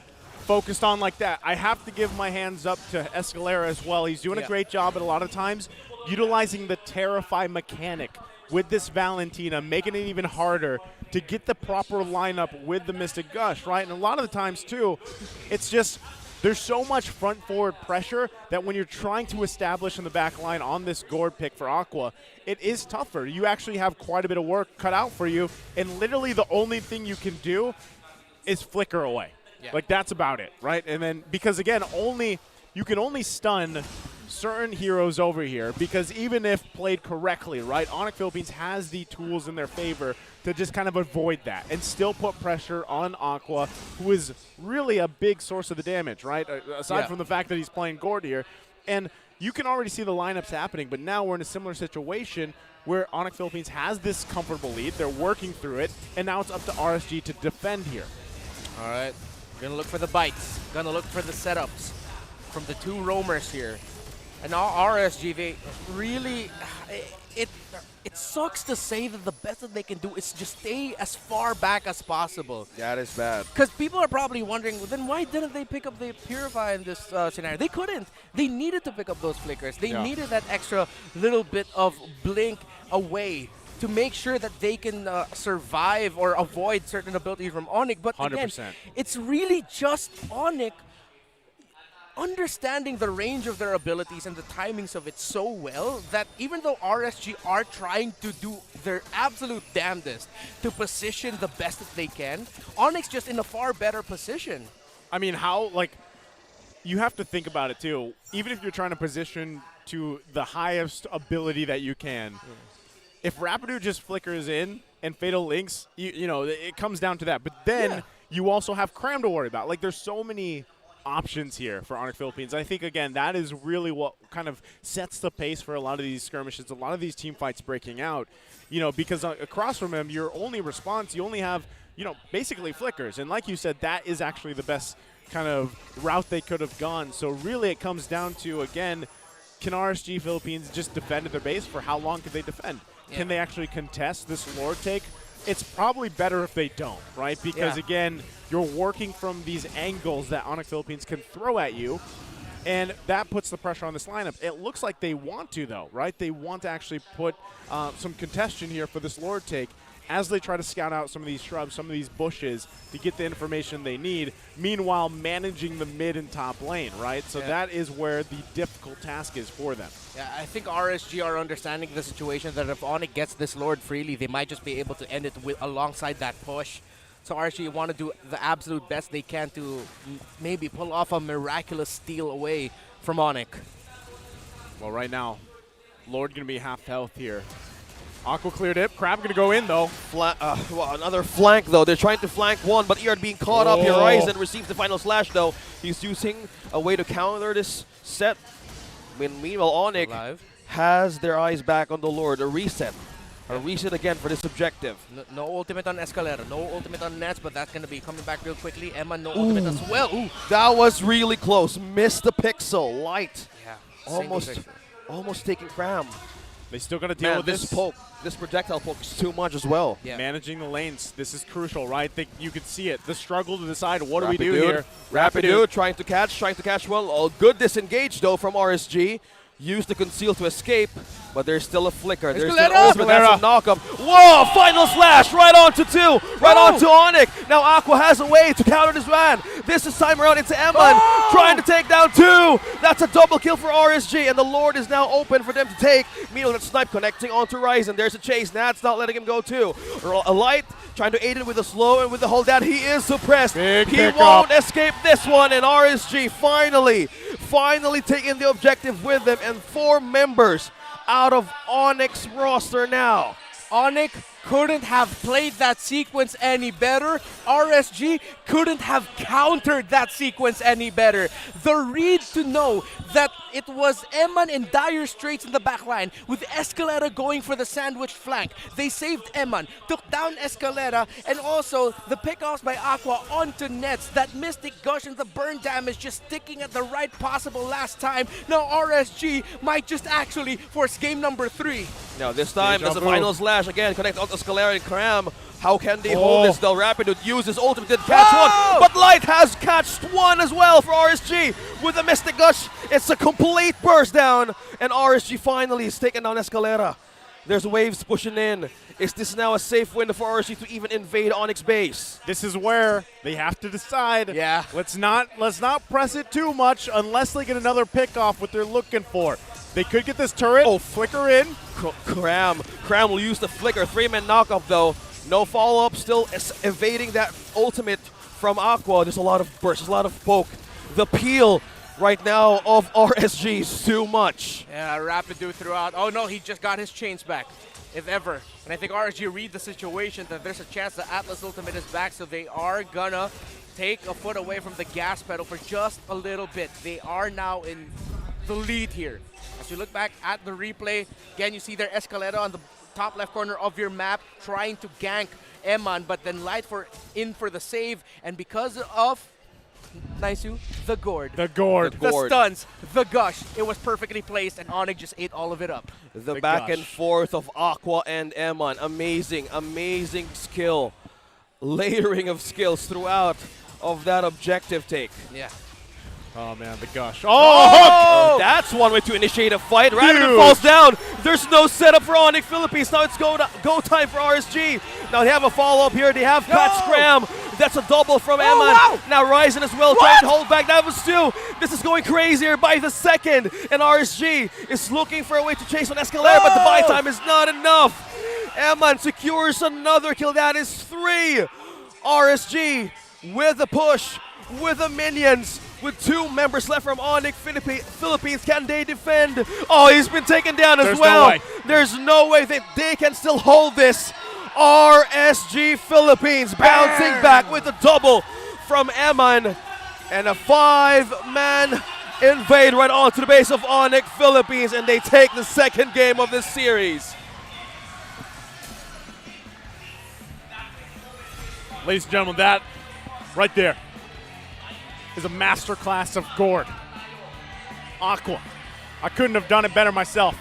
focused on like that. I have to give my hands up to Escalera as well. He's doing a great job at a lot of times utilizing the Terrify mechanic with this Valentina, making it even harder to get the proper lineup with the Mystic Gush, right? And a lot of the times, too, it's just there's so much front-forward pressure that when you're trying to establish in the back line on this gourd pick for Aqua, it is tougher. You actually have quite a bit of work cut out for you, and literally the only thing you can do is flicker away. Yeah. Like, that's about it, right? And then, because, again, you can only stun certain heroes over here, because even if played correctly, right, ONIC Philippines has the tools in their favor to just kind of avoid that and still put pressure on Aqua, who is really a big source of the damage, right? Aside from the fact that he's playing gourd here. And you can already see the lineups happening, but now we're in a similar situation where ONIC Philippines has this comfortable lead. They're working through it, and now it's up to RSG to defend here. All right. Gonna look for the bites. Gonna look for the setups from the two roamers here. And RSG, they really, it sucks to say that the best that they can do is just stay as far back as possible. That is bad. Because people are probably wondering, well, then why didn't they pick up the Purify in this scenario? They couldn't. They needed to pick up those flickers. They needed that extra little bit of blink away to make sure that they can survive or avoid certain abilities from ONIC. But 100%. again, it's really just ONIC understanding the range of their abilities and the timings of it so well that even though RSG are trying to do their absolute damnedest to position the best that they can, ONIC's just in a far better position. I mean, you have to think about it too. Even if you're trying to position to the highest ability that you can, if Rapidu just flickers in and Fatal Links, you know, it comes down to that. But then you also have Cram to worry about. Like, there's so many options here for ONIC Philippines. I think, again, that is really what kind of sets the pace for a lot of these skirmishes, a lot of these team fights breaking out, you know, because across from him, your only response, you only have, you know, basically flickers. And like you said, that is actually the best kind of route they could have gone. So really it comes down to, again, can RSG Philippines just defend their base? For how long could they defend? Yeah. Can they actually contest this Lord take? It's probably better if they don't, right? Because, again, you're working from these angles that ONIC Philippines can throw at you, and that puts the pressure on this lineup. It looks like they want to, though, right? They want to actually put some contention here for this Lord take as they try to scout out some of these shrubs, some of these bushes to get the information they need, meanwhile managing the mid and top lane, right? So that is where the difficult task is for them. Yeah, I think RSG are understanding the situation that if ONIC gets this Lord freely, they might just be able to end it alongside that push. So RSG want to do the absolute best they can to maybe pull off a miraculous steal away from ONIC. Well, right now, Lord going to be half health here. Aqua cleared it. Crab going to go in, though. Well, another flank, though. They're trying to flank one, but Eard being caught up here. Ryzen receives the final slash, though. He's using a way to counter this set. Meanwhile, ONIC has their eyes back on the Lord. A reset. A reset again for this objective. No ultimate on Escalera. No ultimate on Nets, but that's going to be coming back real quickly. Emma, no ultimate as well. Ooh. That was really close. Missed the pixel. Light. Yeah. Almost taking Cram. They still got to deal with this poke. This projectile poke is too much as well. Yeah. Managing the lanes, this is crucial, right? You can see it. The struggle to decide what do we do here. Rapidu trying to catch well. Oh, good disengage, though, from RSG. Use the conceal to escape, but there's still a flicker. There's still ultimate. That's a knock-up. Whoa! Final slash right onto two. Right onto ONIC. Now Aqua has a way to counter this man. This is time around into Emman. Trying to take down two. That's a double kill for RSG, and the Lord is now open for them to take. Meanwhile, that snipe connecting onto Ryzen. There's a chase. Nat's not letting him go too. A light trying to aid it with a slow and with the hold down. He is suppressed. He won't escape this one, and RSG finally taking the objective with them, and 4 members out of ONIC's roster now. ONIC couldn't have played that sequence any better. RSG couldn't have countered that sequence any better. The read to know that it was Eman in dire straits in the back line with Escalera going for the sandwich flank. They saved Eman, took down Escalera, and also the pickoffs by Aqua onto nets. That Mystic Gush and the burn damage just sticking at the right possible last time. Now RSG might just actually force game number 3. Now this time, Deja as the vu. final slash again, connect onto Scalera and Cram. How can they hold this? Del Rapid would use his ultimate, did catch one, but Light has catched one as well for RSG with the Mystic Gush. It's a complete burst down, and RSG finally is taking down Escalera. There's waves pushing in. Is this now a safe window for RSG to even invade Onyx base? This is where they have to decide. Yeah. Let's not press it too much unless they get another pick off what they're looking for. They could get this turret. Oh, flicker in. Cram will use the flicker. 3-man knockup though. No follow-up. Still evading that ultimate from Aqua. There's a lot of bursts. There's a lot of poke. The peel right now of RSG is too much. Yeah, Rapid do throughout. Oh no, he just got his chains back, if ever. And I think RSG read the situation that there's a chance that Atlas ultimate is back, so they are gonna take a foot away from the gas pedal for just a little bit. They are now in the lead here. As you look back at the replay, again, you see their Escalera on the top left corner of your map trying to gank Eman, but then Light in for the save, and because of Naisu, the gourd. The gourd. The stuns, the gush. It was perfectly placed, and ONIC just ate all of it up. The back and forth of Aqua and Eman. Amazing, amazing skill. Layering of skills throughout of that objective take. Yeah. Oh man, the gush. Oh! That's one way to initiate a fight. Rabbit falls down. There's no setup for ONIC Philippines. Now it's go time for RSG. Now they have a follow-up here. They have Pat Scram. That's a double from Eman. Wow. Now Ryzen as well trying to hold back. That was 2. This is going crazier by the second. And RSG is looking for a way to chase on Escalera, but the buy time is not enough. Eman secures another kill. That is 3. RSG with the push, with the minions. With 2 members left from ONIC Philippines, can they defend? Oh, he's been taken down as well. No way. There's no way that they can still hold this. RSG Philippines bouncing back with a double from Eman. And a 5-man invade right onto the base of ONIC Philippines, and they take the second game of this series. Ladies and gentlemen, that right there is a masterclass of gourd. Aqua. I couldn't have done it better myself.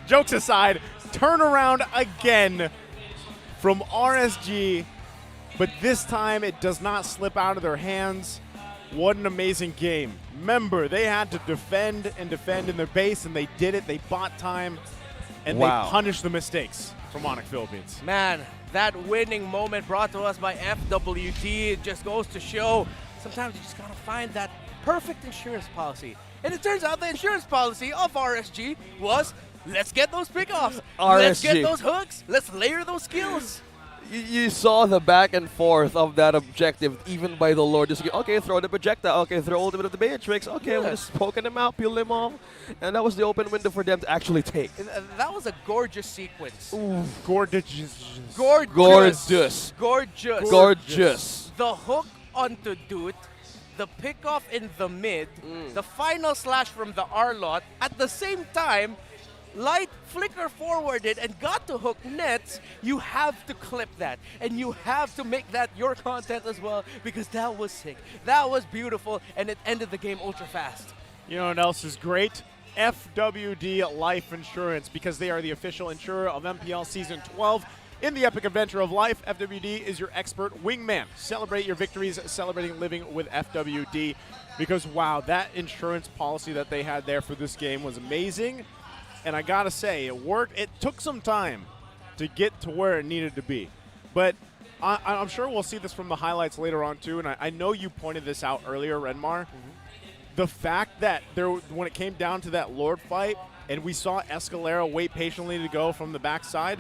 Jokes aside, turn around again from RSG, but this time it does not slip out of their hands. What an amazing game. Remember, they had to defend and defend in their base, and they did it. They bought time, and they punished the mistakes from ONIC Philippines. Man, that winning moment brought to us by FWD, it just goes to show sometimes you just gotta find that perfect insurance policy. And it turns out the insurance policy of RSG was, let's get those pickoffs, let's get those hooks, let's layer those skills. You saw the back and forth of that objective, even by the Lord. Just okay, throw the projectile. Okay, throw a little bit of the Matrix. Okay, we're just poking them out, peel them off. And that was the open window for them to actually take. That was a gorgeous sequence. Ooh, gorgeous. Gorgeous. Gorgeous. Gorgeous. The hook onto Dude, the pickoff in the mid, the final slash from the R-Lot. At the same time, Light flicker forwarded and got to hook nets. You have to clip that, and you have to make that your content as well, because that was sick. That was beautiful, and it ended the game ultra fast. You know what else is great? FWD Life Insurance, because they are the official insurer of MPL Season 12. In the epic adventure of life, FWD is your expert wingman. Celebrate your victories, celebrating living with FWD, because wow, that insurance policy that they had there for this game was amazing. And I gotta say, it worked. It took some time to get to where it needed to be. But I'm sure we'll see this from the highlights later on too, and I know you pointed this out earlier, Renmar. The fact that when it came down to that Lord fight, and we saw Escalera wait patiently to go from the backside,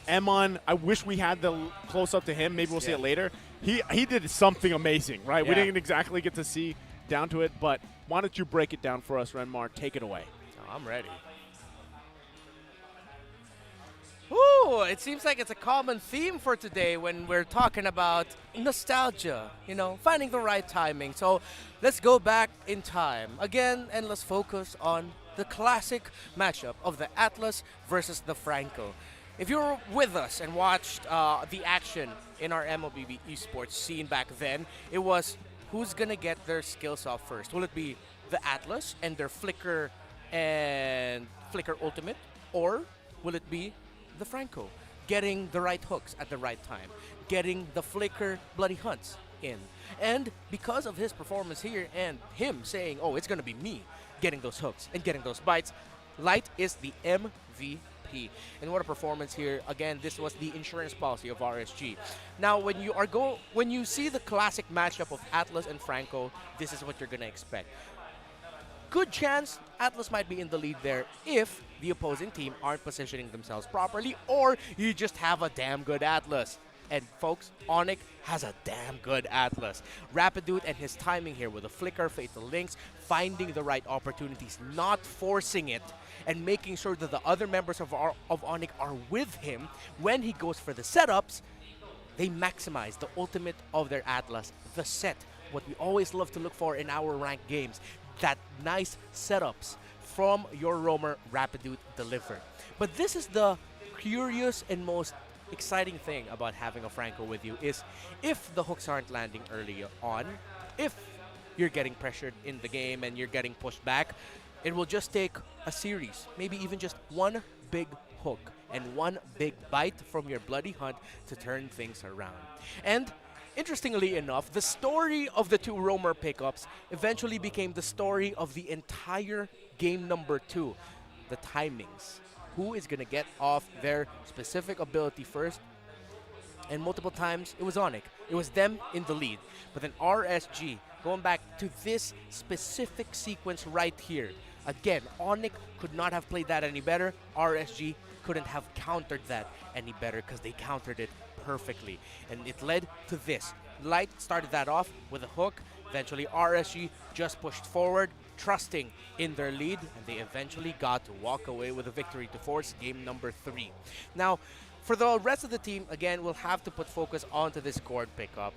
Eman, I wish we had the close-up to him. Maybe we'll see it later. He did something amazing, right? We didn't exactly get to see down to it, but why don't you break it down for us, Renmar? Take it away. Oh, I'm ready. Ooh, it seems like it's a common theme for today when we're talking about nostalgia, finding the right timing. So let's go back in time again and let's focus on the classic matchup of the Atlas versus the Franco. If you were with us and watched the action in our MLBB esports scene back then, it was who's gonna get their skills off first. Will it be the Atlas and their Flicker and Flicker Ultimate, or will it be the Franco getting the right hooks at the right time, getting the Flicker Bloody Hunts in? And because of his performance here and him saying, oh, it's gonna be me getting those hooks and getting those bites, Light is the MVP. And what a performance here. Again, this was the insurance policy of RSG. Now, when you see the classic matchup of Atlas and Franco, this is what you're gonna expect. Good chance Atlas might be in the lead there if the opposing team aren't positioning themselves properly, or you just have a damn good Atlas. And folks, ONIC has a damn good Atlas. Rapidude and his timing here with a Flicker, Fatal Links, finding the right opportunities, not forcing it, and making sure that the other members of ONIC are with him when he goes for the setups. They maximize the ultimate of their Atlas, the set, what we always love to look for in our ranked games. That nice setups from your roamer Rapidude delivered. But this is the curious and most exciting thing about having a Franco with you is if the hooks aren't landing early on, if you're getting pressured in the game and you're getting pushed back, it will just take a series, maybe even just one big hook and one big bite from your Bloody Hunt to turn things around. And interestingly enough, the story of the two roamer pickups eventually became the story of the entire game number 2, the timings. Who is going to get off their specific ability first? And multiple times, it was ONIC. It was them in the lead. But then RSG, going back to this specific sequence right here. Again, ONIC could not have played that any better. RSG couldn't have countered that any better because they countered it perfectly. And it led to this. Light started that off with a hook. Eventually, RSG just pushed forward, trusting in their lead, and they eventually got to walk away with a victory to force game number 3. Now, for the rest of the team, again, we'll have to put focus onto this gourd pickup.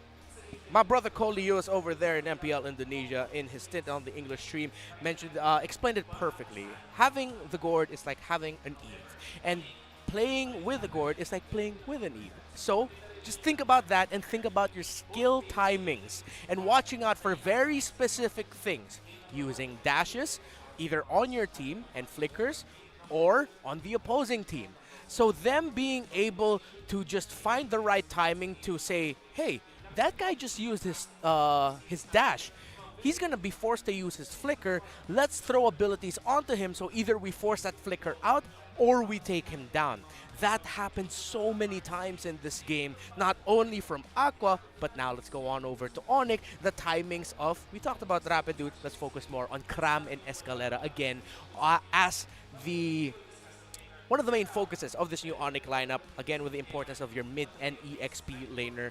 My brother Colius over there in MPL Indonesia, in his stint on the English stream, explained it perfectly. Having the gourd is like having an Eve, and playing with the gourd is like playing with an Eve. So, just think about that and think about your skill timings and watching out for very specific things. Using dashes either on your team and flickers or on the opposing team. So them being able to just find the right timing to say, hey, that guy just used his dash. He's going to be forced to use his flicker. Let's throw abilities onto him so either we force that flicker out or we take him down. That happened so many times in this game, not only from Aqua, but now let's go on over to ONIC. The timings of, we talked about Rapidude, let's focus more on Cram and Escalera again as one of the main focuses of this new ONIC lineup, again with the importance of your mid and EXP laner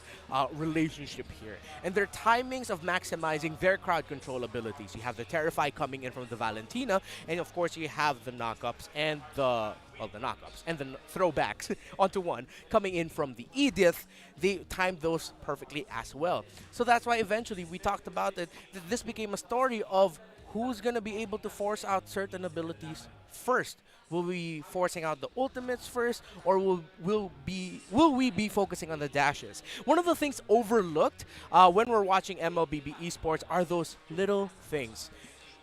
relationship here. And their timings of maximizing their crowd control abilities. You have the Terrify coming in from the Valentina, and of course you have the knockups and the throwbacks onto one coming in from the Edith. They timed those perfectly as well. So that's why eventually we talked about it, that this became a story of who's going to be able to force out certain abilities first. Will we be forcing out the ultimates first, or will we be focusing on the dashes? One of the things overlooked when we're watching MLBB esports are those little things.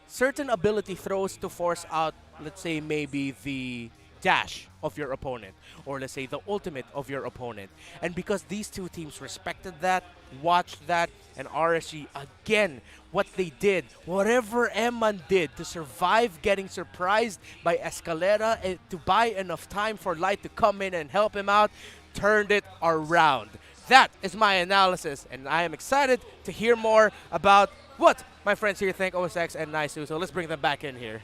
Certain ability throws to force out, let's say, maybe the dash of your opponent, or let's say the ultimate of your opponent. And because these two teams respected that, watched that, and RSG, again, what they did, whatever Eman did to survive getting surprised by Escalera and to buy enough time for Light to come in and help him out, turned it around. That is my analysis, and I am excited to hear more about what my friends here think, OSX and Naisu. So let's bring them back in here.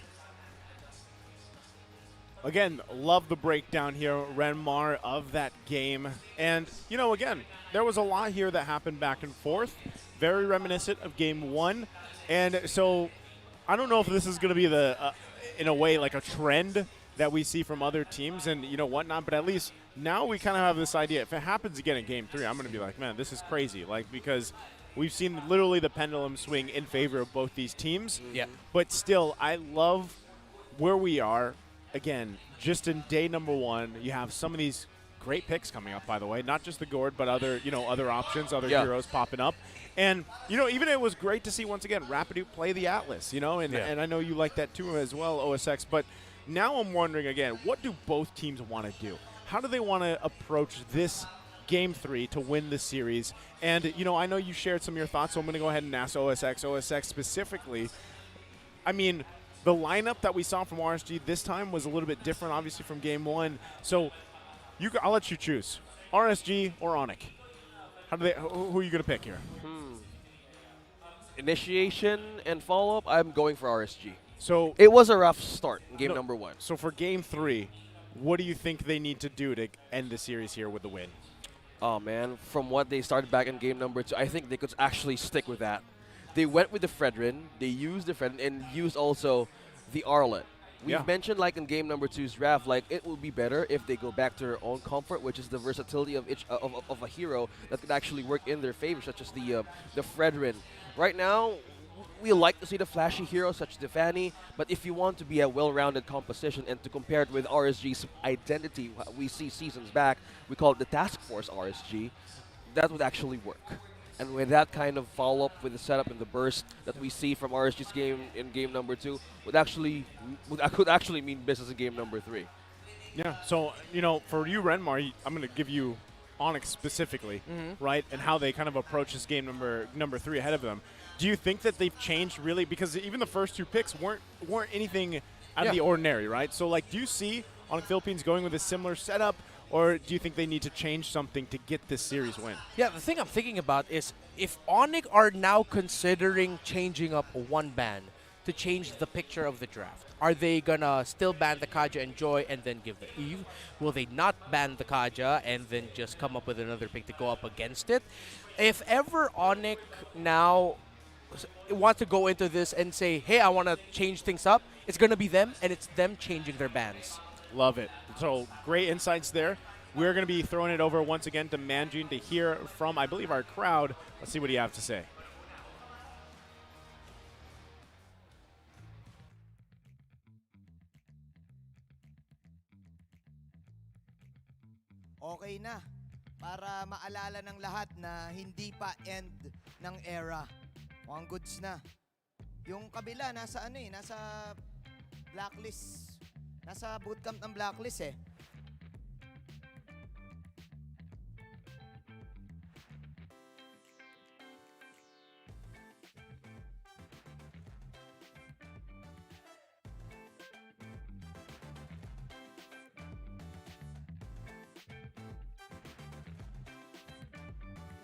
Again, love the breakdown here, Renmar, of that game. And, again, there was a lot here that happened back and forth. Very reminiscent of Game 1. And so I don't know if this is going to be in a way, like a trend that we see from other teams and, whatnot. But at least now we kind of have this idea. If it happens again in Game 3, I'm going to be like, man, this is crazy. Because we've seen literally the pendulum swing in favor of both these teams. Yeah. But still, I love where we are. Again, just in day number 1, you have some of these great picks coming up, by the way. Not just the Gord, but other options, other heroes popping up. And, even it was great to see, once again, Rapidu play the Atlas, and I know you like that too as well, OSX. But now I'm wondering, again, what do both teams want to do? How do they want to approach this Game 3 to win the series? And, I know you shared some of your thoughts, so I'm going to go ahead and ask OSX specifically. I mean, the lineup that we saw from RSG this time was a little bit different, obviously, from Game 1. So I'll let you choose, RSG or ONIC. Who are you going to pick here? Initiation and follow-up, I'm going for RSG. So it was a rough start in game number 1. So for Game 3, what do you think they need to do to end the series here with the win? Oh, man. From what they started back in game number 2, I think they could actually stick with that. They went with the Fredrin, they used the Fredrin, and used also the Arlet. We've mentioned, in game number 2's draft, it would be better if they go back to their own comfort, which is the versatility of a hero that could actually work in their favor, such as the Fredrin. Right now, we like to see the flashy heroes such as the Fanny, but if you want to be a well-rounded composition and to compare it with RSG's identity, we see seasons back, we call it the Task Force RSG, that would actually work. And with that kind of follow-up with the setup and the burst that we see from RSG's game in game number 2, could actually mean business in game number 3. Yeah, so, for you, Renmar, I'm going to give you ONIC specifically, right, and how they kind of approach this game number 3 ahead of them. Do you think that they've changed really? Because even the first 2 picks weren't anything out of the ordinary, right? So, do you see ONIC Philippines going with a similar setup, or do you think they need to change something to get this series win? Yeah, the thing I'm thinking about is if ONIC are now considering changing up one ban to change the picture of the draft, are they gonna still ban the Kaja and Joy and then give the Eve? Will they not ban the Kaja and then just come up with another pick to go up against it? If ever ONIC now wants to go into this and say, hey, I want to change things up, it's gonna be them, and it's them changing their bans. Love it. So great insights there. We're going to be throwing it over once again to Manjun to hear from, I believe, our crowd. Let's see what you have to say. Okay na. Para maalala ng lahat na hindi pa end ng era. Mukhang goods na. Yung kabila, nasa blacklist. Nasa bootcamp ng blacklist eh.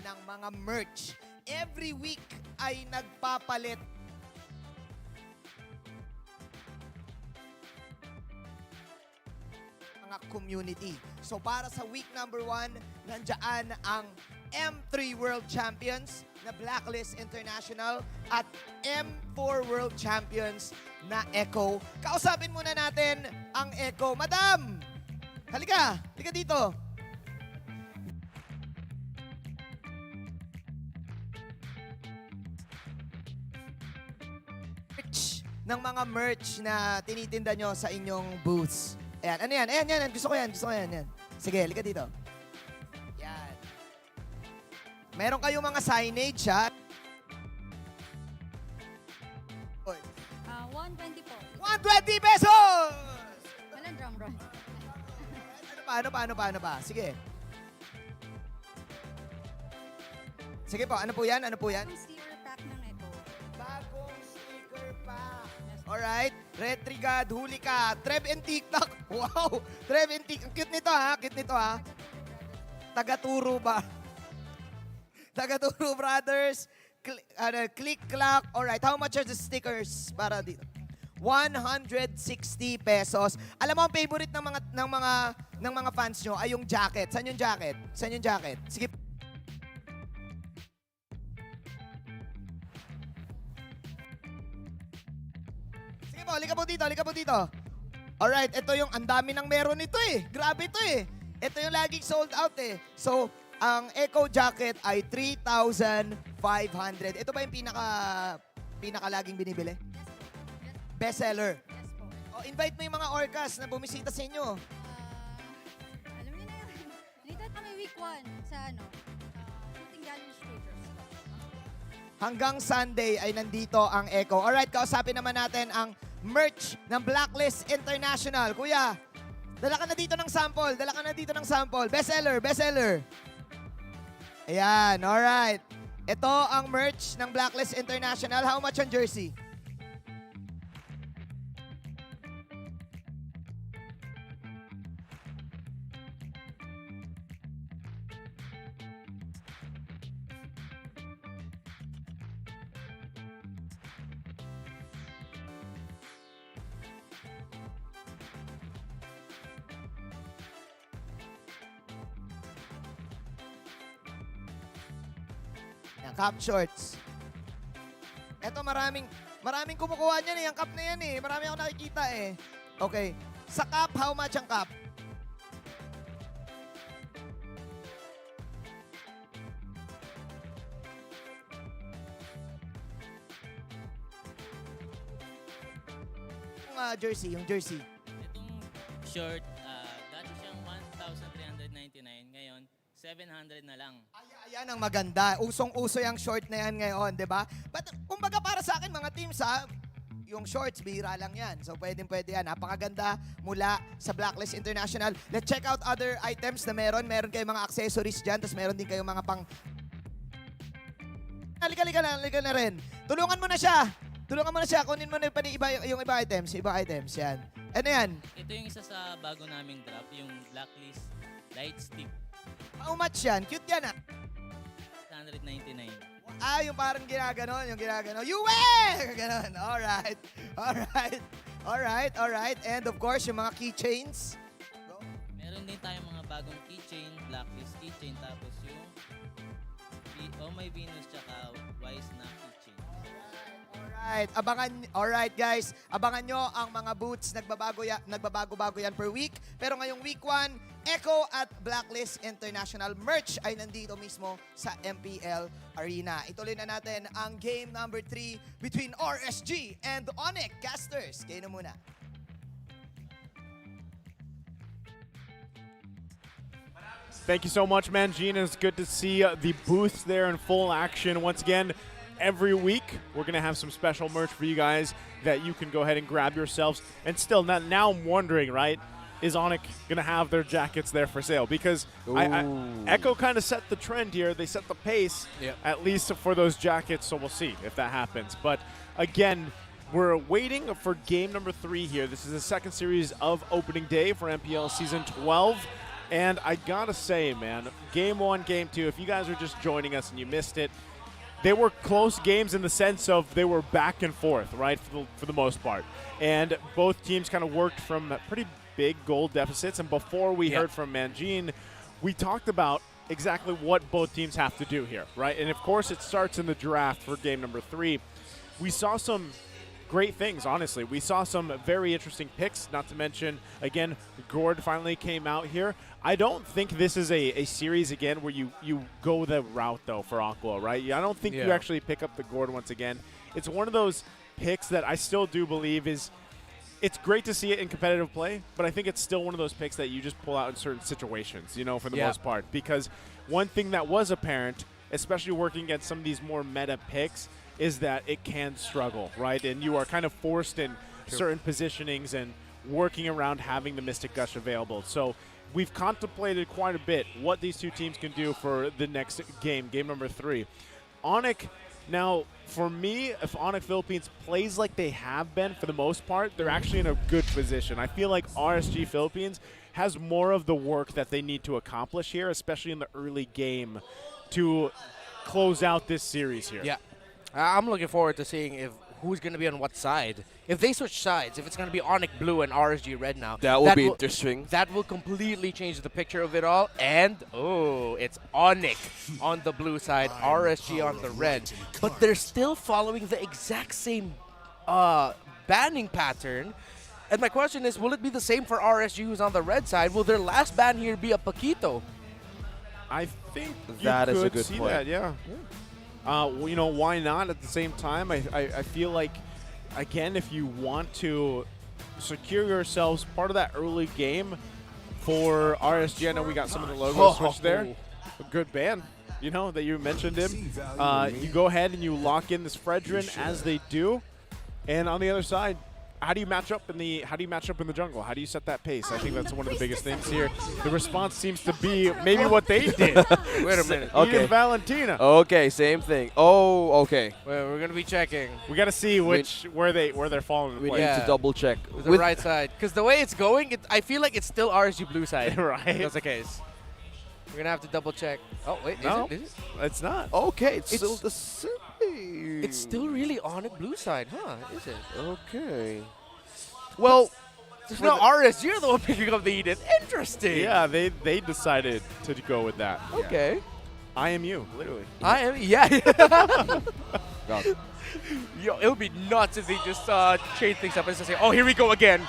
Ng mga merch. Every week ay nagpapalit mga community. So para sa week number 1, nandiyan ang M3 World Champions na Blacklist International at M4 World Champions na Echo. Kausapin muna natin ang Echo. Madam! Halika dito. Ng mga merch na tinitinda nyo sa inyong booths. Ayan, ano yan? Ayan. Gusto ko yan. Sige, halika dito. Yan. Meron kayong mga signage, ha? 120 po. 120 pesos! Walang drum roll. Ano pa? Sige. Sige po, ano po yan? Sticker pack ng Echo. Bagong sticker pack. Alright. Red Trigad, huli ka. Trev and TikTok. Wow. Trev and TikTok. Cute nito ha. Tagaturo ba? Tagaturo Brothers. Click, clack. Alright. How much are the stickers para dito? 160 pesos. Alam mo, ang favorite ng mga fans nyo ay yung jacket. Saan yung jacket? Sige. Halika po dito. Alright, ito yung ang dami ng meron nito eh. Grabe ito eh. Ito yung laging sold out eh. So, ang Echo Jacket ay 3,500. Ito ba yung pinaka laging binibili? Bestseller. Oh, invite mo yung mga orcas na bumisita sa inyo. Alam niyo na yan. Dito kami week 1 sa Shooting Gallery Traders. Hanggang Sunday ay nandito ang Echo. Alright, kausapin naman natin ang merch ng Blacklist International. Kuya, dala ka na dito ng sample. Bestseller. Ayan, alright. Ito ang merch ng Blacklist International. How much ang jersey? Cup shorts. Eto maraming kumukuha niyan eh. Ang cup na yan eh. Marami ako nakikita eh. Okay. Sa cup, how much ang cup? Yung jersey. Itong short, dati siyang 1,399. Ngayon, 700 na lang. Ayan ang maganda. Usong-uso yung short na yan ngayon, di ba? But kumbaga para sa akin, mga teams yung shorts, bihira lang yan. So pwede yan. Napakaganda mula sa Blacklist International. Let's check out other items na meron. Meron kayong mga accessories dyan, tapos meron din kayong mga pang... Halika na rin. Tulungan mo na siya. Kunin mo na yung iba items. Yan. Ano yan? Ito yung isa sa bago naming drop, yung Blacklist Light Stick. How much yan? Cute yan 199. Yung parang ginaganon. Ganon. Alright. And of course, yung mga keychains. Meron din tayong mga bagong keychain, Blacklist keychain, tapos yung Oh My Venus tsaka Wise na keychain. Alright guys, abangan nyo ang mga boots. Nagbabago-bago yan per week. Pero ngayong week 1, Echo at Blacklist International merch ay nandito mismo sa MPL Arena. Ituloy na natin ang game number 3 between RSG and ONIC Casters. Kayo na muna. Thank you so much, Mangina. It's good to see the booths there in full action. Once again, every week, we're going to have some special merch for you guys that you can go ahead and grab yourselves. And still, now I'm wondering, right, is ONIC going to have their jackets there for sale? Because Echo kind of set the trend here. They set the pace, at least for those jackets, so we'll see if that happens. But again, we're waiting for game number 3 here. This is the second series of opening day for MPL Season 12. And I gotta say, man, game 1, game 2, if you guys are just joining us and you missed it, they were close games in the sense of they were back and forth, right, for the most part. And both teams kind of worked from pretty big goal deficits. And before we heard from Mangine, we talked about exactly what both teams have to do here, right? And, of course, it starts in the draft for game number 3. We saw some great things, honestly. We saw some very interesting picks, not to mention, again, Gord finally came out here. I don't think this is a series, again, where you go the route, though, for Aqua, right? I don't think you actually pick up the Gord once again. It's one of those picks that I still do believe is it's great to see it in competitive play, but I think it's still one of those picks that you just pull out in certain situations, you know, for the most part. Because one thing that was apparent, especially working against some of these more meta picks, is that it can struggle, right? And you are kind of forced in certain positionings and working around having the Mystic Gush available. So we've contemplated quite a bit what these two teams can do for the next game, game number 3. ONIC, now, for me, if ONIC Philippines plays like they have been for the most part, they're actually in a good position. I feel like RSG Philippines has more of the work that they need to accomplish here, especially in the early game, to close out this series here. Yeah. I'm looking forward to seeing who's going to be on what side. If they switch sides, if it's going to be ONIC Blue and RSG Red now, that will be interesting. That will completely change the picture of it all. And, it's ONIC on the blue side, RSG on the red. But they're still following the exact same banning pattern And my question is, will it be the same for RSG who's on the red side? Will their last ban here be a Paquito? I think That you is a could good see point. that, yeah. Well, you know, why not at the same time? I feel like, again, if you want to secure yourselves part of that early game for RSG, I know we got some of the logos switched there. A good ban, you know, that you mentioned him. You go ahead and you lock in this Fredrin as they do. And on the other side, how do you match up in the jungle? How do you set that pace? I think that's one of the biggest things here. The response seems to be maybe what they did. Wait a minute. Okay. Eden Valentina. Okay, same thing. Oh, okay. Well, we're gonna be checking. We got to see where they're falling. We need to double check. The right side, because the way it's going, I feel like it's still RSG blue side. Right. That's the case. We're gonna have to double check. Oh wait, No, is it? It's not. Okay, it's still the same. It's still really ONIC blue side, huh? Is it? Okay. Well, no, RS, you're the one picking up the Eden. Interesting. Yeah, they decided to go with that. Okay. I am you, literally. I am, yeah. Yo, it would be nuts if they just change things up and just say, oh, here we go again.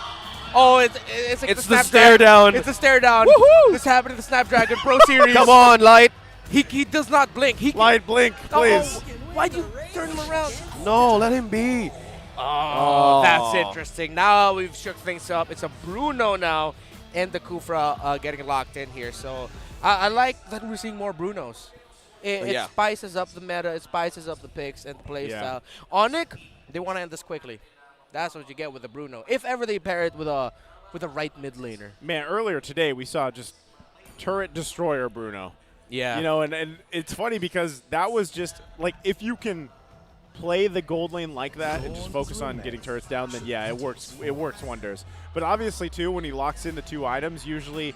Oh, it's like it's the stare down. It's a stare down. Woohoo! This happened in the Snapdragon Pro Series. Come on, Light. He does not blink. Light, blink, please. Why'd you turn him around? No, let him be. Oh, that's interesting. Now we've shook things up. It's a Bruno now, and the Kufra getting locked in here. So I like that we're seeing more Brunos. It spices up the meta. It spices up the picks and the playstyle. ONIC, they want to end this quickly. That's what you get with the Bruno. If ever they pair it with a right mid laner. Man, earlier today we saw just turret destroyer Bruno. Yeah. You know, and it's funny because that was just like if you can play the gold lane like that and just focus on getting turrets down, then yeah, it works wonders. But obviously too, when he locks in the two items, usually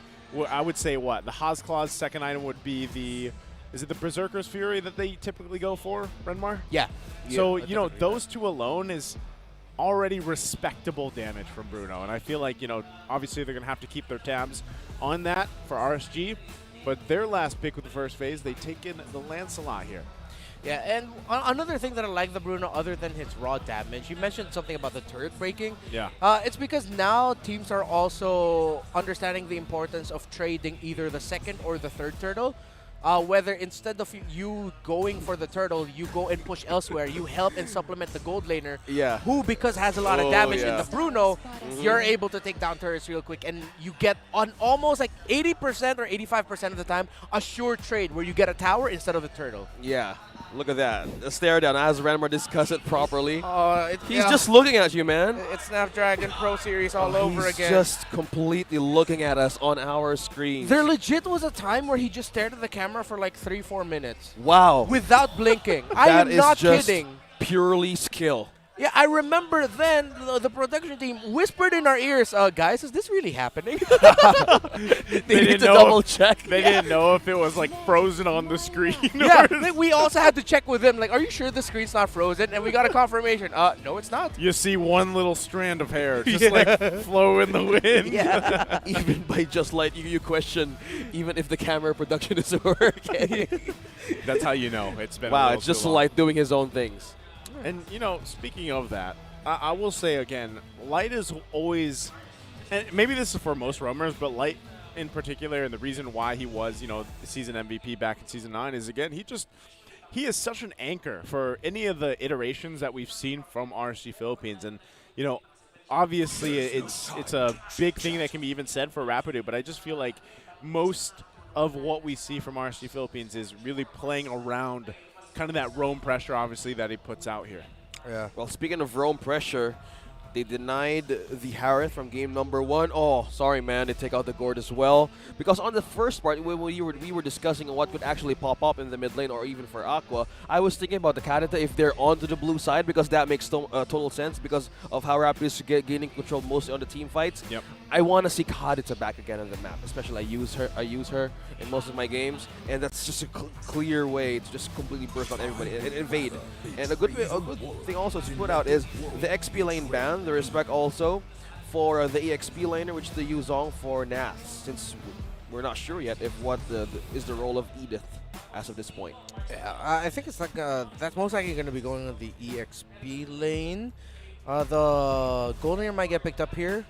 I would say the Hozclaw's second item would be is it the Berserker's Fury that they typically go for, Renmar? Yeah. So, you know, those two alone is already respectable damage from Bruno. And I feel like, you know, obviously they're going to have to keep their tabs on that for RSG. But their last pick with the first phase, they take in the Lancelot here. Yeah, and another thing that I like the Bruno, other than his raw damage, you mentioned something about the turret breaking. Yeah. It's because now teams are also understanding the importance of trading either the second or the third turtle. Whether instead of you going for the turtle, you go and push elsewhere, you help and supplement the gold laner, who, because has a lot of damage in the Bruno, you're able to take down turrets real quick, and you get on almost like 80% or 85% of the time a sure trade where you get a tower instead of a turtle. Yeah. Look at that. The stare down. As Ranmar discussed it properly. He's yeah. just looking at you, man. It's Snapdragon Pro Series all over He's again. just completely looking at us on our screen. There legit was a time where he just stared at the camera for like 3-4 minutes. Wow. Without blinking. I am not kidding. Purely skill. Yeah, I remember then the production team whispered in our ears, guys, is this really happening? they need to double check. They didn't know if it was like frozen on the screen. Yeah, we also had to check with them, like, are you sure the screen's not frozen? And we got a confirmation. No, it's not. You see one little strand of hair just like flow in the wind. Yeah. Even by just light, you question even if the camera production is working. That's how you know it's been. Wow, it's just Light doing his own things. And, you know, speaking of that, I will say again, Light is always, and maybe this is for most roamers, but Light in particular, and the reason why he was, you know, the season MVP back in Season 9 is, again, he is such an anchor for any of the iterations that we've seen from RSG Philippines. And, you know, obviously it's a big thing that can be even said for Rapidu, but I just feel like most of what we see from RSG Philippines is really playing around kind of that roam pressure, obviously, that he puts out here. Yeah. Well, speaking of roam pressure, they denied the Harith from game number 1. Oh, sorry, man. They take out the Gord as well. Because on the first part, when we were discussing what could actually pop up in the mid lane or even for Aqua, I was thinking about the Kadita if they're onto the blue side, because that makes total sense because of how Rapid is gaining control mostly on the team fights. Yep. I want to see Kadita back again on the map. Especially I use her in most of my games, and that's just a clear way to just completely burst on everybody and invade. And a good thing also to put out is the XP lane ban, the respect also for the EXP laner, which they use on for Nath, since we're not sure yet if what is the role of Edith as of this point. Yeah, I think it's like that's most likely going to be going on the EXP lane. The Golden Ear might get picked up here.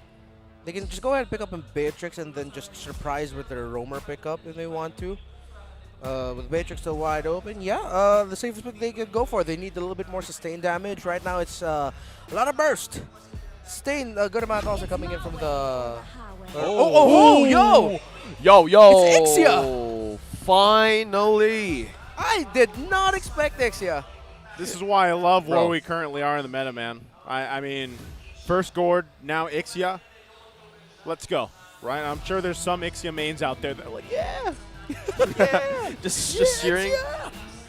They can just go ahead and pick up in Beatrix and then just surprise with their Roamer pickup if they want to. With Beatrix still wide open, yeah, the safest pick they could go for. They need a little bit more sustained damage. Right now it's a lot of burst. Sustain, a good amount also coming in from the... yo! It's Ixia! Finally! I did not expect Ixia. This is why I love where we currently are in the meta, man. I mean, first Gord, now Ixia. Let's go, right? I'm sure there's some Ixia mains out there that are like, yeah! just cheering.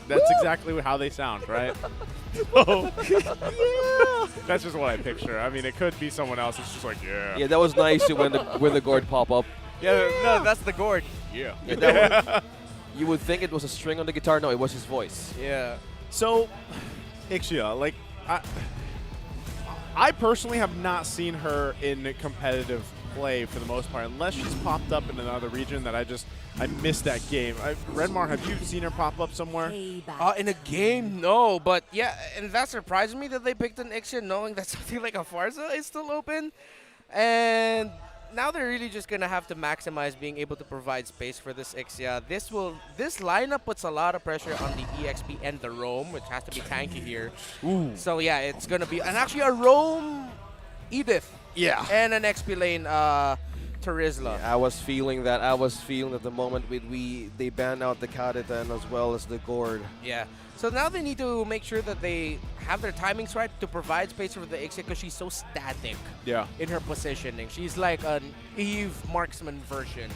That's exactly how they sound, right? That's just what I picture. I mean, it could be someone else. It's just like, yeah. Yeah, that was nice when the gourd pop up. Yeah, no, that's the gourd. Yeah. You would think it was a string on the guitar. No, it was his voice. Yeah. So, Ixia, like, I personally have not seen her in competitive play for the most part, unless she's popped up in another region that I missed that game. Redmar, have you seen her pop up somewhere? In a game, no, but yeah, and that surprised me that they picked an Ixia knowing that something like a Farza is still open. And now they're really just gonna have to maximize being able to provide space for this Ixia. This lineup puts a lot of pressure on the EXP and the Roam, which has to be tanky here. Ooh. So yeah, it's gonna be, and actually a Roam Edith. Yeah. And an XP lane Terizla. Yeah, I was feeling that. The moment they ban out the Kaditan as well as the Gord. Yeah. So now they need to make sure that they have their timings right to provide space for the Ixia because she's so static in her positioning. She's like an Eve marksman version.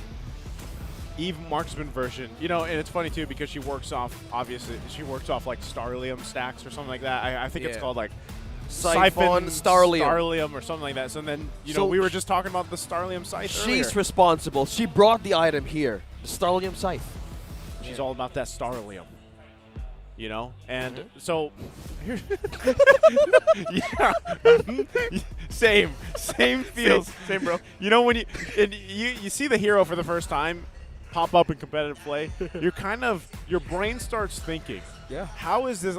Eve marksman version. You know, and it's funny too because she works off like Starlium stacks or something like that. I think it's called like Siphon Starlium or something like that. So then, we were just talking about the Starlium Scythe She's earlier. responsible. She brought the item here, the Starlium Scythe. She's all about that Starlium. You know? And so, yeah. Same feels. Same, bro. You know, when you see the hero for the first time pop up in competitive play, your brain starts thinking, how is this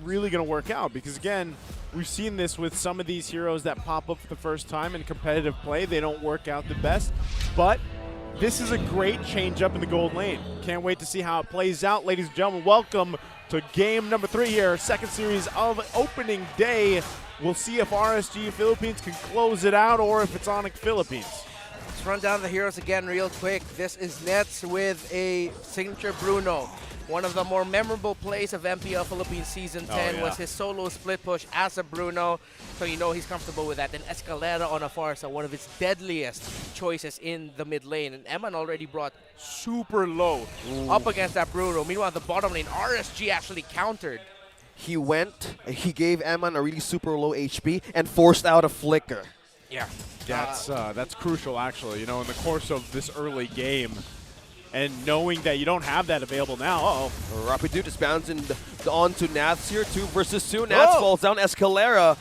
really going to work out? Because again, we've seen this with some of these heroes that pop up for the first time in competitive play. They don't work out the best, but this is a great change up in the gold lane. Can't wait to see how it plays out. Ladies and gentlemen, welcome to game number 3 here, second series of opening day. We'll see if RSG Philippines can close it out or if it's ONIC Philippines. Let's run down the heroes again real quick. This is Nets with a signature Bruno. One of the more memorable plays of MPL Philippines Season 10 was his solo split push as a Bruno, so you know he's comfortable with that. Then Escalera on a Farsa, one of his deadliest choices in the mid lane. And Eman already brought super low up against that Bruno. Meanwhile, the bottom lane, RSG actually countered. He gave Eman a really super low HP and forced out a flicker. Yeah. That's crucial, actually. You know, in the course of this early game, and knowing that you don't have that available now. Rapidu just bouncing on to Nats here, 2 versus 2. Nats falls down. Escalera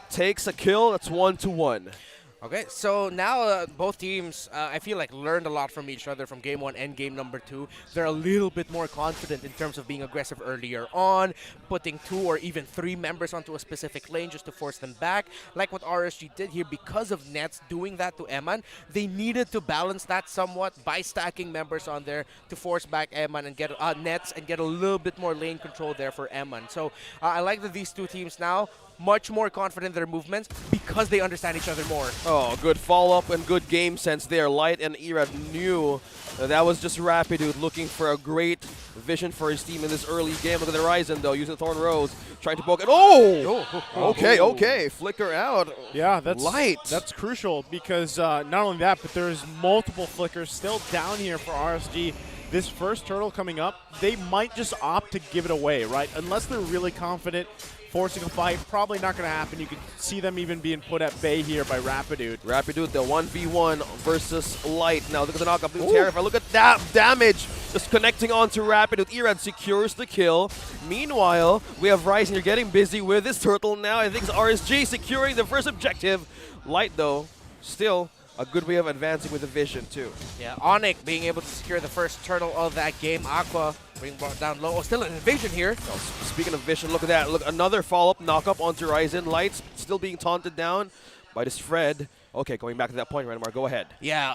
takes a kill. That's 1-1. Okay, so now both teams, I feel like, learned a lot from each other from game 1 and game number 2. They're a little bit more confident in terms of being aggressive earlier on, putting 2 or even 3 members onto a specific lane just to force them back, like what RSG did here. Because of Nets doing that to Eman, they needed to balance that somewhat by stacking members on there to force back Eman and get Nets and get a little bit more lane control there for Eman. So I like that these two teams now much more confident in their movements because they understand each other more. Oh, good follow-up and good game sense there. Light and Irad knew that was just Rapidude looking for a great vision for his team in this early game. Look at the Ryzen, though, using Thorn Rose, trying to poke it. Oh! Okay. Flicker out. Yeah, Light. That's crucial because not only that, but there's multiple flickers still down here for RSG. This first turtle coming up, they might just opt to give it away, right? Unless they're really confident. Forcing a fight, probably not going to happen. You can see them even being put at bay here by Rapidude. Rapidude, the 1v1 versus Light. Now look at the knockup. Terrified. Look at that damage. Just connecting onto Rapidude. Irad secures the kill. Meanwhile, we have Ryzen. You're getting busy with this turtle now. I think it's RSG securing the first objective. Light, though, still a good way of advancing with the vision too. Yeah, ONIC being able to secure the first turtle of that game. Aqua being brought down low. Oh, still an vision here. Oh, speaking of vision, look at that. Look, another follow-up knock-up onto Ryzen. Lights still being taunted down by this Fred. Okay, going back to that point, Renmar, go ahead. Yeah,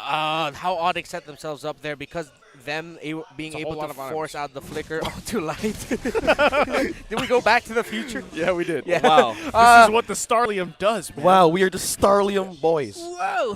how ONIC set themselves up there because them being able to force out the flicker onto light. Did we go back to the future? Yeah, we did. Yeah. Wow. This is what the Starlium does, man. Wow, we are the Starlium boys. Whoa!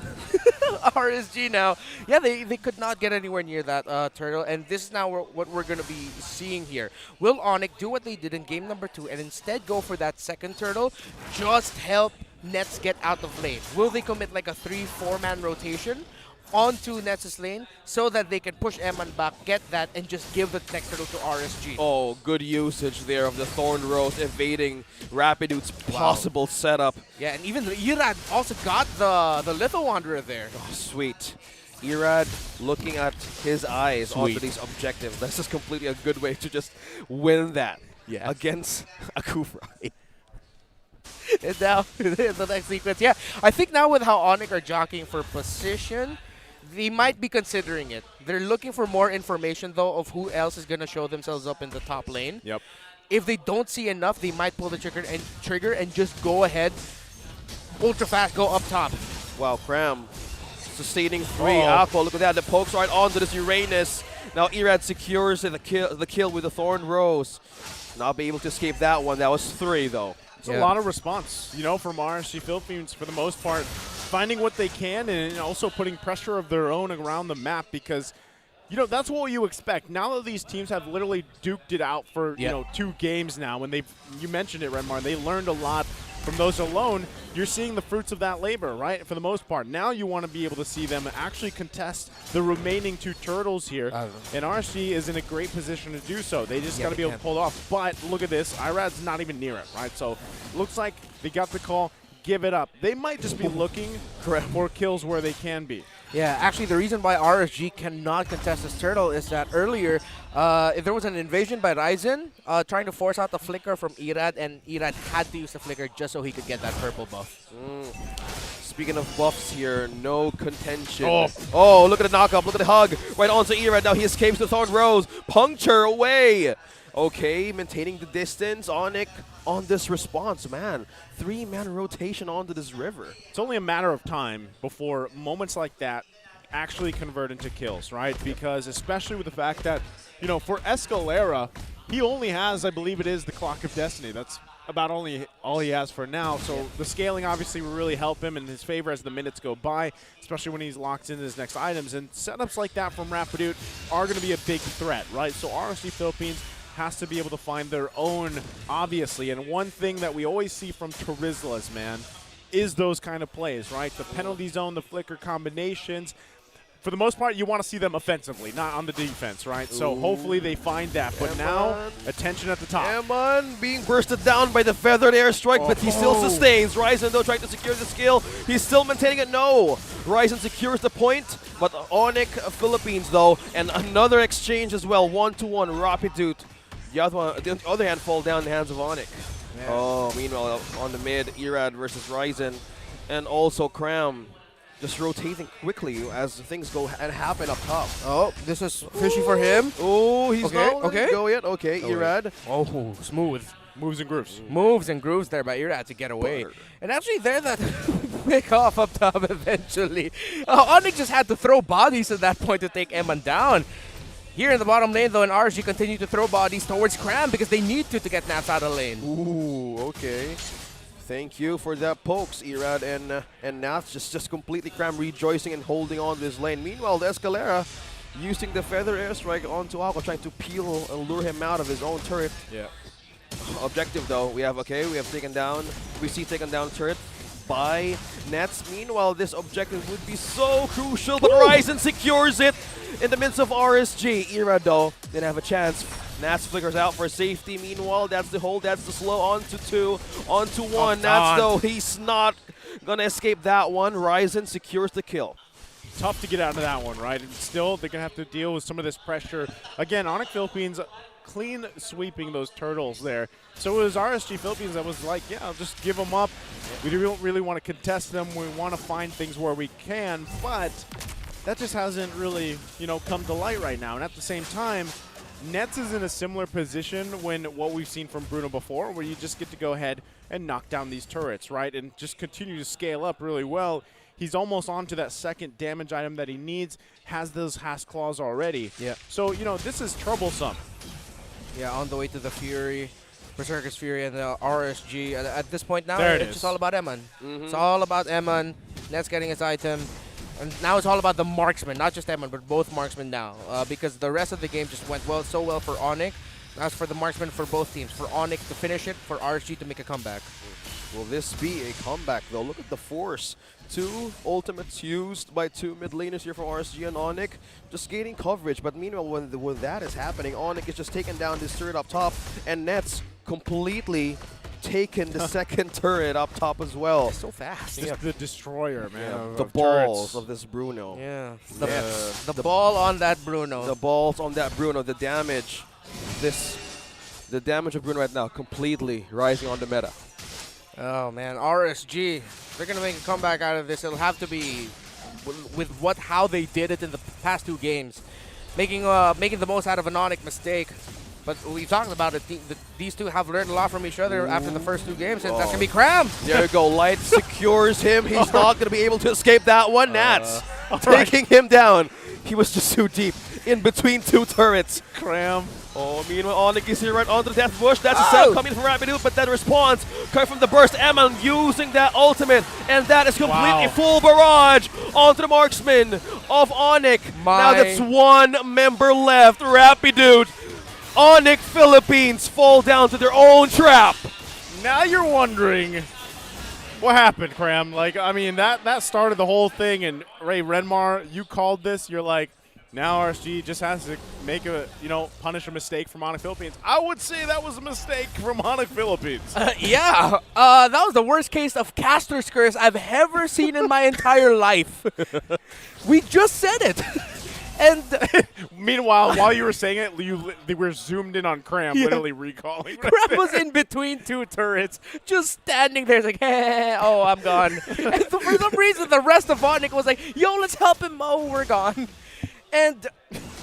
RSG now. Yeah, they could not get anywhere near that turtle, and this is now what we're going to be seeing here. Will ONIC do what they did in game number 2 and instead go for that second turtle? Just help Nets get out of lane. Will they commit like a 3-4-man rotation onto Nets' lane so that they can push Eman back, get that, and just give the next turtle to RSG? Oh, good usage there of the Thorn Rose evading Rapidude's possible setup. Yeah, and even Irad also got the Litho Wanderer there. Oh, sweet. Irad looking at his eyes onto these objectives. That's just completely a good way to just win that against Akufra. And now, the next sequence. Yeah, I think now with how ONIC are jockeying for position, they might be considering it. They're looking for more information, though, of who else is going to show themselves up in the top lane. Yep. If they don't see enough, they might pull the trigger and just go ahead, ultra fast, go up top. Wow, Cram sustaining 3. Aqua, look at that. The pokes right onto this Uranus. Now Irad secures the kill with the Thorn Rose. Not be able to escape that one. That was 3, though. It's a lot of response, you know, from RSG Philippines for the most part, finding what they can and also putting pressure of their own around the map because, you know, that's what you expect. Now that these teams have literally duked it out for, you know, 2 games now, and you mentioned it, Renmar, they learned a lot from those alone. You're seeing the fruits of that labor, right, for the most part. Now you want to be able to see them actually contest the remaining 2 turtles here, and RSG is in a great position to do so. They just got to be able to pull it off. But look at this. Irad's not even near it, right? So looks like they got the call. Give it up. They might just be looking for kills where they can be. Yeah, actually, the reason why RSG cannot contest this turtle is that earlier, if there was an invasion by Ryzen trying to force out the flicker from Irad, and Irad had to use the flicker just so he could get that purple buff. Speaking of buffs here, no contention. Oh, look at the knockup, look at the hug. Right onto Irad, now he escapes the Thorn Rose. Puncture away. Okay, maintaining the distance. ONIC on this response, man. 3-man rotation onto this river. It's only a matter of time before moments like that actually convert into kills, right? Because especially with the fact that, you know, for Escalera, he only has, I believe it is, the Clock of Destiny. That's about all he has for now. So the scaling obviously will really help him in his favor as the minutes go by, especially when he's locked into his next items. And setups like that from Rapidude are going to be a big threat, right? So RSG Philippines has to be able to find their own, obviously. And one thing that we always see from Terizlas, man, is those kind of plays, right? The penalty zone, the flicker combinations. For the most part, you want to see them offensively, not on the defense, right? So hopefully they find that. But now, attention at the top. Eman being bursted down by the feathered airstrike, but he still sustains. Ryzen, though, trying to secure the skill. He's still maintaining it. No. Ryzen secures the point, but ONIC Philippines, though, and another exchange as well. 1-to-1, Rapidude. The other hand fall down in the hands of ONIC. Yeah. Oh, meanwhile, on the mid, Irad versus Ryzen, and also Cram just rotating quickly as things go and happen up top. Oh, this is fishy for him. Oh, he's not okay. Go yet. Okay, Irad. Oh, smooth. Moves and grooves. Moves and grooves there by Irad to get away. And actually, there that pick off up top eventually. ONIC just had to throw bodies at that point to take Eman down. Here in the bottom lane, though, and RSG continue to throw bodies towards Cram because they need to get Nats out of lane. Ooh, okay. Thank you for that pokes, Irad and Nats just completely Cram rejoicing and holding on to this lane. Meanwhile, the Escalera using the feather airstrike onto Aqua, trying to peel and lure him out of his own turret. Yeah. Objective though, we have taken down turret by Nets. Meanwhile, this objective would be so crucial, but Ryzen secures it in the midst of RSG. Irad though didn't have a chance. Nats flickers out for safety. Meanwhile, that's the hold, that's the slow. Onto 2, onto 1. Nats though, he's not gonna escape that one. Ryzen secures the kill. Tough to get out of that one, right? And still, they're gonna have to deal with some of this pressure. Again, ONIC Philippines clean sweeping those turtles there. So it was RSG Philippines that was like, yeah, I'll just give them up. We don't really want to contest them. We want to find things where we can, but that just hasn't really, come to light right now. And at the same time, Nets is in a similar position when what we've seen from Bruno before, where you just get to go ahead and knock down these turrets, right? And just continue to scale up really well. He's almost on to that second damage item that he needs, has those Hask Claws already. Yeah. So, this is troublesome. Yeah, on the way to the Fury, Berserker's Fury, and the RSG. At this point now, There it it's is. just all about Eman. It's all about Eman. Net's getting his item. And now it's all about the marksman, not just Eman, but both marksmen now. Because the rest of the game just went so well for ONIC. As for the marksman for both teams. For ONIC to finish it, for RSG to make a comeback. Will this be a comeback, though? Look at the force. 2 ultimates used by 2 mid laners here from RSG and ONIC. Just gaining coverage, but meanwhile, when that is happening, ONIC is just taking down this turret up top, and Nets completely taken the second turret up top as well. So fast. Just the destroyer, man. Yeah, of the balls of this Bruno. Yeah. The ball on that Bruno. The balls on that Bruno, the damage. The damage of Bruno right now completely rising on the meta. Oh man, RSG, they're gonna make a comeback out of this. It'll have to be with how they did it in the past 2 games, making the most out of an ONIC mistake. But we talked about it. These two have learned a lot from each other after the first 2 games, and that's gonna be Cram. There you go. Light secures him. He's not gonna be able to escape that one. Nats taking him down. He was just too deep in between 2 turrets. Cram. Oh, meanwhile, ONIC is here right onto the death bush. That's a setup coming from Rapidu, but then response coming from the burst. Eman using that ultimate, and that is completely full barrage onto the marksman of ONIC. Now that's 1 member left. Rapidu. ONIC Philippines fall down to their own trap. Now you're wondering what happened, Cram. That started the whole thing, and Ray Renmar, you called this. You're like, now RSG just has to make punish a mistake from ONIC Philippines. I would say that was a mistake from ONIC Philippines. Yeah, that was the worst case of caster's curse I've ever seen in my entire life. We just said it. And meanwhile, while you were saying it, they were zoomed in on Cram, literally recalling. Cram was in between 2 turrets, just standing there, like, hey, oh, I'm gone. And for some reason, the rest of ONIC was like, yo, let's help him. Oh, we're gone. And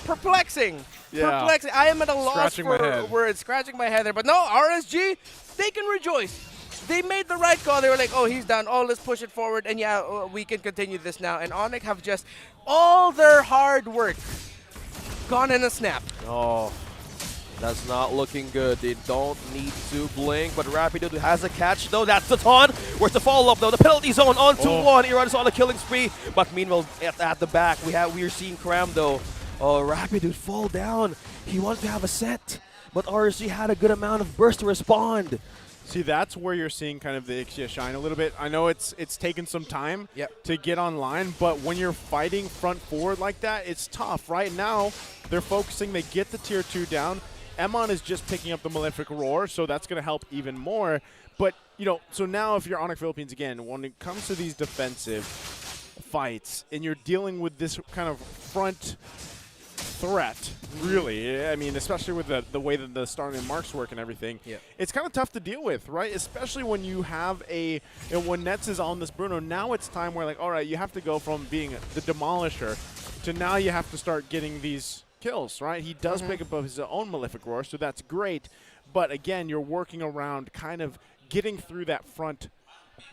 perplexing. Perplexing. I am at a loss for words, scratching my head there. But no, RSG, they can rejoice. They made the right call. They were like, oh, he's done. Oh, let's push it forward. And yeah, we can continue this now. And ONIC have just all their hard work gone in a snap. Oh, that's not looking good. They don't need to blink, but Rapido has a catch, though. That's the taunt. Where's the follow-up, though? The penalty zone onto 1. Iran is on a killing spree. But meanwhile, at the back, we are seeing Cram, though. Oh, Rapido fall down. He wanted to have a set, but RSG had a good amount of burst to respond. See, that's where you're seeing kind of the Ixia shine a little bit. I know it's taken some time to get online, but when you're fighting front forward like that, it's tough. Right now, they're focusing. They get the tier 2 down. Emon is just picking up the Malefic Roar, so that's going to help even more. But, so now if you're ONIC Philippines again, when it comes to these defensive fights and you're dealing with this kind of front threat, really. I mean, especially with the way that the start and marks work and everything, it's kind of tough to deal with, right? Especially when you have when Nets is on this Bruno, now it's time where, like, all right, you have to go from being the demolisher to now you have to start getting these kills, right? He does pick up his own Malefic Roar, so that's great. But again, you're working around kind of getting through that front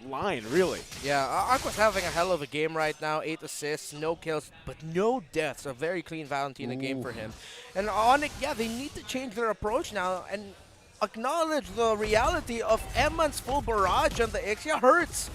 line, really. Yeah, Aqua's having a hell of a game right now. 8 assists, no kills, but no deaths. A very clean Valentina game for him. And ONIC, they need to change their approach now and acknowledge the reality of Eman's full barrage on the Ixia hurts.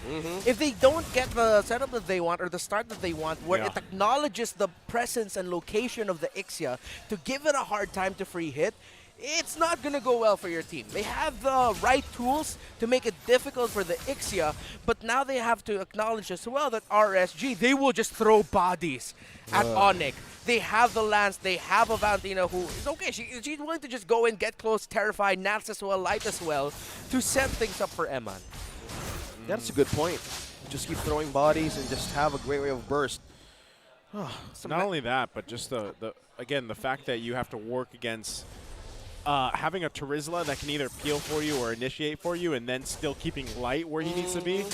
If they don't get the setup that they want or the start that they want, where it acknowledges the presence and location of the Ixia to give it a hard time to free hit, it's not going to go well for your team. They have the right tools to make it difficult for the Ixia, but now they have to acknowledge as well that RSG, they will just throw bodies at ONIC. They have the Lance, they have a Valentina who is okay. She's willing to just go in, get close, terrify, Nats as well, Light as well, to set things up for Eman. That's a good point. Just keep throwing bodies and just have a great way of burst. Not only that, but just again, the fact that you have to work against having a Terizla that can either peel for you or initiate for you and then still keeping light where he needs to be,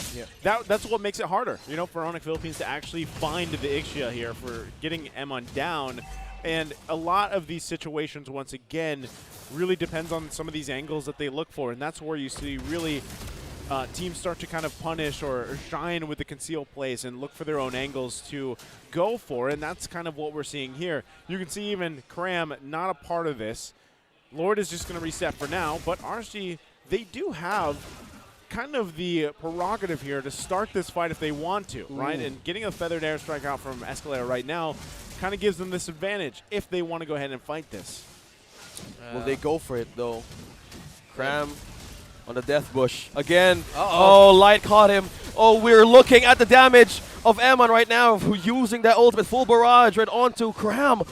that's what makes it harder, you know, for ONIC Philippines to actually find the Ixia here for getting Emon down. And a lot of these situations, once again, really depends on some of these angles that they look for, and that's where you see really teams start to kind of punish or shine with the conceal plays and look for their own angles to go for, and that's kind of what we're seeing here. You can see even Cram not a part of this. Lord is just going to reset for now, but RSG, they do have kind of the prerogative here to start this fight if they want to, right? And getting a feathered airstrike out from Escalera right now kind of gives them this advantage if they want to go ahead and fight this. Will they go for it, though? Cram on the death bush. Again. Oh, Light caught him. Oh, we're looking at the damage of Emon right now, using that ultimate full barrage right onto Cram.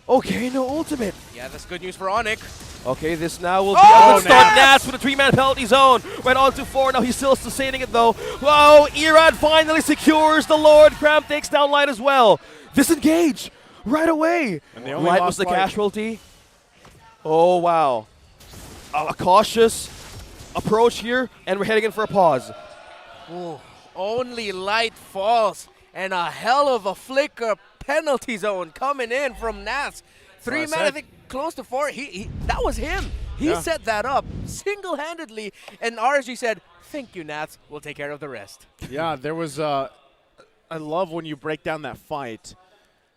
Okay, no ultimate. Yeah, that's good news for ONIC. Okay, this now will be a good start. Nats with a 3-man penalty zone. Right on to 4. Now he's still sustaining it, though. Whoa, Erad finally secures the Lord. Cram takes down Light as well. Disengage right away. Light was the casualty. Oh, wow. A cautious approach here, and we're heading in for a pause. Ooh, only Light falls, and a hell of a flicker penalty zone coming in from Nats. 3-man, I think, close to 4. That was him. He set that up single-handedly, and RSG said, "Thank you, Nats. We'll take care of the rest." Yeah, there was I love when you break down that fight.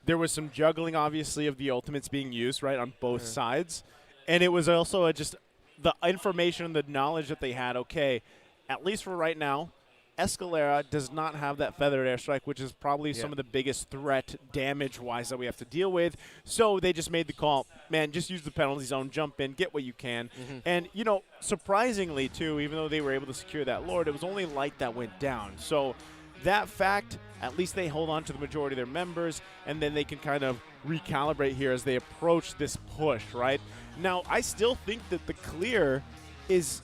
There was some juggling, obviously, of the ultimates being used, right, on both sides. And it was also just the information, the knowledge that they had, okay, at least for right now, Escalera does not have that feathered airstrike, which is probably some of the biggest threat damage-wise that we have to deal with. So they just made the call, man, just use the penalty zone, jump in, get what you can. And, you know, surprisingly, too, even though they were able to secure that Lord, it was only Light that went down. So that fact, at least they hold on to the majority of their members, and then they can kind of recalibrate here as they approach this push, right? Now, I still think that the clear is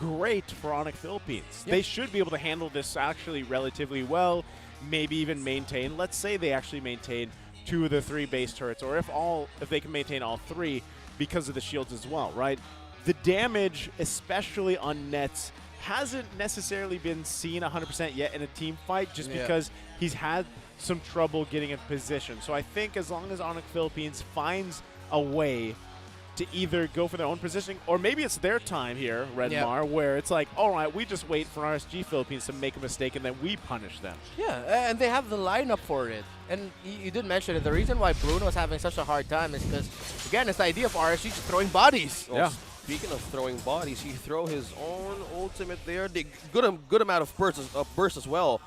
great for ONIC Philippines. They should be able to handle this actually relatively well, maybe even maintain. Let's say they actually maintain 2 of the 3 base turrets, or if they can maintain all 3 because of the shields as well, right? The damage, especially on Nets, hasn't necessarily been seen 100% yet in a team fight, just because he's had some trouble getting in position. So I think as long as ONIC Philippines finds a way to either go for their own positioning, or maybe it's their time here, Redmar, where it's like, all right, we just wait for RSG Philippines to make a mistake, and then we punish them. Yeah, and they have the lineup for it. And you did mention it. The reason why Bruno is having such a hard time is because, again, it's the idea of RSG just throwing bodies. Well, speaking of throwing bodies, he throw his own ultimate there. Good amount of burst as well.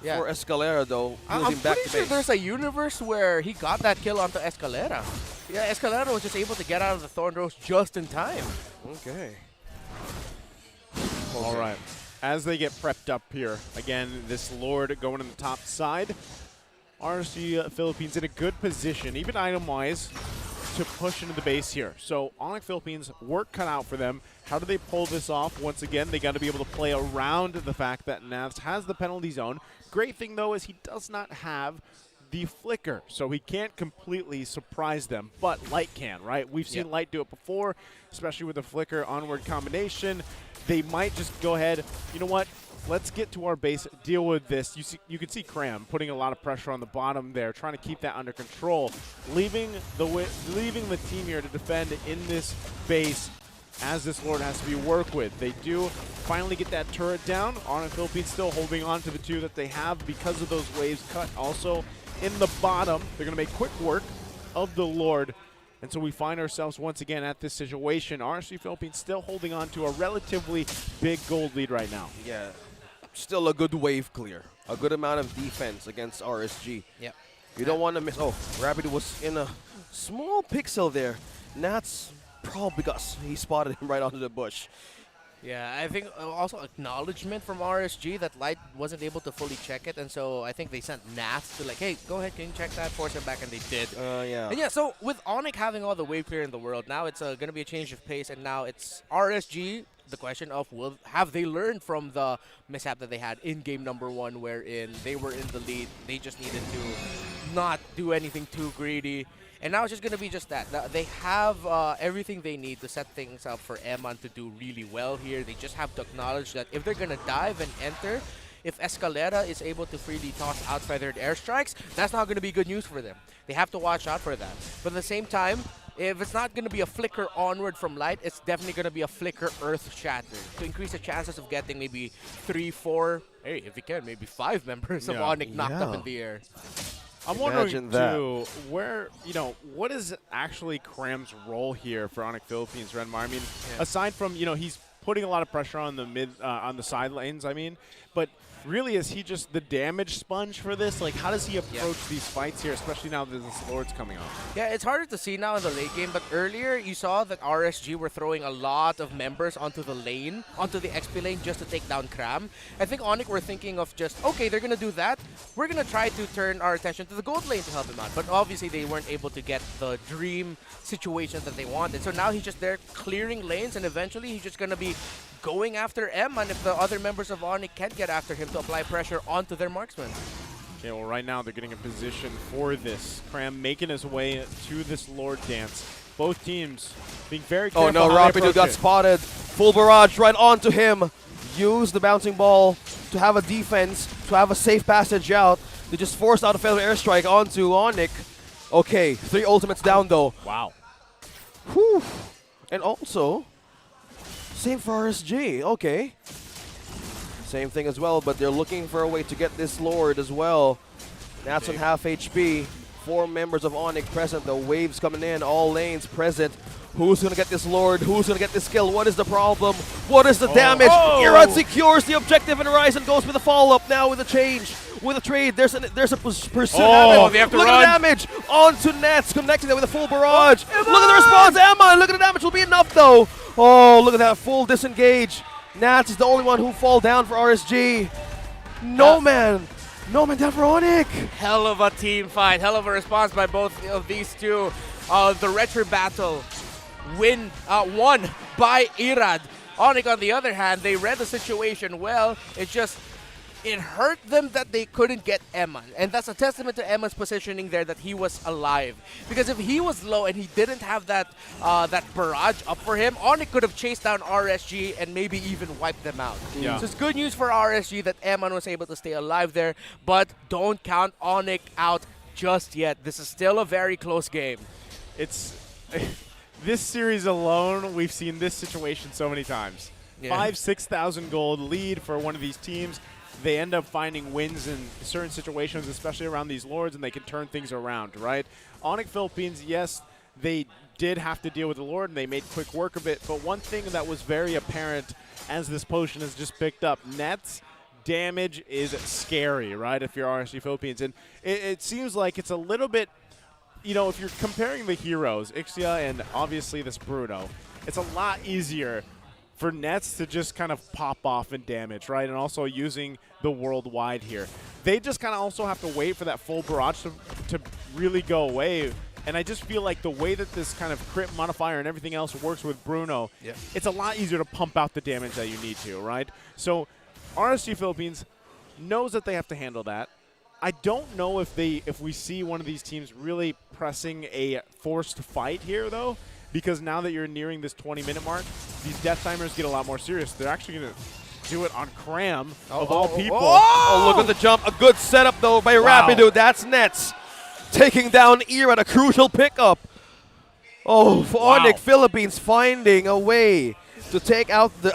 For Escalera, though. I'm pretty sure there's a universe where he got that kill onto Escalera. Yeah, Escalera was just able to get out of the Thorn Rose just in time. Okay. All right. As they get prepped up here, again, this Lord going on the top side. RSG Philippines in a good position, even item-wise, to push into the base here. So ONIC Philippines, work cut out for them. How do they pull this off? Once again, they got to be able to play around the fact that Navs has the penalty zone. Great thing, though, is he does not have the flicker, so he can't completely surprise them, but Light can, right? We've seen Light do it before, especially with the flicker onward combination. They might just go ahead, you know what? Let's get to our base, deal with this. You can see Cram putting a lot of pressure on the bottom there, trying to keep that under control, leaving the team here to defend in this base as this Lord has to be worked with. They do finally get that turret down. ONIC Philippines still holding on to the 2 that they have because of those waves cut. Also in the bottom, they're going to make quick work of the Lord. And so we find ourselves once again at this situation. RSG Philippines still holding on to a relatively big gold lead right now. Yeah. Still a good wave clear. A good amount of defense against RSG. Yep. You don't want to miss. Oh, Rabbit was in a small pixel there. Nats probably he spotted him right onto the bush. Yeah, I think also acknowledgement from RSG that Light wasn't able to fully check it, and so I think they sent Nats to like, hey, go ahead, can you check that? Force him back, and they did. Yeah. And yeah, so with ONIC having all the wave clear in the world, now it's going to be a change of pace, and now it's RSG. The question of have they learned from the mishap that they had in game number 1, wherein they were in the lead, they just needed to not do anything too greedy. And now it's just going to be just that. They have everything they need to set things up for Eman to do really well here. They just have to acknowledge that if they're going to dive and enter, if Escalera is able to freely toss out-feathered airstrikes, that's not going to be good news for them. They have to watch out for that. But at the same time, if it's not going to be a flicker onward from light, it's definitely going to be a flicker earth shatter to increase the chances of getting maybe 3, 4, hey, if you can, maybe 5 members of ONIC knocked up in the air. I'm wondering, too, where, what is actually Cram's role here for ONIC Philippines, Renmar? I mean, aside from, he's putting a lot of pressure on the on the side lanes, but really, is he just the damage sponge for this? Like, how does he approach these fights here, especially now that this Lord's coming off? Yeah, it's harder to see now in the late game, but earlier you saw that RSG were throwing a lot of members onto the lane, onto the XP lane, just to take down Cram. I think ONIC were thinking of just, okay, they're going to do that. We're going to try to turn our attention to the gold lane to help him out. But obviously, they weren't able to get the dream situation that they wanted. So now he's just there clearing lanes, and eventually he's just going to be going after Eman if the other members of ONIC can't get after him to apply pressure onto their marksman. Okay, well, right now they're getting in position for this. Cram making his way to this Lord dance. Both teams being very careful. Oh no, Rapido got spotted. Full barrage right onto him. Use the bouncing ball to have a defense, to have a safe passage out. They just forced out a feather airstrike onto ONIC. Okay, 3 ultimates down though. Wow. Whew. And also, same for RSG. Okay. Same thing as well, but they're looking for a way to get this Lord as well. That's on half HP. 4 members of ONIC present. The waves coming in, all lanes present. Who's going to get this Lord? Who's going to get this kill? What is the problem? What is the damage? Irad secures the objective, and Horizon goes with the follow-up now with a change. With a trade, there's a pursuit. They have to Look run. at the damage onto Nets, connecting it with a full barrage. Look at the response, Emma. Look at the damage. Will be enough though. Oh, look at that full disengage. Nats is the only one who fall down for RSG. No man down for ONIC. Hell of a team fight. Hell of a response by both of these two. The retro battle won by Irad. ONIC, on the other hand, they read the situation well. It hurt them that they couldn't get Eman. And that's a testament to Eman's positioning there, that he was alive. Because if he was low and he didn't have that barrage up for him, ONIC could have chased down RSG and maybe even wiped them out. Yeah. So it's good news for RSG that Eman was able to stay alive there. But don't count ONIC out just yet. This is still a very close game. It's this series alone, we've seen this situation so many times. 5,000-6,000 gold lead for one of these teams. They end up finding wins in certain situations, especially around these Lords, and they can turn things around, right? ONIC Philippines, yes, they did have to deal with the Lord, and they made quick work of it. But one thing that was very apparent as this potion has just picked up, Nets damage is scary, right, if you're RSG Philippines. And it seems like it's a little bit, if you're comparing the heroes, Ixia and obviously this Bruno, it's a lot easier for Nets to just kind of pop off and damage, right? And also using the worldwide here. They just kind of also have to wait for that full barrage to really go away. And I just feel like the way that this kind of crit modifier and everything else works with Bruno, it's a lot easier to pump out the damage that you need to, right? So RSG Philippines knows that they have to handle that. I don't know if we see one of these teams really pressing a forced fight here, though. Because now that you're nearing this 20-minute mark, these death timers get a lot more serious. They're actually going to do it on Cram, of all people. Oh, look at the jump. A good setup, though, by Rapido. That's Nets. Taking down Ear at a crucial pickup. Oh, ONIC Philippines finding a way to take out the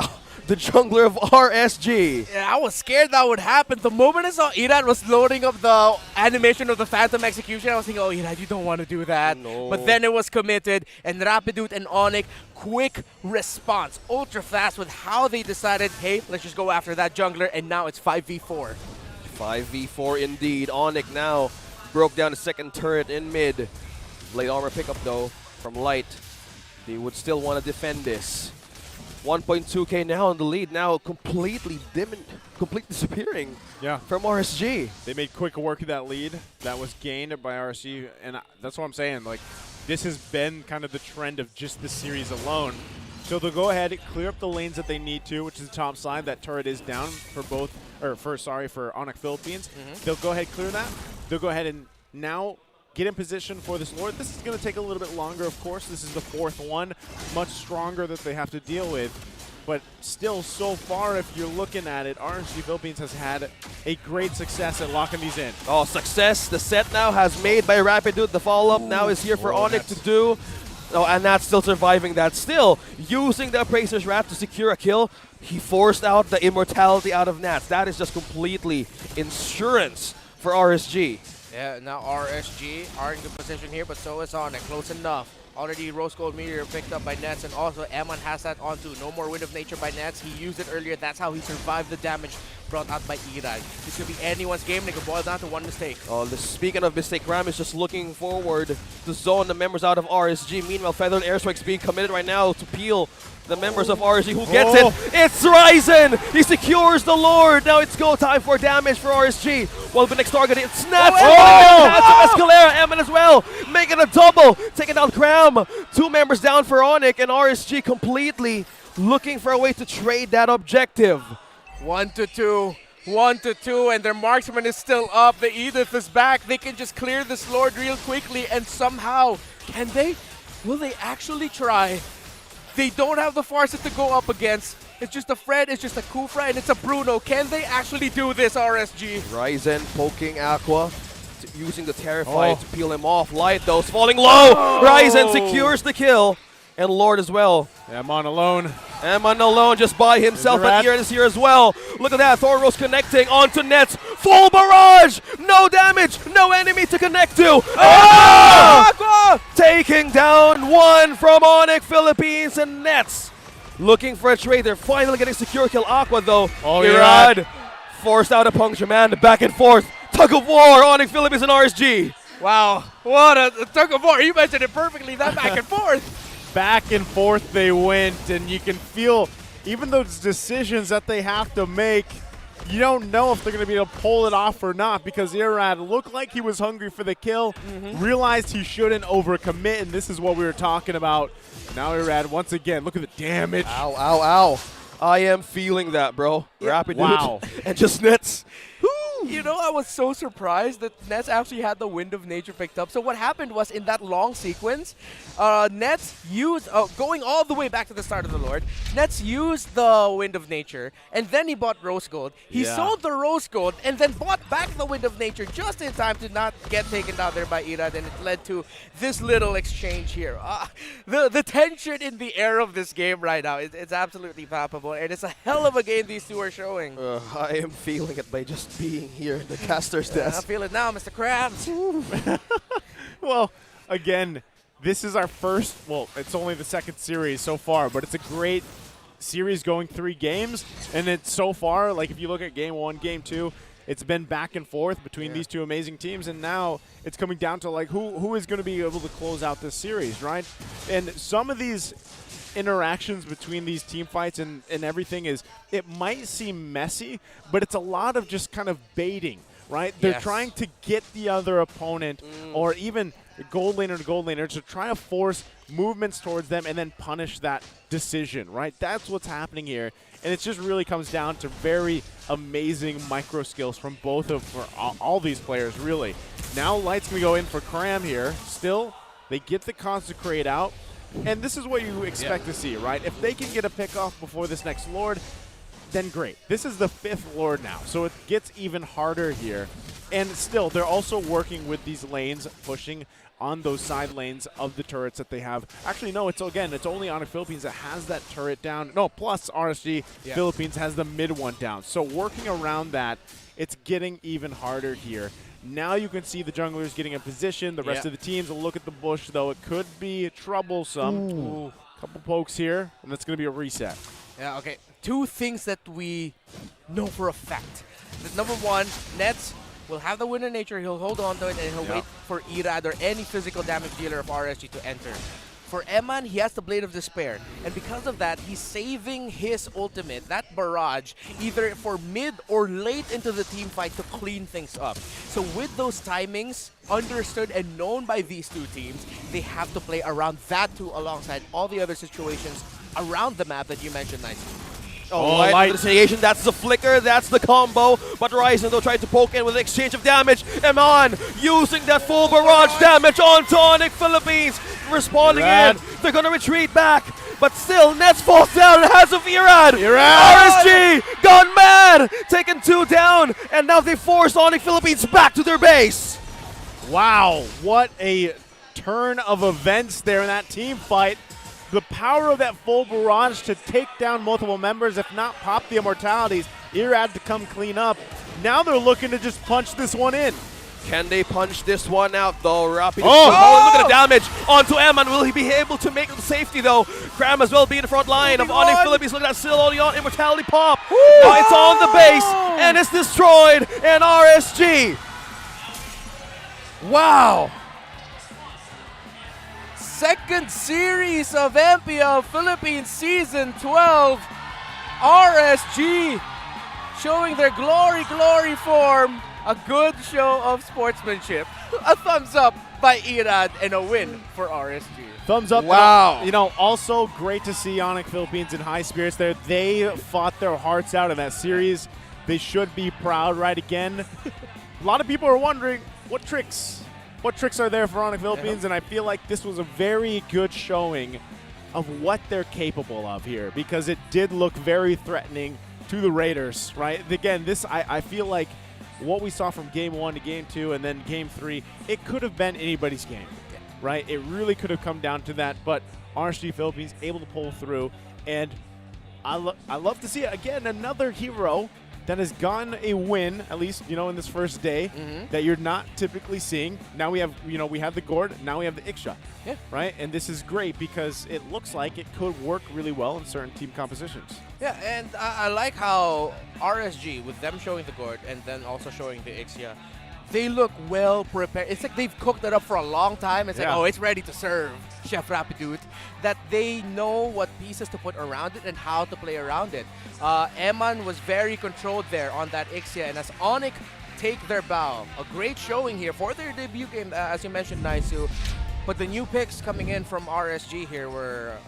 jungler of RSG. Yeah, I was scared that would happen. The moment I saw Irad was loading up the animation of the Phantom Execution, I was thinking, oh, Irad, you don't want to do that. No. But then it was committed, and Rapidoot and ONIC, quick response. Ultra fast with how they decided, hey, let's just go after that jungler, and now it's 5v4. 5v4 indeed. ONIC now broke down the second turret in mid. Blade armor pickup, though, from Light. They would still want to defend this. 1.2k now in the lead, now completely disappearing from RSG. They made quick work of that lead that was gained by RSG, and that's what I'm saying. Like, this has been kind of the trend of just this series alone. So they'll go ahead, clear up the lanes that they need to, which is the top side. That turret is down for for ONIC Philippines. They'll go ahead, clear that. They'll go ahead and now get in position for this Lord. This is going to take a little bit longer, of course. This is the 4th one, much stronger that they have to deal with. But still, so far, if you're looking at it, RSG Philippines has had a great success at locking these in. Oh, success. The set now has made by Rapid Dude. The follow-up now is here for ONIC to do. Oh, and that's still surviving that. Still, using the Appraiser's Wrap to secure a kill, he forced out the immortality out of Nats. That is just completely insurance for RSG. Yeah, now RSG are in good position here, but so is ONIC. Close enough. Already Rose Gold Meteor picked up by Nets, and also Eman has that on too. No more Wind of Nature by Nets. He used it earlier. That's how he survived the damage brought out by Irad. This could be anyone's game. They could boil down to one mistake. Oh, speaking of mistake, Ram is just looking forward to zone the members out of RSG. Meanwhile, Feathered Airstrike's being committed right now to peel the members of RSG. Who gets it? It's Ryzen! He secures the Lord! Now it's go time for damage for RSG. Well, the next target, it's Nats! Escalera, Eman as well! Making a double! Taking down Cram! 2 members down for ONIC, and RSG completely looking for a way to trade that objective. 1-2. 1-2, and their marksman is still up. The Edith is back. They can just clear this Lord real quickly, and somehow, can they? Will they actually try? They don't have the Farset to go up against. It's just a Fred, it's just a Kufra, and it's a Bruno. Can they actually do this, RSG? Ryzen poking Aqua, using the Terrify to peel him off. Light, though, falling low. Ryzen secures the kill. And Lord as well. Eman alone. Eman alone just by himself, but Iran is here as well. Look at that, Thoros connecting onto Nets. Full barrage! No damage, no enemy to connect to. Aqua! Taking down 1 from ONIC Philippines, and Nets looking for a trade. They're finally getting secure kill. Aqua though. Irad forced out a puncture man, back and forth. Tug of war, ONIC Philippines and RSG. Wow, what a tug of war. You mentioned it perfectly, that back and forth. Back and forth they went, and you can feel, even those decisions that they have to make, you don't know if they're going to be able to pull it off or not, because Irad looked like he was hungry for the kill, realized he shouldn't overcommit, and this is what we were talking about. Now Irad, once again, look at the damage. Ow, ow, ow. I am feeling that, bro. Rapid dude. And just Nets. You know, I was so surprised that Nets actually had the Wind of Nature picked up. So what happened was, in that long sequence, Nets used, going all the way back to the start of the Lord, Nets used the Wind of Nature, and then he bought Rose Gold. He sold the Rose Gold, and then bought back the Wind of Nature just in time to not get taken down there by Irad, and it led to this little exchange here. The tension in the air of this game right now, it's absolutely palpable, and it's a hell of a game these two are showing. I am feeling it by just being here in the caster's desk. I feel it now, Mr. Krabs. Well, again, this is our first, well, it's only the 2nd series so far, but it's a great series going 3 games. And it's so far, like if you look at game 1, game 2, it's been back and forth between these 2 amazing teams. And now it's coming down to like who is going to be able to close out this series, right? And some of these interactions between these team fights and everything is, it might seem messy, but it's a lot of just kind of baiting, right? They're trying to get the other opponent or even gold laner to gold laner to try to force movements towards them and then punish that decision, right? That's what's happening here. And it just really comes down to very amazing micro skills from both of all these players, really. Now Light's going to go in for Cram here. Still, they get the Consecrate out. And this is what you expect to see, right? If they can get a pick off before this next Lord, then great. This is the 5th Lord now, so it gets even harder here. And still, they're also working with these lanes, pushing on those side lanes of the turrets that they have. Actually, no, it's only ONIC Philippines that has that turret down. No, plus RSG Philippines has the mid one down. So working around that, it's getting even harder here. Now you can see the junglers getting in position. The rest of the teams will look at the bush, though. It could be troublesome. Couple pokes here, and that's going to be a reset. Yeah, okay. 2 things that we know for a fact. Number 1, Nets will have the Wind of Nature. He'll hold on to it, and he'll wait for Irad or any physical damage dealer of RSG to enter. For Eman, he has the Blade of Despair, and because of that, he's saving his ultimate, that barrage, either for mid or late into the team fight to clean things up. So with those timings understood and known by these 2 teams, they have to play around that too alongside all the other situations around the map that you mentioned nicely. Oh, light initiation. That's the flicker. That's the combo. But Ryzen, though, tried to poke in with an exchange of damage. Eman using that full barrage damage onto ONIC Philippines. Responding in. They're going to retreat back. But still, Nets falls down in the hands of Irad. RSG gone mad. Taking 2 down. And now they force ONIC Philippines back to their base. Wow, what a turn of events there in that team fight. The power of that full barrage to take down multiple members, if not pop the immortalities. Irad to come clean up. Now they're looking to just punch this one in. Can they punch this one out though? Rapid. Oh, look at the damage onto Eman. Will he be able to make the safety though? Cram as well be in the front line of ONIC Philippines. Look at that, still only on immortality pop. Now it's on the base and it's destroyed. And RSG. Wow. Second series of MPL Philippines Season 12. RSG showing their glory form. A good show of sportsmanship. A thumbs up by Irad and a win for RSG. Thumbs up. Wow. You know, also great to see ONIC Philippines in high spirits there. They fought their hearts out in that series. They should be proud right again. A lot of people are wondering what tricks are there for ONIC Philippines, and I feel like this was a very good showing of what they're capable of here, because it did look very threatening to the Raiders, right? Again, this I feel like what we saw from Game 1 to Game 2 and then Game 3, it could have been anybody's game, right? It really could have come down to that, but RSG Philippines able to pull through, and I love to see it. Again, another hero that has gotten a win, at least, you know, in this first day, that you're not typically seeing. Now we have, you know, we have the Gord, now we have the Iksha, right? And this is great because it looks like it could work really well in certain team compositions. Yeah, and I like how RSG, with them showing the Gord and then also showing the Ixia, they look well prepared. It's like they've cooked it up for a long time. It's like, oh, it's ready to serve, Chef Rapidut. That they know what pieces to put around it and how to play around it. Eman was very controlled there on that Ixia, and as ONIC take their bow, a great showing here for their debut game, as you mentioned, Naisu. But the new picks coming in from RSG here were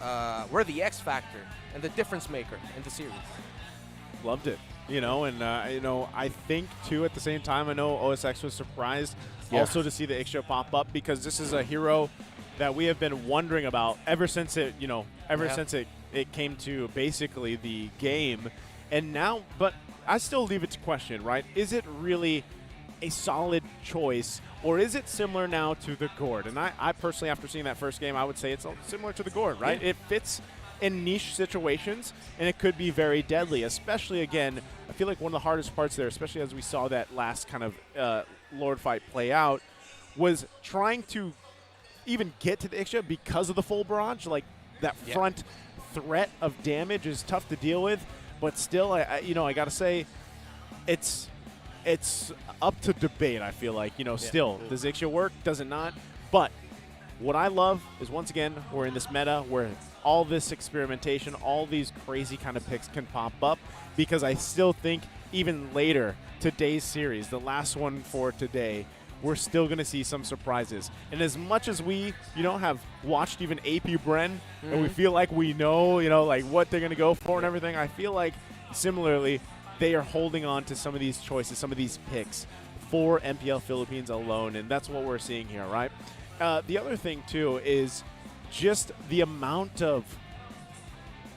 the X factor and the difference maker in the series. Loved it. You know, and you know, I think too at the same time, I know OSX was surprised also to see the Ixia pop up, because this is a hero that we have been wondering about ever since it, you know, since it came to basically the game. And now, but I still leave it to question, right? Is it really a solid choice, or is it similar now to the Gord? And I personally, after seeing that first game, I would say it's similar to the Gord, right? It fits in niche situations, and it could be very deadly, especially, again, I feel like one of the hardest parts there, especially as we saw that last kind of Lord fight play out, was trying to even get to the Ixia because of the full barrage. Like, that front threat of damage is tough to deal with, but still, I gotta say, it's up to debate, I feel like. You know, still, does Ixia work? Does it not? But what I love is, once again, we're in this meta where all this experimentation, all these crazy kind of picks can pop up, because I still think even later, today's series, the last one for today, we're still going to see some surprises. And as much as we, you know, have watched even APBR and we feel like we know, you know, like what they're going to go for and everything, I feel like similarly, they are holding on to some of these choices, some of these picks for MPL Philippines alone, and that's what we're seeing here, right? The other thing, too, is just the amount of,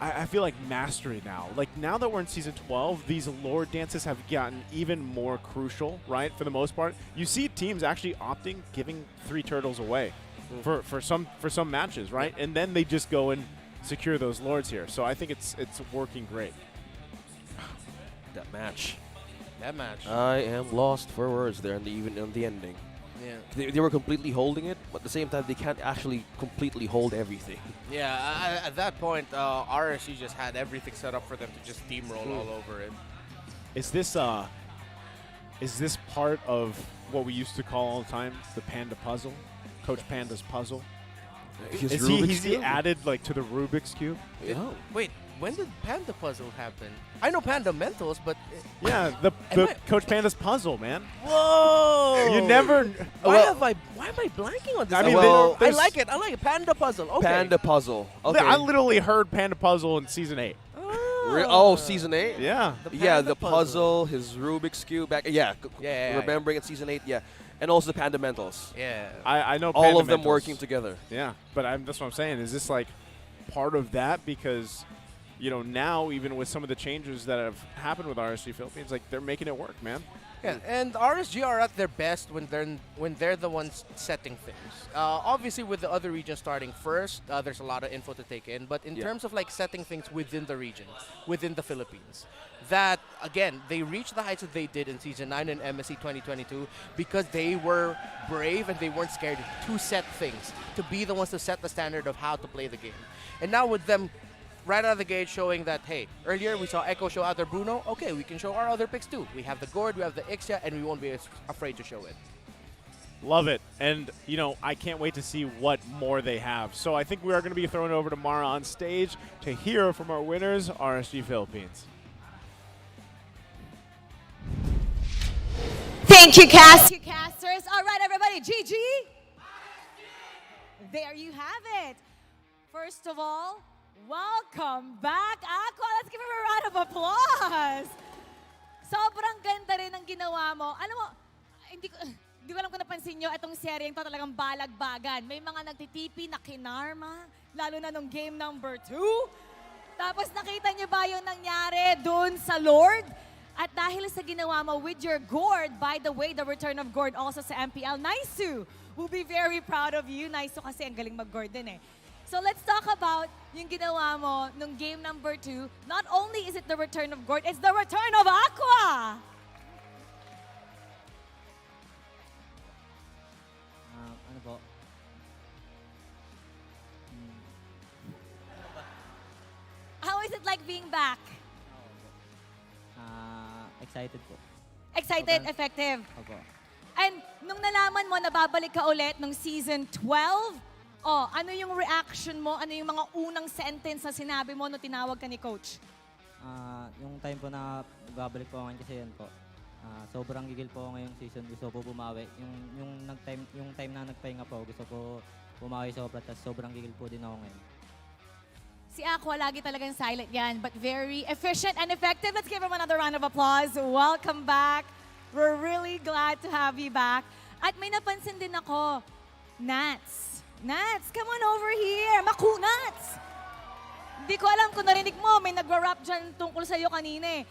I feel like, mastery now. Like, now that we're in Season 12, these Lord dances have gotten even more crucial, right, for the most part. You see teams actually opting, giving 3 turtles away for some matches, right? And then they just go and secure those Lords here. So I think it's working great. That match. I am lost for words there, even on the ending. Yeah. They were completely holding it, but at the same time, they can't actually completely hold everything. Yeah, at that point, RSG just had everything set up for them to just steamroll all over it. Is this part of what we used to call all the time the Panda puzzle? Coach Panda's puzzle? Is he added like to the Rubik's Cube? Yeah. Wait, when did Panda Puzzle happen? I know Panda Mentals, but... Yeah, the Coach Panda's puzzle, man. Whoa! You never... Why am I blanking on this? I mean, I like it. Panda Puzzle. Okay. Panda Puzzle. Okay. I literally heard Panda Puzzle in Season 8. Season 8? Yeah. The puzzle, his Rubik's Cube back. Remembering it Season 8, And also the Pandamentals. Yeah. I know all of them Pandamentals. working together. Yeah, but that's what I'm saying. Is this like part of that? Because, now even with some of the changes that have happened with RSG Philippines, like they're making it work, man. Yeah, and RSG are at their best when they're the ones setting things. Obviously, with the other regions starting first, there's a lot of info to take in. But in terms of like setting things within the region, within the Philippines, that again they reached the heights that they did in Season 9 and MSC 2022 because they were brave and they weren't scared to set things, to be the ones to set the standard of how to play the game. And now with them right out of the gate showing that, hey, earlier we saw Echo show out their Bruno. Okay, we can show our other picks too. We have the Gord, we have the Ixia, and we won't be afraid to show it. Love it. And, I can't wait to see what more they have. So I think we are going to be throwing it over to Mara on stage to hear from our winners, RSG Philippines. Thank you, casters. All right, everybody, GG. There you have it. First of all, welcome back, Aqua. Let's give him a round of applause. Sobrang ganda rin ang ginawa mo. Alam mo, hindi ko alam kung napansin nyo, itong seryeng to talagang balagbagan. May mga nagtitipi na kinarma, lalo na nung game number 2. Tapos nakita nyo ba yung nangyari doon sa Lord? At dahil sa ginawa mo with your Gord, by the way, the return of Gord also sa MPL, Naisu will be very proud of you. Naisu kasi ang galing mag-Gord din eh. So let's talk about yung ginawa mo nung game number 2. Not only is it the return of Gord, it's the return of Aqua! Ano po? How is it like being back? Excited po. Excited, effective. Opo. And nung nalaman mo na babalik ka ulit nung season 12, ano yung reaction mo? Ano yung mga unang sentence na sinabi mo nung tinawag ka ni Coach? Yung time po na babalik po ngayon kasi yan po. Sobrang gigil po ako ngayong season. Gusto po bumawi. Yung time na nagpahinga po, gusto po bumawi sobra. Tapos sobrang gigil po din ako ngayon. Si Aqua lagi talagang silent yan, but very efficient and effective. Let's give him another round of applause. Welcome back. We're really glad to have you back. At may napansin din ako, Nats, come on over here. Makunats! Hindi ko alam kung narinig mo, may nagra-rap dyan tungkol sa'yo kanina eh.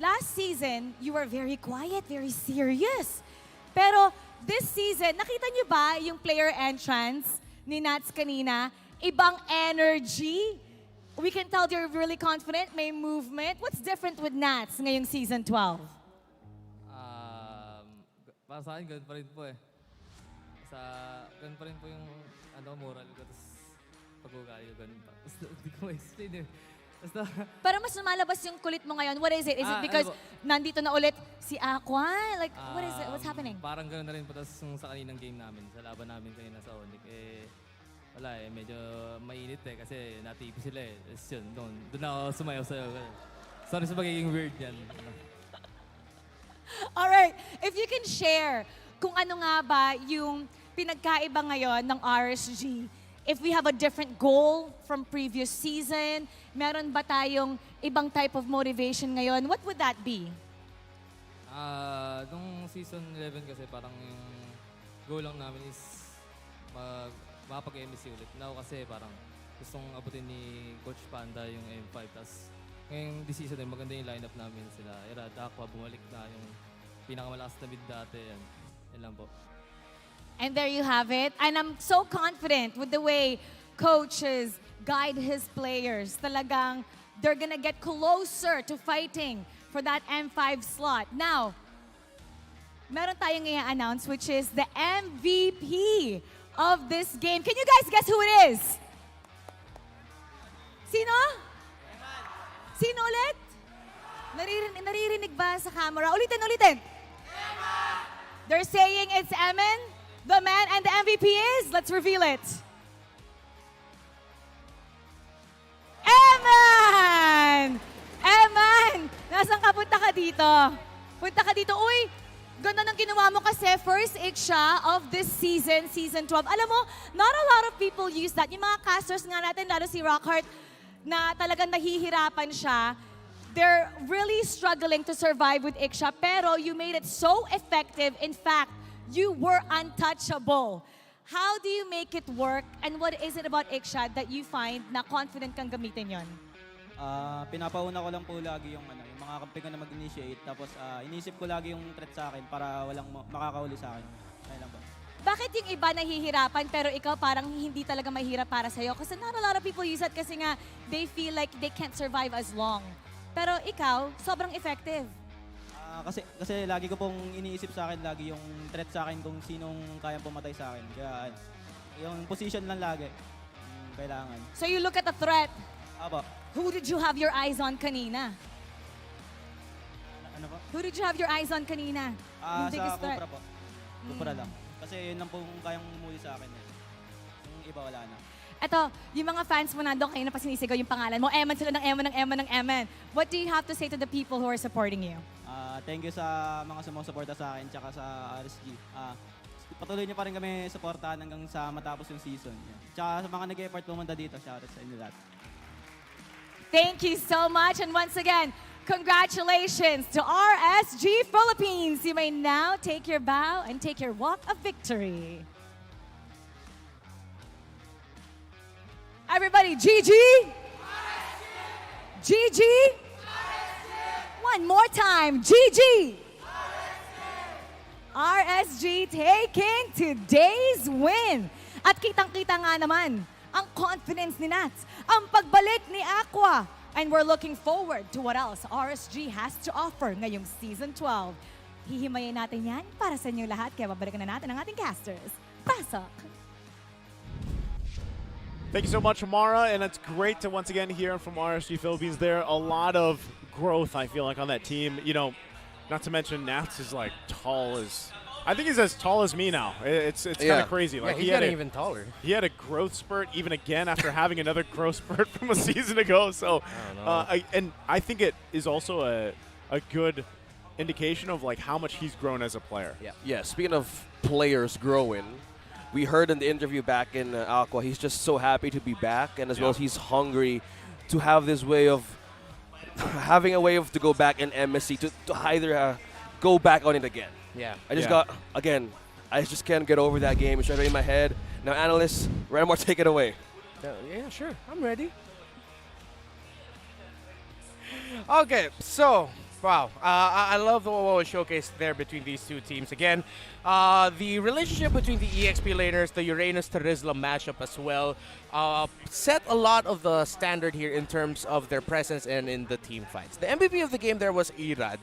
Last season, you were very quiet, very serious. Pero this season, nakita niyo ba yung player entrance ni Nats kanina? Ibang energy. We can tell you're really confident, may movement. What's different with Nats ngayong season 12? Para sa akin, ganun pa rin po eh. Ganun pa rin po yung moral ko, tapos pag-ugali ko ganun pa. Hindi ko ma-explain eh. Para mas lumalabas yung kulit mo ngayon, what is it? Is it because nandito na ulit si Aqua? Like, what is it? What's happening? Parang ganun na rin po, tapos sa kaninang game namin, sa laban namin kanina sa ONIC, wala eh, medyo mainit eh kasi natipi sila eh. Tapos yun, doon ako sumayaw sa'yo. Sorry sa magiging weird yan. Alright, if you can share kung ano nga ba yung pinagkaiba ngayon ng RSG. If we have a different goal from previous season, meron ba tayong ibang type of motivation ngayon? What would that be? Nung season 11 kasi parang yung goal lang namin is makapag-MSC ulit. Now kasi parang gustong abutin ni Coach Panda yung M5. Tapos ngayong this season maganda yung lineup namin sila. Irad, Aqua, bumalik na yung pinakamalakas na mid dati. Yan lang po. And there you have it. And I'm so confident with the way coaches guide his players. Talagang they're gonna get closer to fighting for that M5 slot. Now, meron tayong i-announce which is the MVP of this game. Can you guys guess who it is? Sino? Sino ulit? Naririnig ba sa camera? Ulitin. They're saying it's Eman, the man, and the MVP is? Let's reveal it. Eman! Nasaan ka? Punta ka dito. Uy, ganda ng ginawa mo kasi first hit siya of this season 12. Alam mo, not a lot of people use that. Yung mga casters nga natin, lalo si Rockhart, na talagang nahihirapan siya. They're really struggling to survive with Iksha, pero you made it so effective. In fact, you were untouchable. How do you make it work, and what is it about Iksha that you find na confident kang gamitin yon? Pinapauna ko lang po lagi yung mga kampi ko na mag-initiate, tapos inisip ko lagi yung threat sa akin para walang makakahuli sa akin. Ayun lang po. Bakit yung iba nahihirapan pero ikaw parang hindi talaga mahirap para sa'yo? Kasi not a lot of people use that kasi nga they feel like they can't survive as long. Pero ikaw, sobrang effective. Kasi lagi ko pong iniisip sa akin lagi yung threat sa akin kung sinong kayang pumatay sa akin. Kaya yung position lang lagi kailangan. So you look at the threat. Apo. Who did you have your eyes on kanina? Ano po? Who did you have your eyes on kanina? Yung biggest Sa threat? Cobra po. Cobra lang. Kasi yun lang pong kayang mumuli sa akin. Yung iba wala na. Eto, yung mga fans mo nandun, kayo na pa sinisigaw yung pangalan mo. Eman sila ng Eman, ng Eman, ng Eman. What do you have to say to the people who are supporting you? Thank you sa mga sumusuporta sa akin tsaka sa RSG. Patuloy niyo pa rin kami supportahan hanggang sa matapos yung season. Tsaka sa mga nag-effort pumunta dito, shoutout sa inyo lahat. Thank you so much. And once again, congratulations to RSG Philippines. You may now take your bow and take your walk of victory. Everybody, GG! GG! One more time, GG! RSG taking today's win. At kitang-kita nga naman ang confidence ni Nats, ang pagbalik ni Aqua. And we're looking forward to what else RSG has to offer ngayong Season 12. Hihimayin natin yan para sa inyo lahat, kaya babalikan na natin ang ating casters. Pasok! Thank you so much, Mara, and it's great to once again hear from RSG Philippines. There a lot of growth, I feel like, on that team. You know, not to mention Nats is like tall as... I think he's as tall as me now. It's kind of crazy. Like he's getting even taller. He had a growth spurt even again after having another growth spurt from a season ago. So, and I think it is also a good indication of like how much he's grown as a player. Yeah. Speaking of players growing, we heard in the interview back in Aqua, he's just so happy to be back, and as well as he's hungry to have this way of having a way of to go back in MSC to either go back on it again. Yeah. I just can't get over that game. It's right in my head. Now, analysts, Ramar, take it away. Yeah, sure. I'm ready. Okay, so, wow. I love what was showcased there between these two teams. Again, the relationship between the EXP laners, the Uranus-Terizla matchup as well, set a lot of the standard here in terms of their presence and in the team fights. The MVP of the game there was Irad.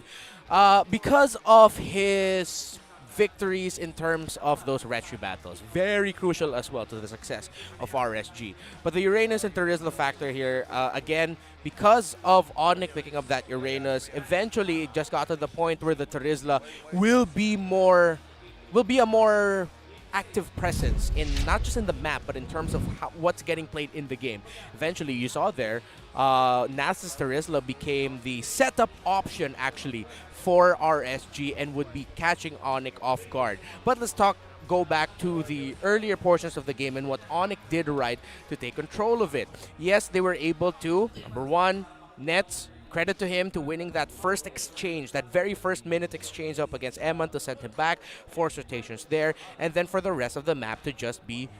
Because of his victories in terms of those retry battles. Very crucial as well to the success of RSG. But the Uranus and Terizla factor here, again, because of ONIC picking up that Uranus, eventually it just got to the point where the Terizla will be a more active presence in not just in the map, but in terms of what's getting played in the game. Eventually, you saw there, Nasus Terizla became the setup option actually for RSG and would be catching ONIC off guard. But let's go back to the earlier portions of the game and what ONIC did right to take control of it. Yes, they were able to, number one, Nets, credit to him to winning that first exchange, that very first minute exchange up against Eman to send him back, force rotations there, and then for the rest of the map to just be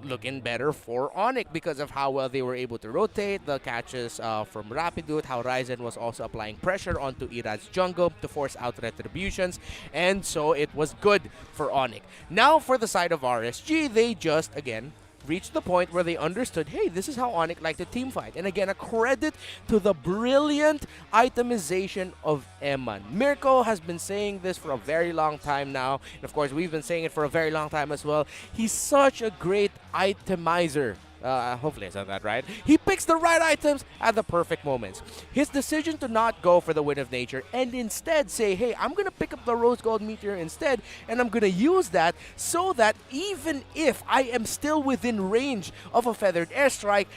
looking better for ONIC because of how well they were able to rotate, the catches from Rapidut, how Ryzen was also applying pressure onto Irad's jungle to force out retributions, and so it was good for ONIC. Now for the side of RSG, they just, again, reached the point where they understood, hey, this is how ONIC like to team fight. And again, a credit to the brilliant itemization of Eman. Mirko has been saying this for a very long time now. And of course, we've been saying it for a very long time as well. He's such a great itemizer. Hopefully I said that right. He picks the right items at the perfect moments. His decision to not go for the Wind of Nature and instead say, hey, I'm going to pick up the Rose Gold Meteor instead, and I'm going to use that so that even if I am still within range of a Feathered Airstrike,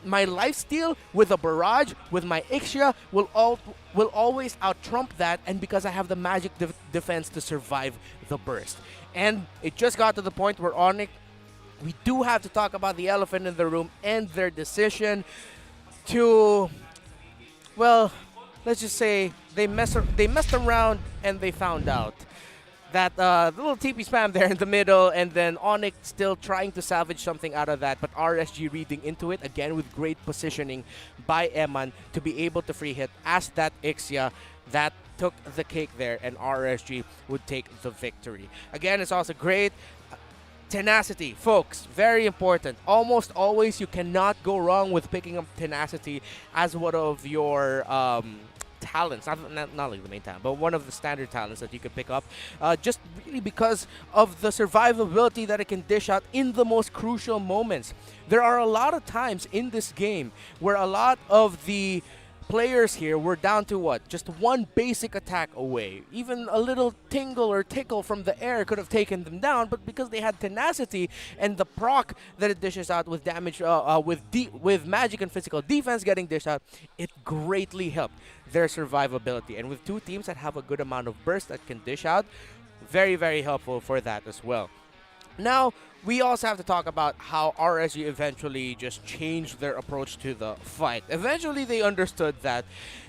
my lifesteal with a Barrage, with my Ixia, will always out-trump that, and because I have the magic defense to survive the burst. And it just got to the point where ONIC, we do have to talk about the elephant in the room and their decision. to, well, let's just say they messed around and they found out that the little TP spam there in the middle, and then ONIC still trying to salvage something out of that, but RSG reading into it again with great positioning by Eman to be able to free hit as that Ixia that took the cake there, and RSG would take the victory. Again, it's also great. Tenacity, folks, very important. Almost always you cannot go wrong with picking up tenacity as one of your talents, not like the main talent, but one of the standard talents that you can pick up, just really because of the survivability that it can dish out in the most crucial moments. There are a lot of times in this game where a lot of the players here were down to what? Just one basic attack away. Even a little tingle or tickle from the air could have taken them down, but because they had tenacity and the proc that it dishes out with damage, with magic and physical defense getting dished out, it greatly helped their survivability. And with two teams that have a good amount of burst that can dish out, very, very helpful for that as well. Now, we also have to talk about how RSG eventually just changed their approach to the fight. Eventually, they understood that,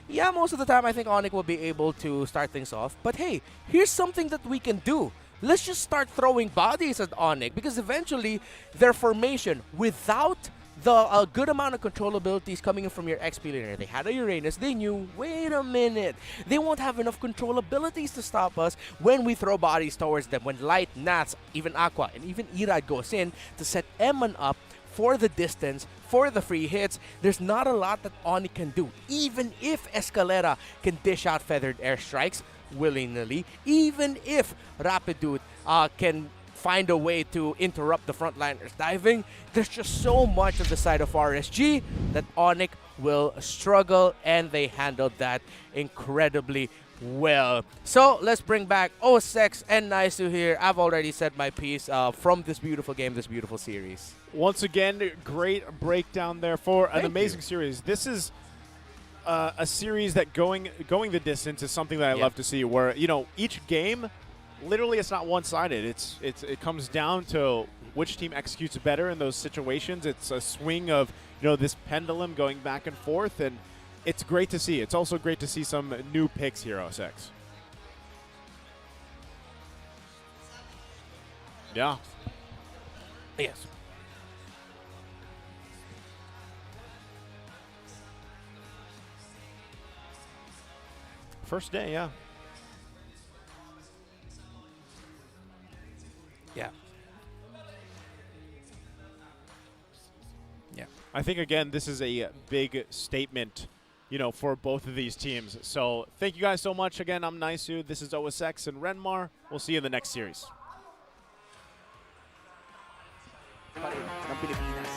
yeah, most of the time I think ONIC will be able to start things off. But hey, here's something that we can do. Let's just start throwing bodies at ONIC, because eventually their formation, without the good amount of control abilities coming in from your XP laner, they had a Uranus, they knew, wait a minute, they won't have enough control abilities to stop us when we throw bodies towards them, when Light, Nats, even Aqua, and even Irad goes in to set Eman up for the distance, for the free hits. There's not a lot that ONIC can do, even if Escalera can dish out feathered airstrikes willy-nilly, even if Rapidude can find a way to interrupt the frontliners diving. There's just so much of the side of RSG that ONIC will struggle, and they handled that incredibly well. So let's bring back OSEX and Naisu here. I've already said my piece from this beautiful game, this beautiful series. Once again, great breakdown there for an Thank amazing you. series. This is a series that going the distance is something that I love to see, where, you know, each game, literally, it's not one-sided. It comes down to which team executes better in those situations. It's a swing of, you know, this pendulum going back and forth, and it's great to see. It's also great to see some new picks here, OSX. Yeah. Yes. First day, yeah. Yeah. Yeah. I think, again, this is a big statement, you know, for both of these teams. So thank you guys so much. Again, I'm Naisu. This is OSX and Renmar. We'll see you in the next series. Ng Pilipinas.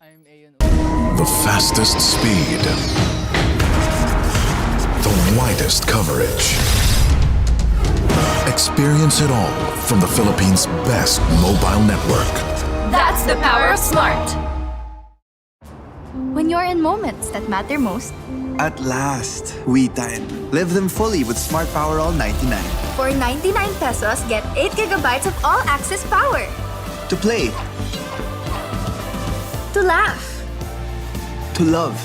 I'm Ayon. The fastest speed. The widest coverage. Experience it all from the Philippines' best mobile network. That's the power of Smart. When you're in moments that matter most, At last, we time. Live them fully with Smart Power All 99. for 99 pesos, get 8 gigabytes of all-access power. To play, To laugh, to love.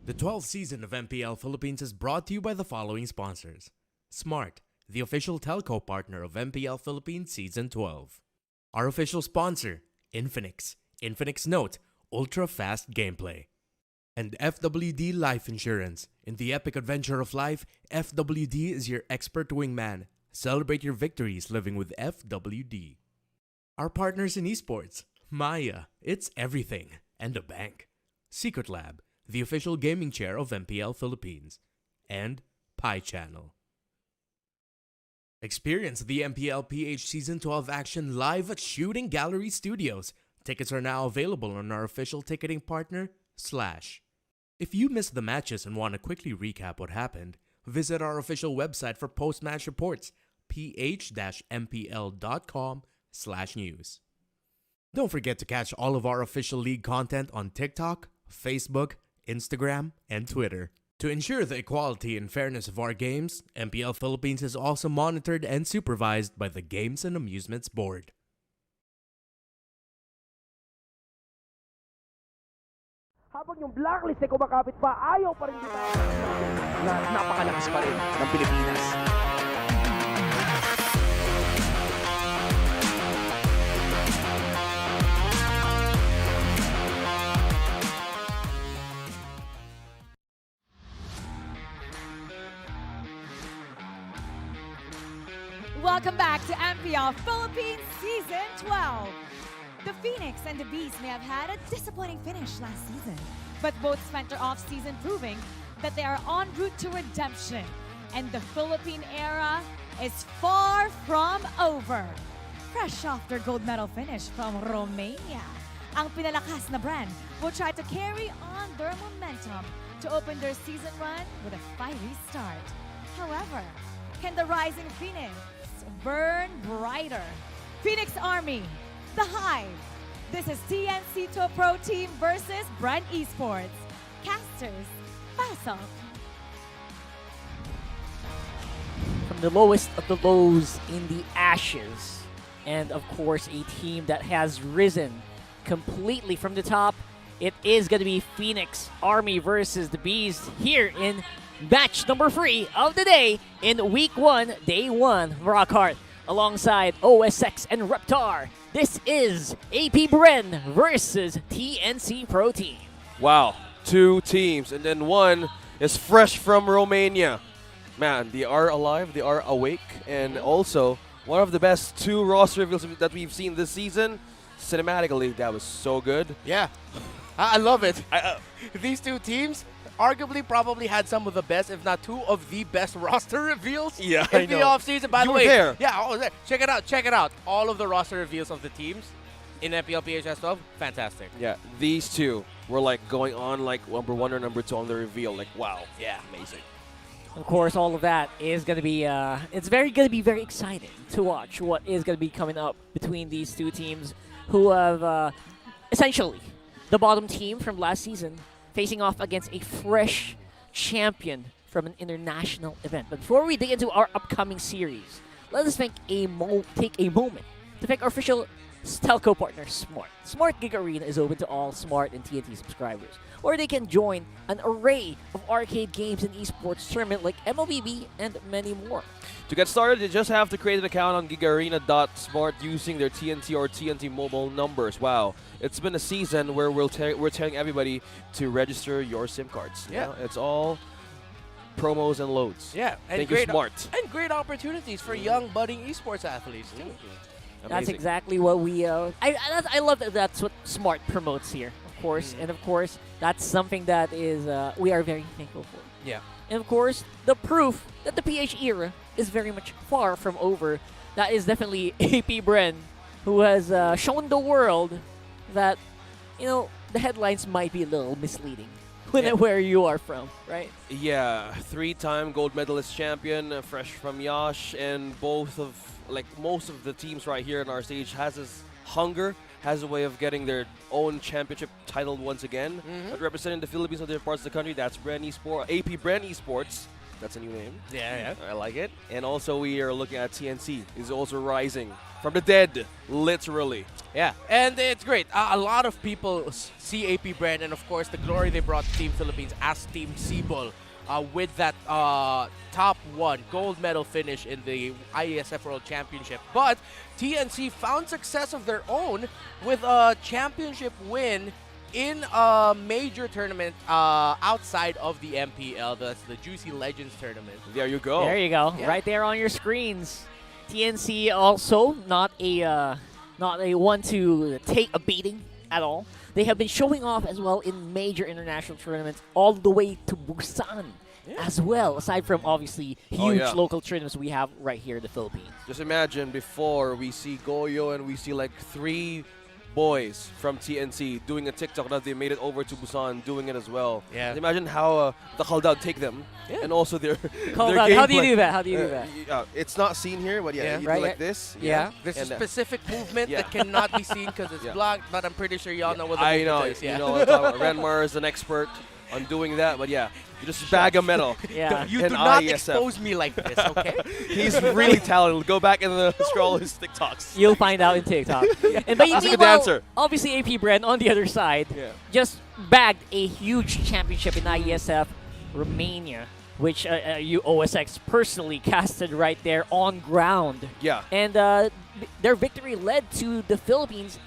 The 12th season of MPL Philippines is brought to you by the following sponsors. Smart, the official telco partner of MPL Philippines Season 12. Our official sponsor, Infinix. Infinix Note, ultra-fast gameplay. And FWD Life Insurance. In the epic adventure of life, FWD is your expert wingman. Celebrate your victories living with FWD. Our partners in esports, Maya, it's everything, and a bank. Secret Lab, the official gaming chair of MPL Philippines. And Pi Channel. Experience the Mpl-Ph Season 12 action live at Shooting Gallery Studios. Tickets are now available on our official ticketing partner, Slash. If you missed the matches and want to quickly recap what happened, visit our official website for post-match reports, ph-mpl.com/news. Don't forget to catch all of our official league content on TikTok, Facebook, Instagram, and Twitter. To ensure the equality and fairness of our games, MPL Philippines is also monitored and supervised by the Games and Amusements Board. Habang yung blacklist ay kumakapit pa, ayaw pa rin na napakalakas pa rin ng Pilipinas. Welcome back to MPL Philippines Season 12. The Phoenix and the Bees may have had a disappointing finish last season, but both spent their off-season proving that they are en route to redemption, and the Philippine era is far from over. Fresh off their gold medal finish from Romania, ang pinalakas na brand will try to carry on their momentum to open their season run with a fiery start. However, can the rising Phoenix burn brighter? Phoenix Army, The Hive. This is TNC to Pro Team versus Brand Esports. Casters, pasok. From the lowest of the lows in the ashes, and of course a team that has risen completely from the top, it is going to be Phoenix Army versus the Bees here in match number 3 of the day in week 1, day 1, Rockhart, alongside OSX and Reptar. This is APBR versus TNC Pro Team. Wow, 2 teams, and then one is fresh from Romania. Man, they are alive, they are awake, and also one of the best 2 roster reveals that we've seen this season. Cinematically, that was so good. Yeah, I love it. These 2 teams arguably probably had some of the best, if not 2 of the best roster reveals Yeah, in I the know. offseason. By the You way, were there. Yeah, I was there. Check it out, check it out. All of the roster reveals of the teams in Mpl-Ph S12, fantastic. Yeah, these 2 were like going on like number 1 or number 2 on the reveal. Like, wow. Yeah, amazing. Of course, all of that is going to be, it's going to be very exciting to watch what is going to be coming up between these 2 teams who have essentially the bottom team from last season facing off against a fresh champion from an international event. But before we dig into our upcoming series, let us take a moment to thank our official telco partner, Smart. Smart Gig Arena is open to all Smart and TNT subscribers, or they can join an array of arcade games and esports tournament like MLBB and many more. To get started, you just have to create an account on gigarena.smart using their TNT or TNT mobile numbers. Wow, it's been a season where we're telling everybody to register your SIM cards. You Yeah. know, it's all promos and loads. Yeah, and Thank you, Smart. And great opportunities for young budding esports athletes too. That's Amazing. exactly what we. I love that. That's what Smart promotes here, of course, and of course that's something that is we are very thankful for. Yeah. And of course, the proof that the PH era is very much far from over. That is definitely APBR, who has shown the world that, you know, the headlines might be a little misleading when where you are from, right? Yeah, 3-time gold medalist champion, fresh from Yash, and most of the teams right here on our stage has this hunger, has a way of getting their own championship title once again. But representing the Philippines and other parts of the country, that's APBR Esports. That's a new name. Yeah. I like it. And also we are looking at TNC is also rising from the dead, literally. Yeah, and it's great. A lot of people see AP brand, and of course the glory they brought to Team Philippines as Team Cebol with that top 1 gold medal finish in the IESF World Championship. But TNC found success of their own with a championship win in a major tournament outside of the MPL. That's the Juicy Legends tournament. There you go. There you go. Yeah. Right there on your screens. TNC also not a one to take a beating at all. They have been showing off as well in major international tournaments all the way to Busan as well, aside from obviously huge local tournaments we have right here in the Philippines. Just imagine before we see Goyo and we see like 3 boys from TNC doing a TikTok that they made it over to Busan doing it as well. Yeah. Just imagine how the Kaldao take them and also their Kaldao, how do you do that? How do you do that? It's not seen here, but you Right, do like this. There's a And, specific movement yeah. that cannot be seen because it's blocked, but I'm pretty sure y'all know what the I movement know. is. You know what I'm talking about. Renmar is an expert on doing that, but yeah, you just bag a medal. You in do not IESF. expose me like this, okay? He's really talented. Go back and scroll his TikToks. You'll find out in TikTok. And but He's a good meanwhile, dancer. obviously AP Brand on the other side just bagged a huge championship in IESF Romania, which you OSX personally casted right there on ground. Yeah. And their victory led to the Philippines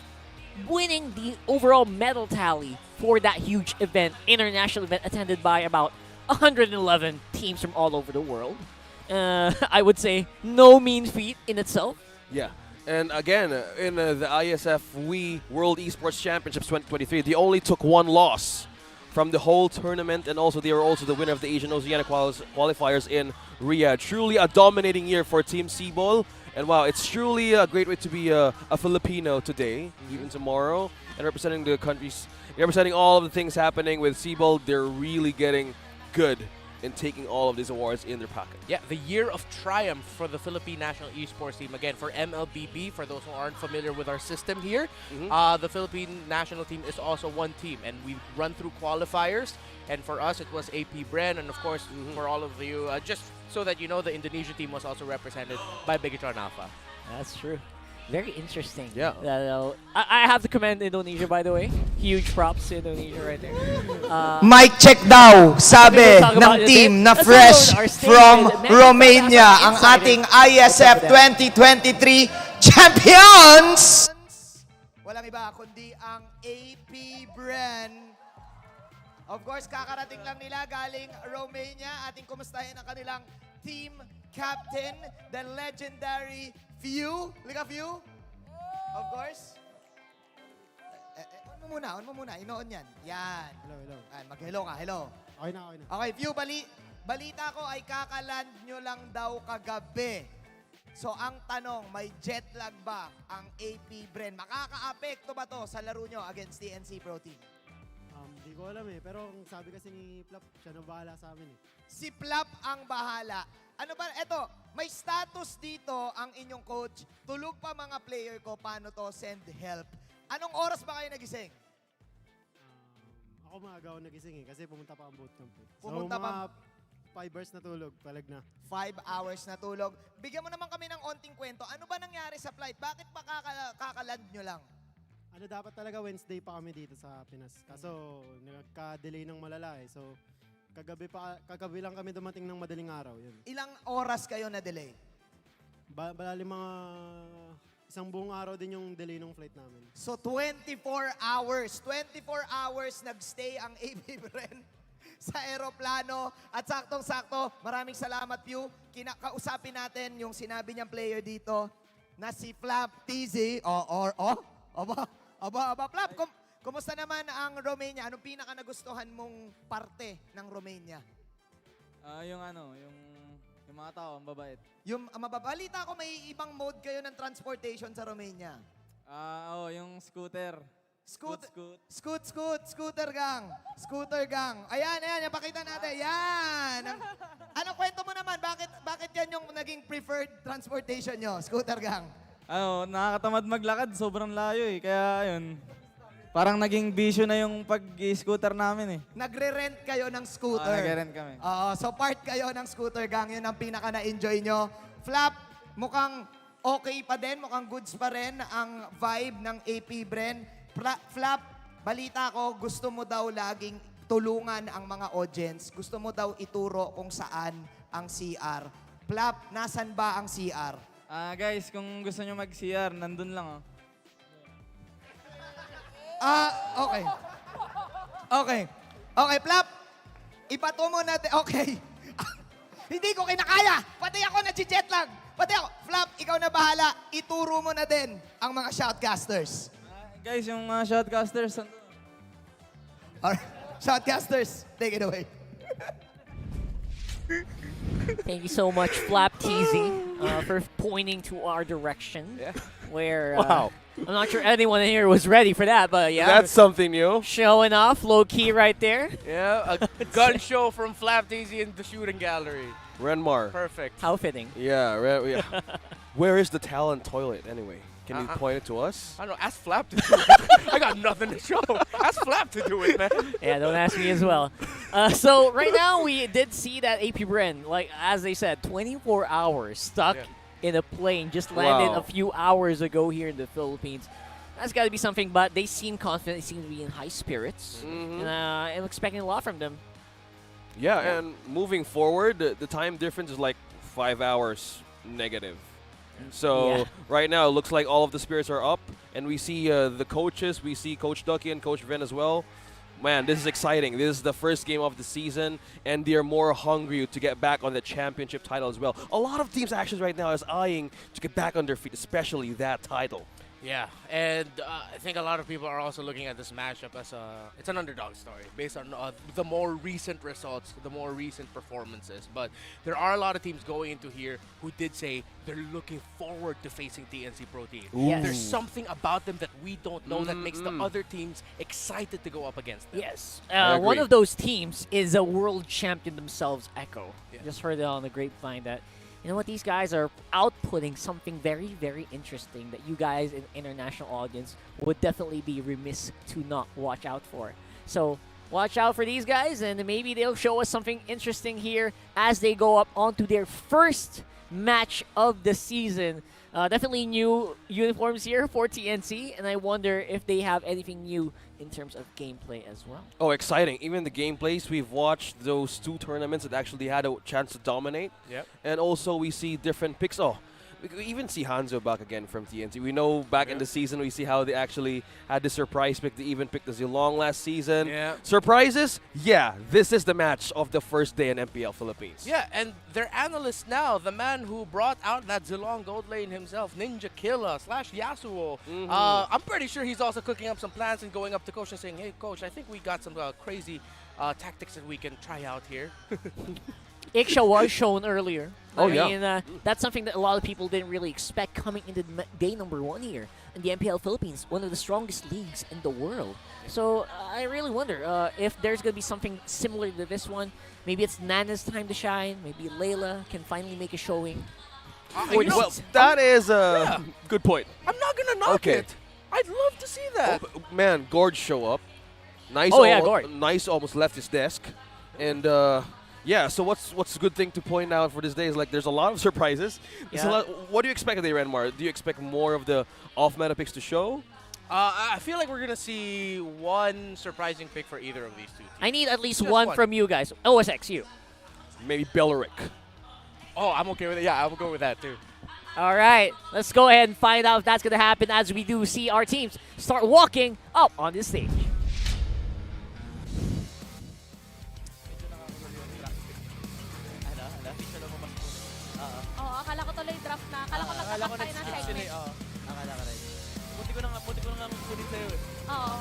winning the overall medal tally for that huge event, international event attended by about 111 teams from all over the world. I would say no mean feat in itself. Yeah. And again, in the ISF Wii World Esports Championships 2023, they only took 1 loss from the whole tournament, and also they were also the winner of the Asian Oceania qualifiers in Riyadh. Truly a dominating year for Team Cebol. And wow, it's truly a great way to be a Filipino today, even tomorrow, and representing the countries, representing all of the things happening with Cebol. They're really getting good in taking all of these awards in their pocket. Yeah, the year of triumph for the Philippine national esports team. Again, for MLBB, for those who aren't familiar with our system here, the Philippine national team is also one team, and we run through qualifiers. And for us, it was AP Bren, and of course, for all of you, just so that you know, the Indonesia team was also represented by Bigatron Alpha. That's true. Very interesting. Yeah. I have to commend Indonesia, by the way. Huge props to Indonesia right there. Mic check daw, sabi ng team na fresh from Romania, ang ating ISF 2023 champions! Walang iba kundi ang AP Bren. Of course, kakarating lang nila galing Romania. Ating kumustahin ang kanilang team captain, the legendary Few. Liga Few. Of course. On mo muna. Inoon yan. Yan. Hello. Mag-hello ka. Hello. Okay na. Okay, Few, balita ko ay kakaland nyo lang daw kagabi. So, ang tanong, may jet lag ba ang AP Bren? Makaka-apekto ba to sa laro nyo against TNC Pro Team? Hindi ko alam pero ang sabi kasi ni Plap, siya na bahala sa amin Si Plap ang bahala. Ano ba, eto, may status dito ang inyong coach. Tulog pa mga player ko, paano to send help? Anong oras ba kayo nagising? Ako maaga ako nagising kasi pumunta pa ang bootcamp. Pumunta so, mga pa- 5 hours na tulog, palag na. 5 hours na tulog. Bigyan mo naman kami ng onting kwento. Ano ba nangyari sa flight? Bakit pa kakaland nyo lang? Dapat talaga Wednesday pa kami dito sa Pinas. Kaso, nagka-delay ng malala So, kagabi lang kami dumating ng madaling araw. Yun. Ilang oras kayo na delay? Bali mga isang buong araw din yung delay ng flight namin. So 24 hours. 24 hours nagstay ang AP Bren sa aeroplano. At saktong-sakto, maraming salamat Pew. Kausapin natin yung sinabi niyang player dito na si Flap TZ. Aba, Flap, kumusta naman ang Romania? Anong pinaka nagustuhan mong parte ng Romania? Yung mga tao, ang babait. Yung mababalita ko may ibang mode kayo ng transportation sa Romania. Yung scooter. Scooter gang. Scooter gang. Ayan, pakita natin. Yan. Anong kwento mo naman? Bakit yan yung naging preferred transportation nyo? Scooter gang. Nakakatamad maglakad, sobrang layo Kaya ayun. Parang naging bisyo na yung pag-scooter namin eh. Nagre-rent kayo ng scooter. Nagre-rent kami. Oo, so part kayo ng scooter gang. Yun ang pinaka na-enjoy nyo. Flap, mukhang okay pa din, mukhang goods pa rin ang vibe ng AP Bren. Flap, balita ko, gusto mo daw laging tulungan ang mga audience. Gusto mo daw ituro kung saan ang CR. Flap, nasan ba ang CR? Guys, kung gusto nyo mag-CR, nandun lang oh. Okay. Okay, Flap. Ipato mo natin. Okay. Hindi ko kinakaya. Pati ako nag-jet lag. Pati ako. Flap, ikaw na bahala. Ituro mo na din ang mga shoutcasters. Guys, yung mga shoutcasters, nandun. Alright. Shoutcasters, take it away. Thank you so much, Flap TZ, for pointing to our direction. Yeah. Where Wow. I'm not sure anyone in here was ready for that, but yeah. That's something new. Showing off, low key right there. Yeah, a gun show from Flap Daisy in the shooting gallery. Renmar. Perfect. How fitting. Yeah, yeah. Where is the talent toilet anyway? Can you point it to us? I don't know. Ask Flap to do it. I got nothing to show. Ask Flap to do it, man. Yeah, don't ask me as well. So right now we did see that AP Bren, like as they said, 24 hours stuck in a plane, just landed a few hours ago here in the Philippines. That's got to be something, but they seem confident. They seem to be in high spirits. And I'm expecting a lot from them. Yeah, and moving forward, the time difference is like 5 hours negative. So right now, it looks like all of the spirits are up, and we see the coaches. We see Coach Ducky and Coach Ven as well. Man, this is exciting. This is the first game of the season, and they're more hungry to get back on the championship title as well. A lot of teams' actions right now is eyeing to get back on their feet, especially that title. Yeah, and I think a lot of people are also looking at this matchup as it's an underdog story based on the more recent results, the more recent performances. But there are a lot of teams going into here who did say they're looking forward to facing TNC Pro Team. Yes. There's something about them that we don't know that makes the other teams excited to go up against them. Yes. One of those teams is a world champion themselves, Echo. Just heard it on the grapevine that, you know what, these guys are outputting something very, very interesting that you guys in international audience would definitely be remiss to not watch out for. So watch out for these guys, and maybe they'll show us something interesting here as they go up onto their first match of the season. Definitely new uniforms here for TNC, and I wonder if they have anything new in terms of gameplay as well. Oh, exciting. Even the gameplays, we've watched those two tournaments that actually had a chance to dominate. Yep. And also we see different picks. Oh, we even see Hanzo back again from TNT. We know back in the season, we see how they actually had the surprise pick. They even picked the Zilong last season. Yeah. Surprises? Yeah, this is the match of the first day in MPL Philippines. Yeah, and their analyst now, the man who brought out that Zilong gold lane himself, Ninja Killa / Yasuo. I'm pretty sure he's also cooking up some plans and going up to Coach and saying, hey, Coach, I think we got some crazy tactics that we can try out here. Iksha was shown earlier. Oh, I yeah. mean, that's something that a lot of people didn't really expect coming into day number 1 here in the MPL Philippines, one of the strongest leagues in the world. So I really wonder if there's going to be something similar to this one. Maybe it's Nana's time to shine. Maybe Layla can finally make a showing. Well, that is a good point. I'm not going to knock it. I'd love to see that. Oh, man, Gorge show up. Nice. Gorge. Nice almost left his desk. And yeah, so what's a good thing to point out for this day is like there's a lot of surprises. What do you expect of the Renmar? Do you expect more of the off-meta picks to show? I feel like we're going to see one surprising pick for either of these two teams. I need at least one from you guys. OSX, you. Maybe Beleric. Oh, I'm okay with it. Yeah, I will go with that too. All right, let's go ahead and find out if that's going to happen as we do see our teams start walking up on this stage. Akala ko tuloy draft na. Akala ko nagkakantay ng segment. Akala ka rin. Buti ko na nga kunin sa'yo eh. Oo.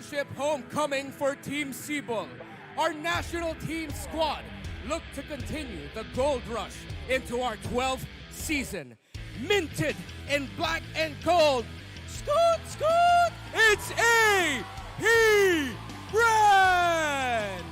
championship homecoming for Team Cebu. Our national team squad look to continue the gold rush into our 12th season. Minted in black and gold. Scoot, scoot! It's A.P. Brand!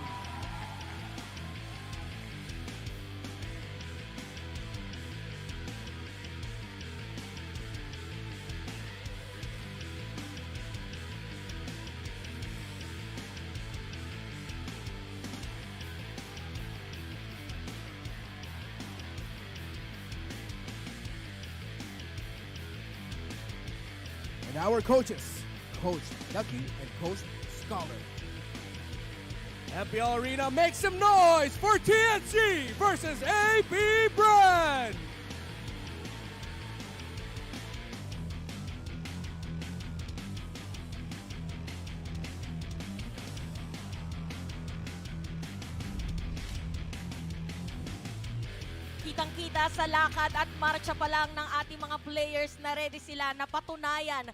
And our coaches, Coach Ducky and Coach Scholar. Mpl Arena, make some noise for TNC versus AP Brand! Kitang-kita sa lakad at marcha pa lang ng ating mga players na ready sila na patunayan.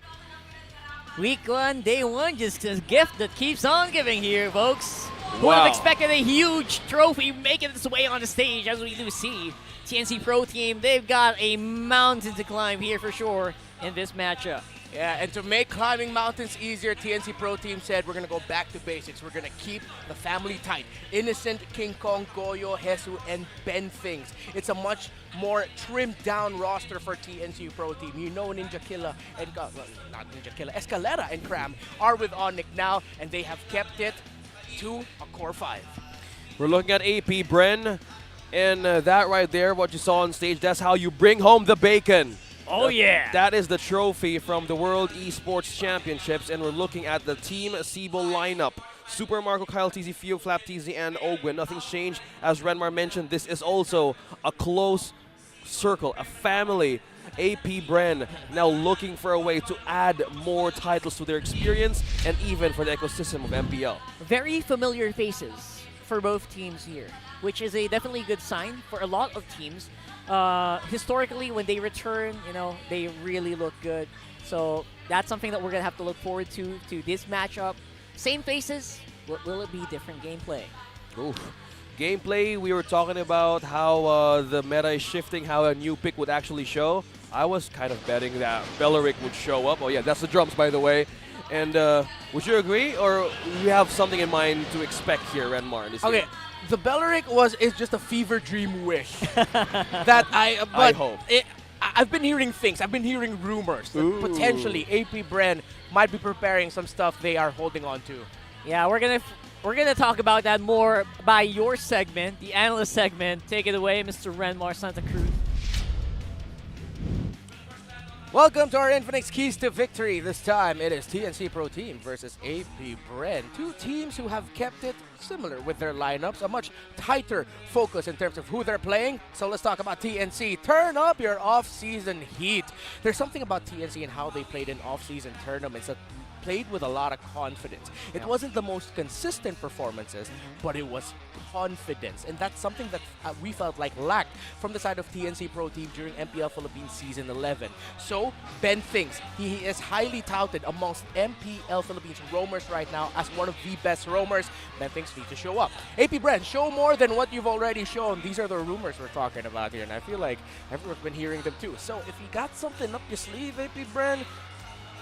Week 1, day 1, just a gift that keeps on giving here, folks. Who would have expected a huge trophy making its way on the stage, as we do see. TNC Pro Team, they've got a mountain to climb here for sure in this matchup. Yeah, and to make climbing mountains easier, TNC Pro Team said we're going to go back to basics. We're going to keep the family tight. Innocent, King Kong, Goyo, Hesu, and Ben Things. It's a much more trimmed down roster for TNC Pro Team. You know Ninja Killa and, well, not Ninja Killa, Escalera and Cram are with ONIC now, and they have kept it to a core 5. We're looking at AP Bren, and that right there, what you saw on stage, that's how you bring home the bacon. Oh, yeah. That is the trophy from the World Esports Championships, and we're looking at the Team Cebu lineup. Super Marco, Kyle TZ, Fio, Flap TZ, and Ogwin. Nothing's changed. As Renmar mentioned, this is also a close circle, a family. AP Bren now looking for a way to add more titles to their experience and even for the ecosystem of MPL. Very familiar faces for both teams here, which is a definitely good sign for a lot of teams. Historically, when they return, you know, they really look good. So that's something that we're going to have to look forward to this matchup. Same faces, will it be different gameplay? Oof. Gameplay, we were talking about how the meta is shifting, how a new pick would actually show. I was kind of betting that Belleric would show up. Oh yeah, that's the drums, by the way. And would you agree, or you have something in mind to expect here, Renmar? In this Okay, game? the Belleric is just a fever dream wish that I hope. I've been hearing things. I've been hearing rumors that potentially AP Bren might be preparing some stuff they are holding on to. Yeah, we're gonna talk about that more by your segment, the analyst segment. Take it away, Mr. Renmar Santa Cruz. Welcome to our Infinix Keys to Victory. This time it is TNC Pro Team versus AP Bren. Two teams who have kept it similar with their lineups, a much tighter focus in terms of who they're playing. So let's talk about TNC. Turn up your off-season heat. There's something about TNC and how they played in off-season tournaments that played with a lot of confidence. It wasn't the most consistent performances, but it was confidence. And that's something that we felt like lacked from the side of TNC Pro Team during MPL Philippines Season 11. So, Ben Things, he is highly touted amongst MPL Philippines roamers right now as one of the best roamers. Ben Things need to show up. AP Bren, show more than what you've already shown. These are the rumors we're talking about here, and I feel like everyone's been hearing them too. So, if you got something up your sleeve, AP Bren,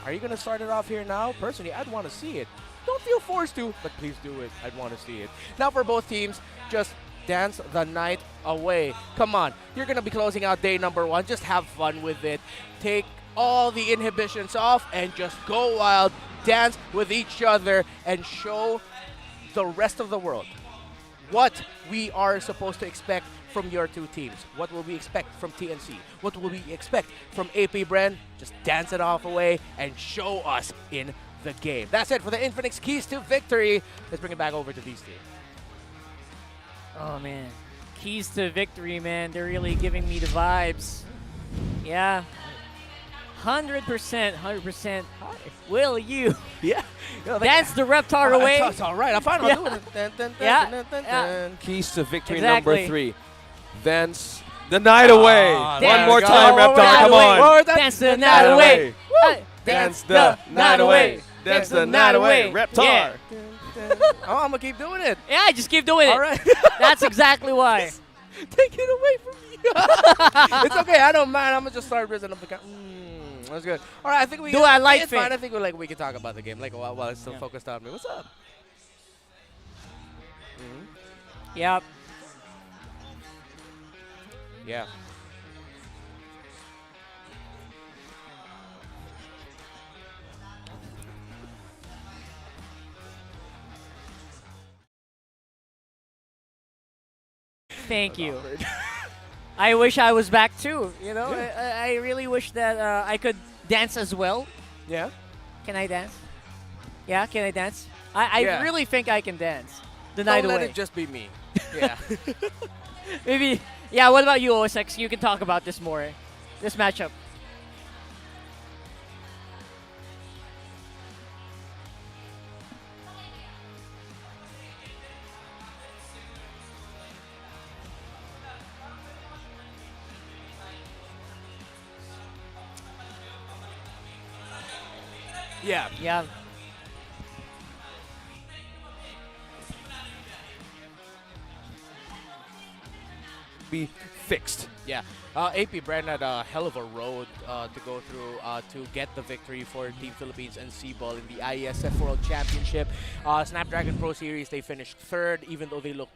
are you going to start it off here now? Personally, I'd want to see it. Don't feel forced to, but please do it. I'd want to see it. Now for both teams, just dance the night away. Come on, you're going to be closing out day number 1. Just have fun with it. Take all the inhibitions off and just go wild. Dance with each other and show the rest of the world what we are supposed to expect from your two teams. What will we expect from TNC? What will we expect from AP Bren? Just dance it off away and show us in the game. That's it for the Infinix Keys to Victory. Let's bring it back over to these teams. Oh, man. Keys to Victory, man. They're really giving me the vibes. Yeah. 100%. Will you? Yeah. Dance the Reptar away. That's all right. I'm fine. I'll do it. Yeah. Keys to Victory Exactly. number 3. Dance the night away. One more time, Reptar, Reptar. Come on. Dance the night away. Dance the night away. That's the night away. Reptar. Yeah. Oh, I'm gonna keep doing it. Yeah, just keep doing it. All right. That's exactly why. Take it away from me. It's okay. I don't mind. I'm gonna just start raising up the count. That's good. All right. I think we. Do I like it's it? fine. I think we can talk about the game while it's still focused on me. What's up? Yep. Yeah. Thank you. I wish I was back too. You know, I really wish that I could dance as well. Yeah. Can I dance? Yeah, can I dance? I Yeah. really think I can dance. The Don't night let away. it just be me. Yeah. Maybe. Yeah. What about you, OSX? You can talk about this more. This matchup. Yeah. Yeah. Be fixed. Yeah. AP Brand had a hell of a road to go through to get the victory for Team Philippines and C-Ball in the IESF World Championship. Snapdragon Pro Series, they finished third, even though they look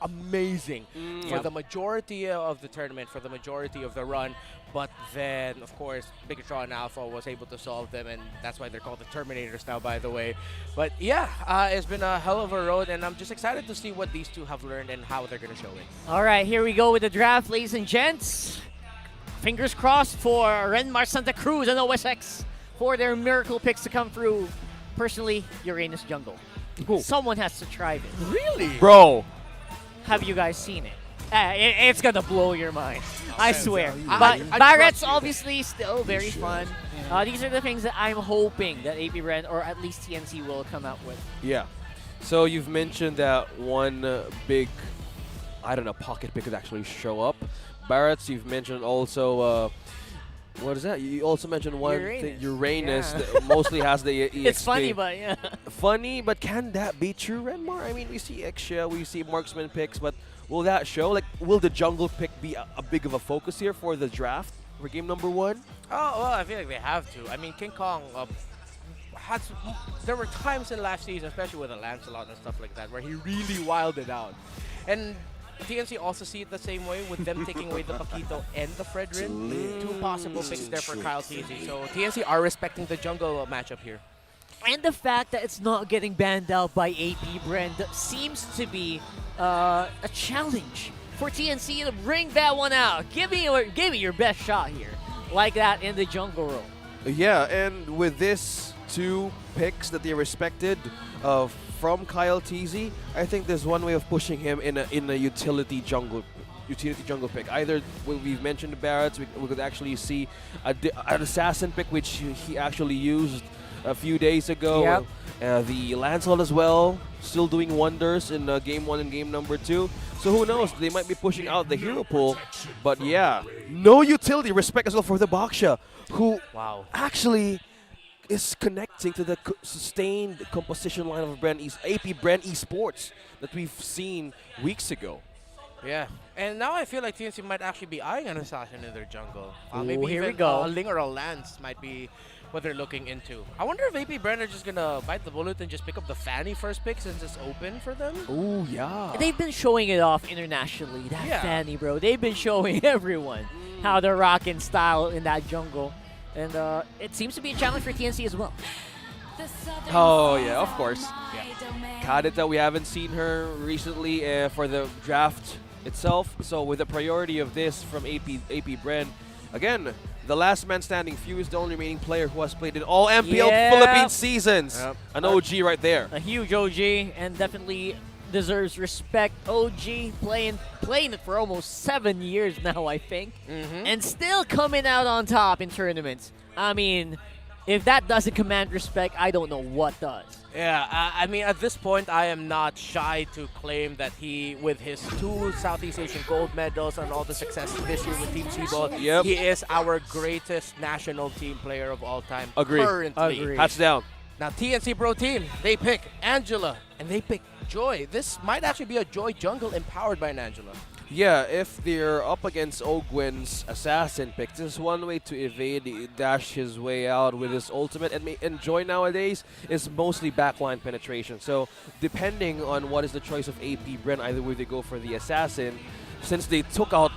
amazing for the majority of the tournament, for the majority of the run. But then, of course, Bigatron and Alpha was able to solve them, and that's why they're called the Terminators now, by the way. But yeah, it's been a hell of a road, and I'm just excited to see what these two have learned and how they're going to show it. All right, here we go with the draft, ladies and gents. Fingers crossed for Renmar Santa Cruz and OSX for their miracle picks to come through. Personally, Uranus Jungle. Someone has to try this. Really? Bro. Have you guys seen it? It's gonna blow your mind. I swear. I But Barrett's obviously still very fun. These are the things that I'm hoping that AP Brand or at least TNC will come out with. Yeah. So you've mentioned that one big, I don't know, pocket pick could actually show up. Barrett's, you've mentioned also, what is that? You also mentioned one thing, Uranus that mostly has the EXP. It's funny, but yeah. Funny, but can that be true, Renmar? I mean, we see Exia, we see marksman picks, but will that show? Like, will the jungle pick be a big of a focus here for the draft for game number 1? Oh, well, I feel like they have to. I mean, King Kong there were times in last season, especially with the Lancelot and stuff like that, where he really wilded out. And TNC also see it the same way with them taking away the Paquito and the Fredrin. Two possible picks there for Kyle TZ. So TNC are respecting the jungle matchup here. And the fact that it's not getting banned out by AP Brand seems to be a challenge for TNC to bring that one out. Give me your best shot here, like that in the jungle role. Yeah, and with this 2 picks that they respected from Kyle TZ, I think there's one way of pushing him in a utility jungle pick. Either we've mentioned the Barretts, we could actually see an assassin pick, which he actually used a few days ago. Yep. The Lancelot as well, still doing wonders in game 1 and game number 2. So who knows? They might be pushing out the hero pool. But yeah, no utility. Respect as well for the Baksha, who actually is connecting to the sustained composition line of AP Brand Esports that we've seen weeks ago. Yeah, and now I feel like TNC might actually be eyeing an assassin in their jungle. Ooh, Maybe here even we go. a Ling or a Lance might be what they're looking into. I wonder if AP Brand are just gonna bite the bullet and just pick up the Fanny first pick since it's open for them. Oh yeah. They've been showing it off internationally. That Fanny, bro. They've been showing everyone how they're rocking style in that jungle. And it seems to be a challenge for TNC as well. Oh yeah, of course. Kadita, we haven't seen her recently for the draft itself. So with the priority of this from AP Brand, again, the last man standing. Few is the only remaining player who has played in all MPL Philippines seasons. An OG right there. A huge OG and definitely deserves respect. OG playing it for almost 7 years now, I think, and still coming out on top in tournaments. I mean, if that doesn't command respect, I don't know what does. Yeah, I mean, at this point, I am not shy to claim that he, with his 2 Southeast Asian gold medals and all the success this year with Team C-Ball, he is our greatest national team player of all time. Agree. Currently. Hats down. Now TNC Pro Team, they pick Angela and they pick Joy. This might actually be a Joy jungle empowered by an Angela. Yeah, if they're up against Ogwin's assassin pick, this is one way to evade, dash his way out with his ultimate. And Joy nowadays is mostly backline penetration. So depending on what is the choice of AP Bren, either way they go for the assassin, since they took out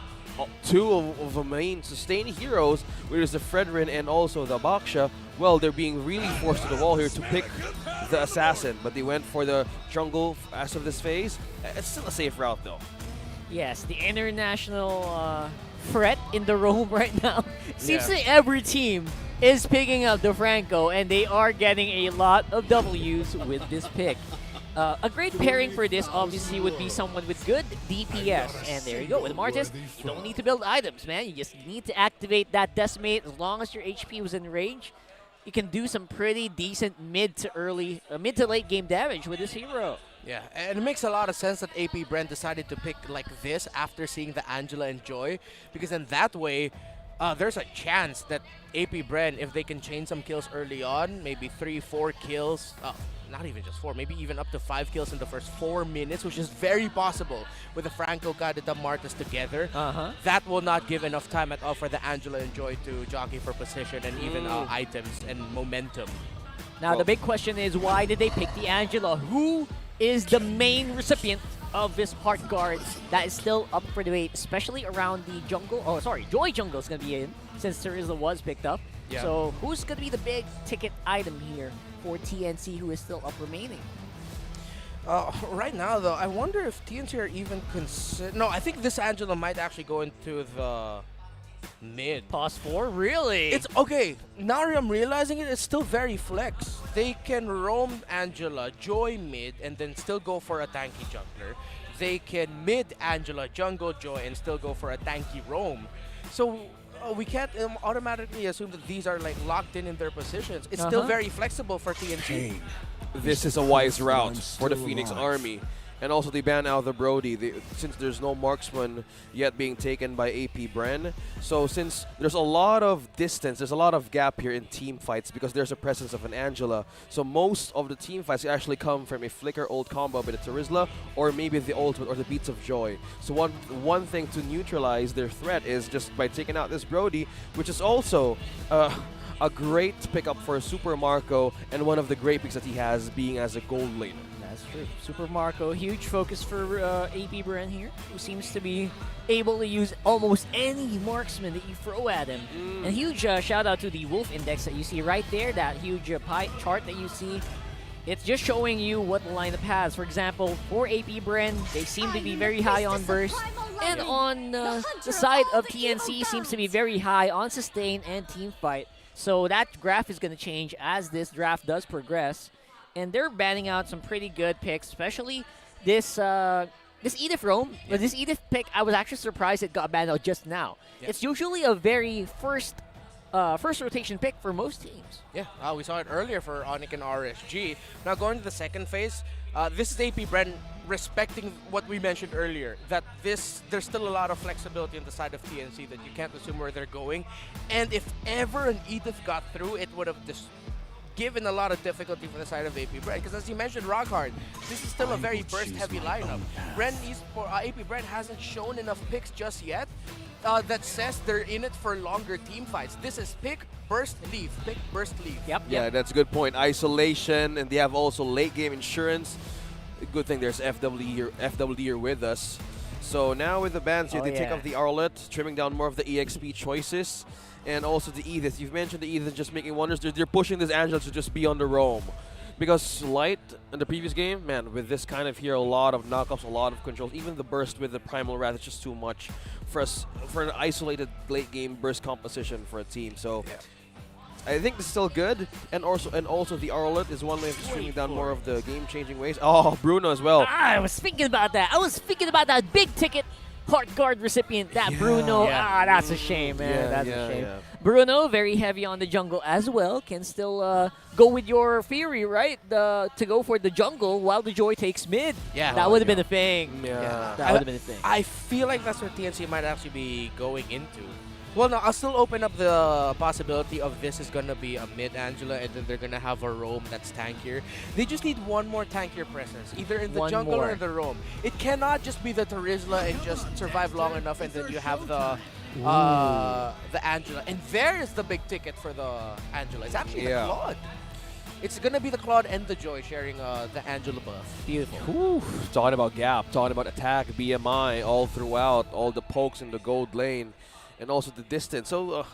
two of the main sustained heroes, which is the Fredrin and also the Baksha, well, they're being really forced to the wall here to pick the assassin. But they went for the jungle as of this phase. It's still a safe route though. Yes, the international threat in the roam right now. Seems Yeah. like every team is picking up the Franco, and they are getting a lot of W's with this pick. A great pairing for this obviously would be someone with good DPS. And there you go. With Martis, you don't need to build items, man. You just need to activate that Decimate. As long as your HP was in range, you can do some pretty decent mid to late game damage with this hero. Yeah, and it makes a lot of sense that AP Brent decided to pick like this after seeing the Angela and Joy, because in that way, there's a chance that AP Brent, if they can chain some kills early on, maybe 3-4 kills, not even just 4, maybe even up to 5 kills in the first 4 minutes, which is very possible with the Franco God and the Martas together. That will not give enough time at all for the Angela and Joy to jockey for position and even items and momentum. Now, the big question is, why did they pick the Angela? Who is the main recipient of this heart guard that is still up for debate, especially around the jungle? Oh, sorry, Joy jungle is going to be in, since Teresa was picked up. Yeah. So who's going to be the big ticket item here for TNC, who is still up remaining? Right now, though, I wonder if TNC are even consider. No, I think this Angela might actually go into the mid. Pause 4? Really? It's okay. Now I'm realizing it, it's still very flex. They can roam Angela, Joy mid, and then still go for a tanky jungler. They can mid Angela, jungle Joy, and still go for a tanky roam. So we can't automatically assume that these are like locked in their positions. It's still very flexible for TNT. This is a wise route for the Phoenix Army. And also they ban out the Brody since there's no marksman yet being taken by AP Bren. So since there's a lot of distance, there's a lot of gap here in team fights because there's a presence of an Angela. So most of the team fights actually come from a flicker ult combo with a Terizla or maybe the ultimate or the Beats of Joy. So one thing to neutralize their threat is just by taking out this Brody, which is also a great pickup for Super Marco and one of the great picks that he has being as a gold laner. That's true. Super Marco, huge focus for AP Bren here, who seems to be able to use almost any marksman that you throw at him. And huge shout out to the Wolf Index that you see right there, that huge pie chart that you see. It's just showing you what the lineup has. For example, for AP Bren, they seem to be very high on burst. And on the side of TNC, seems to be very high on sustain and team fight. So that graph is going to change as this draft does progress. And they're banning out some pretty good picks, especially this Edith roam. But this Edith pick, I was actually surprised it got banned out just now. It's usually a very first rotation pick for most teams. Yeah, we saw it earlier for ONIC and RSG. Now going to the second phase, this is AP Bren respecting what we mentioned earlier, that there's still a lot of flexibility on the side of TNC, that you can't assume where they're going. And if ever an Edith got through, it would have given a lot of difficulty for the side of AP Bren, because as you mentioned, Rockhard, this is still a very burst-heavy lineup. AP Bren hasn't shown enough picks just yet that says they're in it for longer team fights. This is pick, burst, leave, pick, burst, leave. Yeah, that's a good point. Isolation, and they have also late-game insurance. Good thing there's FWD here with us. So now with the bans here, they take off the Arlet, trimming down more of the EXP choices. And also the Edith. You've mentioned the Edith just making wonders. They're pushing this Angela to just be on the roam. Because Light in the previous game, man, with this kind of here, a lot of knockups, a lot of controls. Even the burst with the Primal Wrath is just too much for an isolated late game burst composition for a team. So I think this is still good. And also the Arlet is one way of streaming down more of the game-changing ways. Oh, Bruno as well. I was thinking about that. I was thinking about that big ticket heart guard recipient, that Bruno. That's a shame, man. That's a shame. Bruno, very heavy on the jungle as well, can still go with your theory, right? To go for the jungle while the Joy takes mid. Yeah. That would have been a thing. That would have been a thing. I feel like that's where TNC might actually be going into. Well, no, I'll still open up the possibility of this is gonna be a mid Angela, and then they're gonna have a roam that's tankier. They just need one more tankier presence, either in the One jungle more. or the roam. It cannot just be the Terizla and just survive long enough, and then you have the Angela. And there is the big ticket for the Angela. It's actually the Claude. It's gonna be the Claude and the Joy sharing the Angela buff. Beautiful. Whew. Talking about gap, talking about attack, BMI all throughout, all the pokes in the gold lane, and also the distance. So,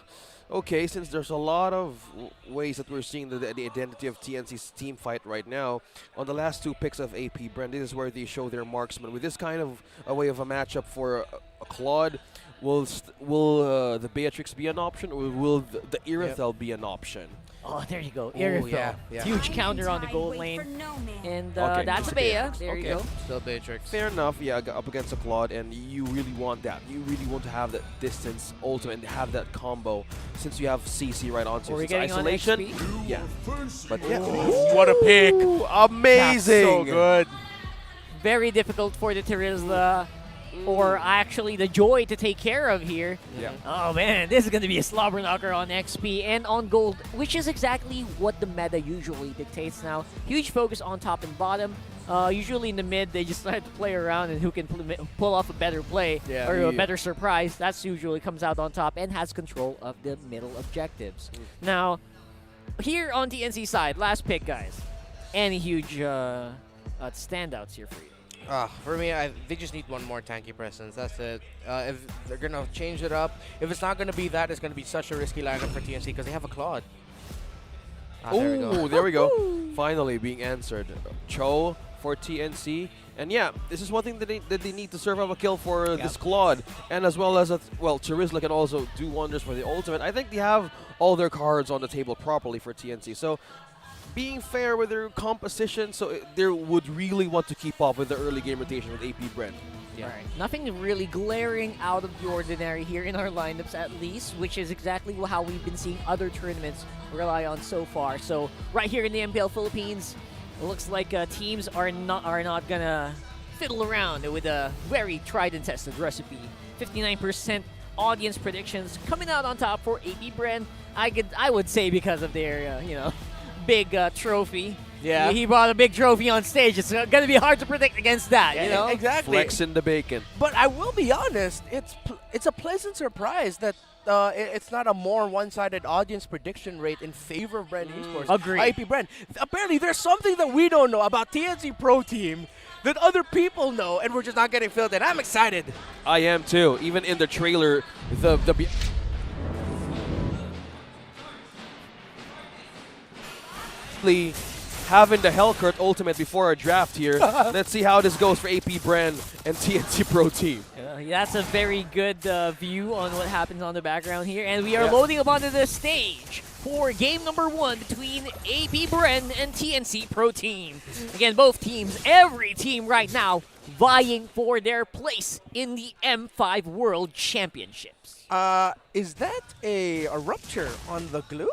okay, since there's a lot of ways that we're seeing the identity of TNC's team fight right now, on the last 2 picks of AP Brand, this is where they show their marksman. With this kind of a way of a matchup for a Claude, will the Beatrix be an option, or will the Irithel be an option? Oh, there you go. Ooh, Irithel. yeah. Huge counter on the gold lane. And Okay, that's a Bea. There you go. Still Beatrix. Fair enough, yeah, up against a Claude, and you really want that. You really want to have that distance ultimate and have that combo, since you have CC right on. Are we It's getting on isolation, XP? yeah. But yeah, What a pick! Amazing! That's so good. Very difficult for the Terizla, or actually the Joy, to take care of here. Yeah. Oh man, this is going to be a slobber knocker on XP and on gold, which is exactly what the meta usually dictates now. Huge focus on top and bottom. Usually in the mid, they just like to play around, and who can pull off a better play or a better surprise, that's usually comes out on top and has control of the middle objectives. Now, here on TNC side, last pick, guys. Any huge standouts here for you? For me, they just need one more tanky presence. That's it. If they're gonna change it up, if it's not gonna be that, it's gonna be such a risky lineup for TNC because they have a Claude. There we go. Oh, there we go. Finally being answered. Cho for TNC. And yeah, this is one thing that they need to serve up a kill for this Claude. And as well as, Terizla can also do wonders for the ultimate. I think they have all their cards on the table properly for TNC. So, being fair with their composition, so they would really want to keep up with the early game rotation with AP Brent. Yeah. All right. Nothing really glaring out of the ordinary here in our lineups, at least, which is exactly how we've been seeing other tournaments rely on so far. So right here in the MPL Philippines, it looks like teams are not gonna fiddle around with a very tried and tested recipe. 59% audience predictions coming out on top for AP Brand. I would say because of their big trophy. Yeah. He brought a big trophy on stage. It's going to be hard to predict against that, you know? Exactly. Flexing the bacon. But I will be honest, it's a pleasant surprise that it's not a more one-sided audience prediction rate in favor of Brand Esports. Agreed. IP Brand. Apparently, there's something that we don't know about TNC Pro Team that other people know, and we're just not getting filled in. I'm excited. I am too. Even in the trailer, the having the Hellcurt ultimate before our draft here. Let's see how this goes for AP Brand and TNC Pro Team. That's a very good view on what happens on the background here. And we are loading up onto the stage for game number 1 between AP Brand and TNC Pro Team. Again, both teams, every team right now, vying for their place in the M5 World Championships. Is that a rupture on the glue?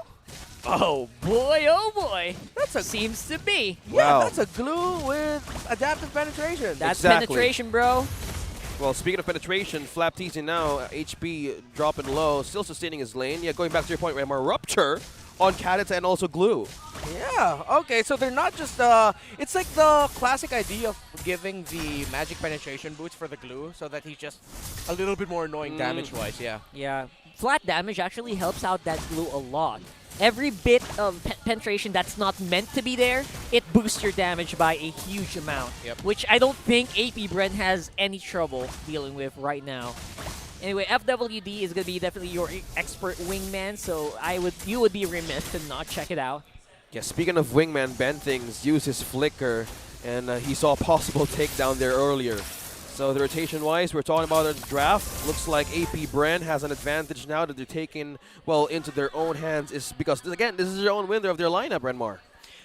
Oh boy, seems to be. Yeah, that's a glue with adaptive penetration. That's penetration, bro. Well, speaking of penetration, Flap teasing now, HP dropping low, still sustaining his lane. Yeah, going back to your point, Ramar, rupture on Cadets and also glue. Yeah, okay, so they're not just, it's like the classic idea of giving the magic penetration boots for the glue so that he's just a little bit more annoying damage-wise, yeah. Yeah, flat damage actually helps out that glue a lot. Every bit of penetration that's not meant to be there, it boosts your damage by a huge amount, which I don't think AP Brent has any trouble dealing with right now. Anyway, FWD is going to be definitely your expert wingman, so you would be remiss to not check it out. Yeah, speaking of wingman, Ben Things used his flicker, and he saw a possible takedown there earlier. So the rotation-wise, we're talking about the draft. Looks like AP Brand has an advantage now that they're taking, into their own hands. Is because, again, this is their own winner of their lineup, Renmar.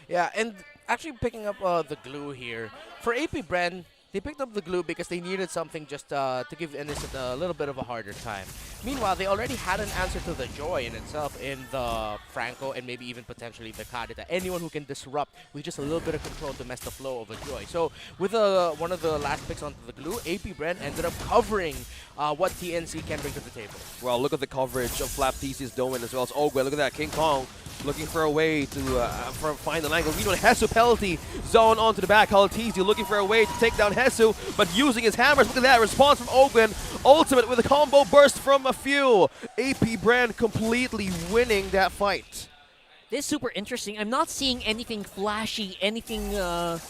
Yeah, and actually picking up the glue here, for AP Brand, They picked up the glue because they needed something just to give Innocent a little bit of a harder time. Meanwhile, they already had an answer to the Joy in itself in the Franco and maybe even potentially the Kadita. Anyone who can disrupt with just a little bit of control to mess the flow of a Joy. So with one of the last picks onto the glue, AP Bren ended up covering what TNC can bring to the table. Well, look at the coverage of Flap TC's Doman as well as Ogwe. Look at that, King Kong looking for a way to find an angle. Meanwhile, Hesu penalty zone onto the back. Haltizi looking for a way to take down Hesu, but using his hammers. Look at that response from Ogwen. Ultimate with a combo burst from a few. AP Brand completely winning that fight. This is super interesting. I'm not seeing anything flashy, anything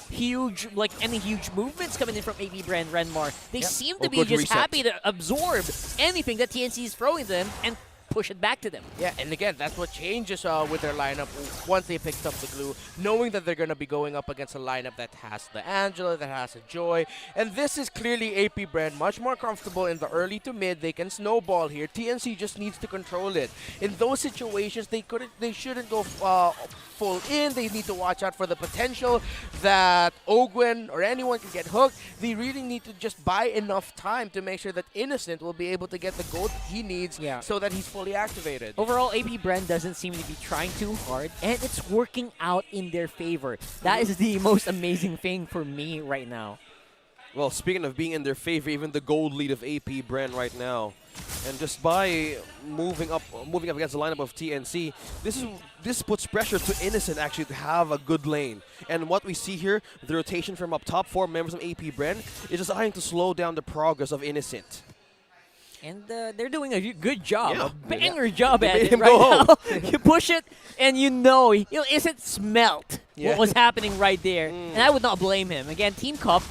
huge, like any huge movements coming in from AP Brand Renmar. They seem to be just happy to absorb anything that TNC is throwing them and push it back to them. Yeah, and again, that's what changes with their lineup once they picked up the glue, knowing that they're going to be going up against a lineup that has the Angela, that has a Joy, and this is clearly AP Brand much more comfortable in the early to mid. They can snowball here. TNC just needs to control it. In those situations, they shouldn't go full in. They need to watch out for the potential that Ogwen or anyone can get hooked. They really need to just buy enough time to make sure that Innocent will be able to get the gold he needs so that he's fully activated. Overall, AP Brand doesn't seem to be trying too hard, and it's working out in their favor. That is the most amazing thing for me right now. Well, speaking of being in their favor, even the gold lead of AP Brand right now. And just by moving up against the lineup of TNC, this puts pressure to Innocent actually to have a good lane. And what we see here, the rotation from up top, 4 members of AP Brand, is just trying to slow down the progress of Innocent. And they're doing a good job, a banger job at it him right go now. You push it, and you know Innocent smelt what was happening right there. And I would not blame him. Again, Team Cup,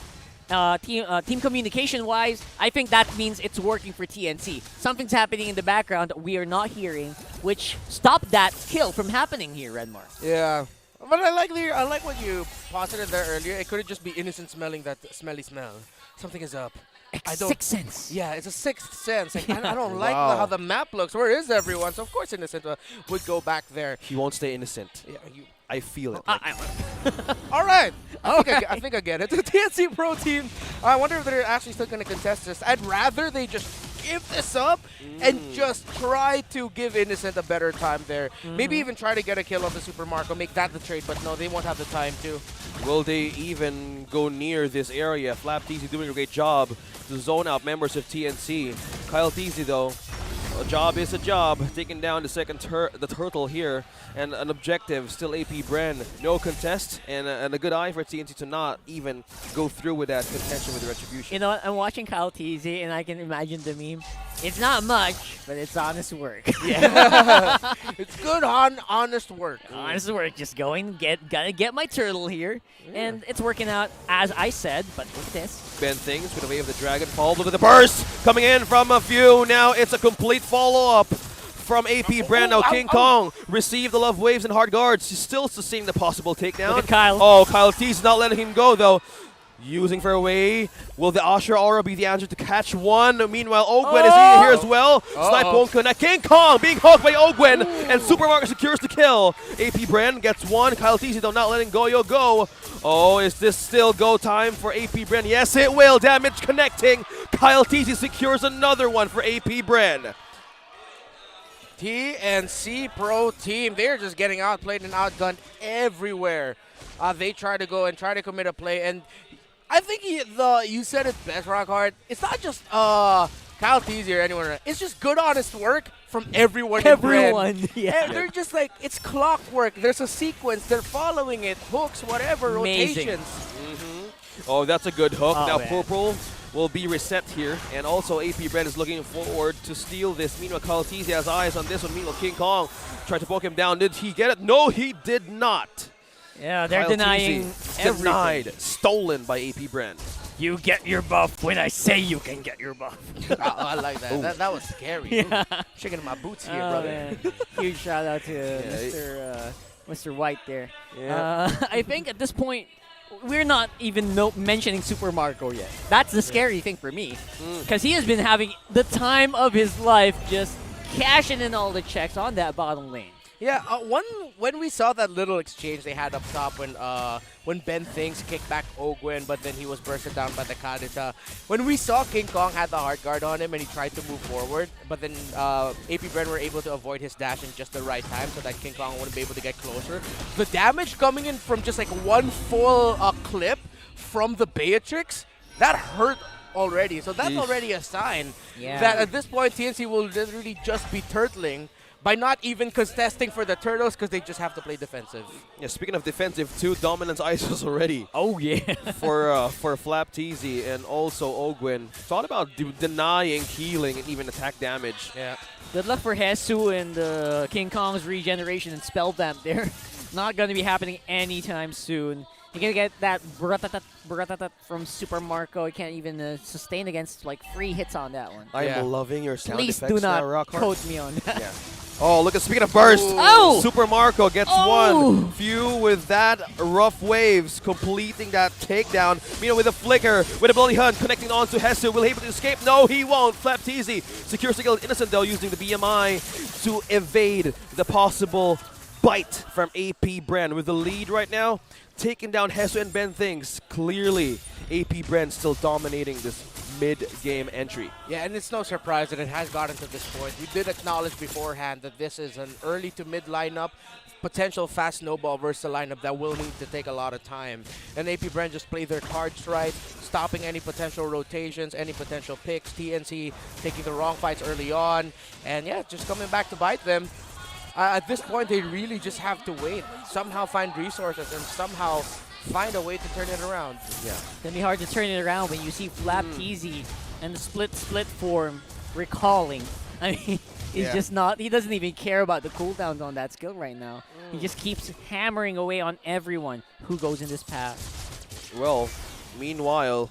team communication-wise, I think that means it's working for TNC. Something's happening in the background that we are not hearing, which stopped that kill from happening here, Redmar. Yeah. But I like what you posited there earlier. It could just be Innocent smelling that smelly smell. Something is up. Sixth sense. Yeah, it's a sixth sense. Like, I don't like how the map looks. Where is everyone? So of course Innocent would go back there. He won't stay innocent. Yeah, I feel it. All right. I think I get it. The TNC Pro team, I wonder if they're actually still going to contest this. I'd rather they just give this up and just try to give Innocent a better time there. Maybe even try to get a kill on the Super Marco, make that the trade, but no, they won't have the time to. Will they even go near this area? Flap TZ doing a great job to zone out members of TNC. Kyle TZ though, a job is a job. Taking down the second the turtle here, and an objective still AP Brand. No contest, and a good eye for TNC to not even go through with that contention with the retribution. You know what? I'm watching Kyle TZ, and I can imagine the meme. It's not much, but it's honest work. Yeah. It's good honest work. Honest work. Just gotta get my turtle here. And it's working out as I said, but look at this. Ben Things with a wave of the dragon fall. Look at the burst coming in from a few. Now it's a complete follow-up from AP Brand. Now King Kong received the love waves and hard guards. He's still sustaining the possible takedown. Look at Kyle. Oh, Kyle T's not letting him go though. Using for a way. Will the Asher Aura be the answer to catch one? Meanwhile, Ogwen is here as well. Snipe won't connect. King Kong being hooked by Ogwen. And Super Marco secures the kill. AP Brand gets one. Kyle TC though not letting Goyo go. Oh, is this still go time for AP Brand? Yes, it will. Damage connecting. Kyle TC secures another one for AP Brand. TNC Pro team, they're just getting outplayed and outgunned everywhere. They try to go and try to commit a play, and I think you said it best, Rockhard. It's not just Kyle TZ or anyone. It's just good, honest work from everyone. Yeah. They're just like, it's clockwork. There's a sequence. They're following it. Hooks, whatever, Amazing. rotations. Oh, that's a good hook. Oh, now man. Purple will be reset here. And also AP Brand is looking forward to steal this. Meanwhile, Kyle TZ has eyes on this one. Meanwhile, King Kong tried to poke him down. Did he get it? No, he did not. Yeah, they're Kyle denying TZ everything. denied. Stolen by AP Brand. You get your buff when I say you can get your buff. I like that. That was scary. Yeah. Ooh, shaking my boots here, Oh, brother. man. Huge shout out to Mr. White there. Yeah. I think at this point, we're not even mentioning Super Marco yet. That's the scary thing for me. Because he has been having the time of his life just cashing in all the checks on that bottom lane. Yeah, when we saw that little exchange they had up top when Ben Things kicked back Ogwen, but then he was bursted down by the Kadita. When we saw King Kong had the hard guard on him and he tried to move forward, but then AP Bren were able to avoid his dash in just the right time so that King Kong wouldn't be able to get closer. The damage coming in from just like one full clip from the Beatrix, that hurt already. So that's already a sign that at this point TNC will literally just be turtling by not even contesting for the Turtles because they just have to play defensive. Yeah, speaking of defensive, 2 dominance ISOs already. Oh, yeah. for Flap TZ and also Ogwen. Thought about denying healing and even attack damage. Yeah. Good luck for Hesu and King Kong's regeneration and spell vamp. They're not going to be happening anytime soon. You're going to get that bratatat from Super Marco. You can't even sustain against like 3 hits on that one. I am loving your sound Please effects do not now, Rockhart. quote me on that. Yeah. Oh, look at, speaking of burst, Super Marco gets one. Few with that rough waves, completing that takedown. Mino with a flicker, with a bloody hunt, connecting on to Hesu. Will he able to escape? No, he won't. Flap TZ secures the kill. Innocent though, using the BMI to evade the possible bite from AP Bren. With the lead right now, taking down Hesu and Ben Things. Clearly, AP Bren still dominating this mid-game entry. Yeah, and it's no surprise that it has gotten to this point. We did acknowledge beforehand that this is an early to mid lineup, potential fast snowball versus a lineup that will need to take a lot of time. And AP Bren just play their cards right, stopping any potential rotations, any potential picks. TNC taking the wrong fights early on, and yeah, just coming back to bite them. At this point, they really just have to wait, somehow find resources, and somehow find a way to turn it around. Yeah. It's going to be hard to turn it around when you see Flap TZ and the split form recalling. I mean, he's just not, he doesn't even care about the cooldowns on that skill right now. He just keeps hammering away on everyone who goes in this path. Well, meanwhile,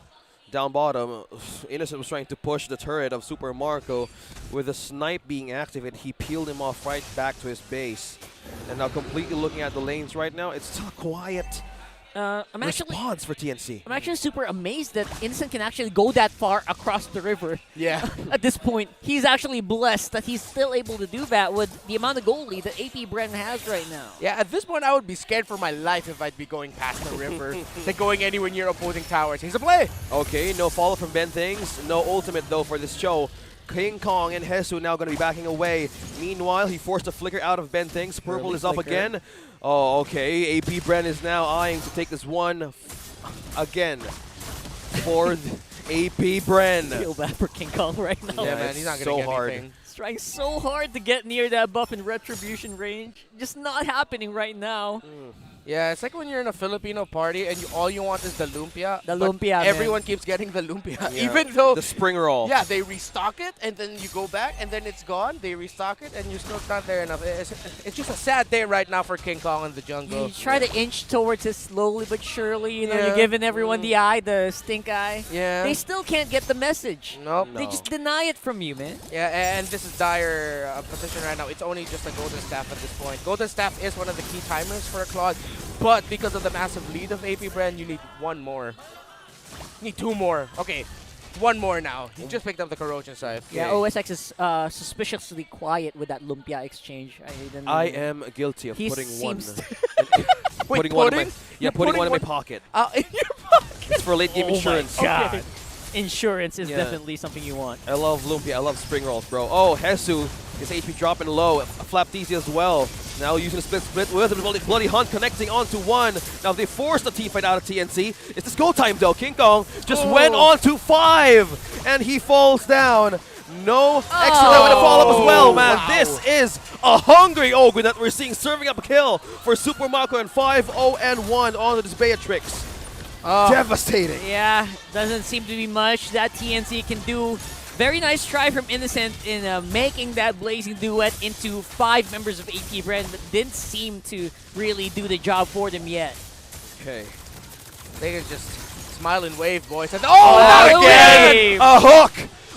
down bottom, Innocent was trying to push the turret of Super Marco. With the snipe being activated, he peeled him off right back to his base. And now completely looking at the lanes right now, it's still quiet. I'm response for TNC. I'm actually super amazed that Innocent can actually go that far across the river. Yeah. At this point, he's actually blessed that he's still able to do that with the amount of goal lead that AP Bren has right now. Yeah, at this point, I would be scared for my life if I'd be going past the river than going anywhere near opposing towers. He's a play. Okay, no follow from Ben Things. No ultimate, though, for this show. King Kong and Hesu now going to be backing away. Meanwhile, he forced a flicker out of Ben Things. Purple is up again. Oh, okay. AP Bren is now eyeing to take this one again for AP Bren. I feel bad for King Kong right now. Yeah, man, he's not going to get anything. He's trying so hard to get near that buff and retribution range. Just not happening right now. Yeah, it's like when you're in a Filipino party and all you want is the lumpia. The but lumpia, everyone keeps getting the lumpia. Yeah. Even though the spring roll. Yeah, they restock it and then you go back and then it's gone. They restock it and you're still not there enough. It's just a sad day right now for King Kong in the jungle. You try to inch towards it slowly but surely. You know, you're giving everyone the eye, the stink eye. Yeah. They still can't get the message. Nope. They just deny it from you, man. Yeah, and this is dire position right now. It's only just a Golden Staff at this point. Golden Staff is one of the key timers for a Claude, but because of the massive lead of AP Bren, you need one more. You need 2 more. Okay, 1 more now. He just picked up the corrosion side. Yeah, OSX is suspiciously quiet with that lumpia exchange. I am guilty of He putting one. seems putting one in my putting one in my pocket. In your pocket. It's for late game insurance. God. Insurance is definitely something you want. I love lumpia. I love spring rolls, bro. Oh, Hesu. His HP dropping low. Flap DC as well. Now using a split with a bloody hunt connecting onto one. Now they forced the team fight out of TNC. It's this go time though. King Kong just went on to 5 and he falls down. No extra way to follow up as well, man. Wow. This is a hungry Ogre that we're seeing serving up a kill for Super Marco and 5-0-1 onto this Beatrix. Devastating. Yeah, doesn't seem to be much that TNC can do. Very nice try from Innocent in making that Blazing Duet into 5 members of AP Bren, but didn't seem to really do the job for them yet. Okay. They can just smile and wave, boys. And not again! A hook!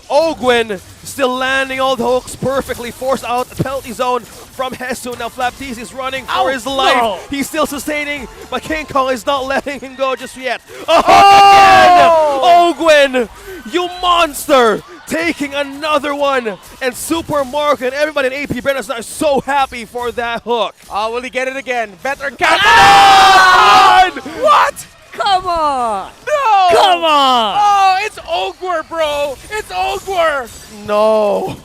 Ogwen still landing all the hooks perfectly. Forced out the penalty zone from Hesu. Now Flaptease is running for his life. No. He's still sustaining, but King Kong is not letting him go just yet. A hook again! Ogwen, you monster! taking another one. And Super Marco and everybody in AP Brennan is so happy for that hook. Oh, will he get it again? Better Ah! What? Come on! No! Come on! Oh, it's Ogwer, bro! It's Ogwer! No.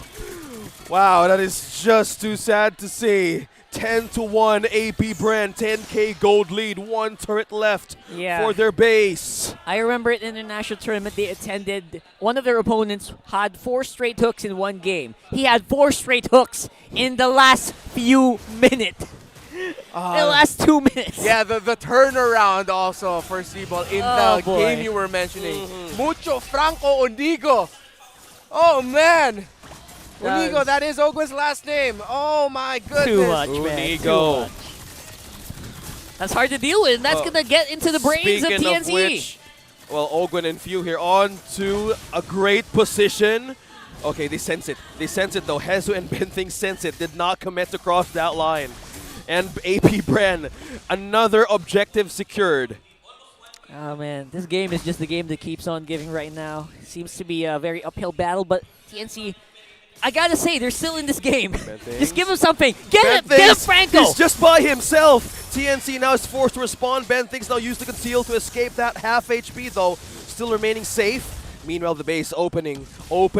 Wow, that is just too sad to see. 10-1 AP Brand, 10k gold lead, 1 turret left for their base. I remember it in the national tournament they attended. One of their opponents had 4 straight hooks in one game. He had 4 straight hooks in the last few minutes. The last 2 minutes. Yeah, the turnaround also for Seaball in the boy. game you were mentioning. Mucho Franco Onigo. Oh, man. Onigo, that is Ogwen's last name. Oh, my goodness. Too much, man. Too much. That's hard to deal with. And that's going to get into the brains of Speaking TNC. of which, well, Ogwen and Few here on to a great position. Okay, they sense it. They sense it, though. Hezu and Benthing sense it. Did not commit to cross that line. And AP Bren, another objective secured. Oh, man. This game is just the game that keeps on giving right now. Seems to be a very uphill battle, but TNC, I gotta say, they're still in this game. Just give him something. Get him, Franco. He's just by himself. TNC now is forced to respond. Benthing's now used to conceal to escape that half HP, though. Still remaining safe. Meanwhile, the base opening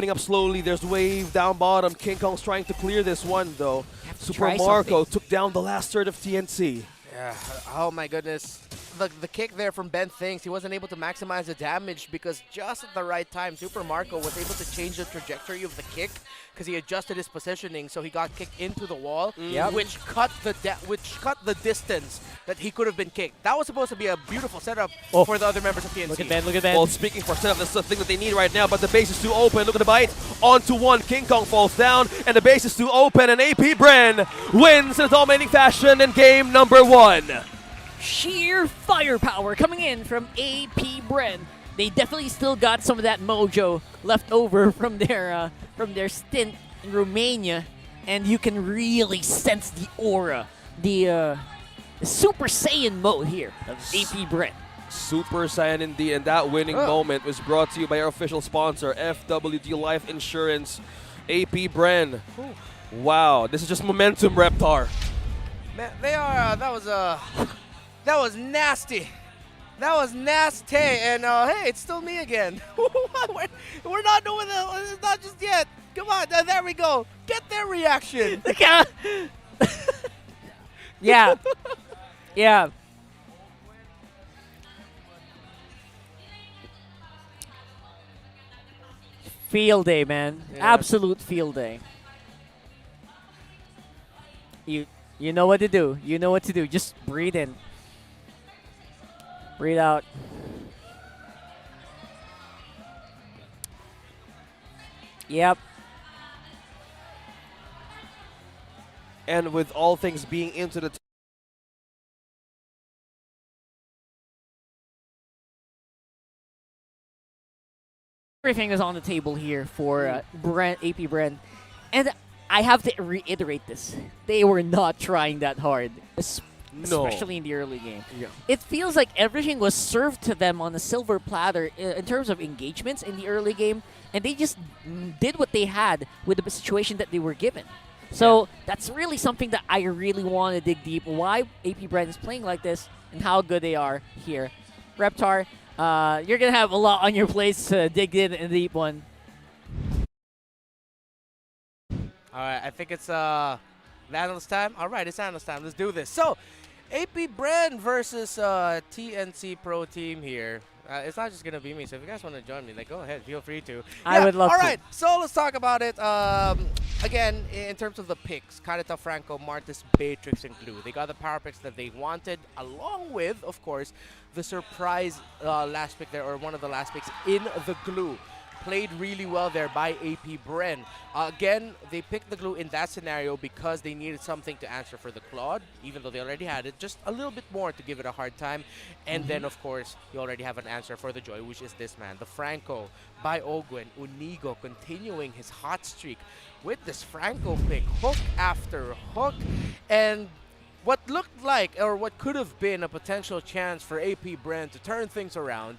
up slowly. There's wave down bottom. King Kong's trying to clear this one, though. Super Marco took down the last third of TNC. Yeah. Oh, my goodness. The kick there from Ben Things, he wasn't able to maximize the damage because just at the right time, Super Marco was able to change the trajectory of the kick because he adjusted his positioning, so he got kicked into the wall, which cut the distance that he could have been kicked. That was supposed to be a beautiful setup for the other members of TNC. Look at Ben, look at Ben. Well, speaking for setup, that's the thing that they need right now, but the base is too open. Look at the bite. Onto one. King Kong falls down, and the base is too open, and AP Bren wins in a dominating fashion in game number 1. Sheer firepower coming in from AP Bren. They definitely still got some of that mojo left over from their stint in Romania, and you can really sense the aura, the Super Saiyan mode here of AP Bren. Super Saiyan indeed, and that winning moment was brought to you by our official sponsor, FWD Life Insurance. AP Bren. Wow, this is just momentum, Reptar. Man, they are. That was nasty. That was nasty. And hey, it's still me again. we're not doing that. Not just yet. Come on. There we go. Get their reaction. Yeah. Yeah. Field day, man. Yeah. Absolute field day. You know what to do. You know what to do. Just breathe in. Breathe out. Yep. And with all things being into the everything is on the table here for AP Bren. And I have to reiterate this. They were not trying that hard, especially in the early game. Yeah. It feels like everything was served to them on a silver platter in terms of engagements in the early game, and they just did what they had with the situation that they were given. So that's really something that I really want to dig deep. Why AP Bren is playing like this and how good they are here. Reptar, you're going to have a lot on your plate to dig in a deep one. All right, I think it's analyst time. All right, it's analyst time. Let's do this. So, AP Bren versus TNC Pro Team here. It's not just going to be me, so if you guys want to join me, go ahead. Feel free to. I would love to. All right, so let's talk about it. Again, in terms of the picks, Carita Franco, Martis, Beatrix, and Glue. They got the power picks that they wanted, along with, of course, the surprise last pick there, or one of the last picks in the Glue. Played really well there by AP Bren. Again, they picked the Glue in that scenario because they needed something to answer for the Claude, even though they already had it, just a little bit more to give it a hard time. And then, of course, you already have an answer for the Joy, which is this man, the Franco by Ogwen. Unigo continuing his hot streak with this Franco pick, hook after hook. And what looked like, or what could have been a potential chance for AP Bren to turn things around,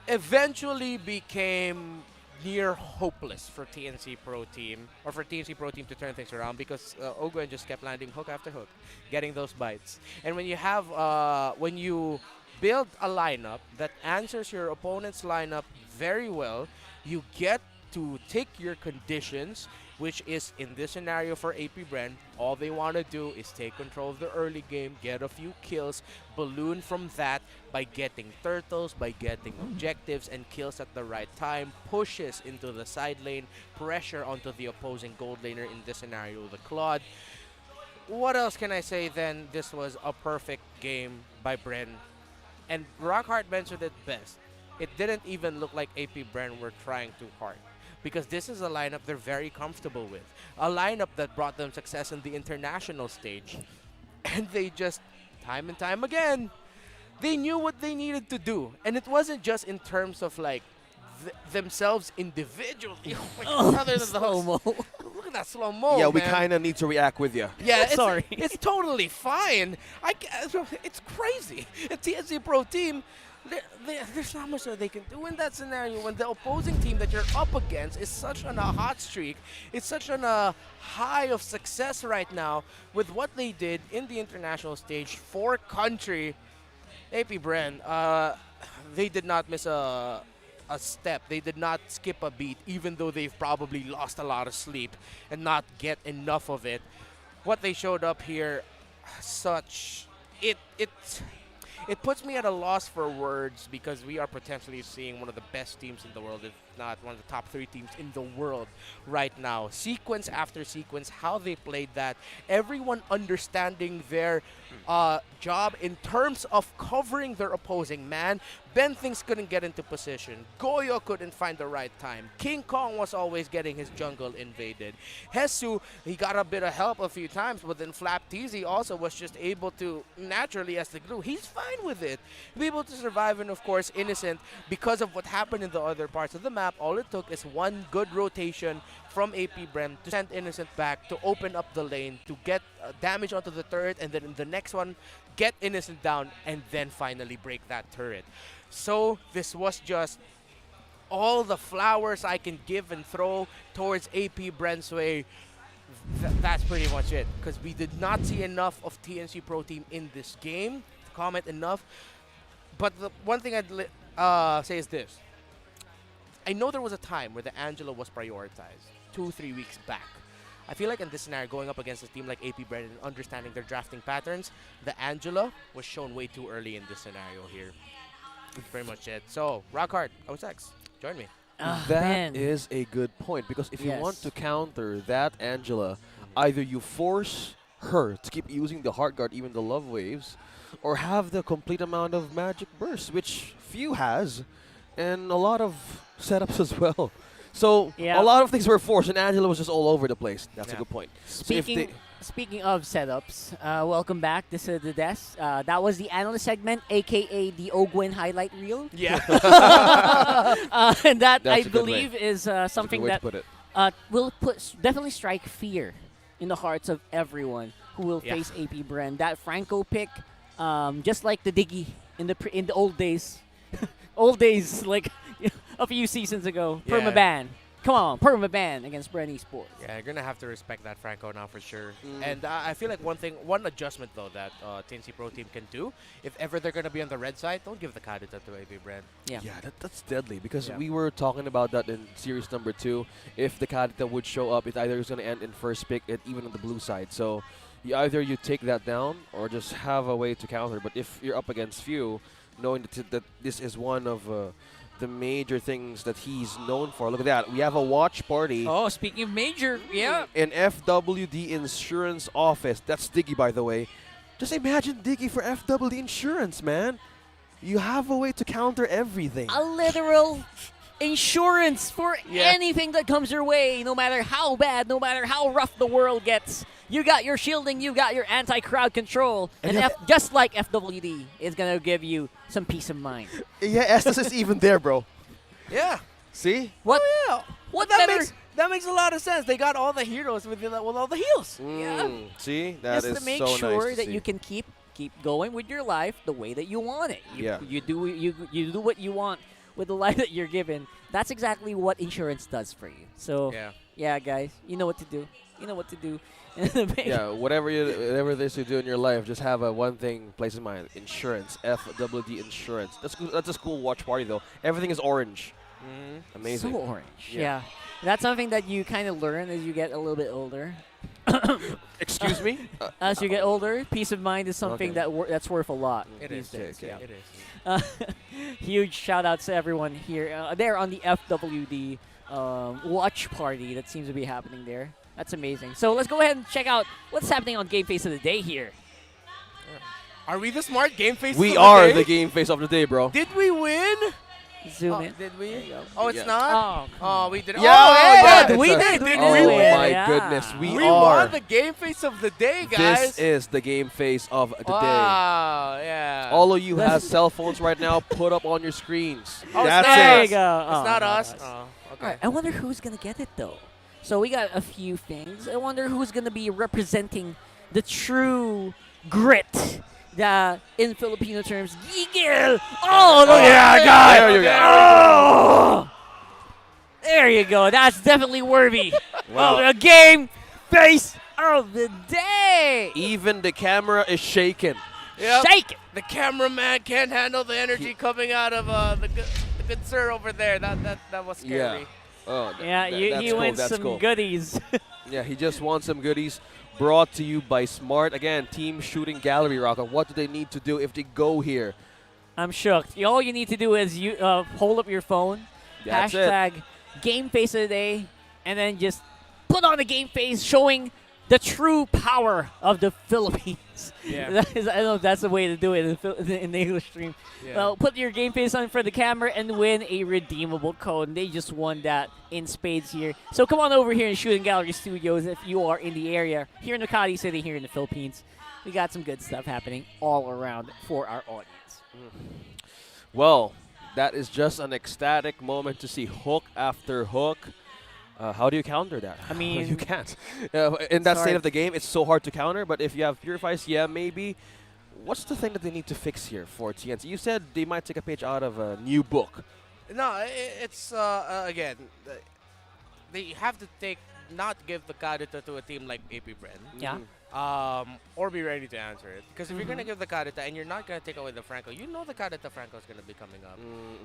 eventually became near hopeless for TNC Pro Team, or for TNC Pro Team to turn things around, because Ogwen just kept landing hook after hook, getting those bites. And when you have, when you build a lineup that answers your opponent's lineup very well, you get to take your conditions, which is in this scenario for AP Bren, all they want to do is take control of the early game, get a few kills, balloon from that by getting turtles, by getting objectives and kills at the right time, pushes into the side lane, pressure onto the opposing gold laner, in this scenario the Claude. What else can I say then? This was a perfect game by Bren. And Rockhart mentioned it best. It didn't even look like AP Bren were trying too hard, because this is a lineup they're very comfortable with. A lineup that brought them success in the international stage. And they just, time and time again, they knew what they needed to do. And it wasn't just in terms of like themselves individually. Other than the slow-mo. Look at that slow-mo, Yeah, we man. kind of need to react with you. Yeah, it's, Sorry. it's totally fine. It's crazy. A TNC Pro Team, there's not much that they can do in that scenario when the opposing team that you're up against is such on a hot streak. It's such on a high of success right now with what they did in the international stage for country. AP Bren, they did not miss a step. They did not skip a beat, even though they've probably lost a lot of sleep and not get enough of it. What they showed up here, it puts me at a loss for words, because we are potentially seeing one of the best teams in the world, if not one of the top 3 teams in the world right now. Sequence after sequence, how they played that, everyone understanding their job in terms of covering their opposing man. Ben things couldn't get into position. Goyo couldn't find the right time. King Kong was always getting his jungle invaded. Hesu, he got a bit of help a few times, but then Flap Teasy also was just able to, naturally as the glue, he's fine with it. Be able to survive, and of course Innocent, because of what happened in the other parts of the map, all it took is one good rotation from AP Bren to send Innocent back, to open up the lane, to get damage onto the turret, and then in the next one, get Innocent down, and then finally break that turret. So this was just all the flowers I can give and throw towards AP Bren's way. That's pretty much it, because we did not see enough of TNC Pro Team in this game to comment enough. But the one thing I'd say is this. I know there was a time where the Angela was prioritized 2-3 weeks back. I feel like in this scenario, going up against a team like AP Bren and understanding their drafting patterns, the Angela was shown way too early in this scenario here. That's pretty much it. So, Rockhart, OSX, join me. That is a good point, because if you want to counter that Angela, either you force her to keep using the Heart Guard, even the Love Waves, or have the complete amount of Magic Burst, which few has, and a lot of setups as well. So a lot of things were forced, and Angela was just all over the place. That's a good point. Speaking of setups, welcome back. This is the desk. That was the analyst segment, aka the Ogwen highlight reel. Yeah. And that, That's I a good believe, way. is something that will definitely strike fear in the hearts of everyone who will face AP Bren. That Franco pick, just like the Diggy in the old days, like a few seasons ago. Yeah. Permaban. Come on, permaban against Bren Esports. Yeah, you're gonna have to respect that Franco now for sure. And I feel like one adjustment though that TNC Pro Team can do, if ever they're gonna be on the red side, don't give the Kadita to AP Bren. Yeah, that's deadly, because we were talking about that in series number 2. If the Kadita would show up, it either is gonna end in first pick, even on the blue side. So either you take that down or just have a way to counter. But if you're up against few, knowing that this is one of the major things that he's known for. Look at that. We have a watch party. Oh, speaking of major, yeah. In FWD Insurance Office. That's Diggy, by the way. Just imagine Diggy for FWD Insurance, man. You have a way to counter everything. A literal insurance for anything that comes your way, no matter how bad, no matter how rough the world gets. You got your shielding, you got your anti-crowd control, and just like FWD, it's going to give you some peace of mind. Yeah, Estes is even there, bro. Yeah. See? What? Oh, yeah. What that makes a lot of sense. They got all the heroes with all the heals. See? That is just to make so sure nice that to you see. can keep going with your life the way that you want it. You do what you want with the life that you're given. That's exactly what insurance does for you. So, Yeah. yeah, guys, you know what to do. You know what to do. Yeah, whatever it is you do in your life, just have one thing placed in mind: insurance. FWD insurance. That's a school watch party though. Everything is orange. Amazing. So orange. Yeah. That's something that you kind of learn as you get a little bit older. Excuse me? As you get older, peace of mind is something Okay. that's worth a lot. It these is. days. Okay. Yeah. It is. Huge shout outs to everyone here. There on the FWD watch party that seems to be happening there. That's amazing. So let's go ahead and check out what's happening on Game Face of the Day here. Are we the smart game face? We of the are day? the game face of the day, bro. Did we win? Zoom in. Did we? Oh, it's Yeah. not? Oh, Oh, we did. Yeah, oh, yeah, yeah, we it's a- did. Did oh we win? my Yeah. goodness, we We are. won the game face of the day, guys. This is the game face of the day. Wow, yeah. All of you have cell phones right now. Put up on your screens. Oh, That's it's not There it. you go. It's Oh, not no, us. that's- Oh, okay. Alright, I wonder who's going to get it, though. So we got a few things. I wonder who's going to be representing the true grit that, in Filipino terms, gigil. Oh, look at that guy. There you go. Oh! There you go. That's definitely worthy Wow. of the game face of the day. Even the camera is shaking. Yep. Shake it. The cameraman can't handle the energy coming out of the good sir over there. That was scary. Yeah. Oh, Yeah, that's he cool, wins that's some cool. goodies. Yeah, he just won some goodies brought to you by Smart. Again, Team Shooting Gallery Rocket. What do they need to do if they go here? I'm shocked. All you need to do is you hold up your phone, That's it. hashtag game face of the day, and then just put on the game face showing the true power of the Philippines. Yeah. That is, I don't know if that's the way to do it in the English stream. Yeah. Well, put your game face on for the camera and win a redeemable code. And they just won that in spades here. So come on over here in Shooting Gallery Studios if you are in the area, here in Makati City, here in the Philippines. We got some good stuff happening all around for our audience. Well, that is just an ecstatic moment to see hook after hook. How do you counter that? I mean, you can't. In that sorry. state of the game, it's so hard to counter. But if you have Purifies, yeah, maybe. What's the thing that they need to fix here for TNC? You said they might take a page out of a new book. No, it's again. They have to not give the Kadita to a team like APBR. Yeah. Or be ready to answer it. Because if you're going to give the Kadita and you're not going to take away the Franco, you know the Kadita Franco is going to be coming up.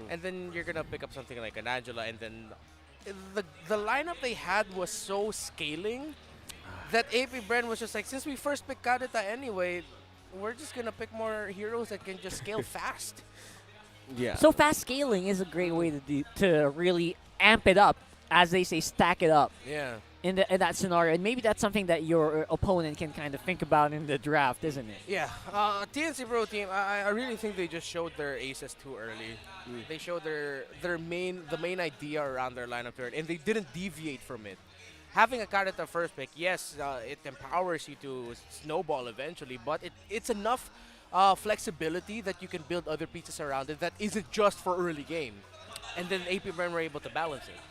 And then you're going to pick up something like an Angela, and then the lineup they had was so scaling that APBR was just like, since we first picked Kadita anyway, we're just going to pick more heroes that can just scale fast. Yeah. So fast scaling is a great way to really amp it up, as they say, stack it up. Yeah. In that scenario, and maybe that's something that your opponent can kind of think about in the draft, isn't it? Yeah, TNC Pro Team. I really think they just showed their aces too early. They showed the main idea around their lineup turn, and they didn't deviate from it. Having a card at the first pick, yes, it empowers you to snowball eventually, but it's enough flexibility that you can build other pieces around it that isn't just for early game, and then APBR were able to balance it.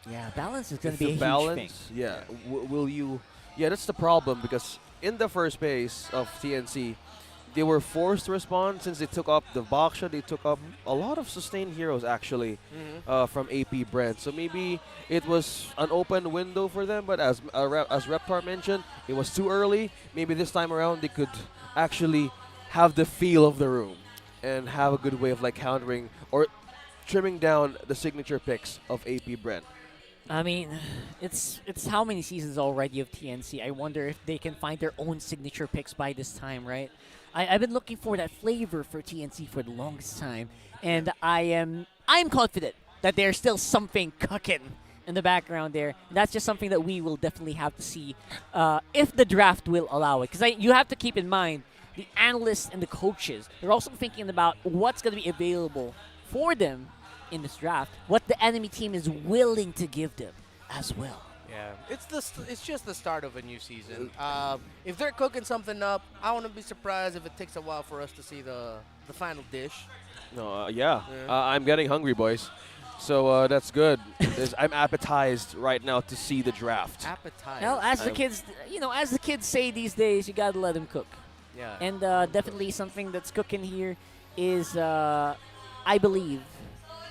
Yeah, balance is going If to be the a balance, huge thing. yeah. Will you? Yeah, that's the problem because in the first phase of TNC, they were forced to respond since they took up the Baksha. They took up a lot of sustained heroes actually from APBR. So maybe it was an open window for them. But as Reptar mentioned, it was too early. Maybe this time around they could actually have the feel of the room and have a good way of like countering or trimming down the signature picks of APBR. I mean, it's how many seasons already of TNC. I wonder if they can find their own signature picks by this time, right? I've been looking for that flavor for TNC for the longest time, and I'm confident that there's still something cooking in the background there. And that's just something that we will definitely have to see if the draft will allow it. Because you have to keep in mind the analysts and the coaches. They're also thinking about what's going to be available for them in this draft, what the enemy team is willing to give them as well. Yeah, it's just the start of a new season. If they're cooking something up, I wouldn't be surprised if it takes a while for us to see the final dish. No, I'm getting hungry, boys. So that's good. I'm appetized right now to see the draft. Appetized. Well, as the kids say these days, you gotta let them cook. Yeah. And definitely something that's cooking here is, I believe,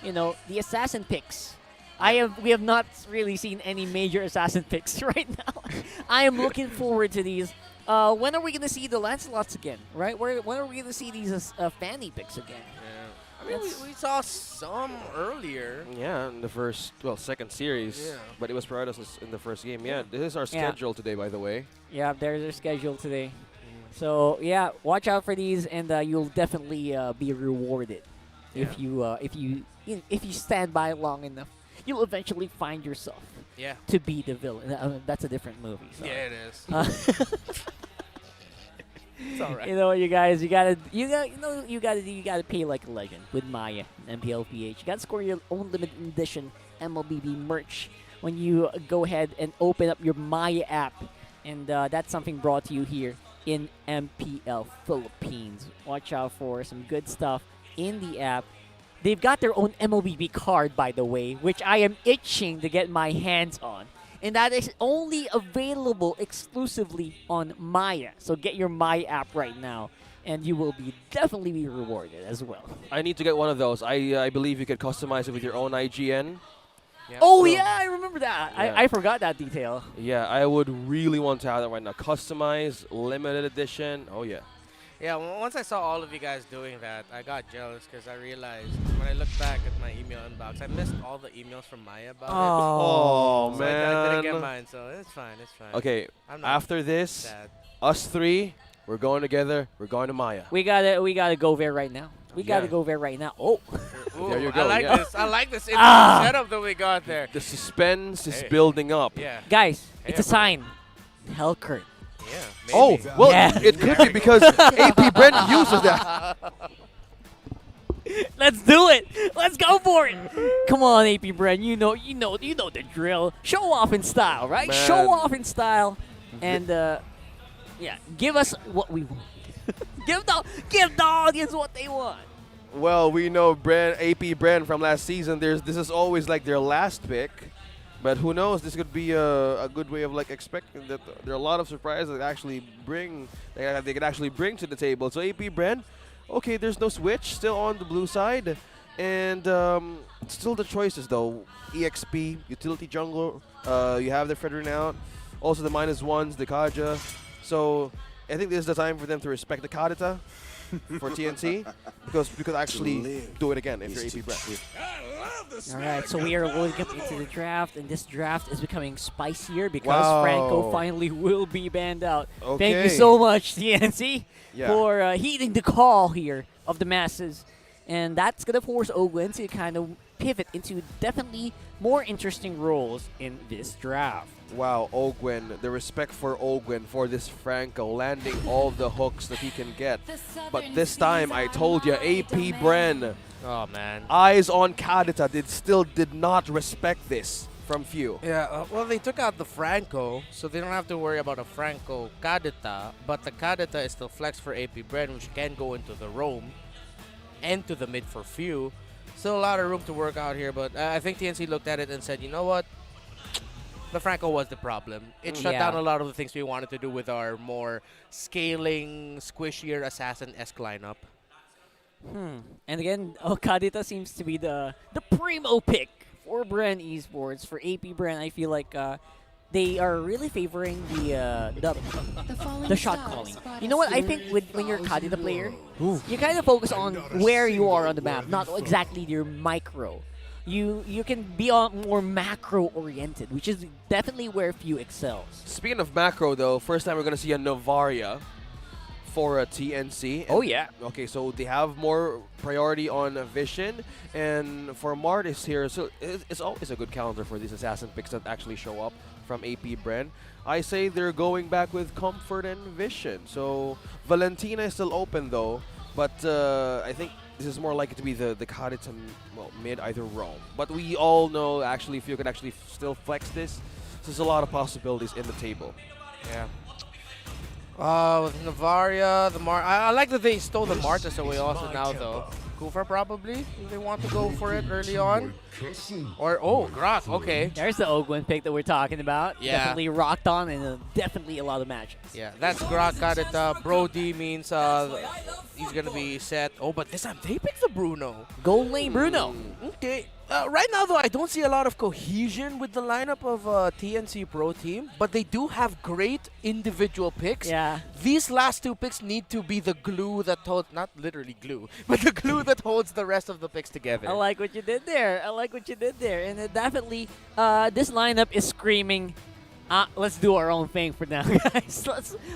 the assassin picks. We have not really seen any major assassin picks right now. I am looking forward to these. When are we going to see the Lancelots again, right? When are we going to see these Fanny picks again? Yeah. I mean, we saw some earlier. Yeah, in the second series. Yeah. But it was prioritized in the first game. Yeah, this is our schedule today, by the way. Yeah, there's their schedule today. So yeah, watch out for these, and you'll definitely be rewarded if you stand by long enough. You'll eventually find yourself to be the villain. That's a different movie. Sorry. Yeah, it is. It's all right. You guys, you gotta pay like a legend with Maya and Mpl-Ph. You gotta score your own limited edition MLBB merch when you go ahead and open up your Maya app, and that's something brought to you here in MPL Philippines. Watch out for some good stuff in the app. They've got their own MLBB card, by the way, which I am itching to get my hands on. And that is only available exclusively on Maya. So get your Maya app right now, and you will definitely be rewarded as well. I need to get one of those. I believe you could customize it with your own IGN. Yeah. Oh, yeah, I remember that. Yeah. I forgot that detail. Yeah, I would really want to have that right now. Customize, limited edition. Oh, yeah. Yeah, once I saw all of you guys doing that, I got jealous because I realized when I looked back at my email inbox, I missed all the emails from Maya about it. Oh, So man. I didn't get mine, so it's fine, it's fine. Okay, I'm not after this, sad. us three, we're going together. We're going to Maya. We gotta go there right now. We gotta go there right now. Oh, Ooh, there you go. I like yeah. this. I like this setup that we got there. The suspense is building up. Yeah. Guys, it's a sign. Hellcurt. Yeah. Oh, Maybe. well, Yeah. it could be because AP Brent uses that. Let's do it. Let's go for it. Come on, AP Brent. You know the drill. Show off in style, right? Man. Show off in style, and give us what we want. give the audience what they want. Well, we know AP Brent from last season. This is always like their last pick. But who knows? This could be a good way of expecting that there are a lot of surprises that they could actually bring to the table. So AP Brent, okay, there's no switch, still on the blue side, and still the choices though. EXP, utility jungler, you have the Fredrin out, also the -1s, the Kaja. So I think this is the time for them to respect the Kadita for TNC because we could actually do it again if you're AP Brent. All right, so we are going up into the draft, and this draft is becoming spicier because Franco finally will be banned out. Okay. Thank you so much, TNC, Yeah. for heeding the call here of the masses. And that's going to force Ogwen to kind of pivot into definitely more interesting roles in this draft. Wow, Ogwen, the respect for Ogwen for this Franco, landing all the hooks that he can get. But this time, I told you, AP Bren, Oh, man. eyes on Kadita, still did not respect this from few. Yeah, well, they took out the Franco, so they don't have to worry about a Franco Kadita, but the Kadita is still flex for AP Bren, which can go into the roam and to the mid for few. Still a lot of room to work out here, but I think TNC looked at it and said, you know what? The Franco was the problem. It shut down a lot of the things we wanted to do with our more scaling, squishier assassin-esque lineup. And again, Kadita seems to be the primo pick for Bren Esports. For AP Bren, I feel like they are really favoring the shot calling. You know what? I think when you're a Kadita player, you kind of focus on where you are on the map, not exactly your micro. You can be more macro-oriented, which is definitely where few excels. Speaking of macro, though, first time we're going to see a Novaria for a TNC. Oh, yeah. Okay, so they have more priority on vision, and for Martis here, so it's always a good counter for these assassin picks that actually show up from AP Bren. I say they're going back with comfort and vision. So Valentina is still open, though, but I think this is more likely to be the Kadita, mid, either roam. But we all know, actually, if you can actually still flex this, there's a lot of possibilities in the table. Yeah. With Navaria, I like that they stole the Martis away also now, though. Kufa probably, if they want to go for it early on. Or, oh, Grok, okay. There's the Ogwen pick that we're talking about. Yeah. Definitely rocked on and definitely a lot of matches. Yeah, that's Grok got it. Brody means he's going to be set. Oh, but this time they pick the Bruno. Gold lane Bruno. Okay. Right now, though, I don't see a lot of cohesion with the lineup of TNC Pro Team, but they do have great individual picks. Yeah. These last two picks need to be the glue that holds, not literally glue, but the glue that holds the rest of the picks together. I like what you did there. And definitely, this lineup is screaming, let's do our own thing for now, guys.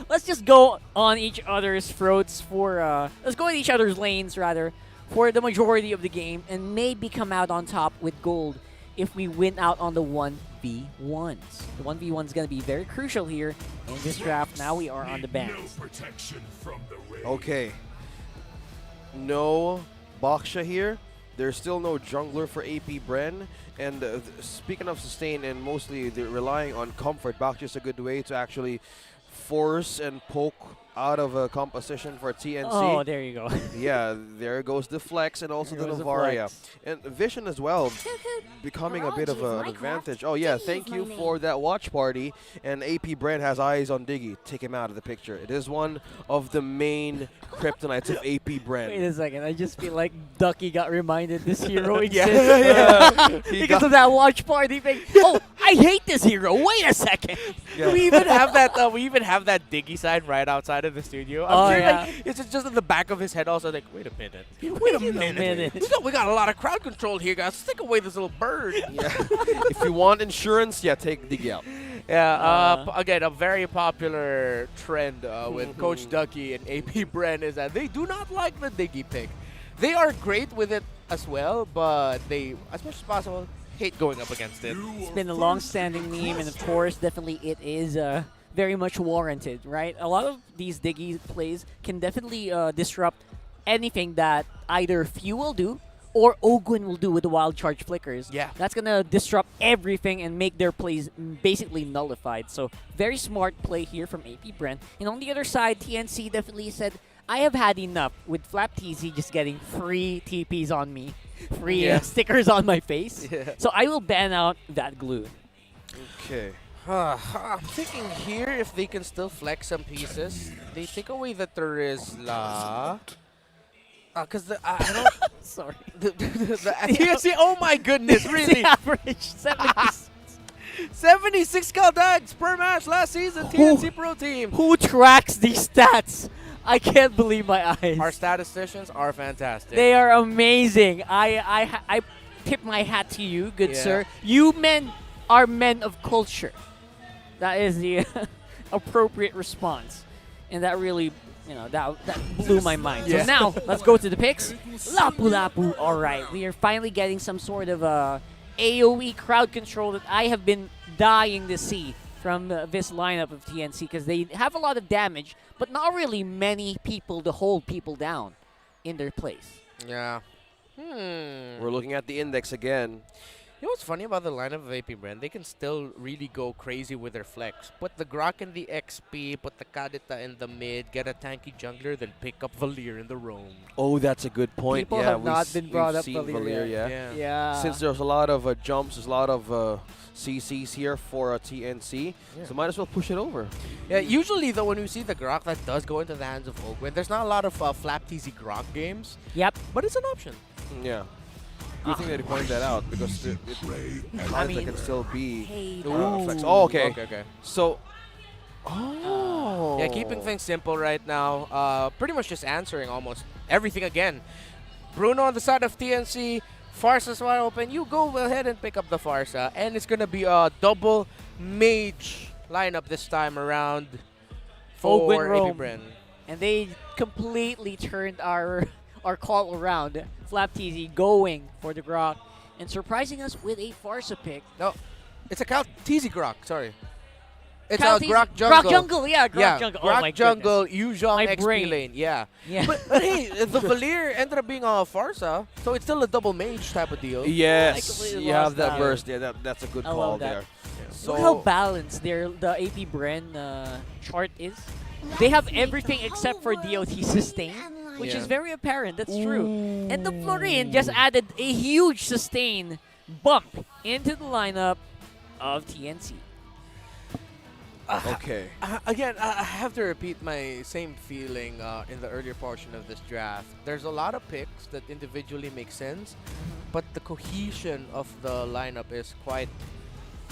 Let's just go on each other's throats for, let's go in each other's lanes, rather, for the majority of the game and maybe come out on top with gold if we win out on the 1v1s. The 1v1 is going to be very crucial here in this draft. Now we are on the bans. Okay. No Baksha here. There's still no jungler for AP Bren. And speaking of sustain and mostly they're relying on comfort, Baksha is a good way to actually force and poke out of a composition for TNC. Oh, there you go. Yeah, there goes the flex and also the Novaria. And Vision as well, becoming a bit of an advantage. Oh yeah, thank you for that watch party. And AP Brand has eyes on Diggy. Take him out of the picture. It is one of the main kryptonites of AP Brand. Wait a second, I just feel like Ducky got reminded this hero Yeah. exists. Because of that watch party thing. Oh, I hate this hero. Wait a second. Yeah. We even have that. We even have that Diggy sign right outside of the studio. I'm sure like, it's just in the back of his head. Also, like, wait a minute. Wait a minute. We got a lot of crowd control here, guys. Let's take away this little bird. Yeah. If you want insurance, yeah, take Diggy out. Yeah. Again, a very popular trend with Coach Ducky and AP Bren is that they do not like the Diggy pick. They are great with it as well, but they, as much as possible, hate going up against it. It's been a long-standing meme, and of course, definitely it is very much warranted, right? A lot of these Diggy plays can definitely disrupt anything that either Few will do or Ogwen will do with the Wild Charge Flickers. Yeah. That's going to disrupt everything and make their plays basically nullified. So, very smart play here from AP Brent. And on the other side, TNC definitely said, I have had enough with Flap TZ just getting free TPs on me, free stickers on my face. Yeah. So, I will ban out that glue. Okay. I'm thinking here if they can still flex some pieces. They take away the Terizla. Because I don't... Sorry. TNC, oh my goodness, really? The average 76. 76 Kaldags per match last season, TNC Pro Team. Who tracks these stats? I can't believe my eyes. Our statisticians are fantastic. They are amazing. I tip my hat to you, good sir. You men are men of culture. That is the appropriate response. And that really, you know, that blew my mind. So now, let's go to the picks. Lapu Lapu. All right, we are finally getting some sort of AoE crowd control that I have been dying to see from this lineup of TNC because they have a lot of damage, but not really many people to hold people down in their place. Yeah. We're looking at the index again. You know what's funny about the lineup of AP Brand? They can still really go crazy with their flex. Put the Grok in the XP, put the Kadita in the mid, get a tanky jungler, then pick up Valir in the roam. Oh, that's a good point. People have not been brought up Valir, yeah. Since there's a lot of jumps, there's a lot of CCs here for TNC, so might as well push it over. Yeah, usually though when we see the Grok that does go into the hands of Ogwen, there's not a lot of Flap TZ Grok games. Yep. But it's an option. Yeah. Good thing that you pointed that out because it can still be flex. Oh, okay. So, yeah, keeping things simple right now. Pretty much just answering almost everything again. Bruno on the side of TNC. Farsa's wide open. You go ahead and pick up the Farsa. And it's going to be a double mage lineup this time around for AP Bren. And they completely turned our call around. Flap TZ going for the Grok and surprising us with a Farsa pick. No, it's a TZ Grok, sorry. It's Cal a Grok Jungle. Grok Jungle, yeah, Grok Jungle. Grok Oh my Jungle, goodness. Yuzhong My XP brain. lane, yeah. Yeah. But hey, the Valir ended up being a Farsa, so it's still a double mage type of deal. Yes, you have that burst. Yeah, that's a good I call love that. there. Look how balanced the AP Bren chart is. They have everything except for DOT sustain. which is very apparent. That's true. And the Florin just added a huge sustain bump into the lineup of TNC. Okay. Again, I have to repeat my same feeling in the earlier portion of this draft. There's a lot of picks that individually make sense, but the cohesion of the lineup is quite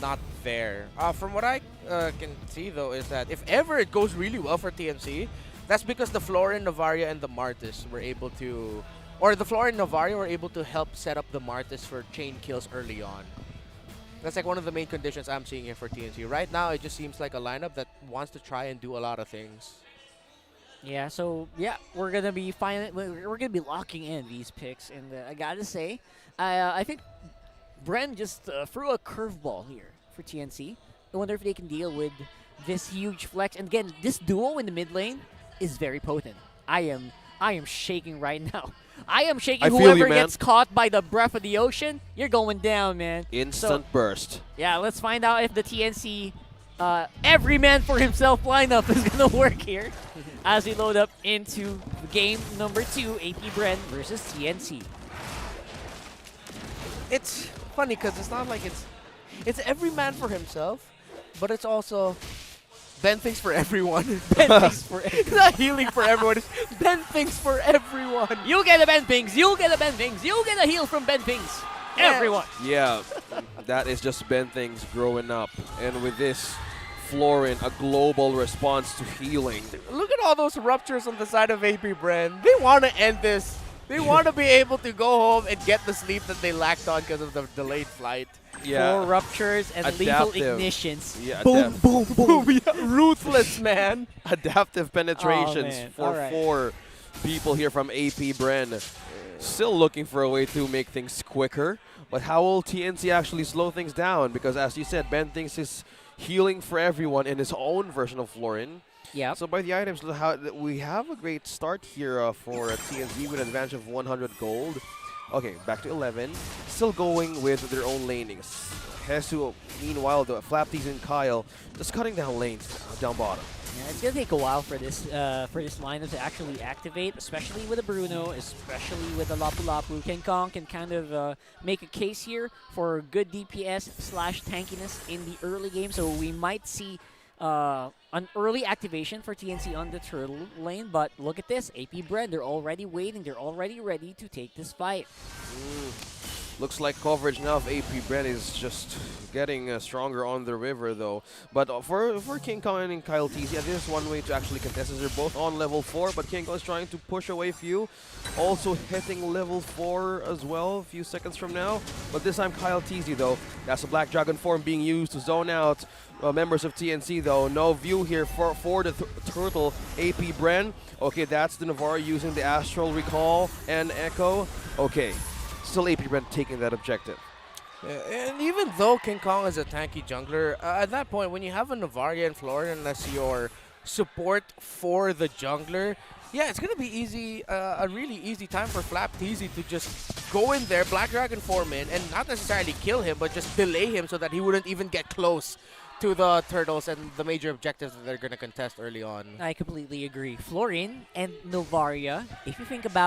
not there. From what I can see, though, is that if ever it goes really well for TNC, that's because the Florin, Novaria, and the Martis were able to, or the Florin and Novaria were able to help set up the Martis for chain kills early on. That's like one of the main conditions I'm seeing here for TNC. Right now, it just seems like a lineup that wants to try and do a lot of things. Yeah, so yeah, we're gonna be locking in these picks, and I gotta say, I think Bren just threw a curveball here for TNC. I wonder if they can deal with this huge flex. And again, this duo in the mid lane is very potent. I am shaking right now. I am shaking. Whoever gets caught by the breath of the ocean, you're going down, man. Instant burst. Yeah, let's find out if the TNC every man for himself lineup is going to work here as we load up into game number 2, AP Bren versus TNC. It's funny because it's not like it's every man for himself, but it's also Ben thinks for everyone. Ben thinks for everyone. It's not healing for everyone. It's Ben thinks for everyone. You get a Ben Pings. You get a Ben Pings. You get a heal from Ben Pings. Everyone. Yeah, that is just Ben things growing up. And with this, Florin, a global response to healing. Look at all those ruptures on the side of AP Bren. They want to end this. They want to be able to go home and get the sleep that they lacked on because of the delayed flight. Yeah. 4 ruptures and lethal ignitions. Yeah, boom, boom, boom. Yeah, ruthless, man. Adaptive penetrations for 4 people here from AP Bren. Still looking for a way to make things quicker. But how will TNC actually slow things down? Because as you said, Ben thinks is healing for everyone in his own version of Florin. Yeah. So by the items, we have a great start here for TNC with an advantage of 100 gold. Okay, back to 11. Still going with their own lanings. Hesu, meanwhile, the Flapties and Kyle just cutting down lanes down bottom. Yeah, it's gonna take a while for this lineup to actually activate, especially with a Bruno, especially with a Lapu Lapu. King Kong can kind of make a case here for good DPS / tankiness in the early game, so we might see an early activation for TNC on the turtle lane, but look at this, AP Bren, they're already waiting, they're already ready to take this fight. Looks like coverage now of AP Bren is just getting stronger on the river though. But for King Kong and Kyle TZ, yeah, this is one way to actually contest as they're both on level 4, but King Kong is trying to push away few. Also hitting level 4 as well a few seconds from now. But this time Kyle TZ though, that's a Black Dragon form being used to zone out members of TNC though. No view here for the turtle AP Bren. Okay, that's the Navarre using the Astral Recall and Echo. Okay. Still AP Bren taking that objective. And even though King Kong is a tanky jungler, at that point, when you have a Novaria and Florin as your support for the jungler, yeah, it's going to be easy, a really easy time for Flapteezy to just go in there, Black Dragon form in, and not necessarily kill him, but just delay him so that he wouldn't even get close to the turtles and the major objectives that they're going to contest early on. I completely agree. Florin and Novaria, if you think about